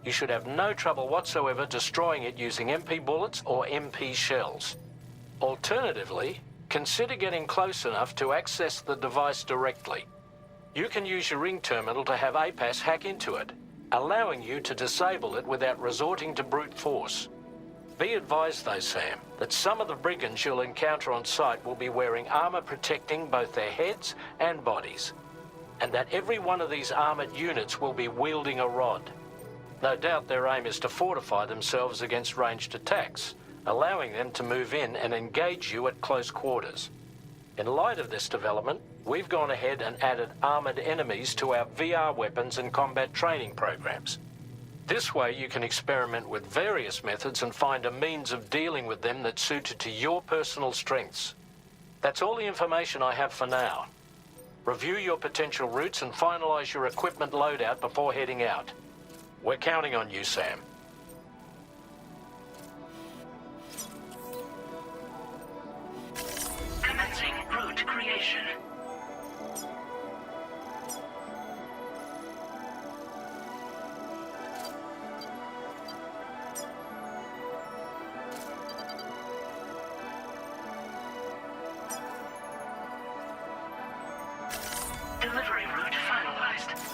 You should have no trouble whatsoever destroying it using MP bullets or MP shells. Alternatively, consider getting close enough to access the device directly. You can use your ring terminal to have APAS hack into it, allowing you to disable it without resorting to brute force. Be advised though, Sam, that some of the brigands you'll encounter on site will be wearing armor protecting both their heads and bodies, and that every one of these armored units will be wielding a rod. No doubt their aim is to fortify themselves against ranged attacks, allowing them to move in and engage you at close quarters. In light of this development, we've gone ahead and added armored enemies to our VR weapons and combat training programs. This way you can experiment with various methods and find a means of dealing with them that's suited to your personal strengths. That's all the information I have for now. Review your potential routes and finalize your equipment loadout before heading out. We're counting on you, Sam. Commencing route creation. Delivery route finalized.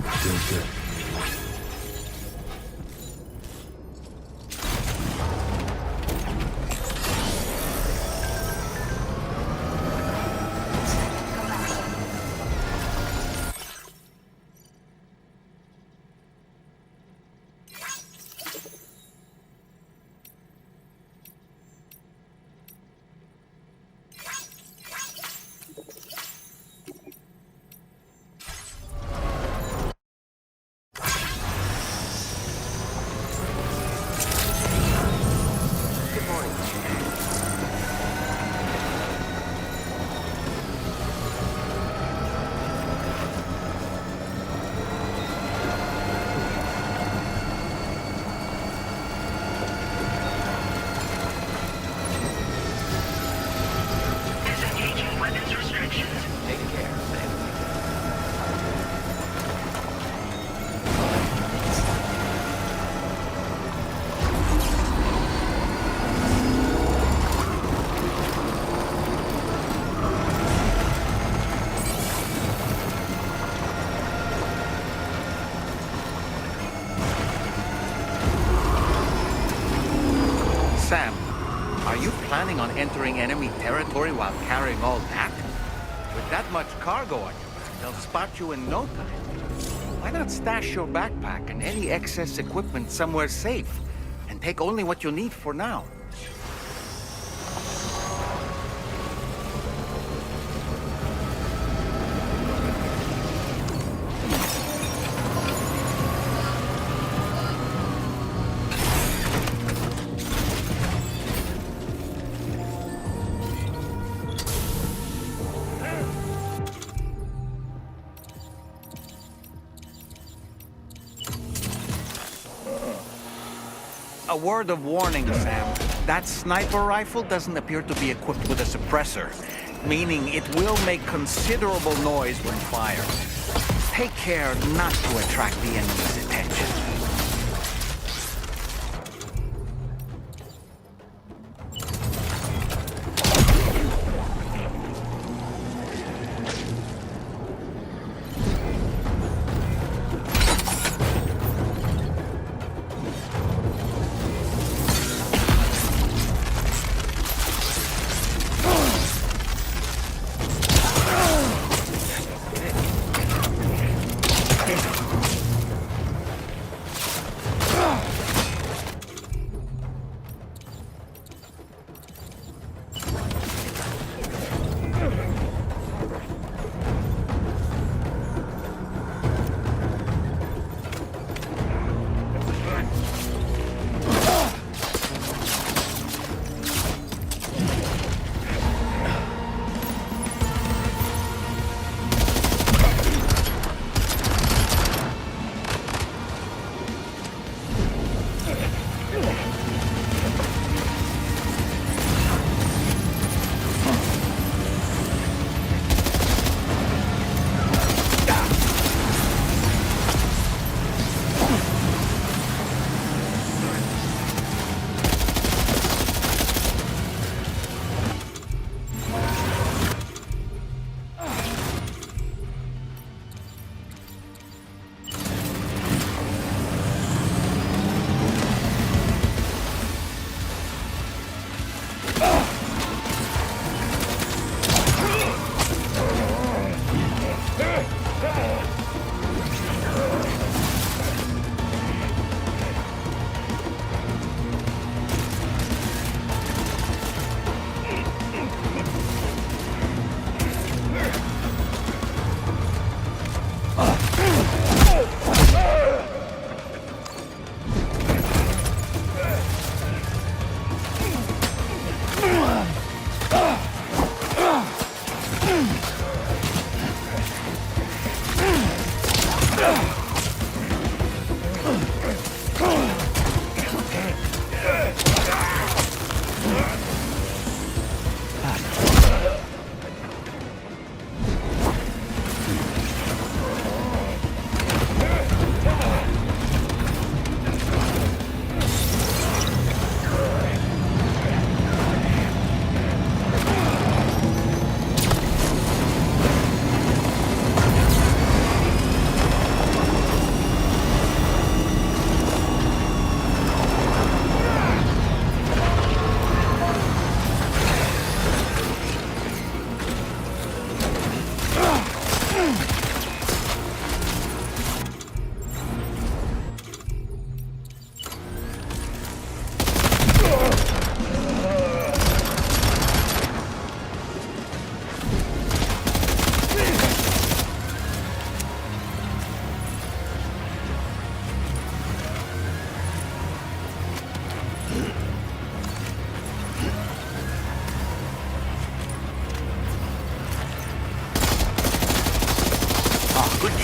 Feels good. Disengaging weapons restrictions. Take care, Sam. Sam, are you planning on entering enemy territory while carrying all that? With that much cargo on your back, they'll spot you in no time. Why not stash your backpack and any excess equipment somewhere safe, and take only what you need for now? A word of warning, Sam. That sniper rifle doesn't appear to be equipped with a suppressor, meaning it will make considerable noise when fired. Take care not to attract the enemy's attention.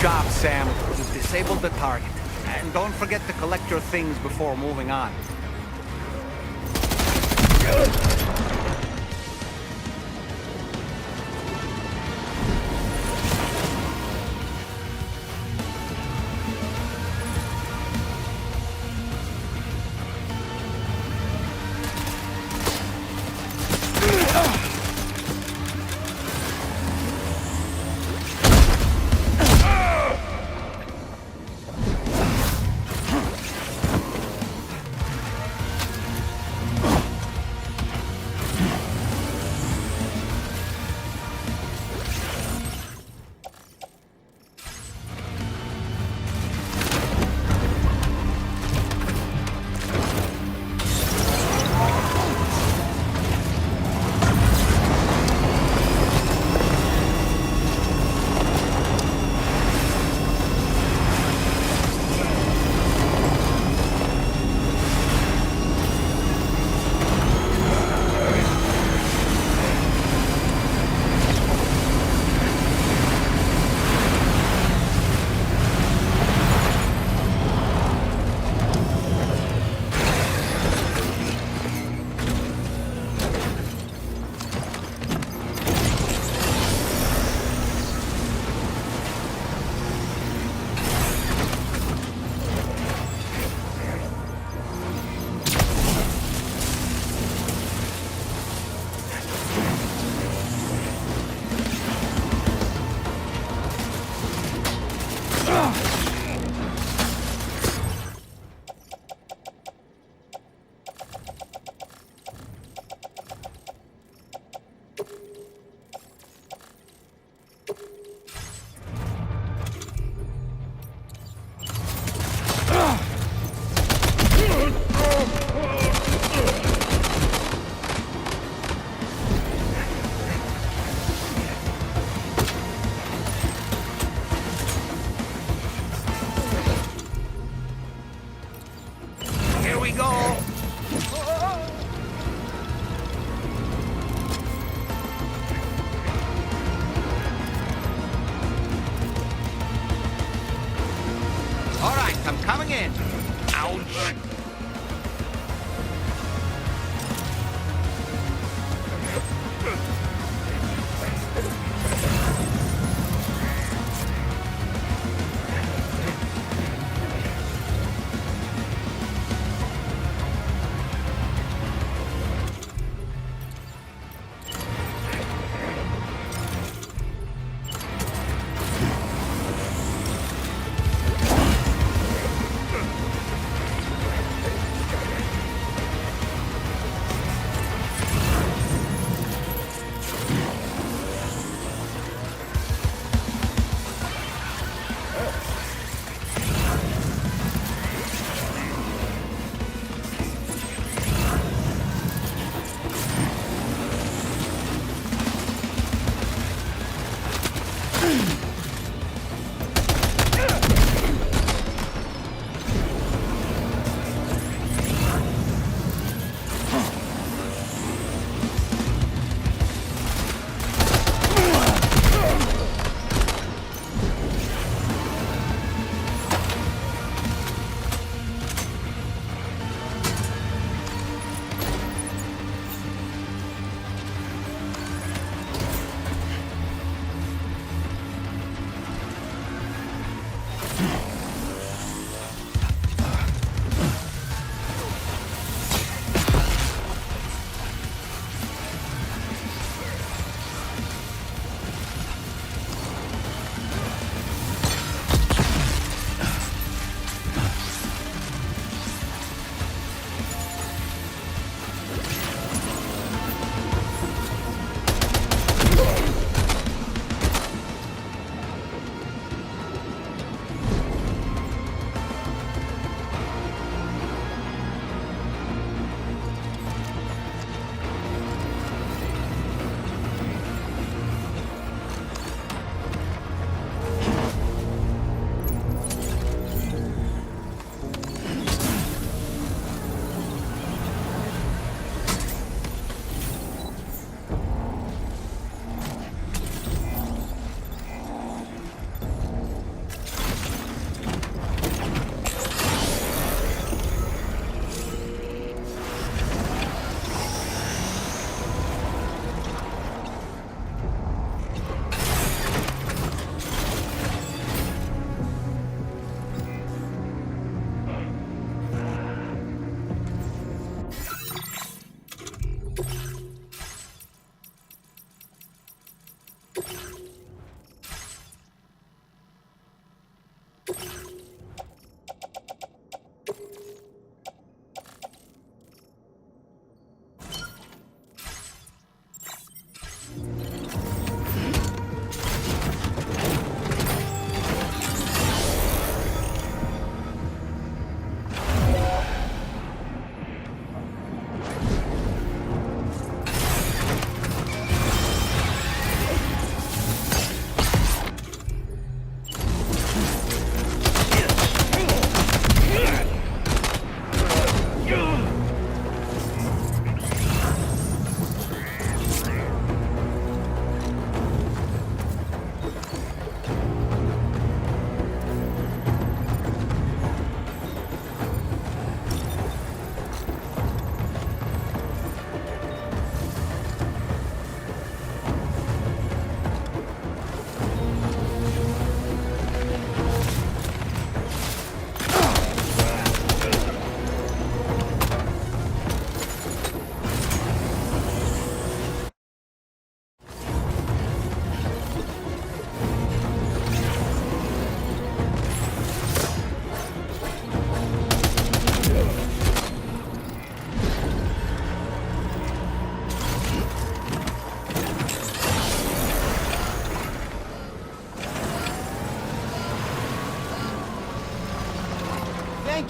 job, Sam. You've disabled the target. And don't forget to collect your things before moving on.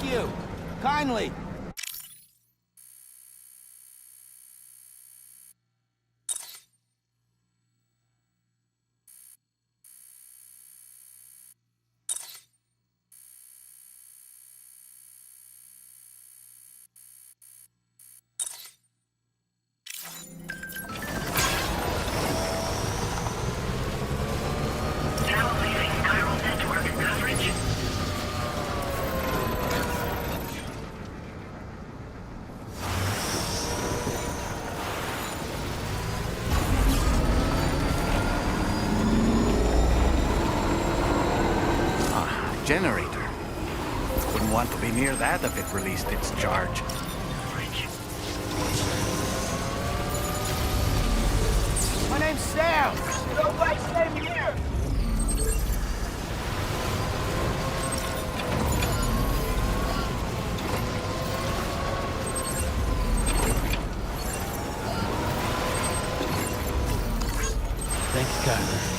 Thank you. Kindly. Now leaving chiral network coverage. Generator. Wouldn't want to be near that if it released its charge. My name's Sam. Nobody same here. Thanks, Kyler.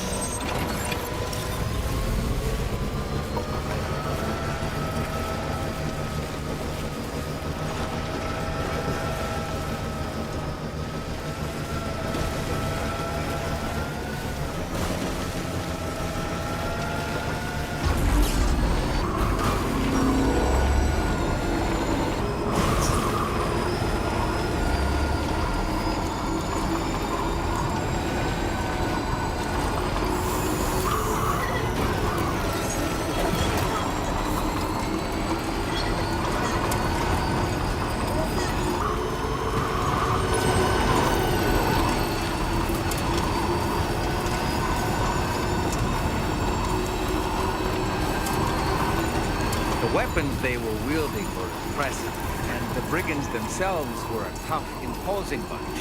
The weapons they were wielding were impressive, and the brigands themselves were a tough, imposing bunch.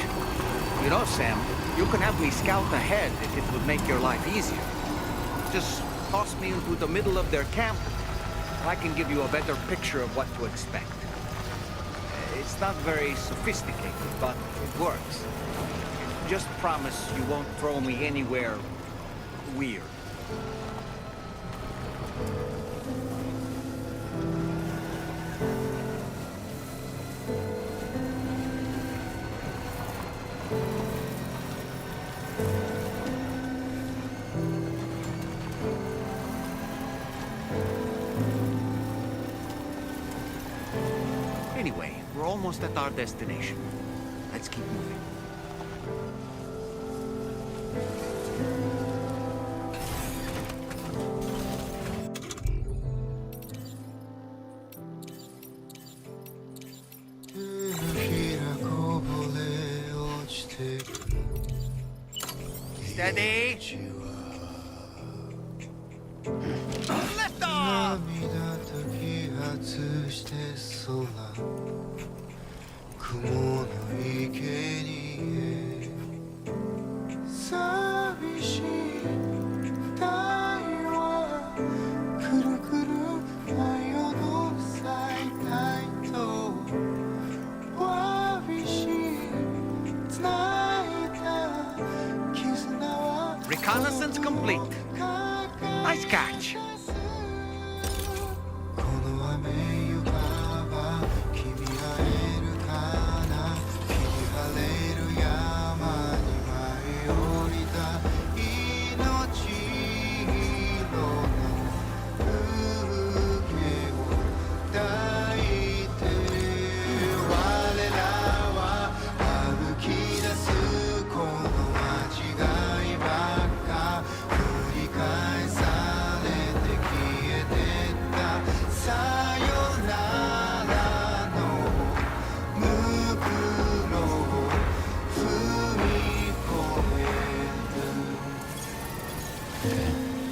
You know, Sam, you can have me scout ahead if it would make your life easier. Just toss me into the middle of their camp, and I can give you a better picture of what to expect. It's not very sophisticated, but it works. Just promise you won't throw me anywhere weird. Anyway, we're almost at our destination. Let's keep moving. Steady! Lift off! Reconnaissance complete. Nice catch.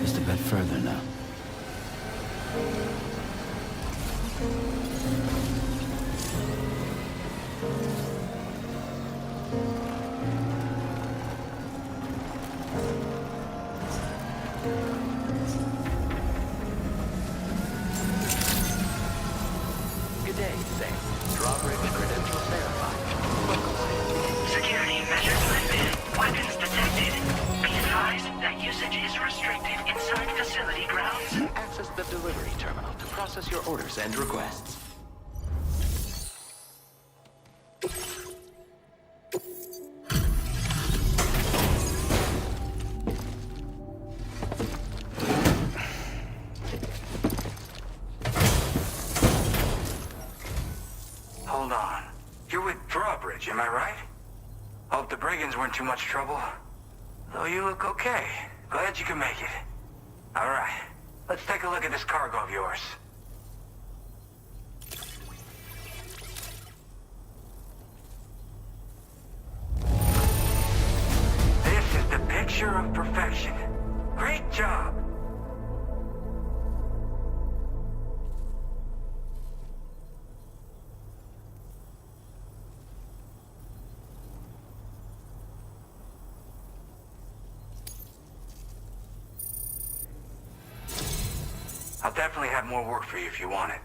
Just a bit further now. Good day, Sam. Drawbridge credentials verified. Security measures lifted. Weapons detected. Be advised that usage is restricted inside facility grounds. Access the delivery terminal to process your orders and requests. brigands weren't too much trouble. Though you look okay. Glad you can make it. Alright, let's take a look at this cargo of yours. This is the picture of perfection. Great job. I'll definitely have more work for you if you want it.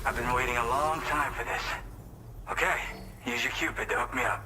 I've been waiting a long time for this. Okay, use your Cupid to hook me up.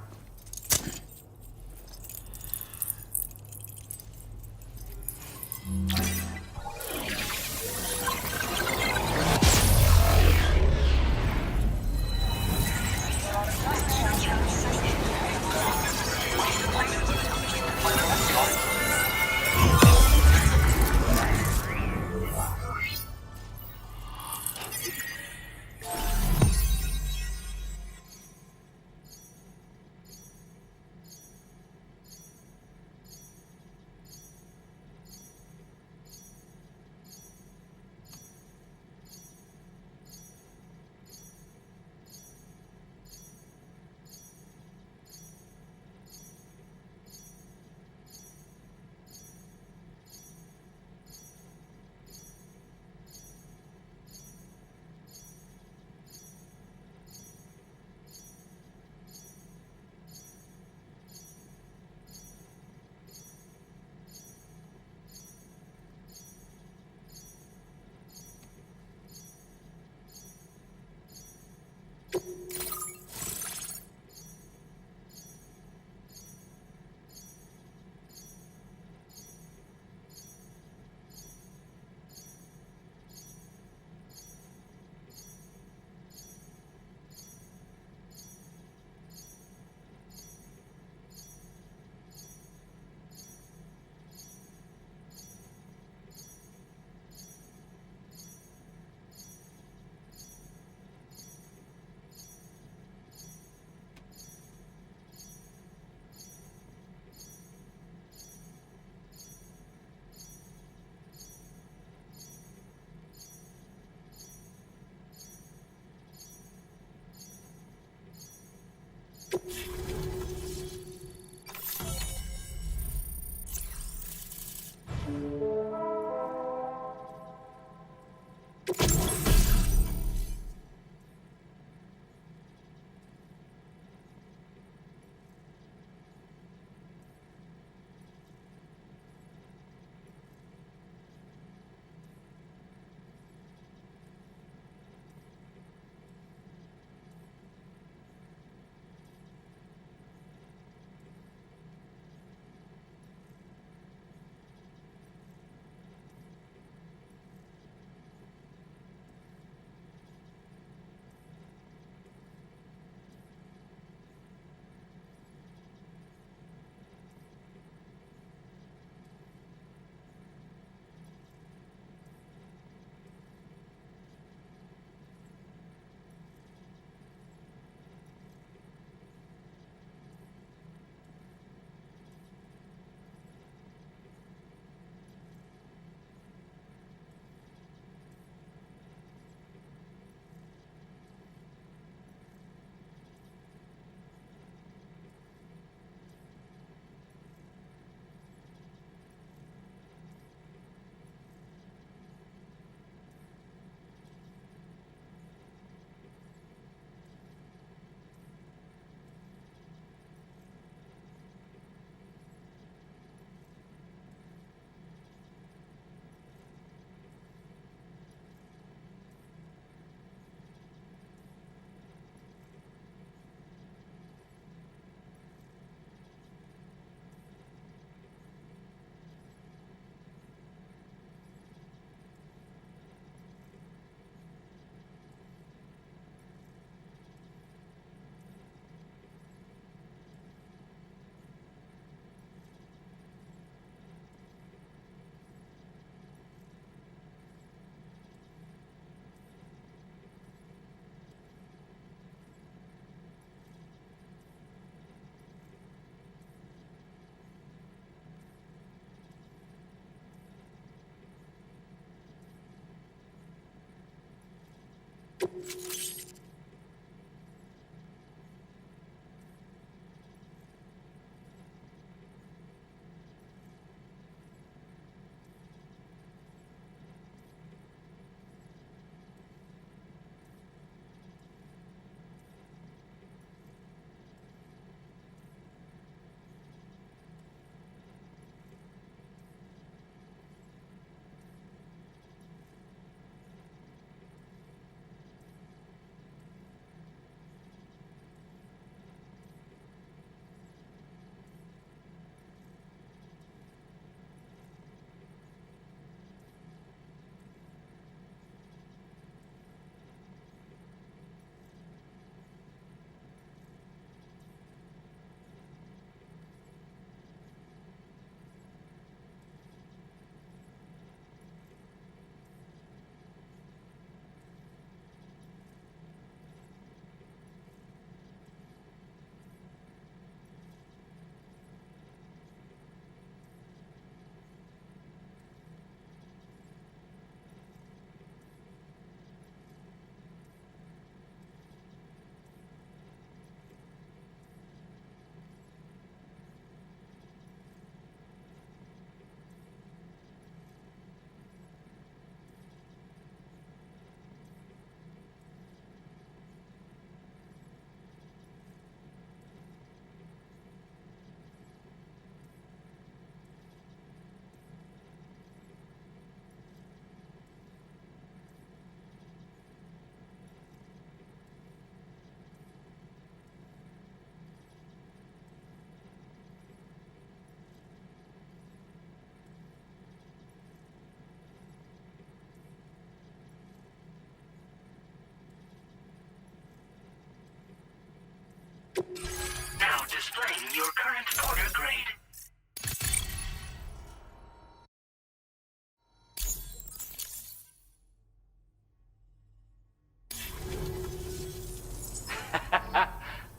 Now displaying your current order grade.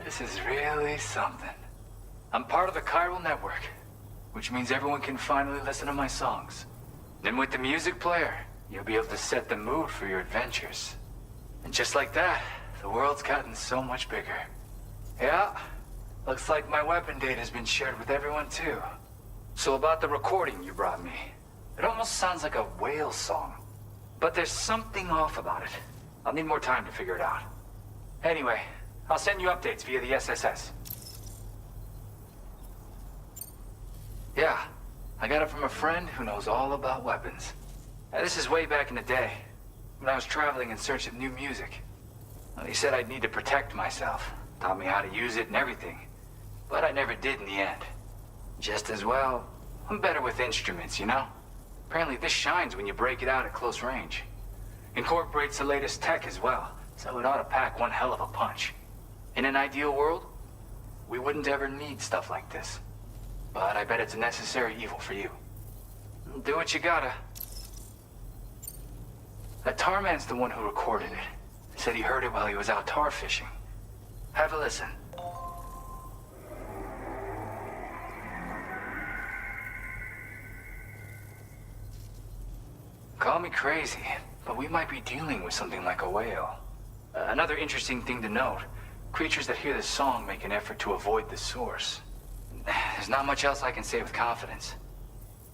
This is really something. I'm part of the chiral network, which means everyone can finally listen to my songs. Then with the music player, you'll be able to set the mood for your adventures. And just like that, the world's gotten so much bigger. Yeah, looks like my weapon data has been shared with everyone too. So about the recording you brought me, it almost sounds like a whale song. But there's something off about it. I'll need more time to figure it out. Anyway, I'll send you updates via the SSS. Yeah, I got it from a friend who knows all about weapons. This is way back in the day, when I was traveling in search of new music. Well, he said I'd need to protect myself, taught me how to use it and everything. But I never did in the end. Just as well, I'm better with instruments, you know? Apparently this shines when you break it out at close range. Incorporates the latest tech as well, so it ought to pack one hell of a punch. In an ideal world, we wouldn't ever need stuff like this. But I bet it's a necessary evil for you. Do what you gotta. That Tarman's the one who recorded it. Said he heard it while he was out tar fishing. Have a listen. Call me crazy, but we might be dealing with something like a whale. Another interesting thing to note, creatures that hear this song make an effort to avoid the source. There's not much else I can say with confidence.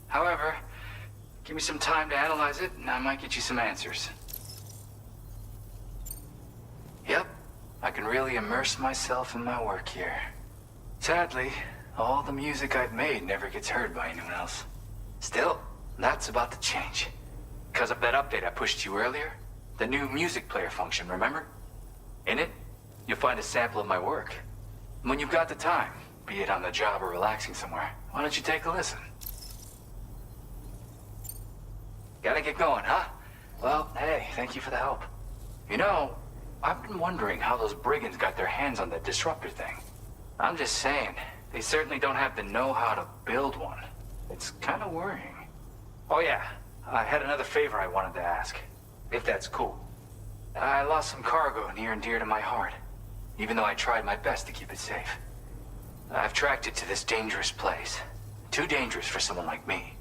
However, give me some time to analyze it, and I might get you some answers. Yep, I can really immerse myself in my work here. Sadly, all the music I've made never gets heard by anyone else. Still, that's about to change. Because of that update I pushed you earlier, the new music player function, remember? In it, you'll find a sample of my work. When you've got the time, be it on the job or relaxing somewhere, why don't you take a listen? Gotta get going, huh? Well, hey, thank you for the help. You know, I've been wondering how those brigands got their hands on that disruptor thing. I'm just saying, they certainly don't have the know-how to build one. It's kind of worrying. Oh yeah, I had another favor I wanted to ask, if that's cool. I lost some cargo near and dear to my heart, even though I tried my best to keep it safe. I've tracked it to this dangerous place. Too dangerous for someone like me.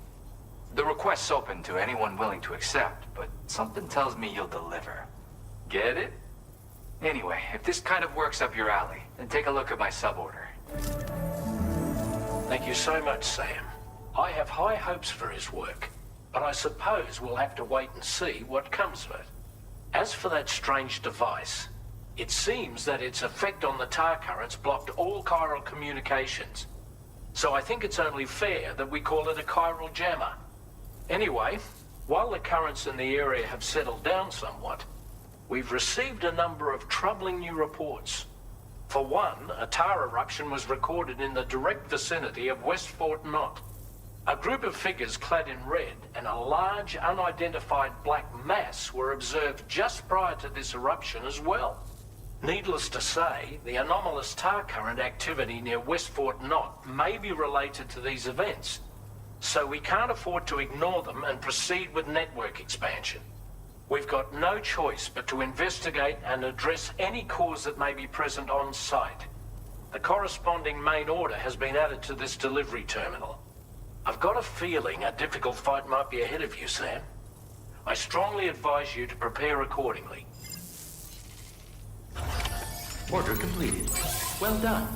The request's open to anyone willing to accept, but something tells me you'll deliver. Get it? Anyway, if this kind of works up your alley, then take a look at my suborder. Thank you so much, Sam. I have high hopes for his work, but I suppose we'll have to wait and see what comes of it. As for that strange device, it seems that its effect on the tar currents blocked all chiral communications. So I think it's only fair that we call it a chiral jammer. Anyway, while the currents in the area have settled down somewhat, we've received a number of troubling new reports. For one, a tar eruption was recorded in the direct vicinity of West Fort Knot. A group of figures clad in red and a large unidentified black mass were observed just prior to this eruption as well. Needless to say, the anomalous tar current activity near West Fort Knot may be related to these events, so we can't afford to ignore them and proceed with network expansion. We've got no choice but to investigate and address any cause that may be present on site. The corresponding main order has been added to this delivery terminal. I've got a feeling a difficult fight might be ahead of you, Sam. I strongly advise you to prepare accordingly. Order completed. Well done.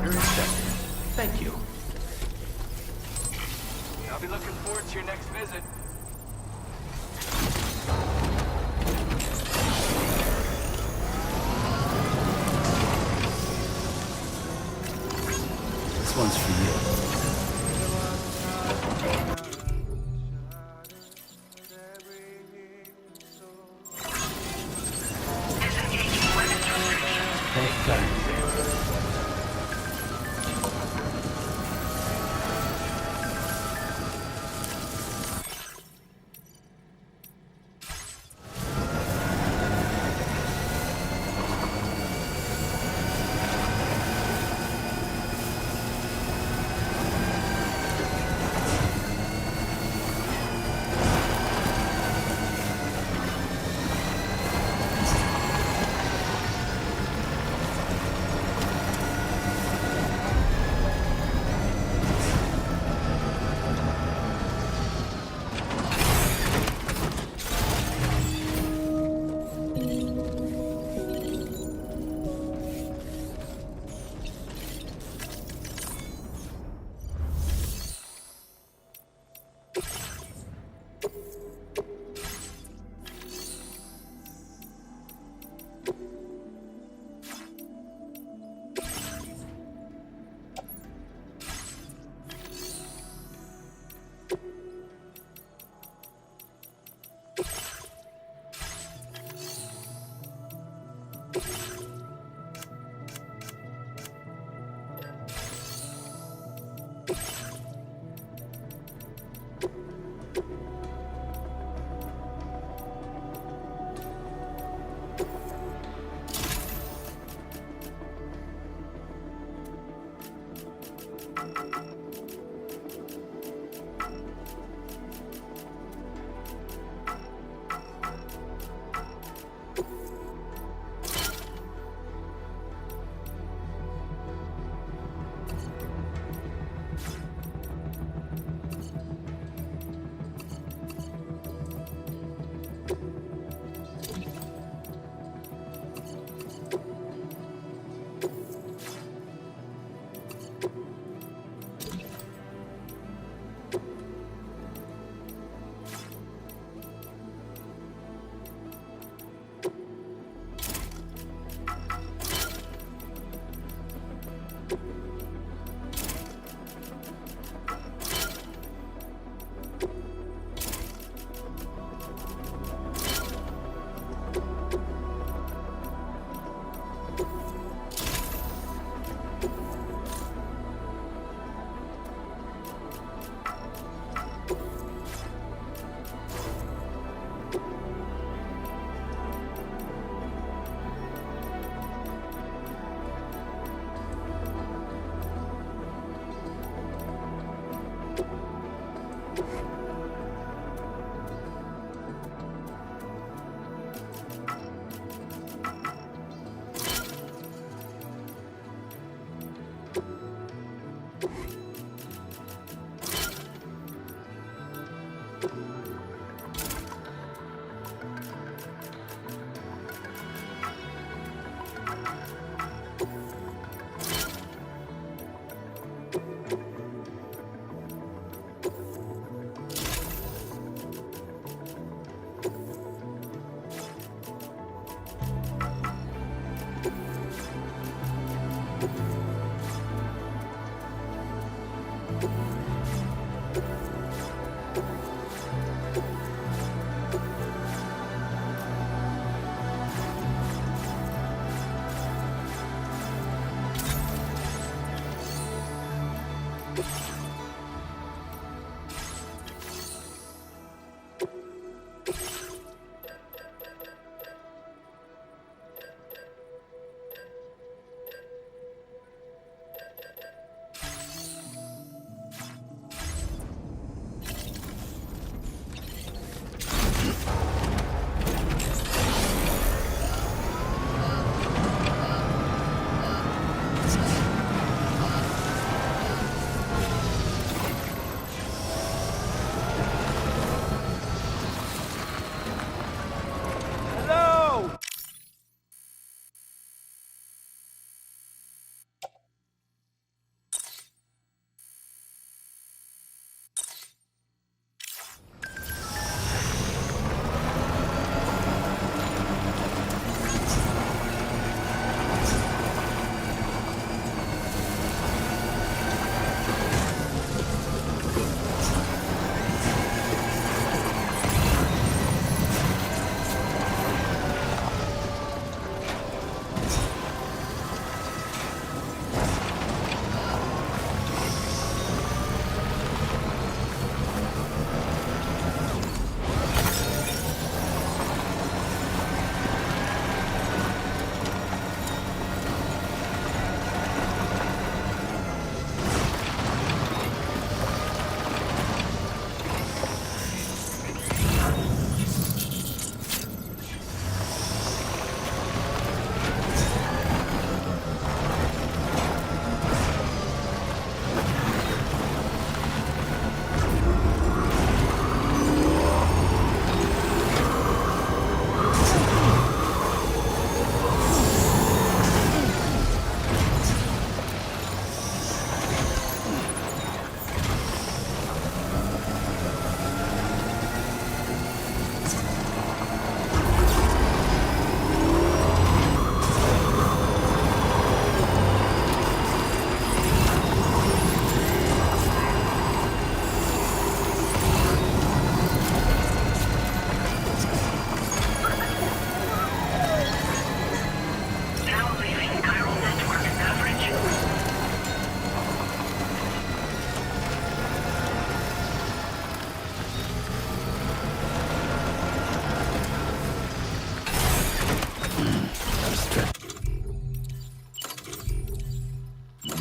Order accepted. Thank you. I'll be looking forward to your next visit. This one's for you. Hey, got it.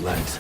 legs.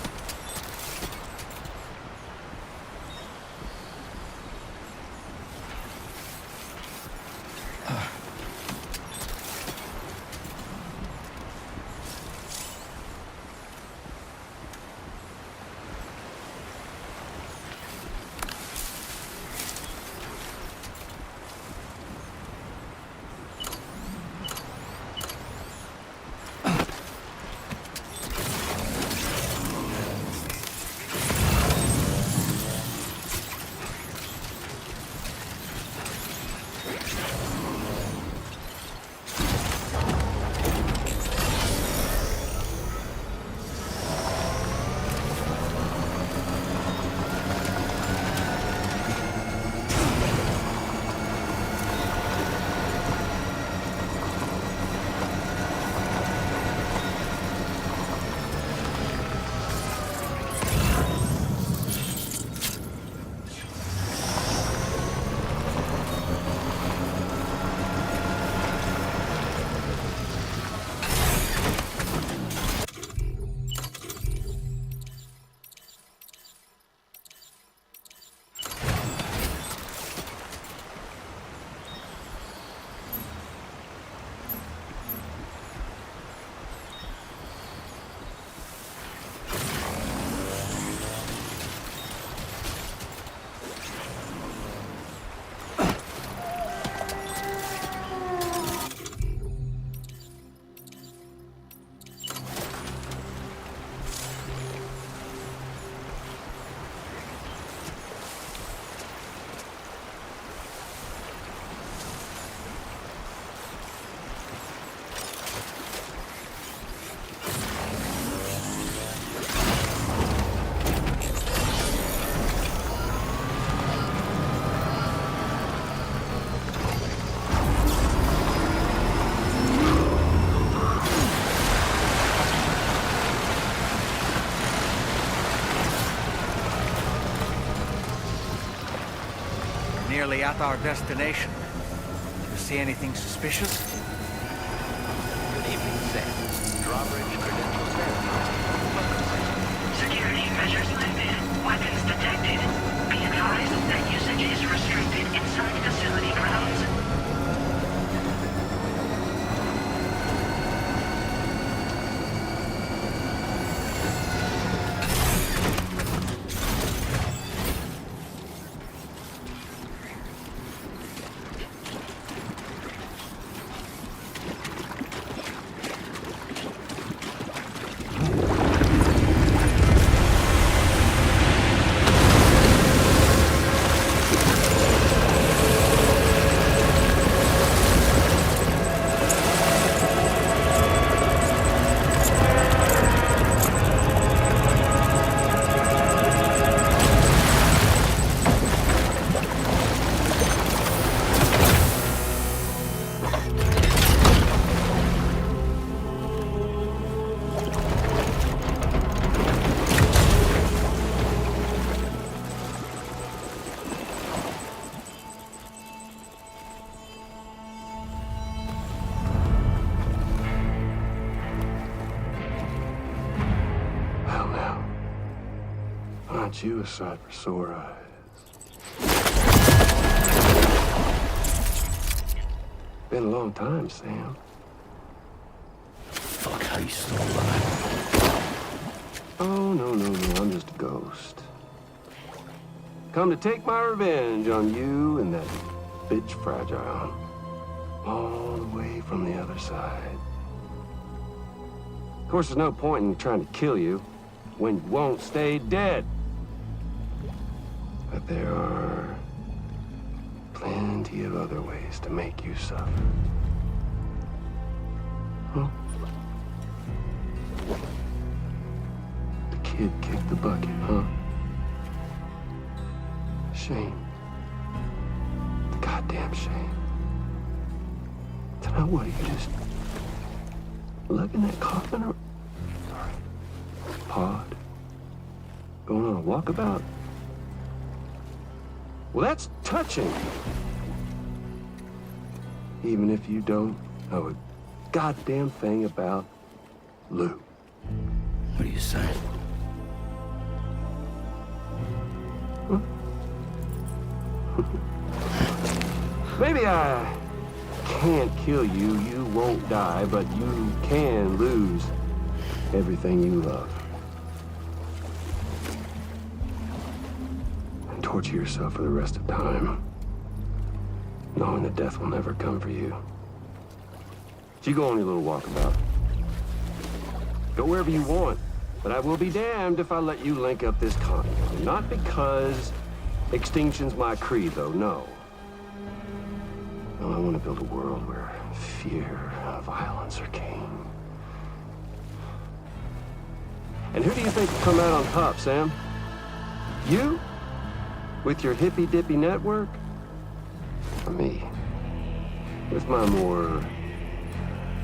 Nearly at our destination. You see anything suspicious? Good evening, Sam. Drawbridge credentials verified. Security measures lifted. Weapons detected. Be advised that usage is restricted inside facility grounds. Aren't you a sight for sore eyes? Been a long time, Sam. Fuck, how you still alive? Oh, no, I'm just a ghost. Come to take my revenge on you and that bitch Fragile. All the way from the other side. Of course, there's no point in trying to kill you when you won't stay dead. But there are plenty of other ways to make you suffer. Huh? The kid kicked the bucket, huh? Shame. The goddamn shame. To know what, you just lugging that coffin or pod? Going on a walkabout? Well, that's touching. Even if you don't know a goddamn thing about Lou. What are you saying? Maybe I can't kill you, you won't die, but you can lose everything you love. And torture yourself for the rest of time, knowing that death will never come for you. So you go on your little walkabout. Go wherever you want, but I will be damned if I let you link up this continent. Not because extinction's my creed, though, no. No, I want to build a world where fear and violence are king. And who do you think will come out on top, Sam? You? With your hippy-dippy network? Or me? With my more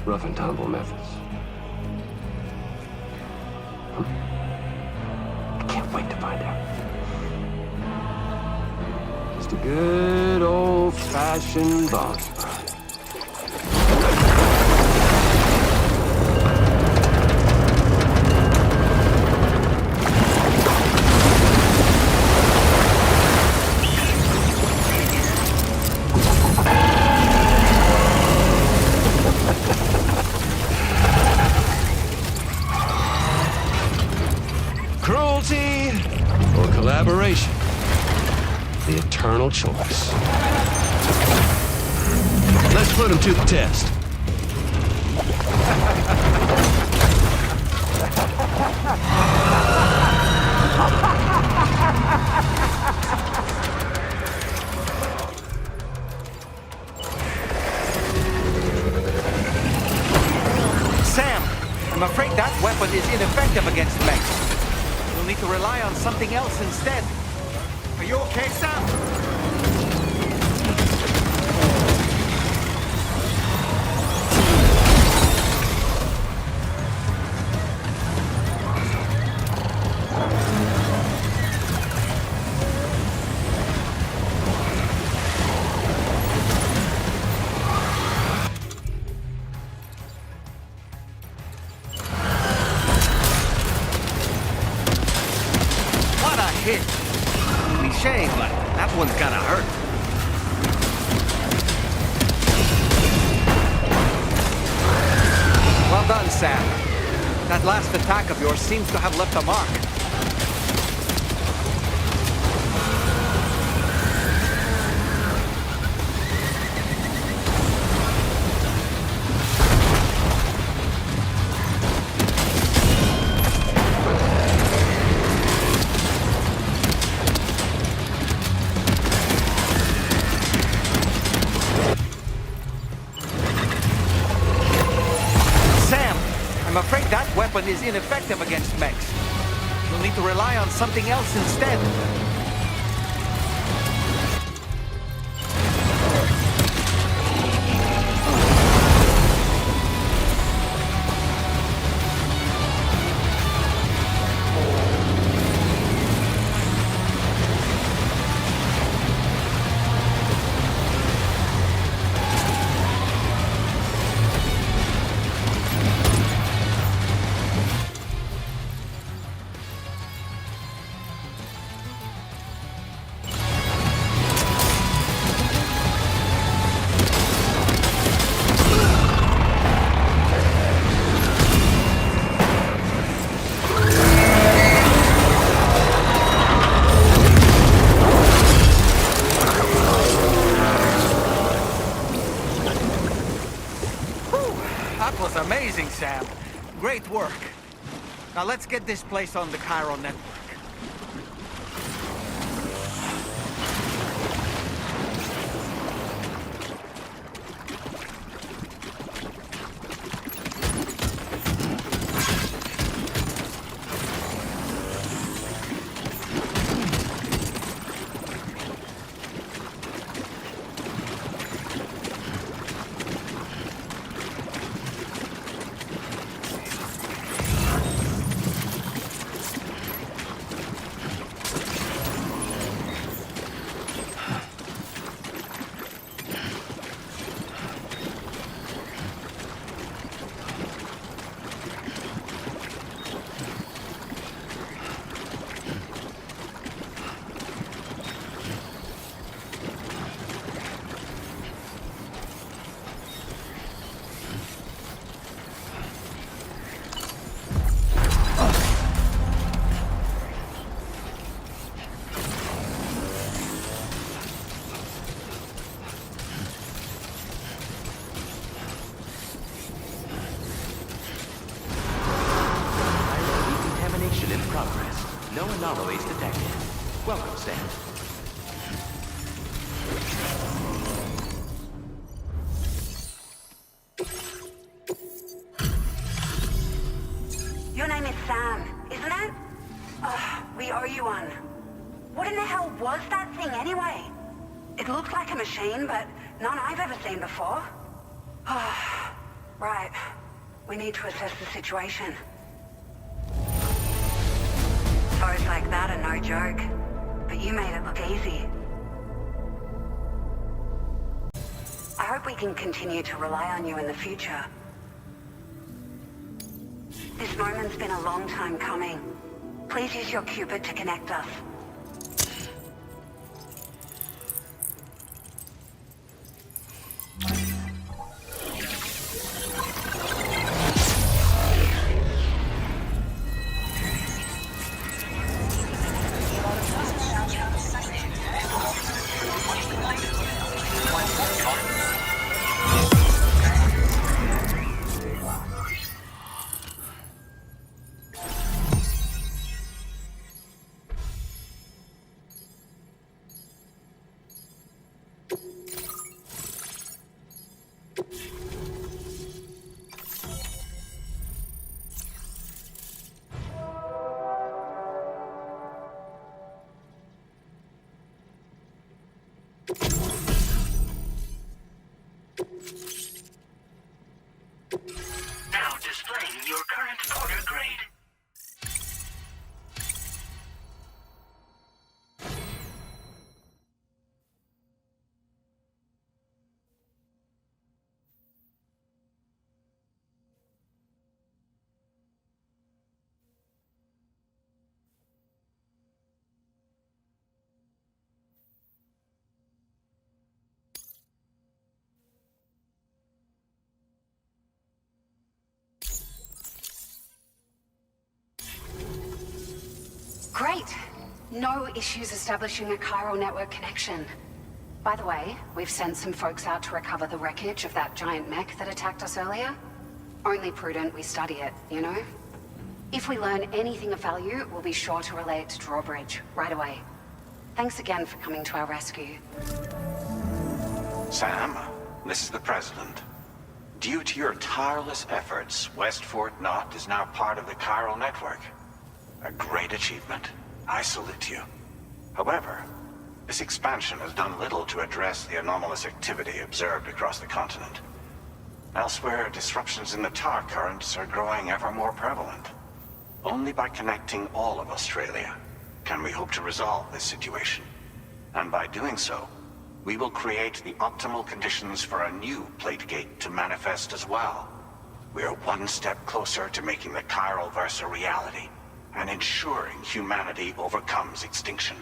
rough and tumble methods? I can't wait to find out. Just a good old-fashioned boss fight. Cruelty or collaboration? The eternal choice. Let's put him to the test. Sam, I'm afraid that weapon is ineffective against mechs. We'll need to rely on something else instead. Are you okay, Sam? What a hit! Cliche, but that one's gonna hurt. Well done, Sam. That last attack of yours seems to have left a mark. I'm afraid that weapon is ineffective against mechs. You'll need to rely on something else instead. That was amazing, Sam. Great work. Now let's get this place on the Chiral network. No anomalies detected. Welcome, Sam. Your name is Sam, isn't it? We owe you one. What in the hell was that thing anyway? It looked like a machine, but none I've ever seen before. Right. We need to assess the situation. Foes like that are no joke, but you made it look easy. I hope we can continue to rely on you in the future. This moment's been a long time coming. Please use your Cupid to connect us. Now displaying your current porter grade. Great. No issues establishing a chiral network connection. By the way, we've sent some folks out to recover the wreckage of that giant mech that attacked us earlier. Only prudent we study it, you know? If we learn anything of value, we'll be sure to relay it to Drawbridge right away. Thanks again for coming to our rescue. Sam, this is the President. Due to your tireless efforts, West Fort Knot is now part of the chiral network. A great achievement. I salute you. However, this expansion has done little to address the anomalous activity observed across the continent. Elsewhere, disruptions in the tar currents are growing ever more prevalent. Only by connecting all of Australia can we hope to resolve this situation. And by doing so, we will create the optimal conditions for a new Plategate to manifest as well. We are one step closer to making the chiral verse a reality, and ensuring humanity overcomes extinction.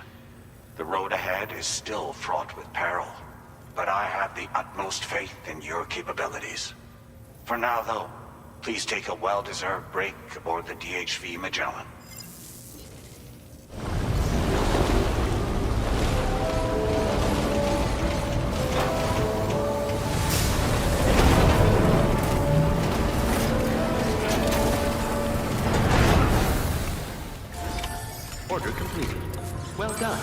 The road ahead is still fraught with peril, but I have the utmost faith in your capabilities. For now, though, please take a well-deserved break aboard the DHV Magellan. Order completed. Well done.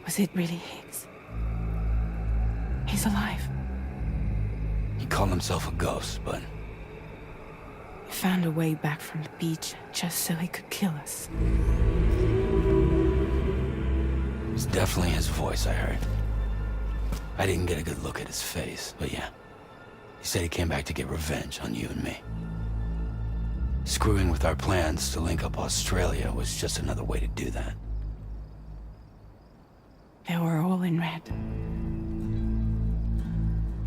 Was it really Higgs? He's alive. He called himself a ghost, but... He found a way back from the beach just so he could kill us. His Definitely his voice, I heard. I didn't get a good look at his face, but yeah. He said he came back to get revenge on you and me. Screwing with our plans to link up Australia was just another way to do that. They were all in red.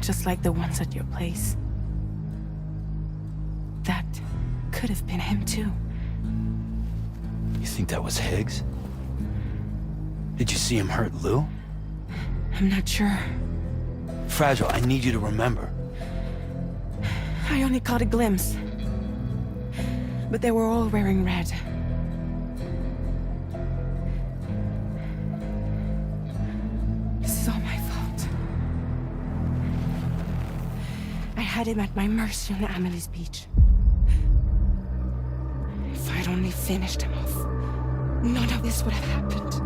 Just like the ones at your place. That could have been him too. You think that was Higgs? Did you see him hurt Lou? I'm not sure. Fragile, I need you to remember. I only caught a glimpse. But they were all wearing red. This is all my fault. I had him at my mercy on Amelie's beach. If I'd only finished him off, none of this would have happened.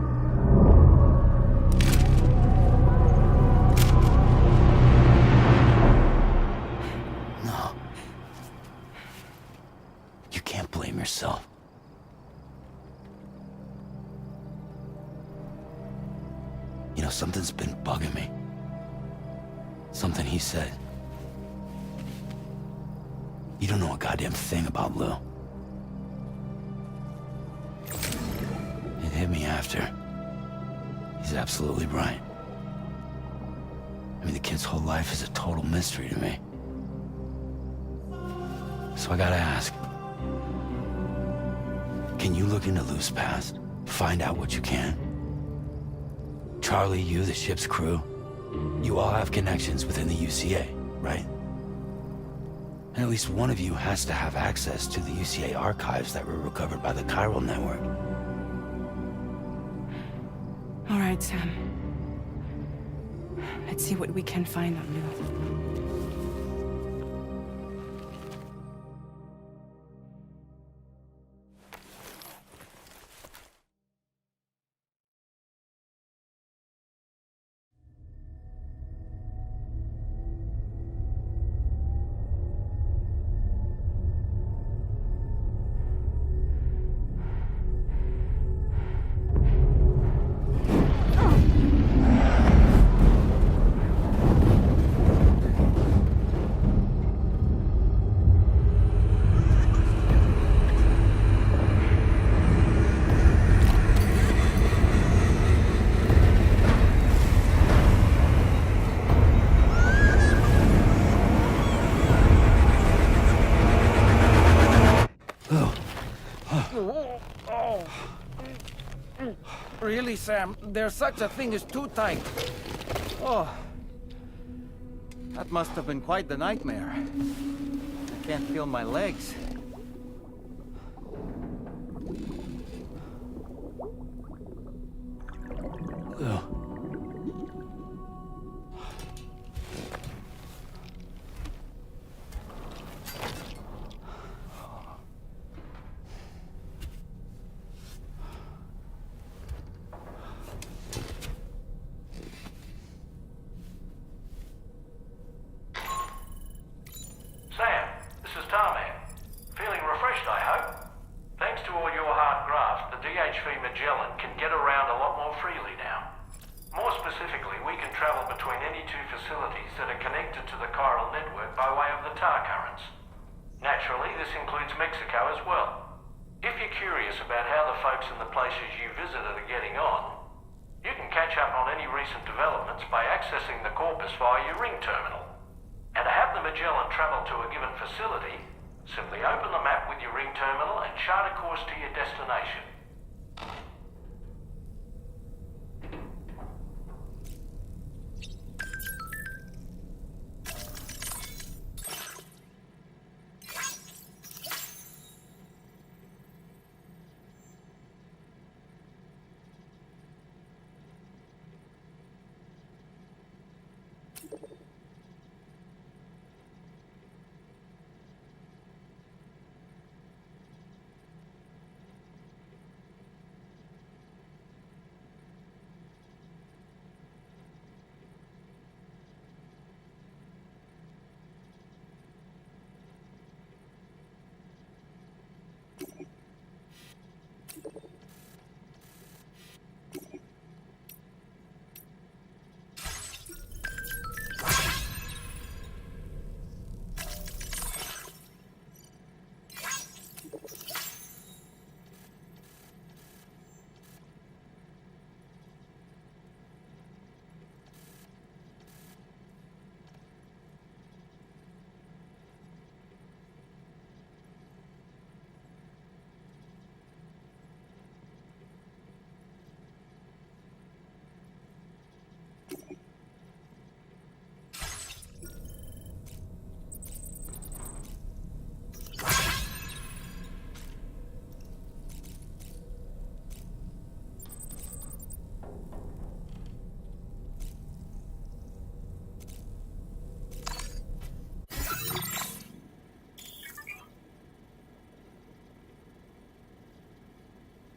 No. You can't blame yourself. You know, something's been bugging me. Something he said. You don't know a goddamn thing about Lou. It hit me after. He's absolutely right. I mean, the kid's whole life is a total mystery to me. So I gotta ask. Can you look into Lou's past? Find out what you can? Charlie, you, the ship's crew, you all have connections within the UCA, right? And at least one of you has to have access to the UCA archives that were recovered by the Chiral Network. All right, Sam. Let's see what we can find on Lou. Really, Sam? There's such a thing as too tight. Oh. That must have been quite the nightmare. I can't feel my legs. Lou. Sam, this is Tarman. Feeling refreshed, I hope? Thanks to all your hard graft, the DHV Magellan can get around a lot more freely now. More specifically, we can travel between any two facilities that are connected to the chiral network by way of the tar currents. Naturally, this includes Mexico as well. If you're curious about how the folks in the places you visited are getting on, you can catch up on any recent developments by accessing the Corpus via your ring terminal. And to have the Magellan travel to a given facility, simply open the map with your ring terminal and chart a course to your destination.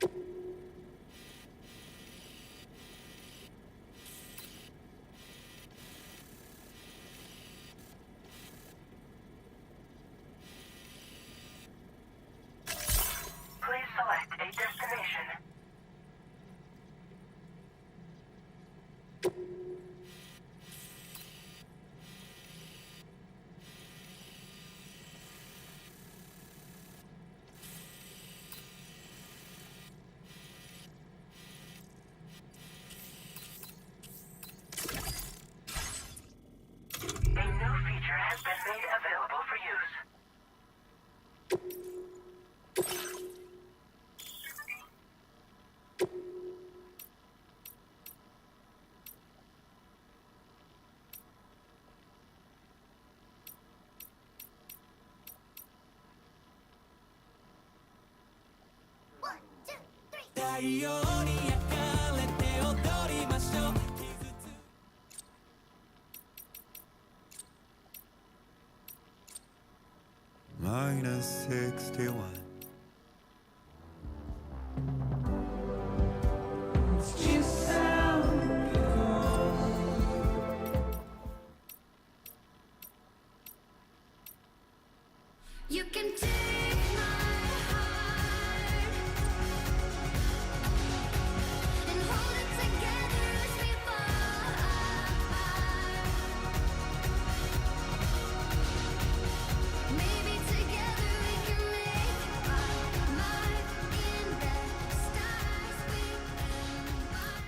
Please select a destination. A new feature has been made available for use. Minus 61. It's just how it goes. You can take my heart and hold it together as we fall apart. Maybe together we can make our mark in the stars. We can mark.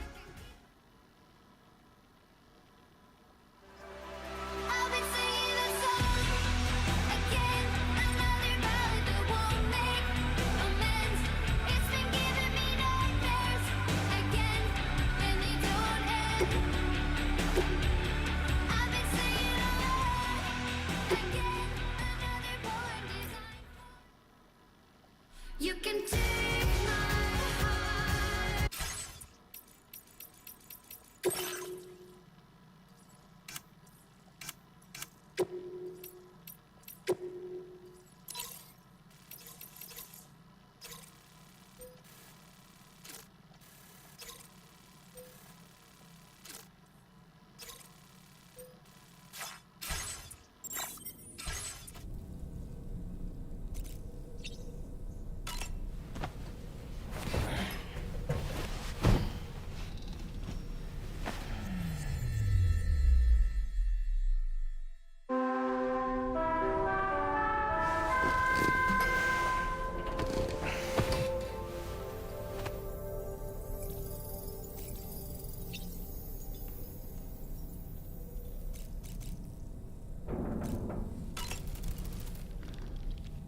I've been singing a song again, another ballad that won't make amends. It's been giving me nightmares again, and they don't end. I've been singing again, another poem designed for you. Can take my heart.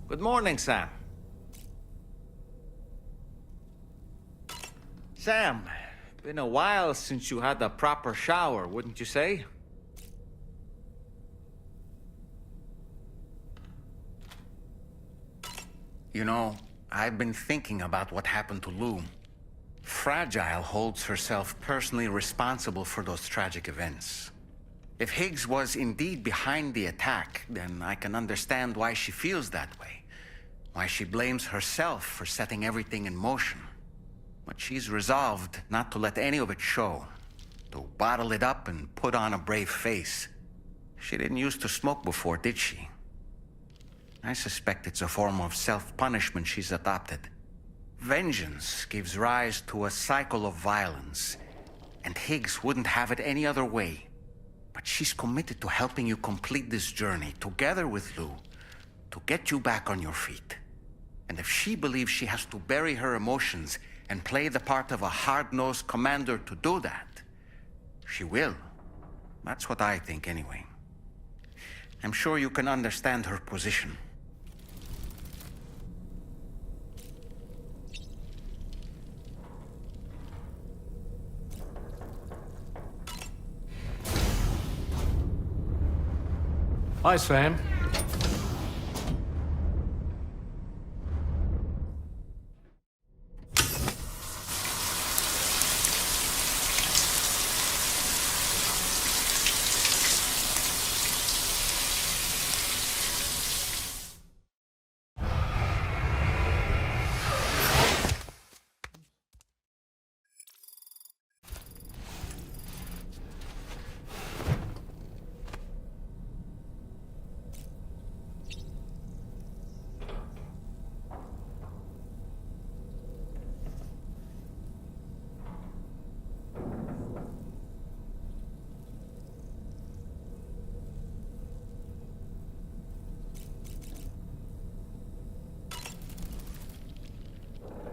Good morning, Sam. Sam, been a while since you had a proper shower, wouldn't you say? You know, I've been thinking about what happened to Lou. Fragile holds herself personally responsible for those tragic events. If Higgs was indeed behind the attack, then I can understand why she feels that way. Why she blames herself for setting everything in motion. But she's resolved not to let any of it show. To bottle it up and put on a brave face. She didn't used to smoke before, did she? I suspect it's a form of self-punishment she's adopted. Vengeance gives rise to a cycle of violence, and Higgs wouldn't have it any other way. But she's committed to helping you complete this journey, together with Lou, to get you back on your feet. And if she believes she has to bury her emotions and play the part of a hard-nosed commander to do that, she will. That's what I think, anyway. I'm sure you can understand her position. Hi, Sam.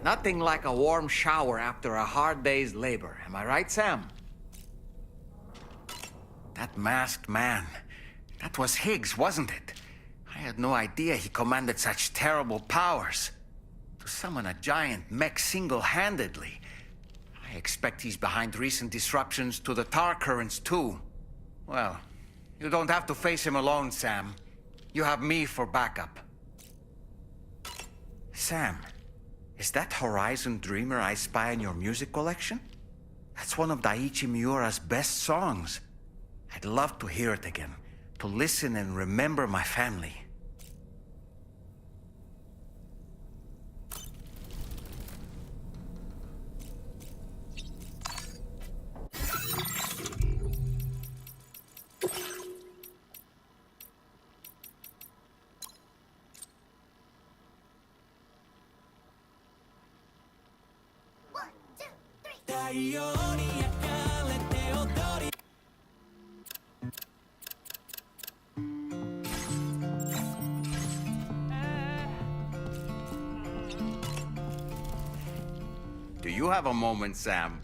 Nothing like a warm shower after a hard day's labor. Am I right, Sam? That masked man. That was Higgs, wasn't it? I had no idea he commanded such terrible powers. To summon a giant mech single-handedly. I expect he's behind recent disruptions to the tar currents, too. Well, you don't have to face him alone, Sam. You have me for backup. Sam, is that Horizon Dreamer I spy in your music collection? That's one of Daiichi Miura's best songs. I'd love to hear it again, to listen and remember my family. Do you have a moment, Sam?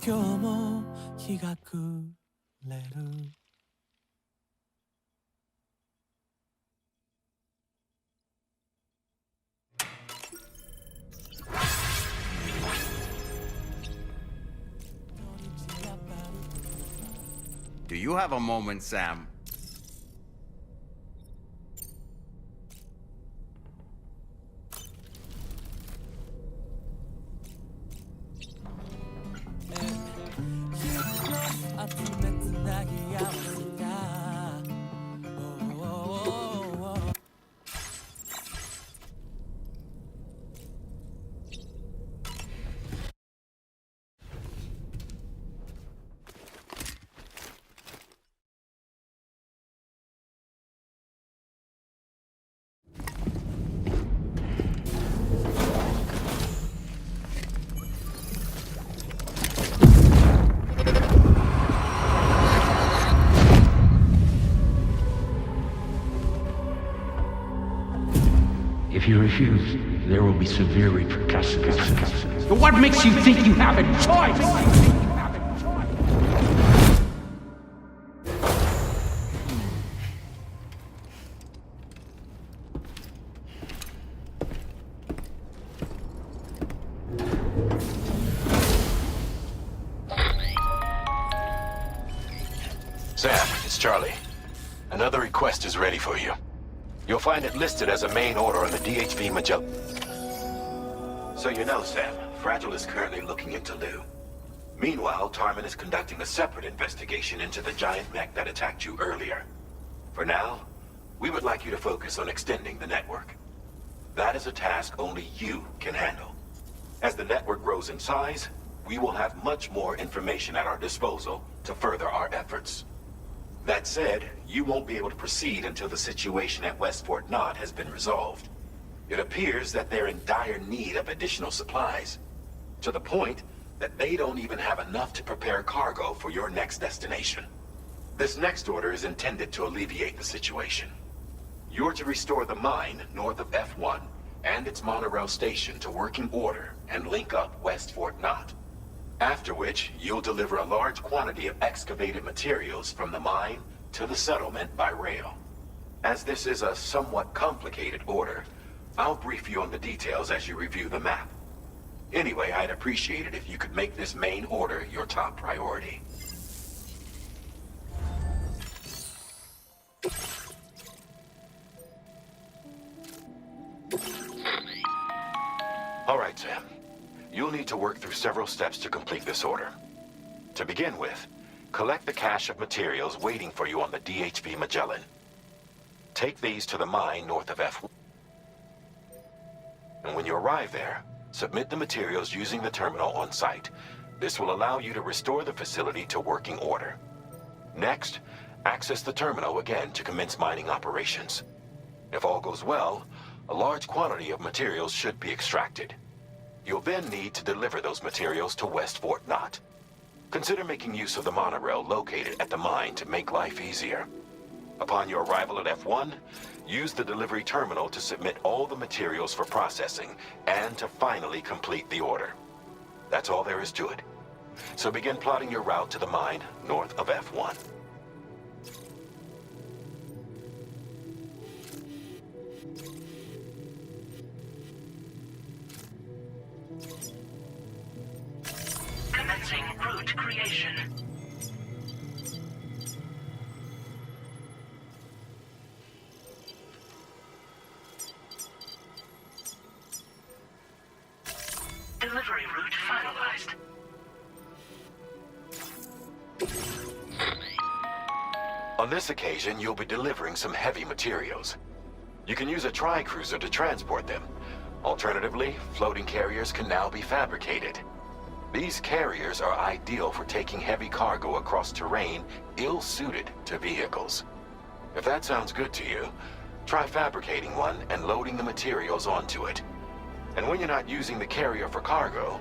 今日も日が暮れるDo you have a moment, Sam? If you refuse, there will be severe repercussions. What makes you think you have a choice? Sam, it's Charlie. Another request is ready for you. You'll find it listed as a main order on the DHV Magellan. So you know, Sam, Fragile is currently looking into Lou. Meanwhile, Tarman is conducting a separate investigation into the giant mech that attacked you earlier. For now, we would like you to focus on extending the network. That is a task only you can handle. As the network grows in size, we will have much more information at our disposal to further our efforts. That said, you won't be able to proceed until the situation at West Fort Knott has been resolved. It appears that they're in dire need of additional supplies, to the point that they don't even have enough to prepare cargo for your next destination. This next order is intended to alleviate the situation. You're to restore the mine north of F1 and its monorail station to working order and link up West Fort Knott. After which, you'll deliver a large quantity of excavated materials from the mine to the settlement by rail. As this is a somewhat complicated order, I'll brief you on the details as you review the map. Anyway, I'd appreciate it if you could make this main order your top priority. All right, Sam. You'll need to work through several steps to complete this order. To begin with, collect the cache of materials waiting for you on the DHV Magellan. Take these to the mine north of F1. And when you arrive there, submit the materials using the terminal on site. This will allow you to restore the facility to working order. Next, access the terminal again to commence mining operations. If all goes well, a large quantity of materials should be extracted. You'll then need to deliver those materials to West Fort Knott. Consider making use of the monorail located at the mine to make life easier. Upon your arrival at F1, use the delivery terminal to submit all the materials for processing and to finally complete the order. That's all there is to it. So begin plotting your route to the mine north of F1. Commencing route creation. Delivery route finalized. On this occasion, you'll be delivering some heavy materials. You can use a tri-cruiser to transport them. Alternatively, floating carriers can now be fabricated. These carriers are ideal for taking heavy cargo across terrain ill-suited to vehicles. If that sounds good to you, try fabricating one and loading the materials onto it. And when you're not using the carrier for cargo,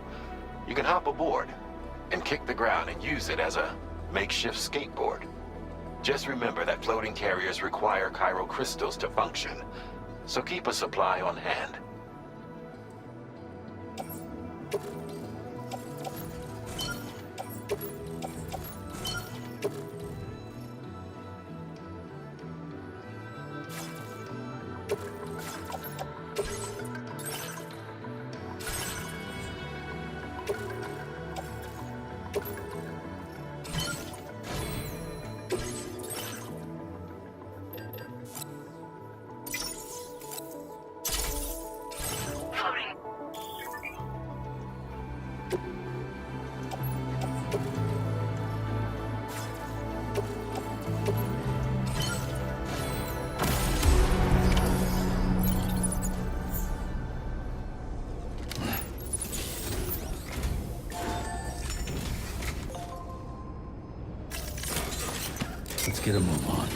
you can hop aboard and kick the ground and use it as a makeshift skateboard. Just remember that floating carriers require chiral crystals to function, so keep a supply on hand. Let's get a move on.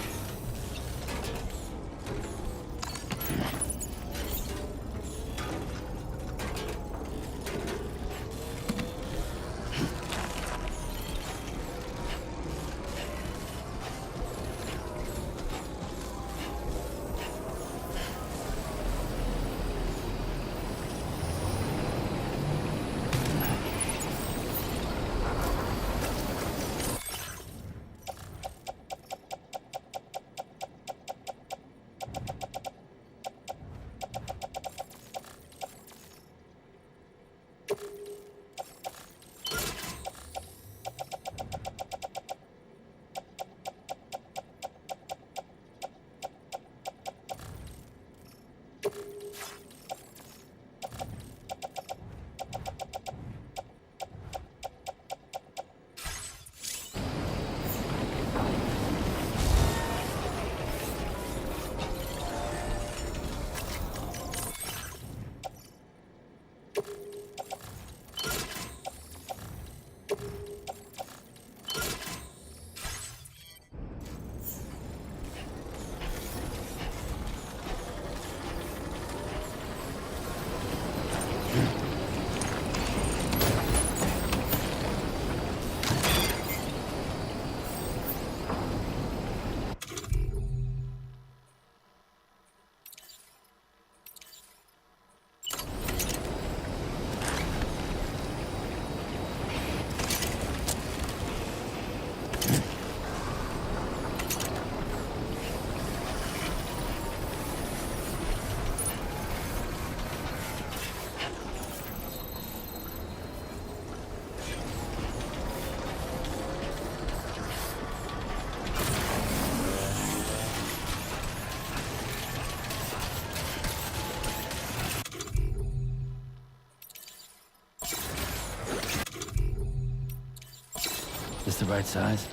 This the right size?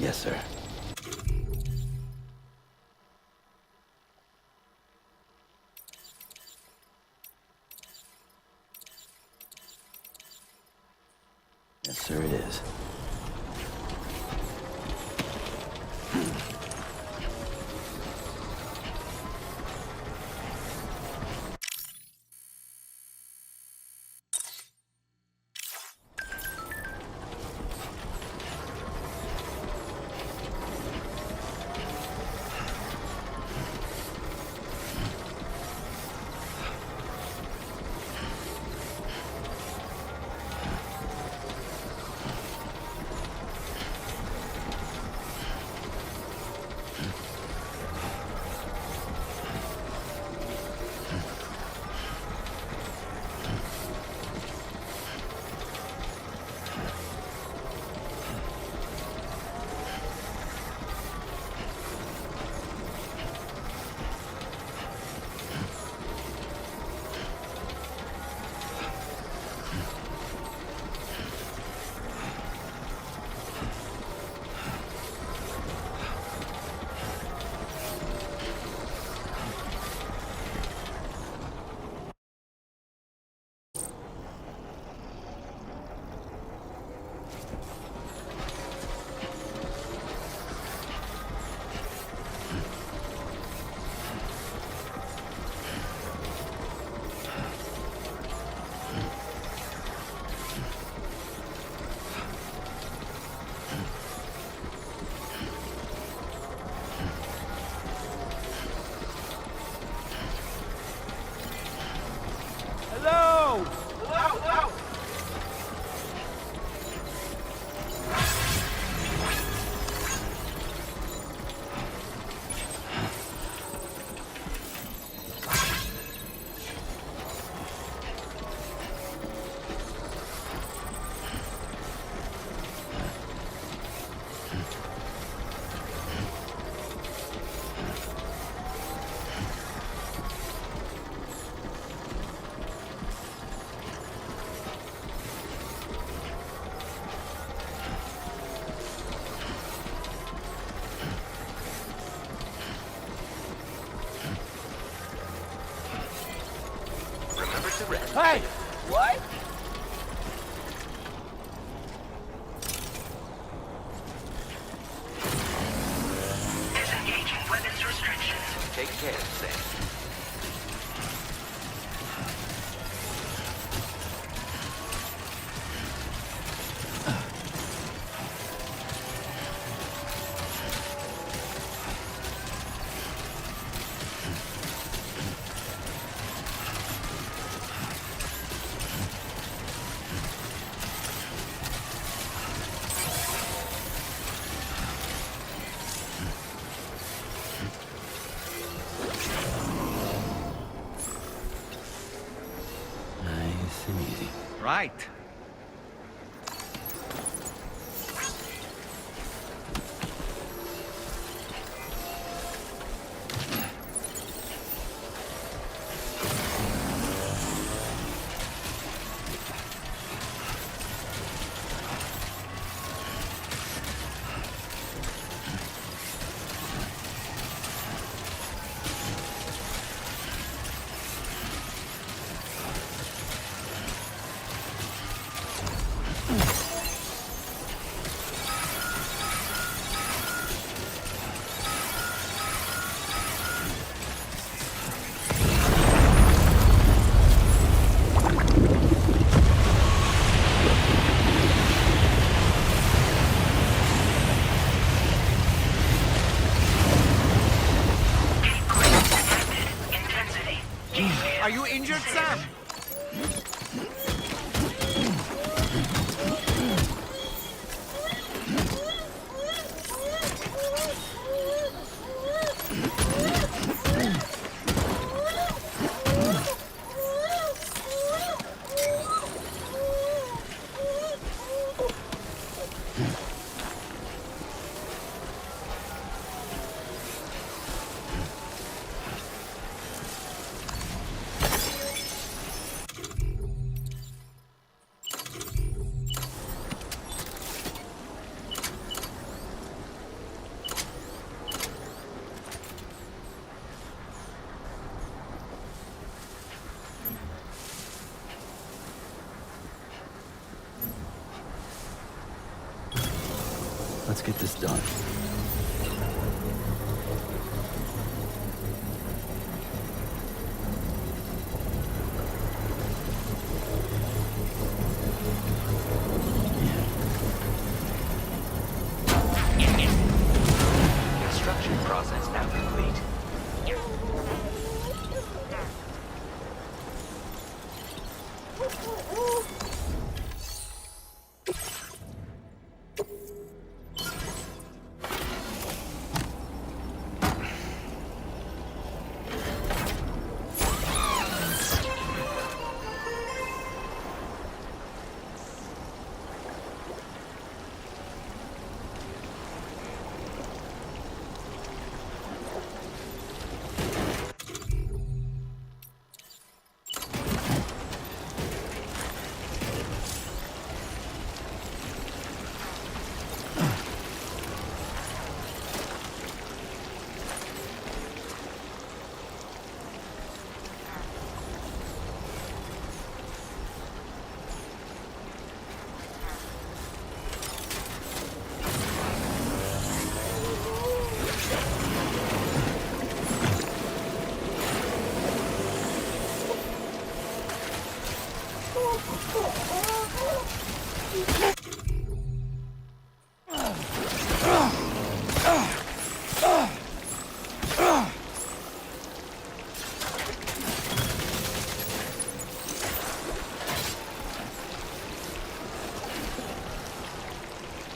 Yes, sir. Yes, sir, it is. Hello! Hey! What? Take care, Sam. Nice and easy. Right. Are you injured, Sam? Let's get this done. Construction process now complete.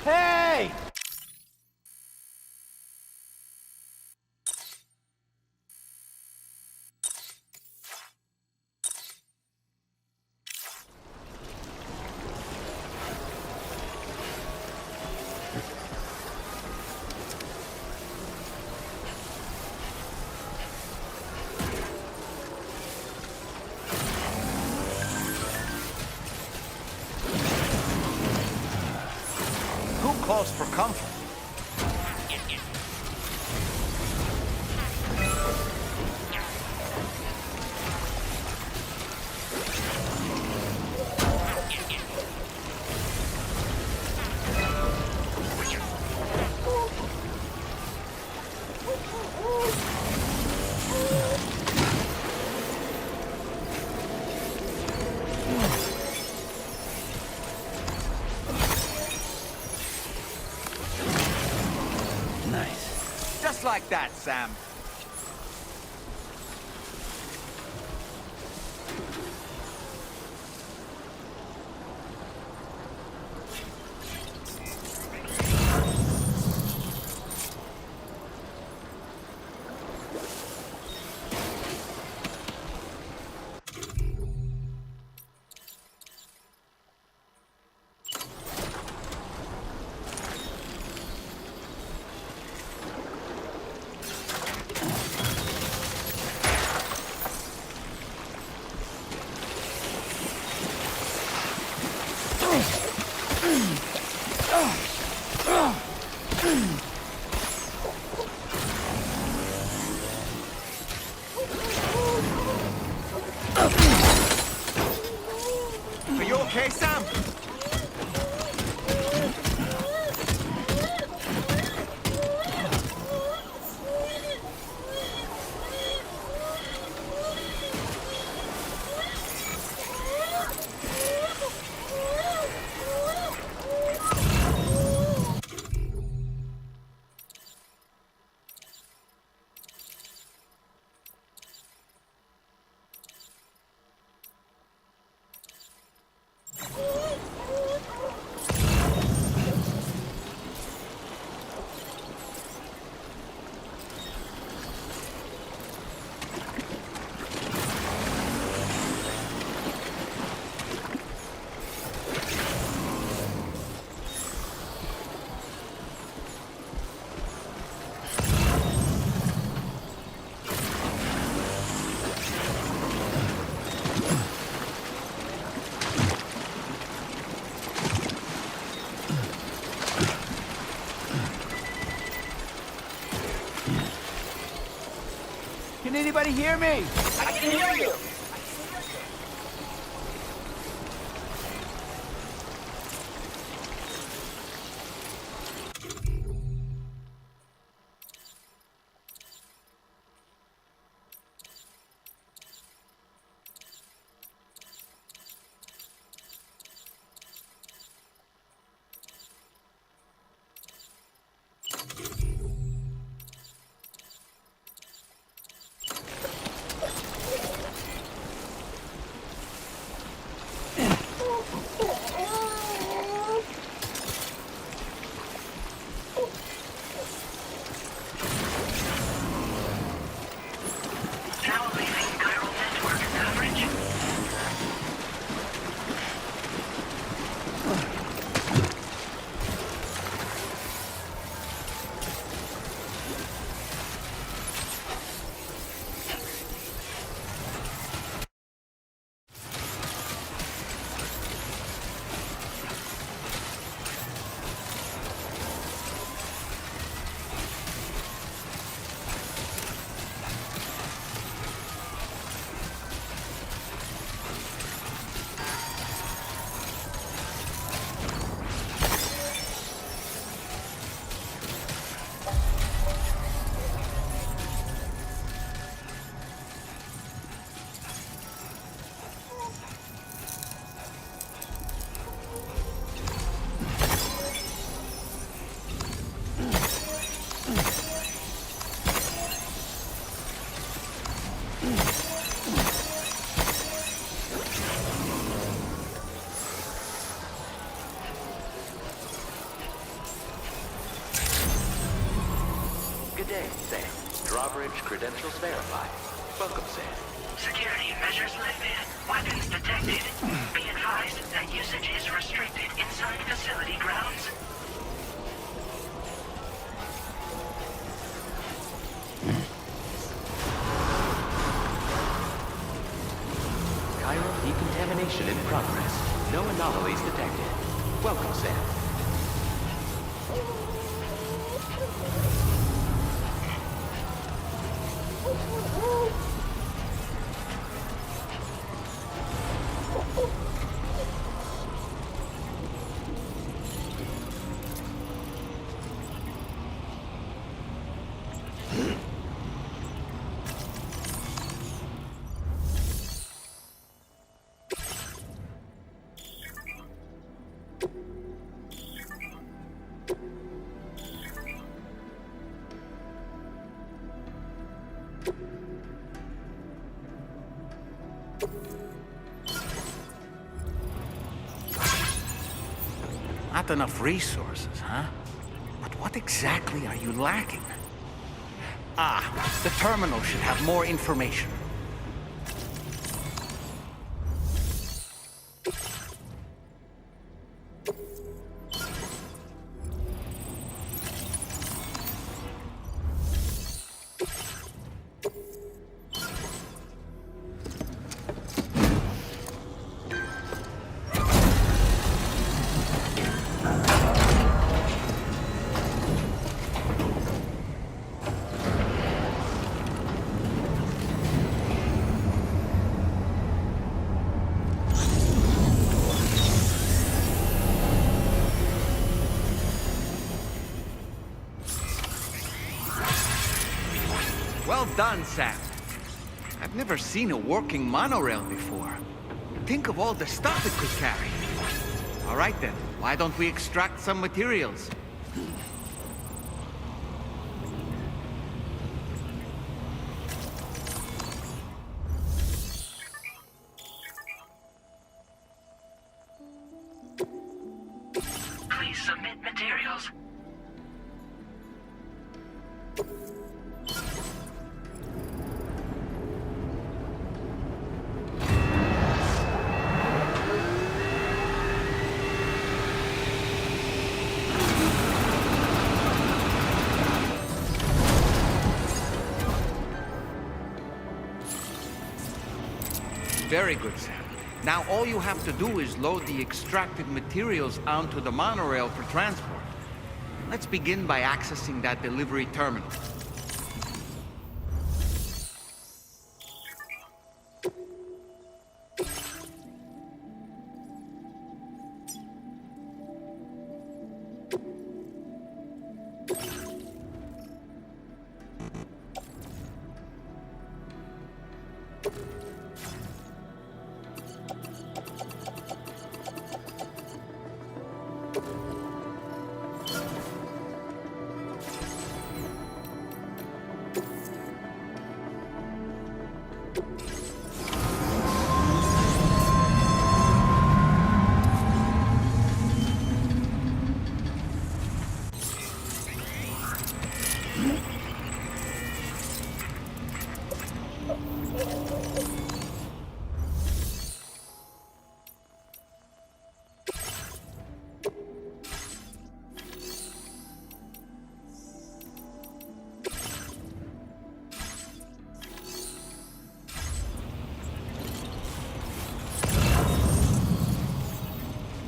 Hey! Who calls for comfort? Just like that, Sam. Are you okay, Sam? Can anybody hear me? I can hear you. Now leaving chiral network coverage. Good day, Sam. Drawbridge credentials verified. Welcome, Sam. Security measures lifted. Weapons detected. Be advised that usage is restricted inside facility grounds. Chiral decontamination in progress. No anomalies detected. Welcome, Sam. Not enough resources, huh? But what exactly are you lacking? Ah, the terminal should have more information. Well done, Sam. I've never seen a working monorail before. Think of all the stuff it could carry. All right then, why don't we extract some materials? Please submit materials. Very good, Sam. Now all you have to do is load the extracted materials onto the monorail for transport. Let's begin by accessing that delivery terminal.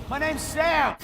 My name's Sam!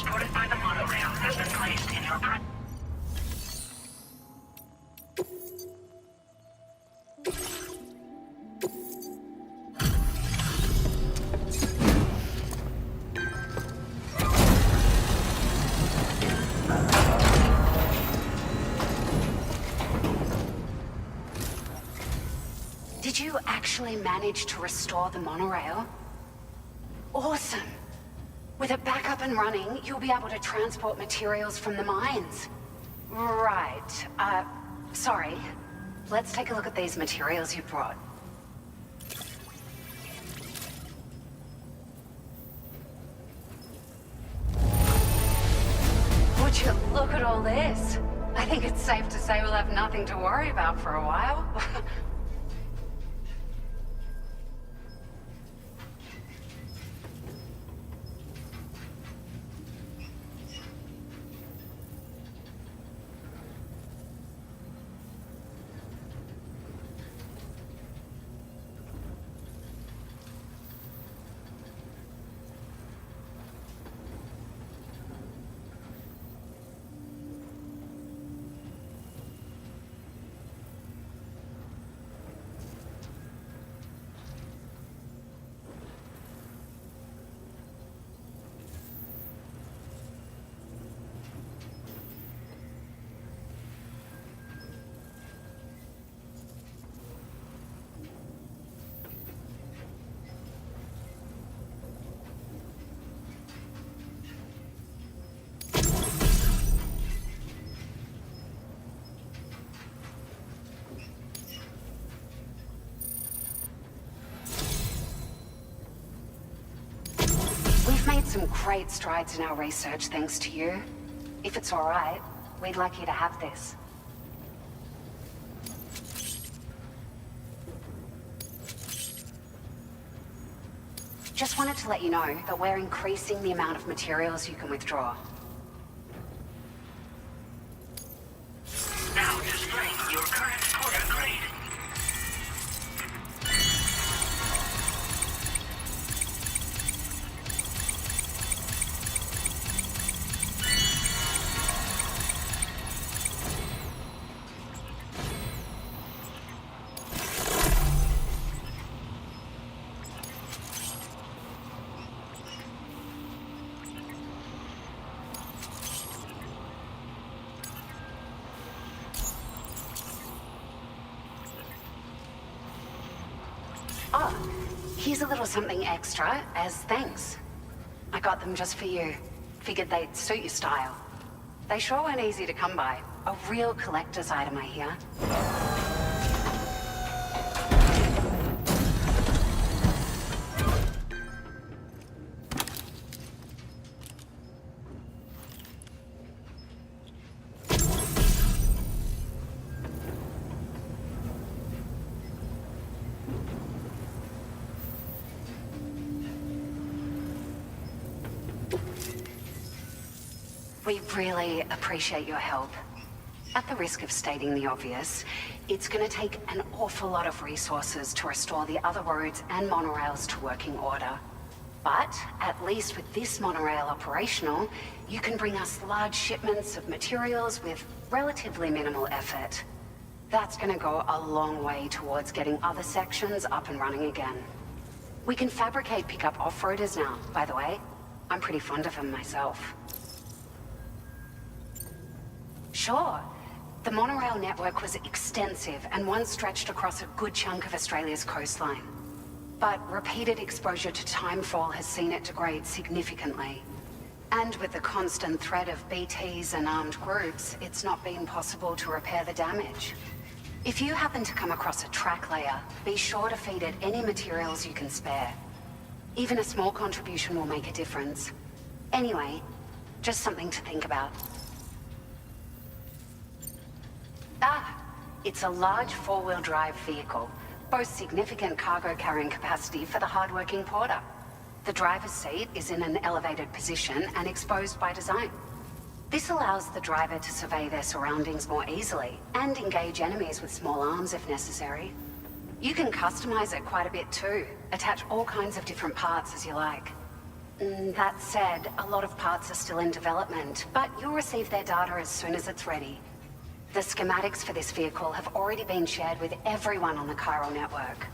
transported by the monorail has been placed in your Did you actually manage to restore the monorail? Awesome! With it back up and running, you'll be able to transport materials from the mines. Right. Sorry. Let's take a look at these materials you brought. Would you look at all this? I think it's safe to say we'll have nothing to worry about for a while. We've made some great strides in our research thanks to you. If it's all right, we'd like you to have this. Just wanted to let you know that we're increasing the amount of materials you can withdraw. Now displaying your current porter grade. Oh, here's a little something extra as thanks. I got them just for you. Figured they'd suit your style. They sure weren't easy to come by. A real collector's item, I hear. We really appreciate your help. At the risk of stating the obvious, it's going to take an awful lot of resources to restore the other roads and monorails to working order. But, at least with this monorail operational, you can bring us large shipments of materials with relatively minimal effort. That's going to go a long way towards getting other sections up and running again. We can fabricate pickup off-roaders now, by the way. I'm pretty fond of them myself. Sure. The monorail network was extensive and once stretched across a good chunk of Australia's coastline. But repeated exposure to timefall has seen it degrade significantly. And with the constant threat of BTs and armed groups, it's not been possible to repair the damage. If you happen to come across a track layer, be sure to feed it any materials you can spare. Even a small contribution will make a difference. Anyway, just something to think about. It's a large four-wheel drive vehicle, boasts significant cargo carrying capacity for the hard-working porter. The driver's seat is in an elevated position and exposed by design. This allows the driver to survey their surroundings more easily and engage enemies with small arms if necessary. You can customize it quite a bit too, attach all kinds of different parts as you like. That said, a lot of parts are still in development, but you'll receive their data as soon as it's ready. The schematics for this vehicle have already been shared with everyone on the Chiral network,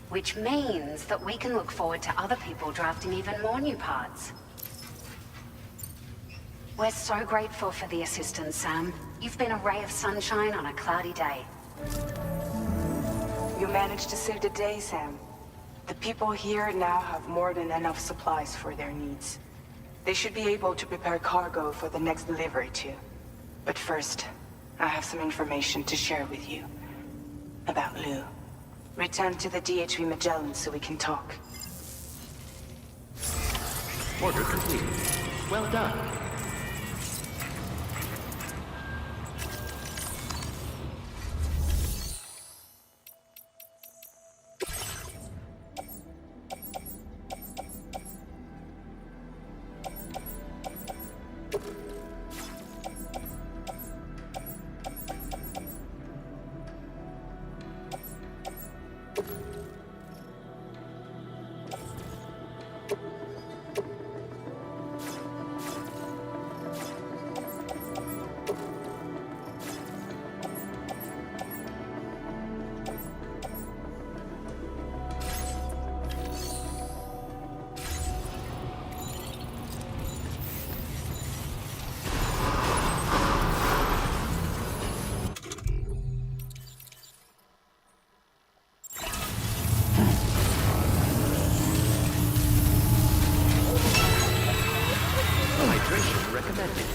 which means that we can look forward to other people drafting even more new parts. We're so grateful for the assistance, Sam. You've been a ray of sunshine on a cloudy day. You managed to save the day, Sam. The people here now have more than enough supplies for their needs. They should be able to prepare cargo for the next delivery too. But first, I have some information to share with you. About Lou. Return to the DHV Magellan so we can talk. Order complete. Well done. Hydration recommended.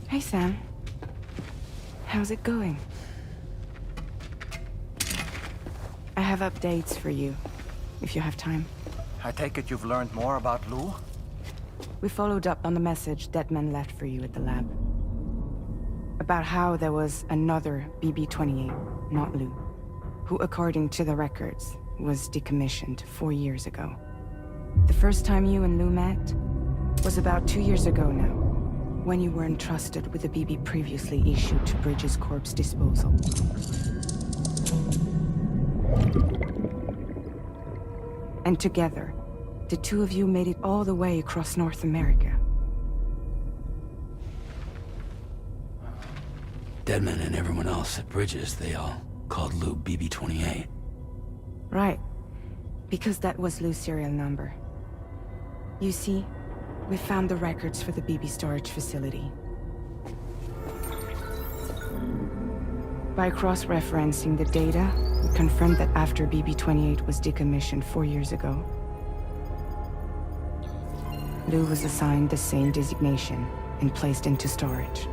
Hey, Sam. How's it going? I have updates for you, if you have time. I take it you've learned more about Lou? We followed up on the message Deadman left for you at the lab. About how there was another BB-28, not Lou, who, according to the records, was decommissioned 4 years ago. The first time you and Lou met was about 2 years ago now, when you were entrusted with the BB previously issued to Bridges Corp's disposal. And together, the two of you made it all the way across North America. Deadman and everyone else at Bridges, they all called Lou BB-28. Right. Because that was Lou's serial number. You see, we found the records for the BB storage facility. By cross-referencing the data, we confirmed that after BB-28 was decommissioned 4 years ago, Lou was assigned the same designation and placed into storage.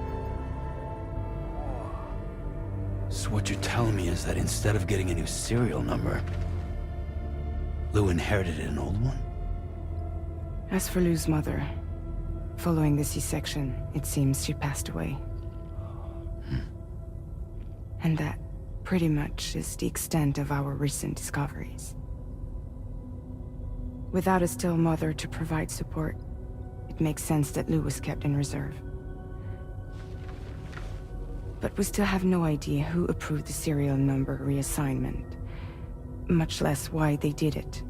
So what you're telling me is that instead of getting a new serial number, Lou inherited an old one? As for Lou's mother, following the C-section, it seems she passed away. And that, pretty much, is the extent of our recent discoveries. Without a still mother to provide support, it makes sense that Lou was kept in reserve. But we still have no idea who approved the serial number reassignment, much less why they did it.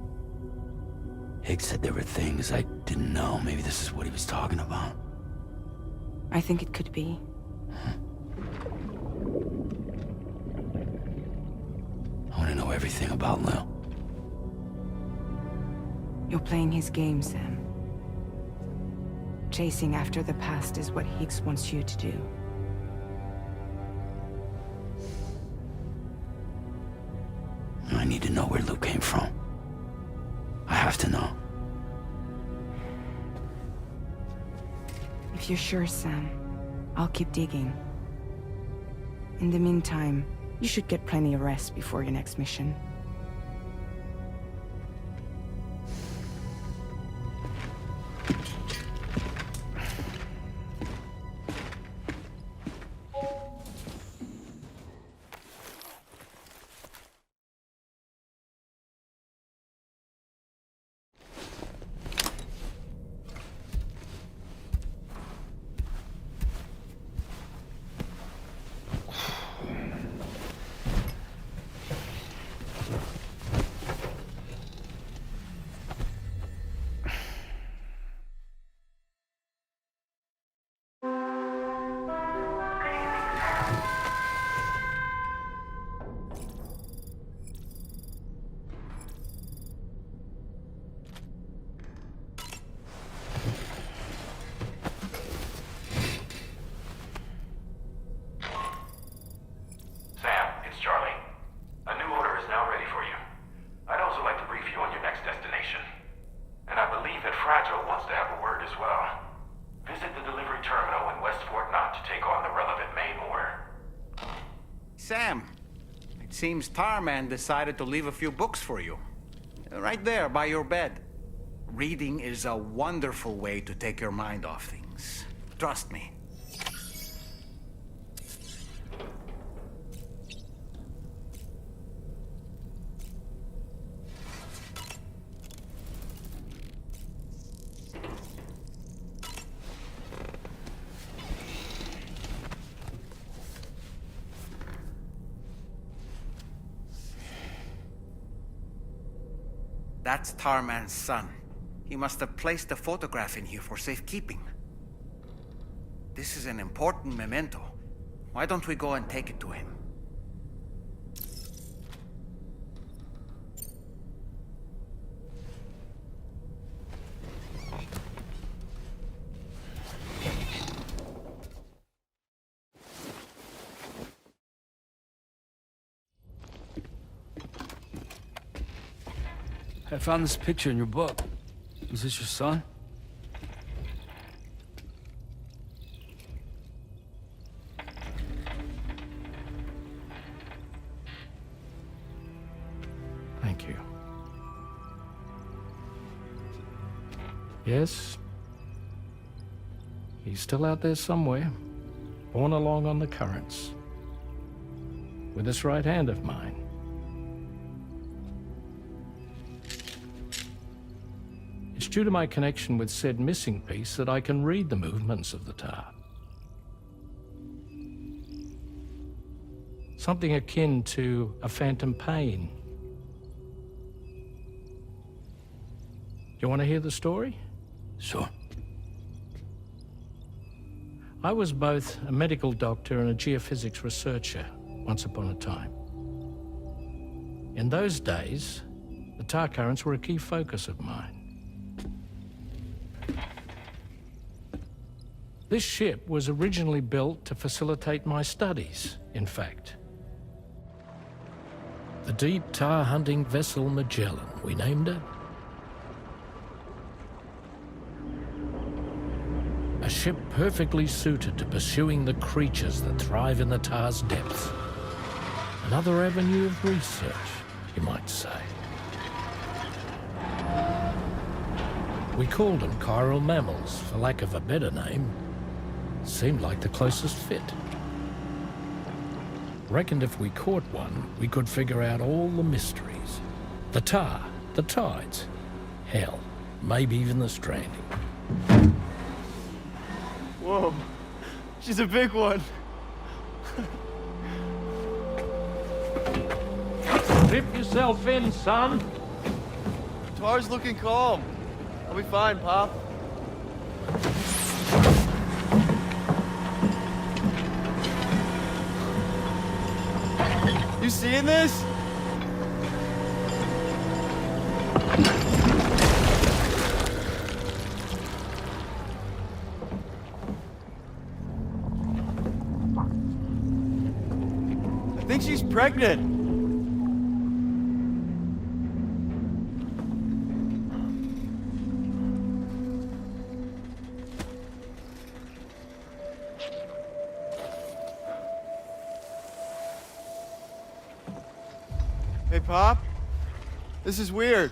Higgs said there were things I didn't know. Maybe this is what he was talking about. I think it could be. I want to know everything about Lil. You're playing his game, Sam. Chasing after the past is what Higgs wants you to do. I need to know where Luke came from. I have to know. If you're sure, Sam, I'll keep digging. In the meantime, you should get plenty of rest before your next mission. Sam, it seems Tarman decided to leave a few books for you. Right there, by your bed. Reading is a wonderful way to take your mind off things. Trust me. That's Tarman's son. He must have placed a photograph in here for safekeeping. This is an important memento. Why don't we go and take it to him? I found this picture in your book. Is this your son? Thank you. Yes. He's still out there somewhere, borne along on the currents, with this right hand of mine. It's due to my connection with said missing piece that I can read the movements of the tar. Something akin to a phantom pain. You want to hear the story? Sure. I was both a medical doctor and a geophysics researcher once upon a time. In those days, the tar currents were a key focus of mine. This ship was originally built to facilitate my studies, in fact. The deep tar hunting vessel Magellan, we named it. A ship perfectly suited to pursuing the creatures that thrive in the tar's depths. Another avenue of research, you might say. We called them chiral mammals, for lack of a better name. Seemed like the closest fit. Reckoned if we caught one, we could figure out all the mysteries. The tar, the tides, hell, maybe even the stranding. Whoa, she's a big one. Dip yourself in, son. Tar's looking calm. I'll be fine, Pop. You seeing this? pregnant! Hey, Pop? This is weird.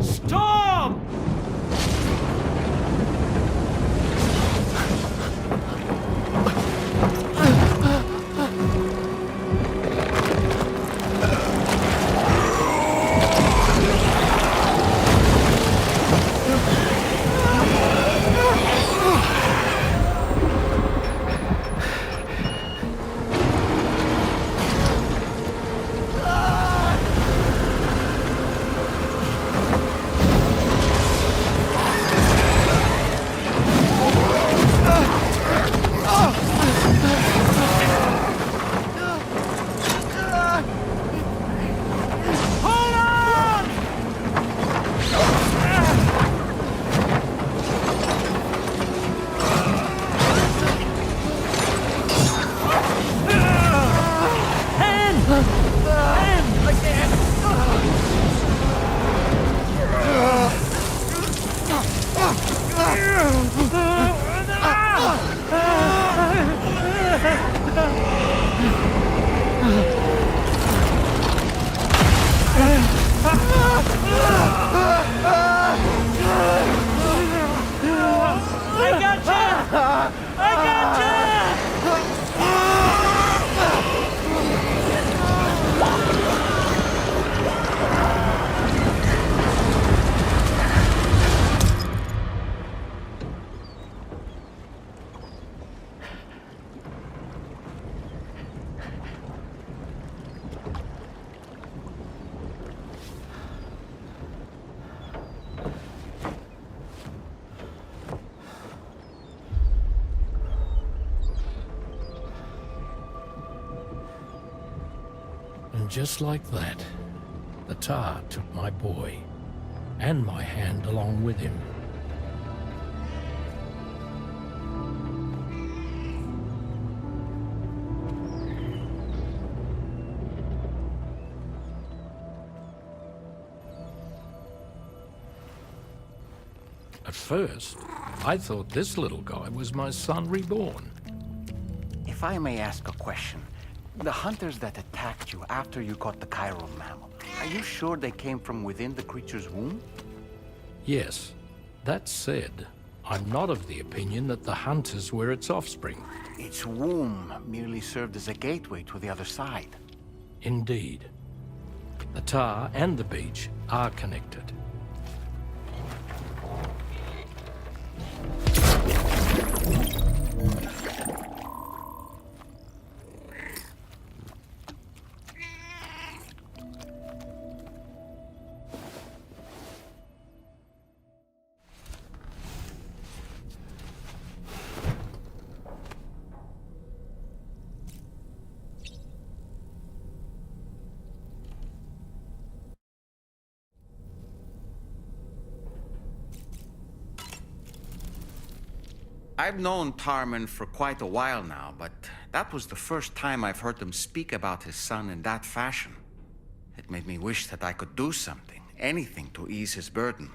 Storm! And just like that, the tar took my boy, and my hand along with him. At first, I thought this little guy was my son reborn. If I may ask a question, the hunters that attacked you after you caught the chiral mammal, are you sure they came from within the creature's womb? Yes. That said, I'm not of the opinion that the hunters were its offspring. Its womb merely served as a gateway to the other side. Indeed. The tar and the beach are connected. I've known Tarman for quite a while now, but that was the first time I've heard him speak about his son in that fashion. It made me wish that I could do something, anything to ease his burden.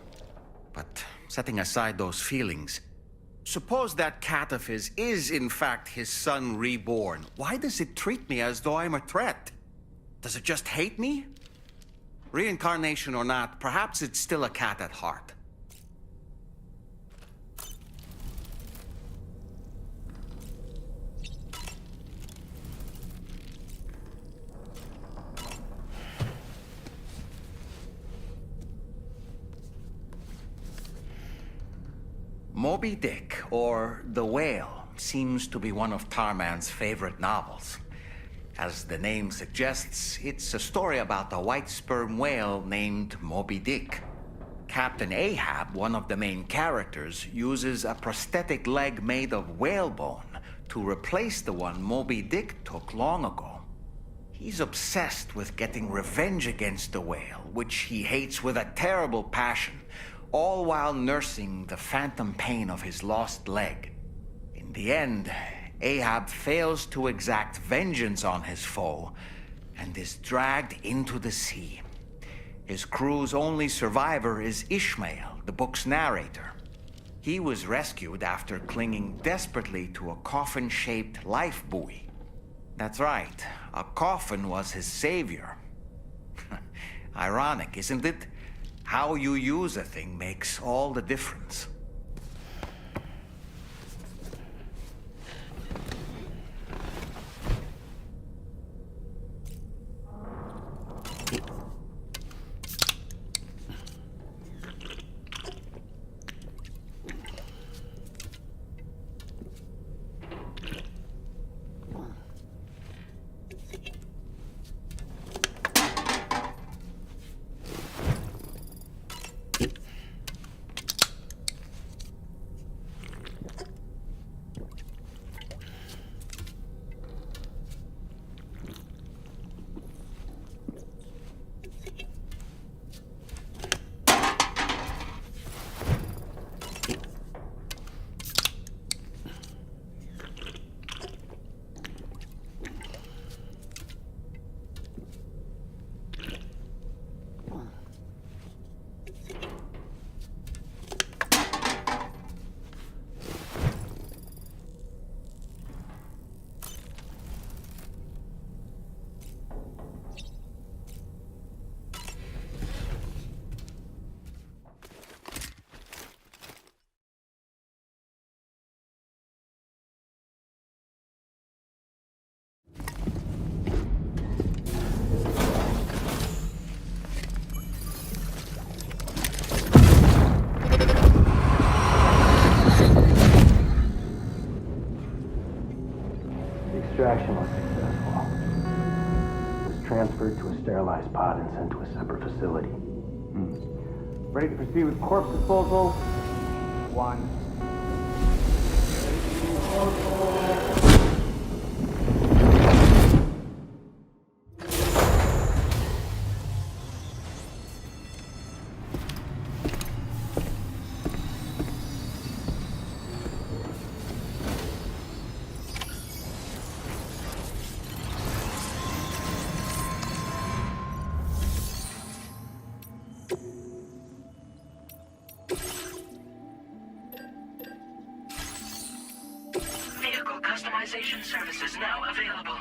But setting aside those feelings, suppose that cat of his is in fact his son reborn. Why does it treat me as though I'm a threat? Does it just hate me? Reincarnation or not, perhaps it's still a cat at heart. Moby Dick, or The Whale, seems to be one of Tarman's favorite novels. As the name suggests, it's a story about a white sperm whale named Moby Dick. Captain Ahab, one of the main characters, uses a prosthetic leg made of whalebone to replace the one Moby Dick took long ago. He's obsessed with getting revenge against the whale, which he hates with a terrible passion, all while nursing the phantom pain of his lost leg. In the end, Ahab fails to exact vengeance on his foe and is dragged into the sea. His crew's only survivor is Ishmael, the book's narrator. He was rescued after clinging desperately to a coffin-shaped life buoy. That's right, a coffin was his savior. Ironic, isn't it? How you use a thing makes all the difference. Extraction was successful. It was transferred to a sterilized pod and sent to a separate facility. Ready to proceed with corpse disposal? 1. Vehicle customization services now available.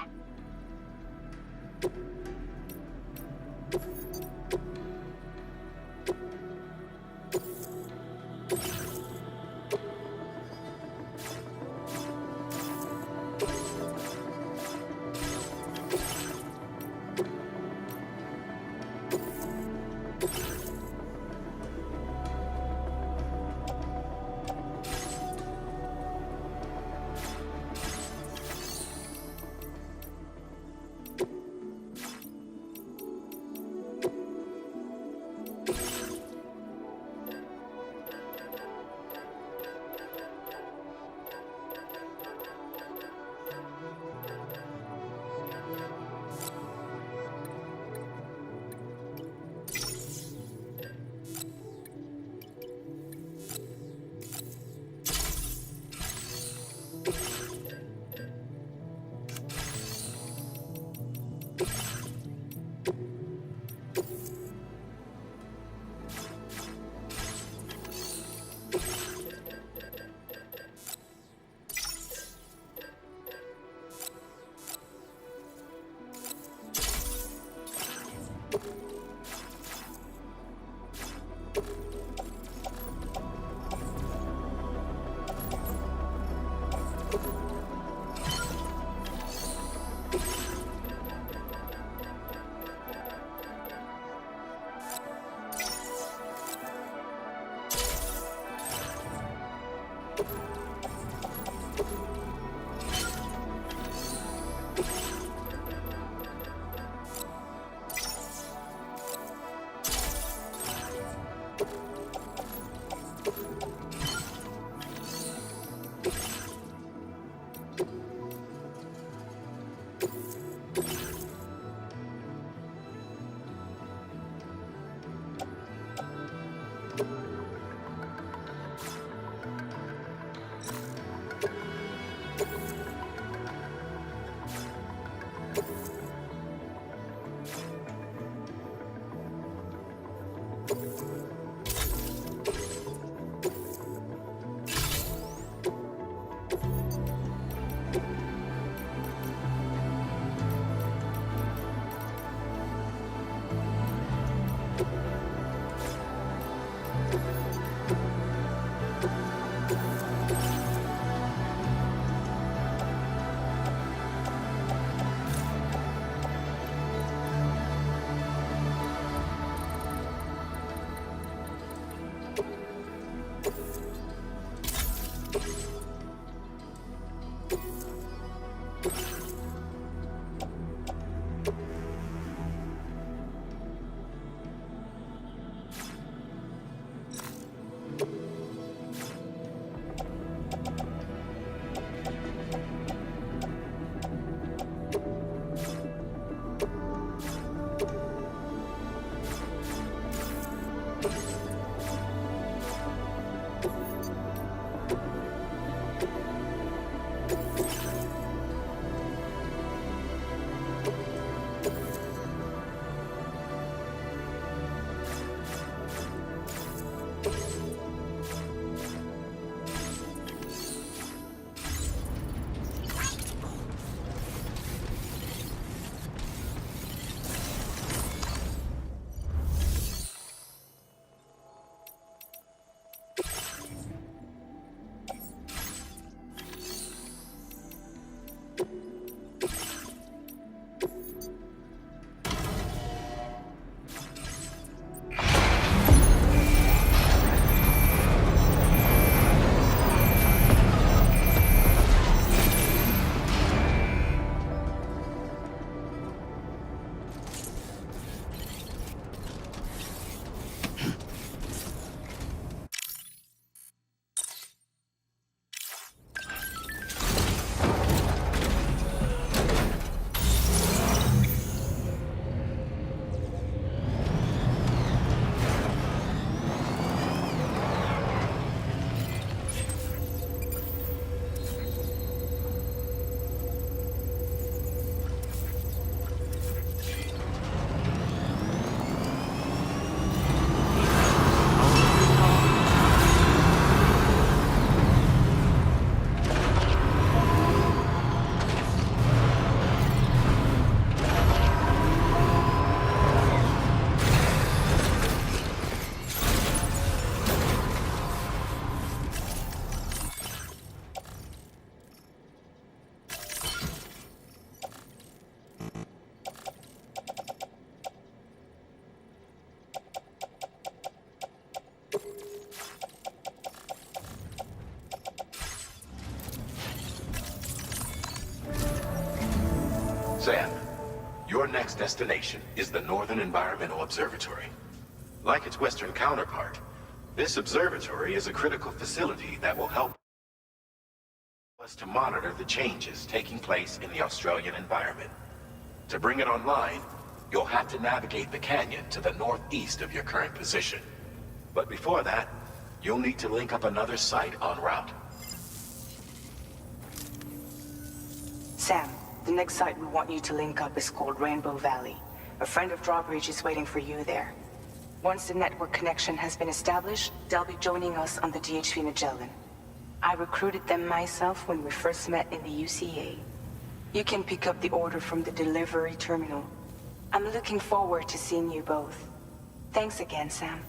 Sam, your next destination is the Northern Environmental Observatory. Like its Western counterpart, this observatory is a critical facility that will help us to monitor the changes taking place in the Australian environment. To bring it online, you'll have to navigate the canyon to the northeast of your current position. But before that, you'll need to link up another site en route. Sam, the next site we want you to link up is called Rainbow Valley. A friend of Drawbridge is waiting for you there. Once the network connection has been established, they'll be joining us on the DHV Magellan. I recruited them myself when we first met in the UCA. You can pick up the order from the delivery terminal. I'm looking forward to seeing you both. Thanks again, Sam.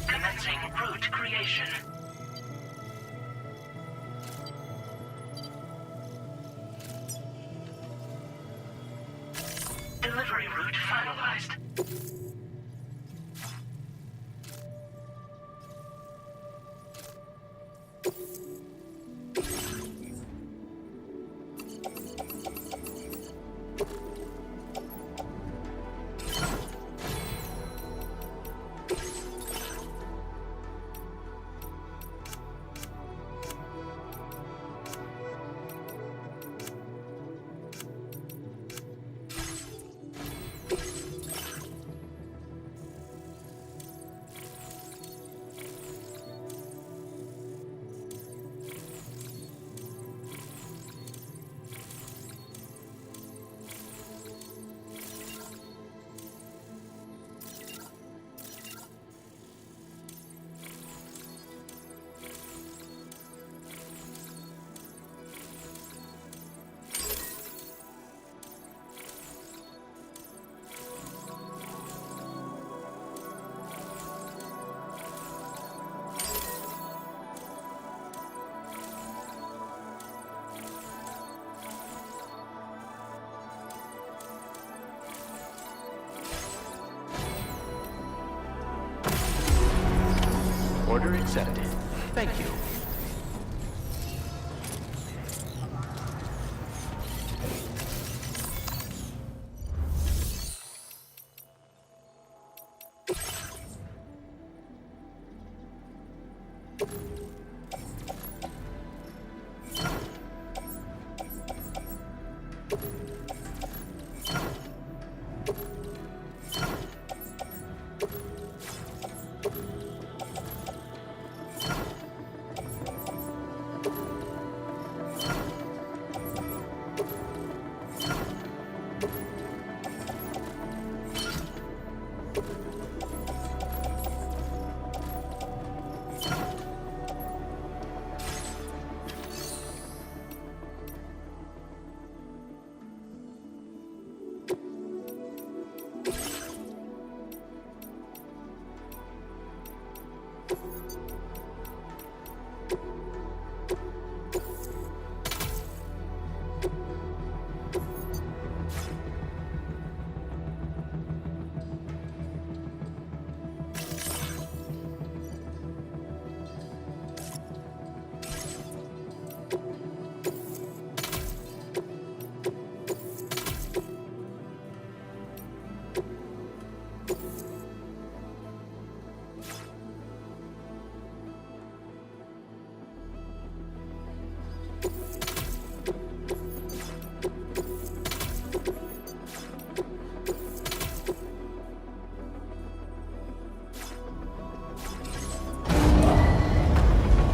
Commencing route creation. Delivery route finalized. Order accepted. Thank you.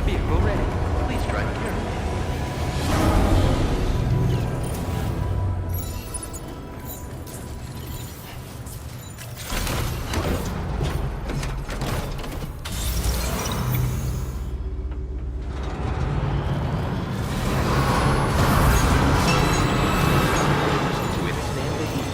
Vehicle ready. Please drive carefully. Withstand the heat.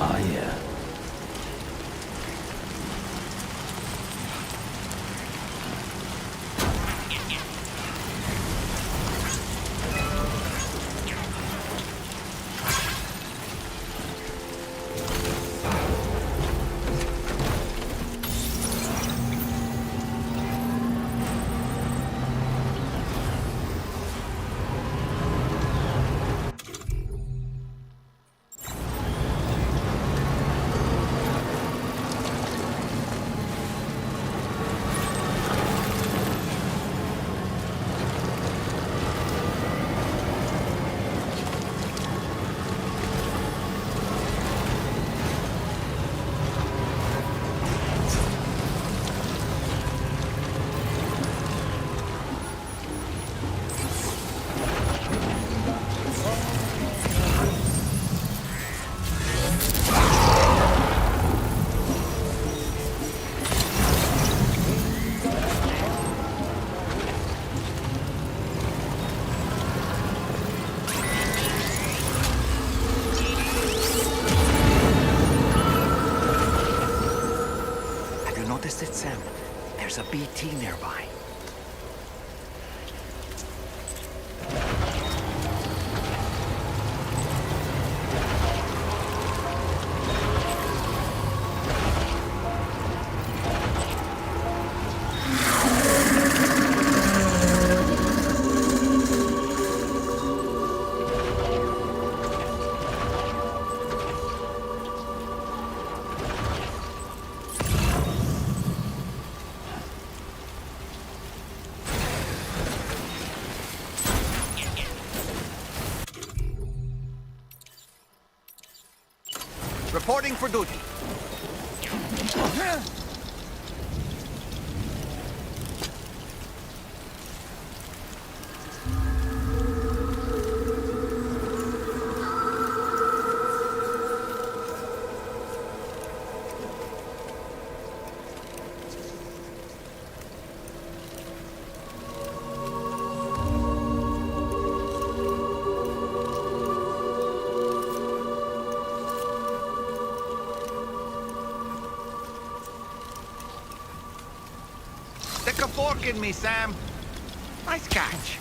Oh, yeah. That's it, Sam. There's a BT nearby. Reporting for duty. Stick a fork in me, Sam. Nice catch.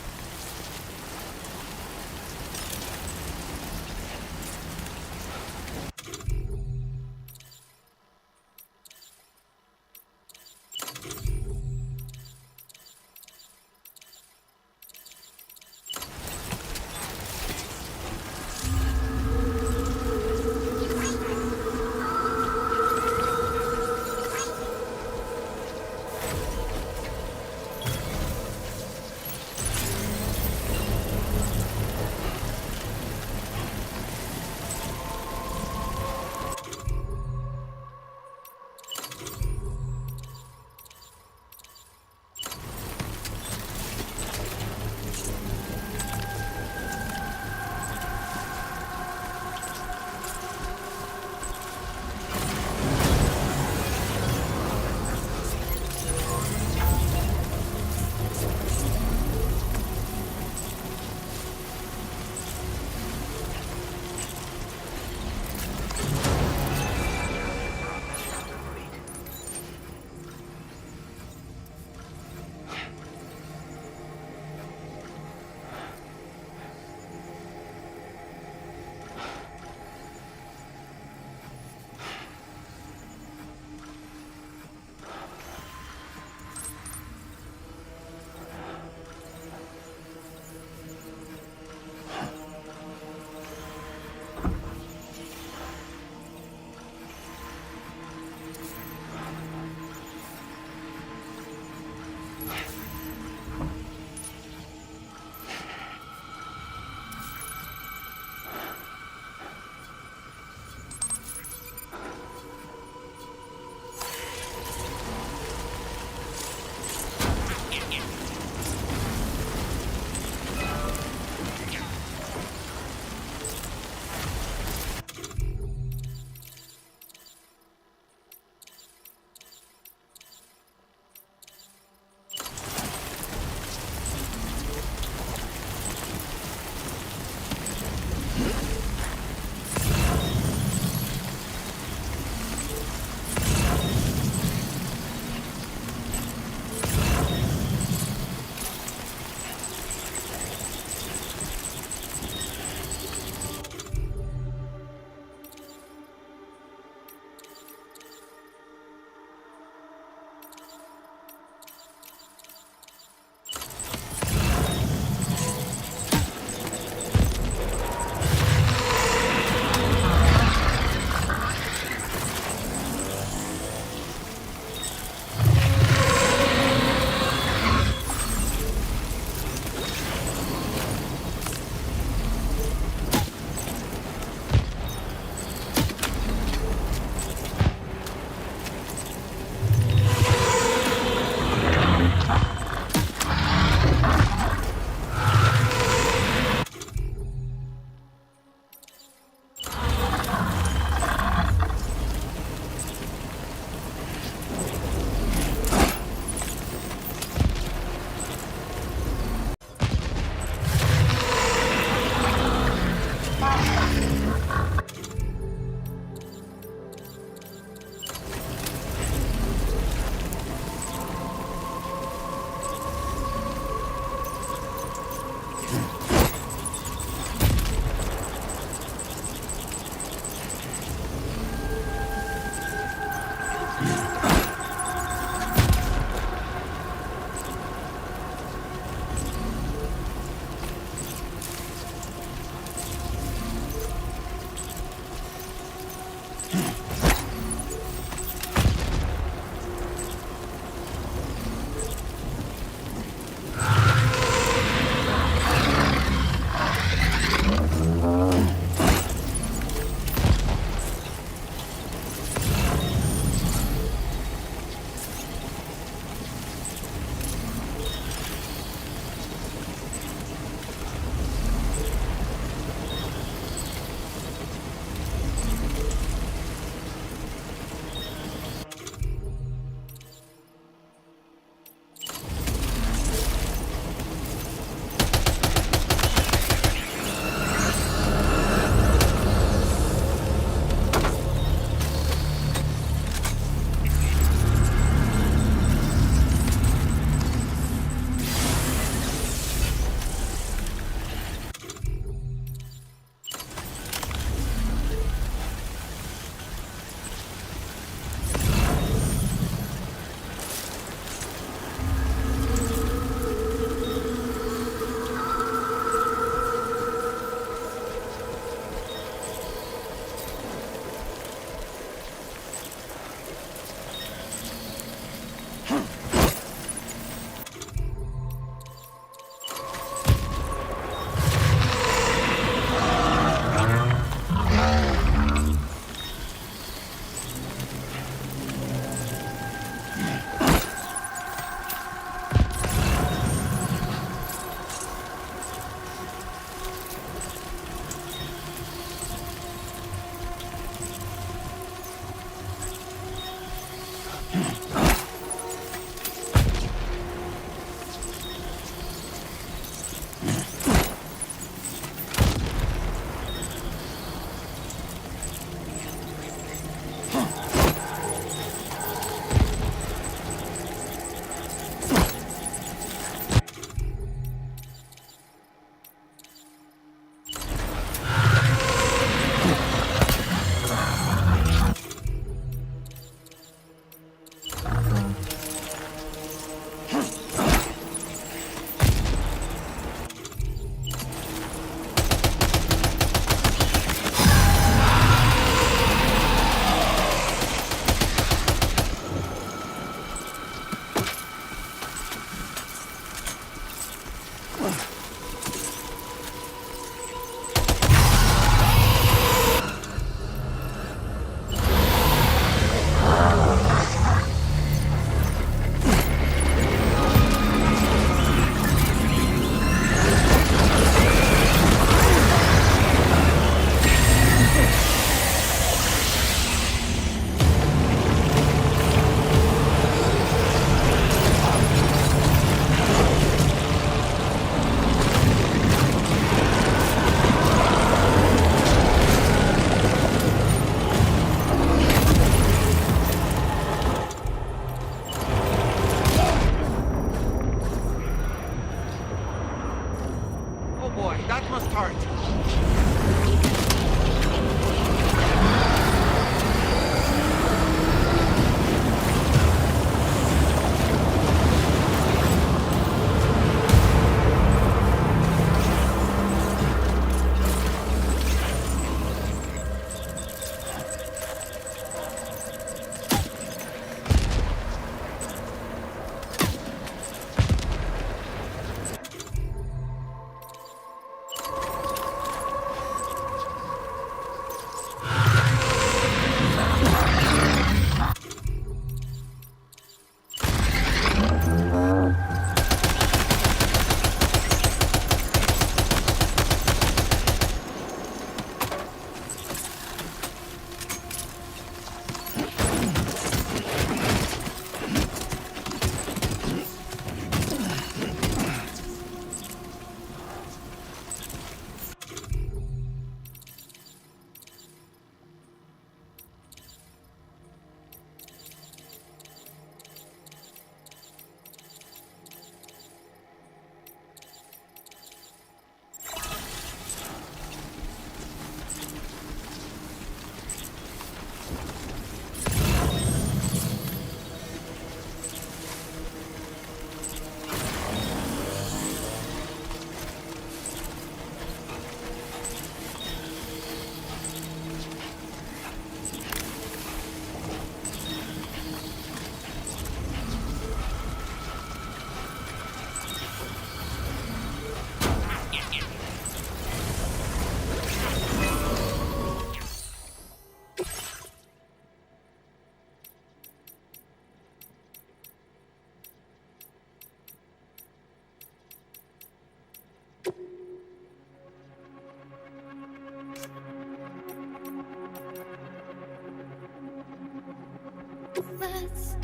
Let's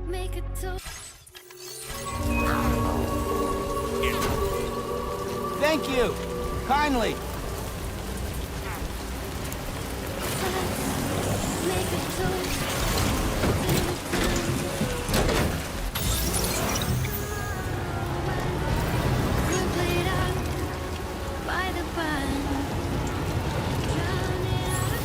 make a toast. Thank you. Kindly. Make a toast. We'll play it out by the pond. Drown it out.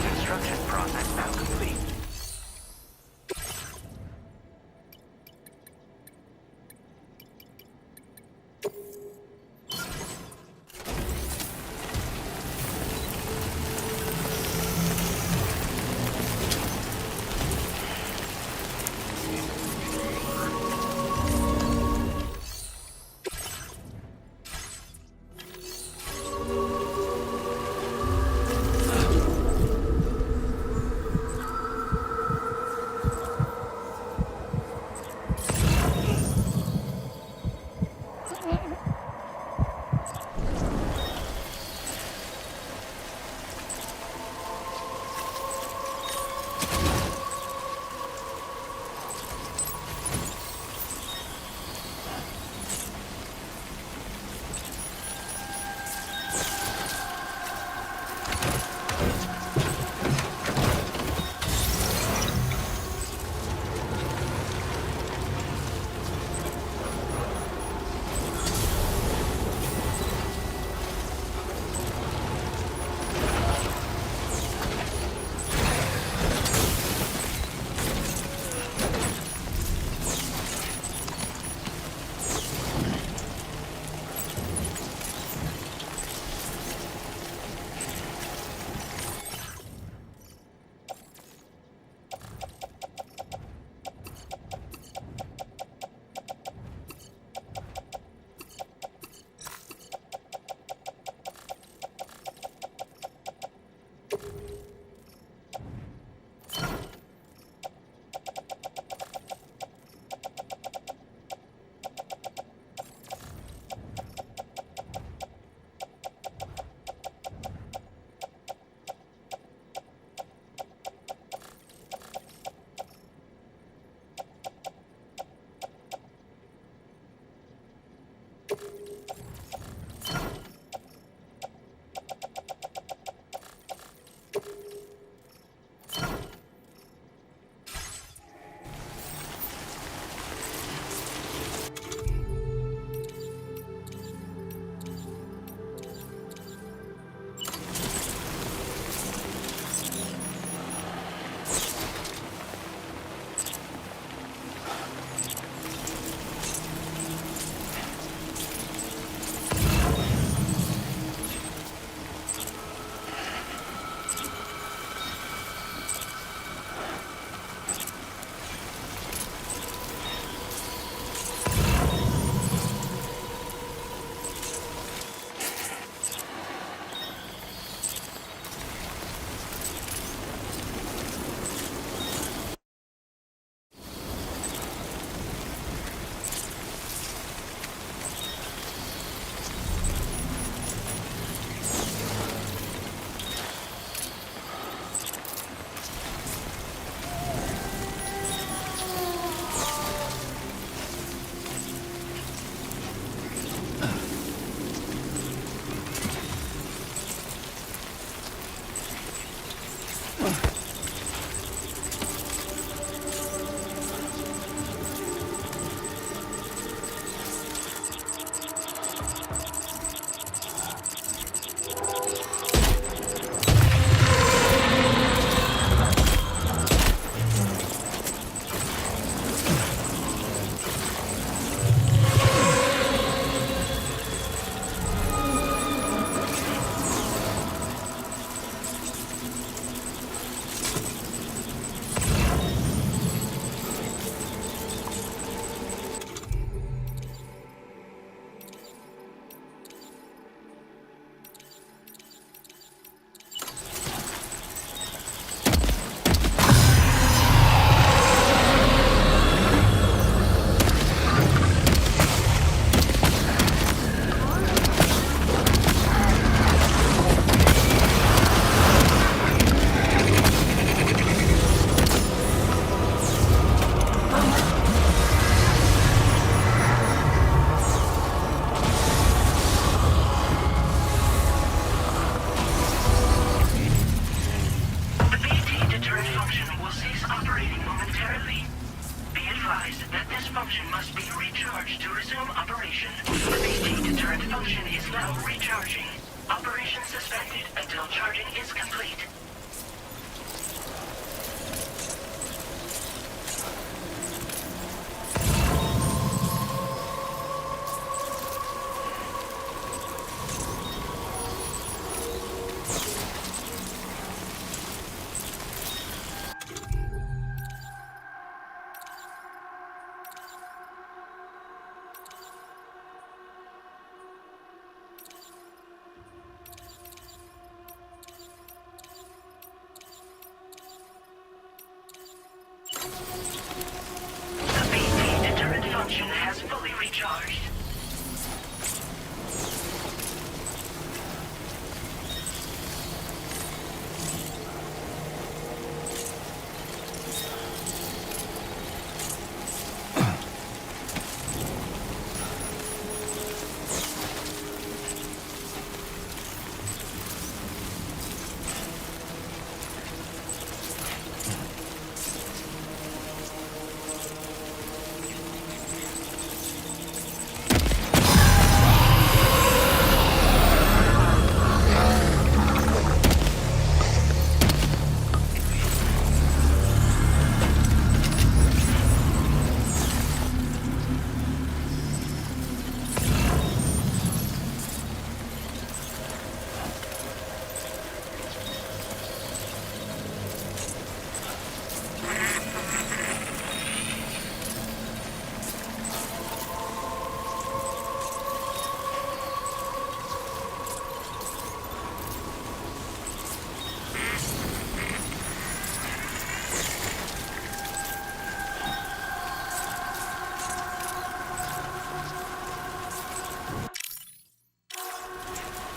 Construction process now complete.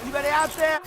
Anybody out there?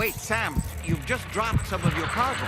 Wait, Sam, you've just dropped some of your cargo.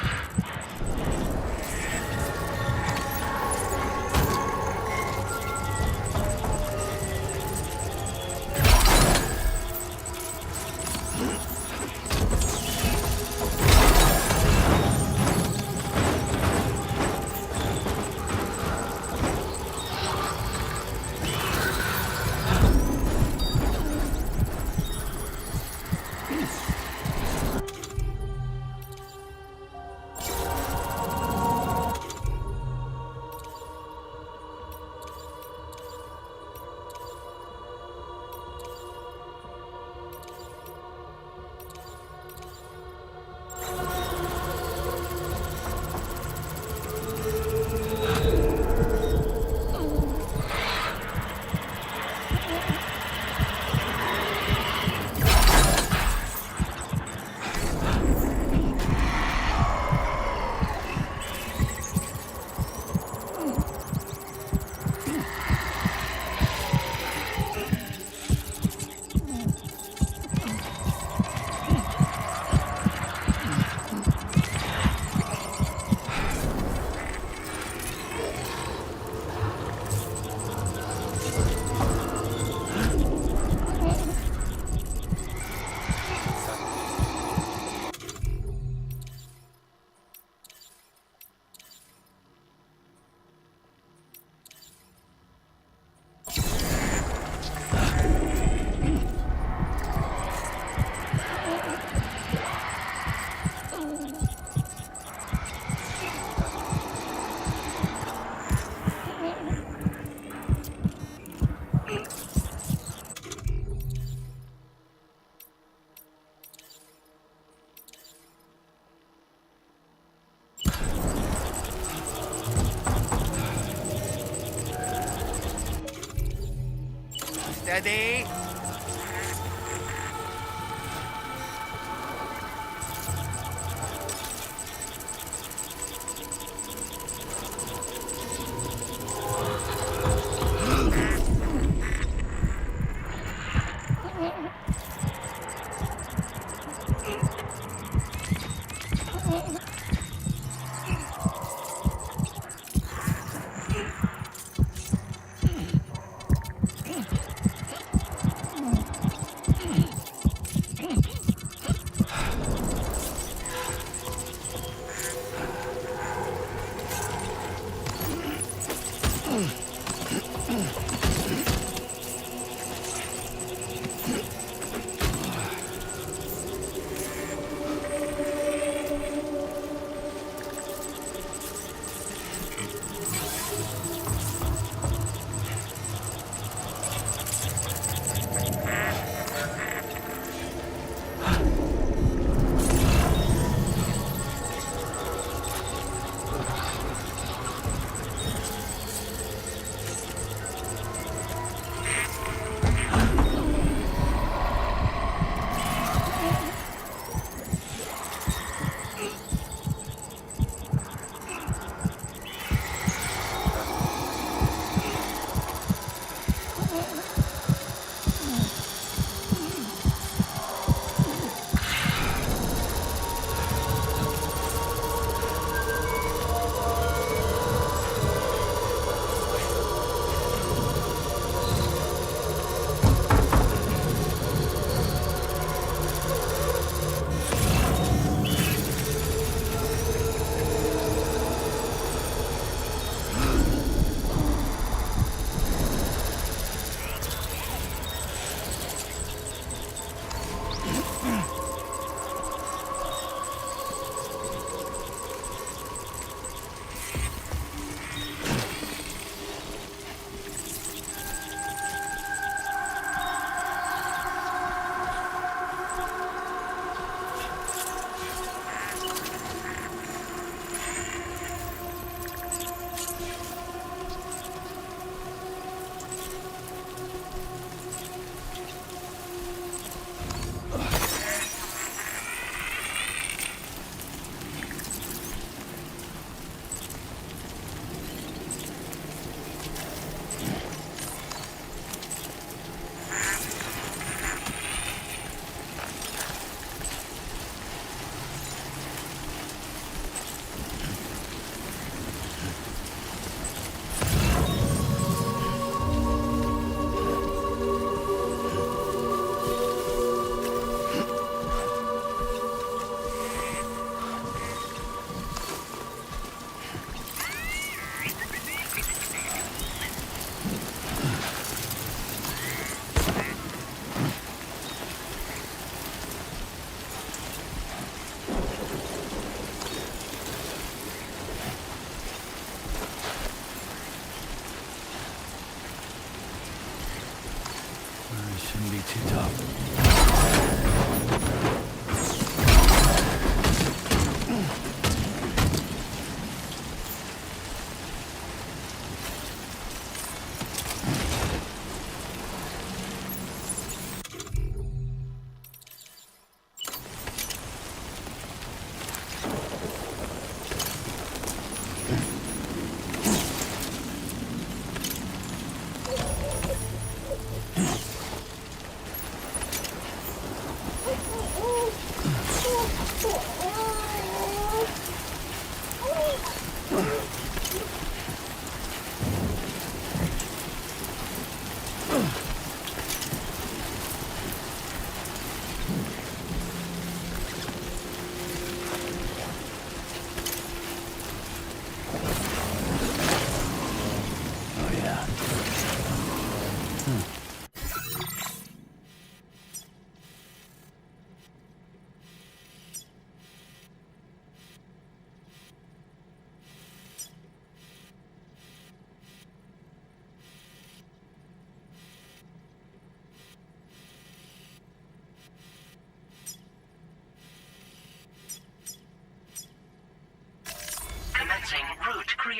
Steady.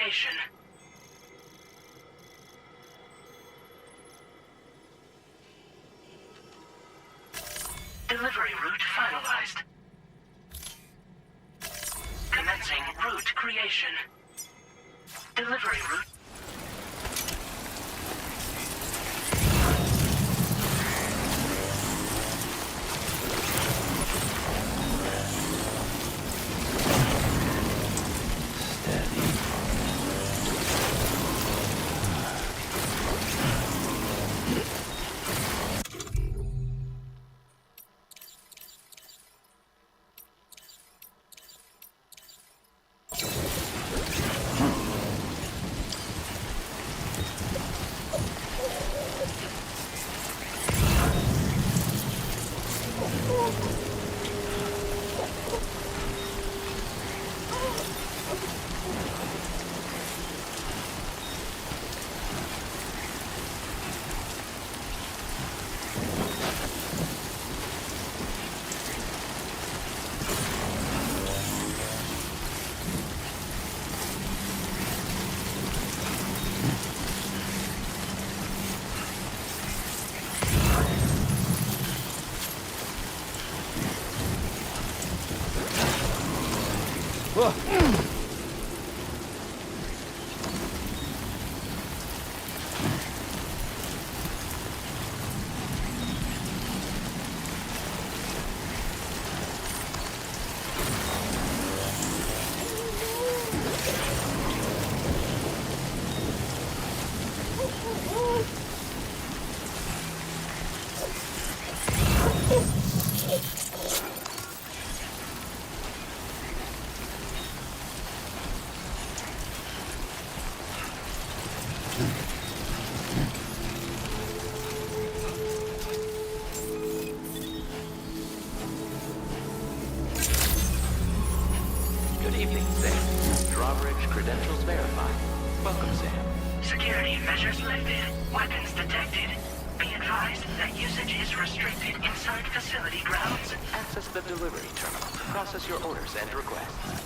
creation. Delivery route finalized. Commencing route creation. Delivery route. Good evening, Sam. Drawbridge credentials verified. Welcome, Sam. Security measures lifted. Weapons detected. Be advised that usage is restricted inside facility grounds. Access the delivery terminal to process your orders and requests.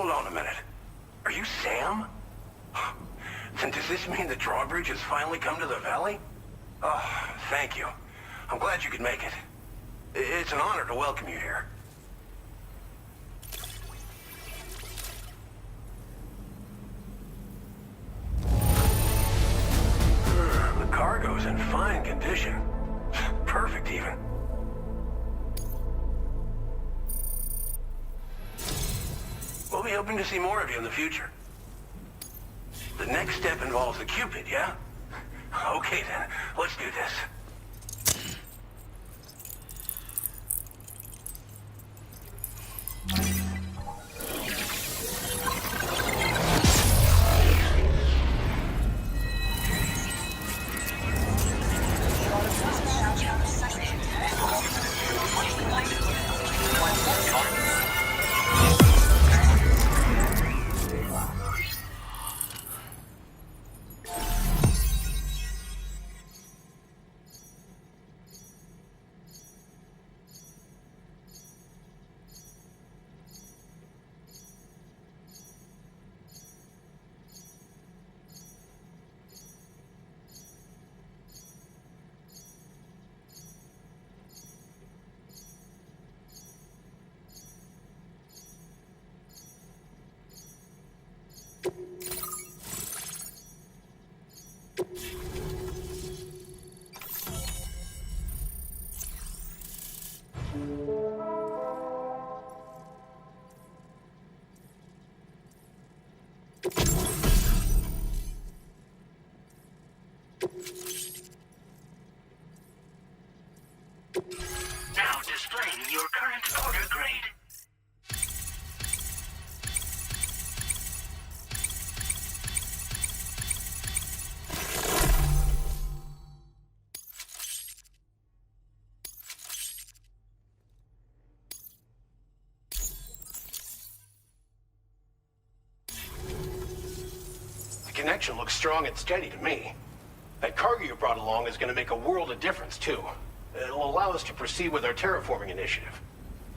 Hold on a minute. Are you Sam? Then does this mean the drawbridge has finally come to the valley? Oh, thank you. I'm glad you could make it. It's an honor to welcome you here. The cargo's in fine condition. Perfect, even. We'll be hoping to see more of you in the future. The next step involves the Cupid, yeah? Okay then, let's do this. Now displaying your current order grade. The connection looks strong and steady to me. That cargo you brought along is going to make a world of difference, too. It'll allow us to proceed with our terraforming initiative.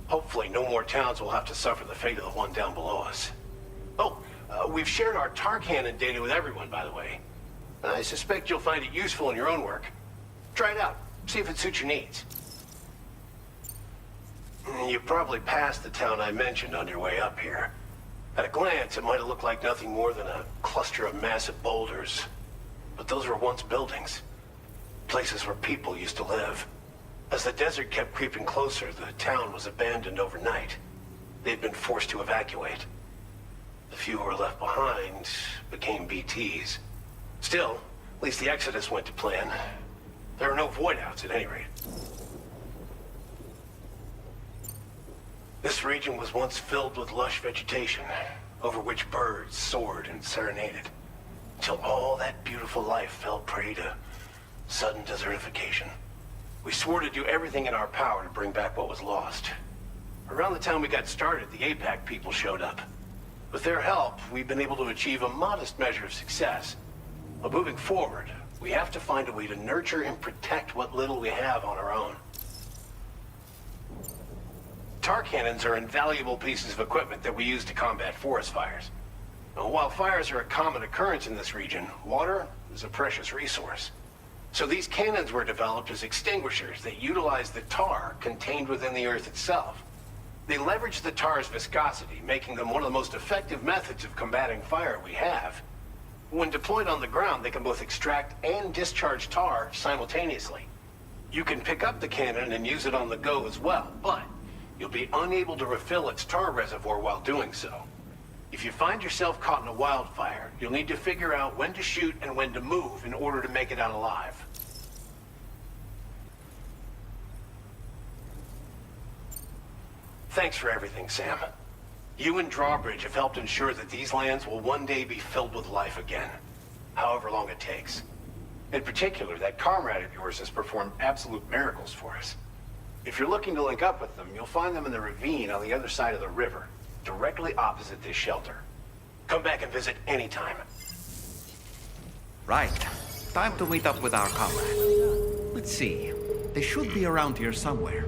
Hopefully, no more towns will have to suffer the fate of the one down below us. Oh, we've shared our tar cannon data with everyone, by the way. I suspect you'll find it useful in your own work. Try it out. See if it suits your needs. You probably passed the town I mentioned on your way up here. At a glance, it might have looked like nothing more than a cluster of massive boulders. But those were once buildings. Places where people used to live. As the desert kept creeping closer, the town was abandoned overnight. They'd been forced to evacuate. The few who were left behind became BTs. Still, at least the exodus went to plan. There are no void-outs at any rate. This region was once filled with lush vegetation, over which birds soared and serenaded, until all that beautiful life fell prey to sudden desertification. We swore to do everything in our power to bring back what was lost. Around the time we got started, the APAC people showed up. With their help, we've been able to achieve a modest measure of success. But moving forward, we have to find a way to nurture and protect what little we have on our own. Tar cannons are invaluable pieces of equipment that we use to combat forest fires. Now, while fires are a common occurrence in this region, water is a precious resource. So these cannons were developed as extinguishers that utilize the tar contained within the earth itself. They leverage the tar's viscosity, making them one of the most effective methods of combating fire we have. When deployed on the ground, they can both extract and discharge tar simultaneously. You can pick up the cannon and use it on the go as well, but you'll be unable to refill its tar reservoir while doing so. If you find yourself caught in a wildfire, you'll need to figure out when to shoot and when to move in order to make it out alive. Thanks for everything, Sam. You and Drawbridge have helped ensure that these lands will one day be filled with life again, however long it takes. In particular, that comrade of yours has performed absolute miracles for us. If you're looking to link up with them, you'll find them in the ravine on the other side of the river, directly opposite this shelter. Come back and visit anytime. Right. Time to meet up with our comrade. Let's see. They should be around here somewhere.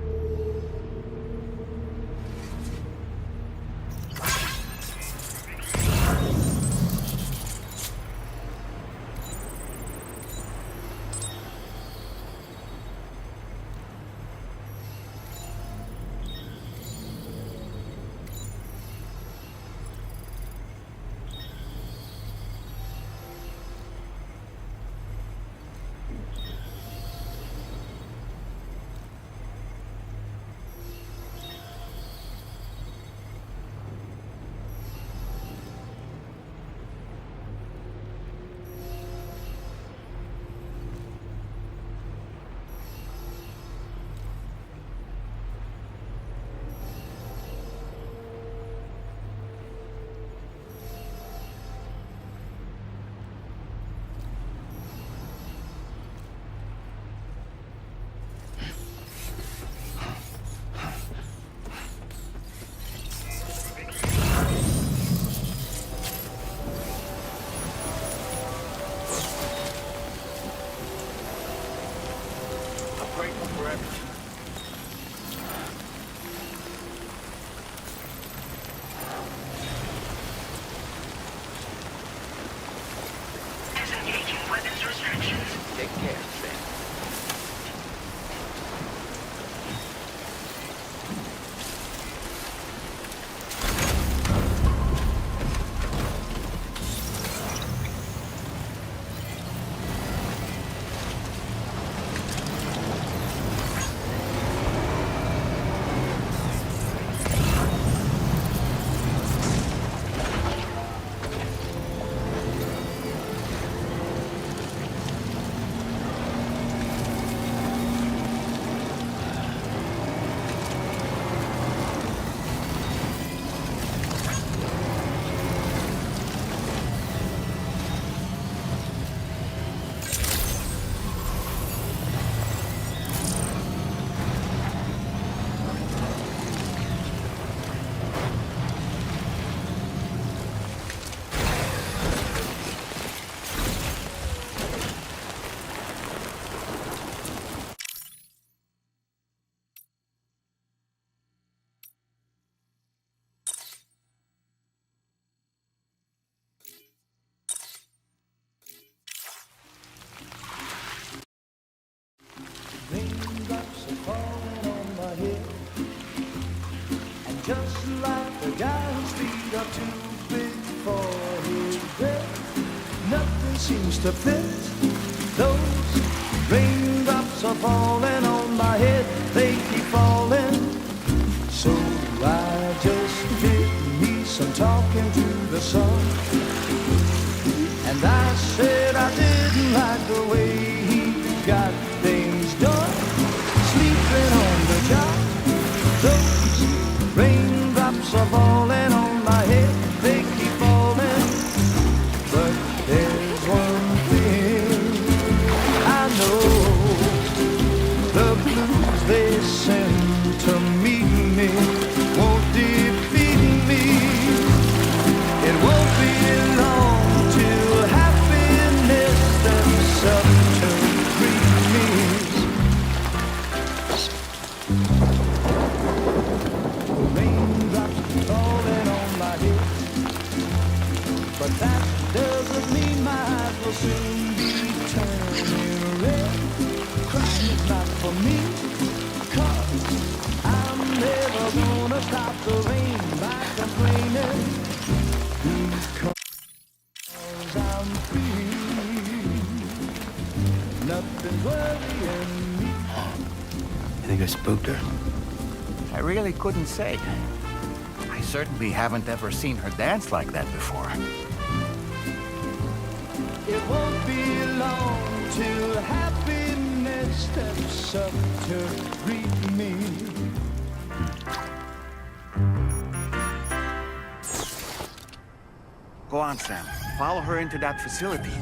like the guy whose feet are too big for his bed. Nothing seems to fit. Those raindrops are falling on my head. They keep falling. So I just did me some talking to the sun. And I said I didn't like the way he got things done. Sleeping on the job. Those raindrops are falling on my head. They keep falling. But there's one thing I know. The blues they send to meet me won't defeat me. It won't be long till happiness steps up to greet me. Raindrops falling on my head, but that doesn't mean my eyes will soon be turning red. Crying is not for me, 'cause I'm never gonna stop the rain by complaining. Because I'm free, nothing's worrying me. You think I spooked her? I really couldn't say. I certainly haven't ever seen her dance like that before. It won't be long till happiness steps up to greet me. Go on, Sam. Follow her into that facility.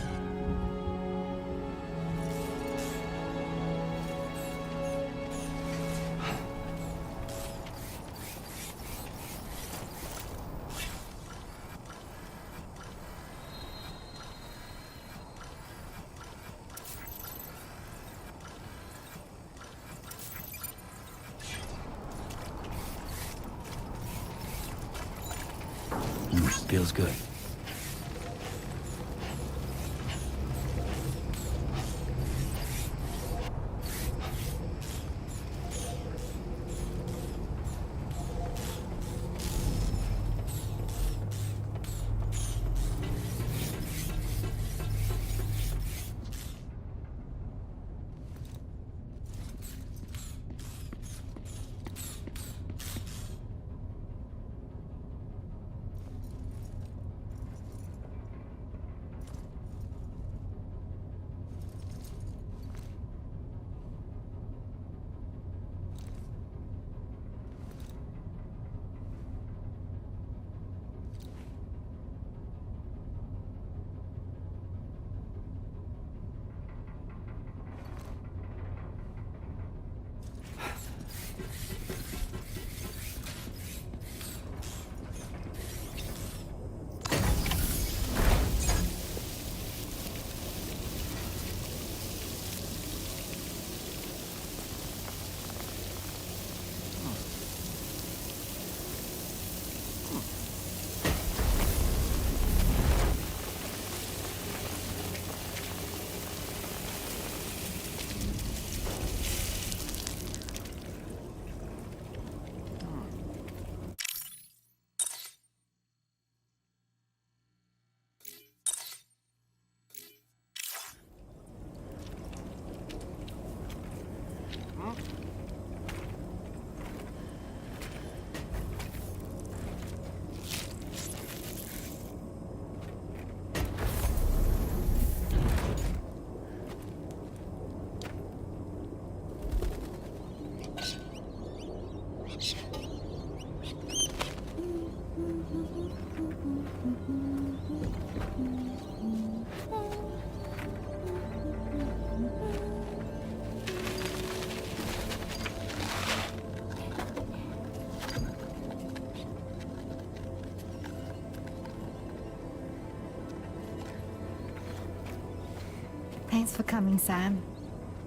Feels good. Thanks for coming, Sam.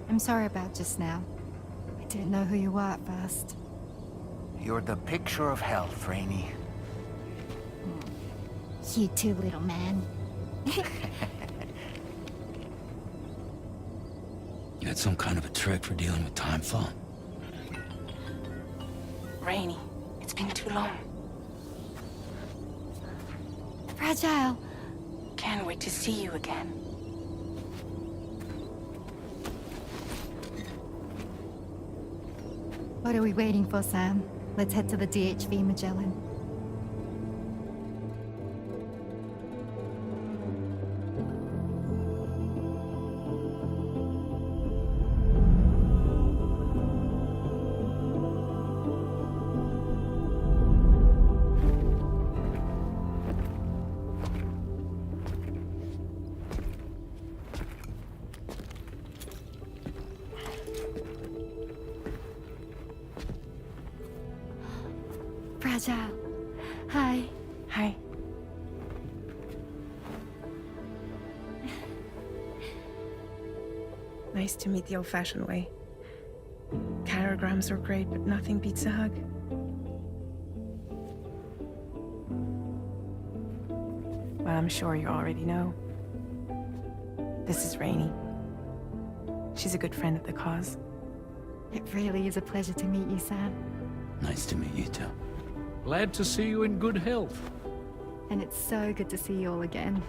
I'm sorry about just now. I didn't know who you were at first. You're the picture of health, Rainey. You too, little man. You had some kind of a trick for dealing with time flow? Rainey, it's been too long. Fragile. Can't wait to see you again. What are we waiting for, Sam? Let's head to the DHV Magellan. Fragile. Hi. Hi. Nice to meet the old-fashioned way. Carograms are great, but nothing beats a hug. Well, I'm sure you already know. This is Rainey. She's a good friend of the cause. It really is a pleasure to meet you, Sam. Nice to meet you too. Glad to see you in good health. And it's so good to see you all again.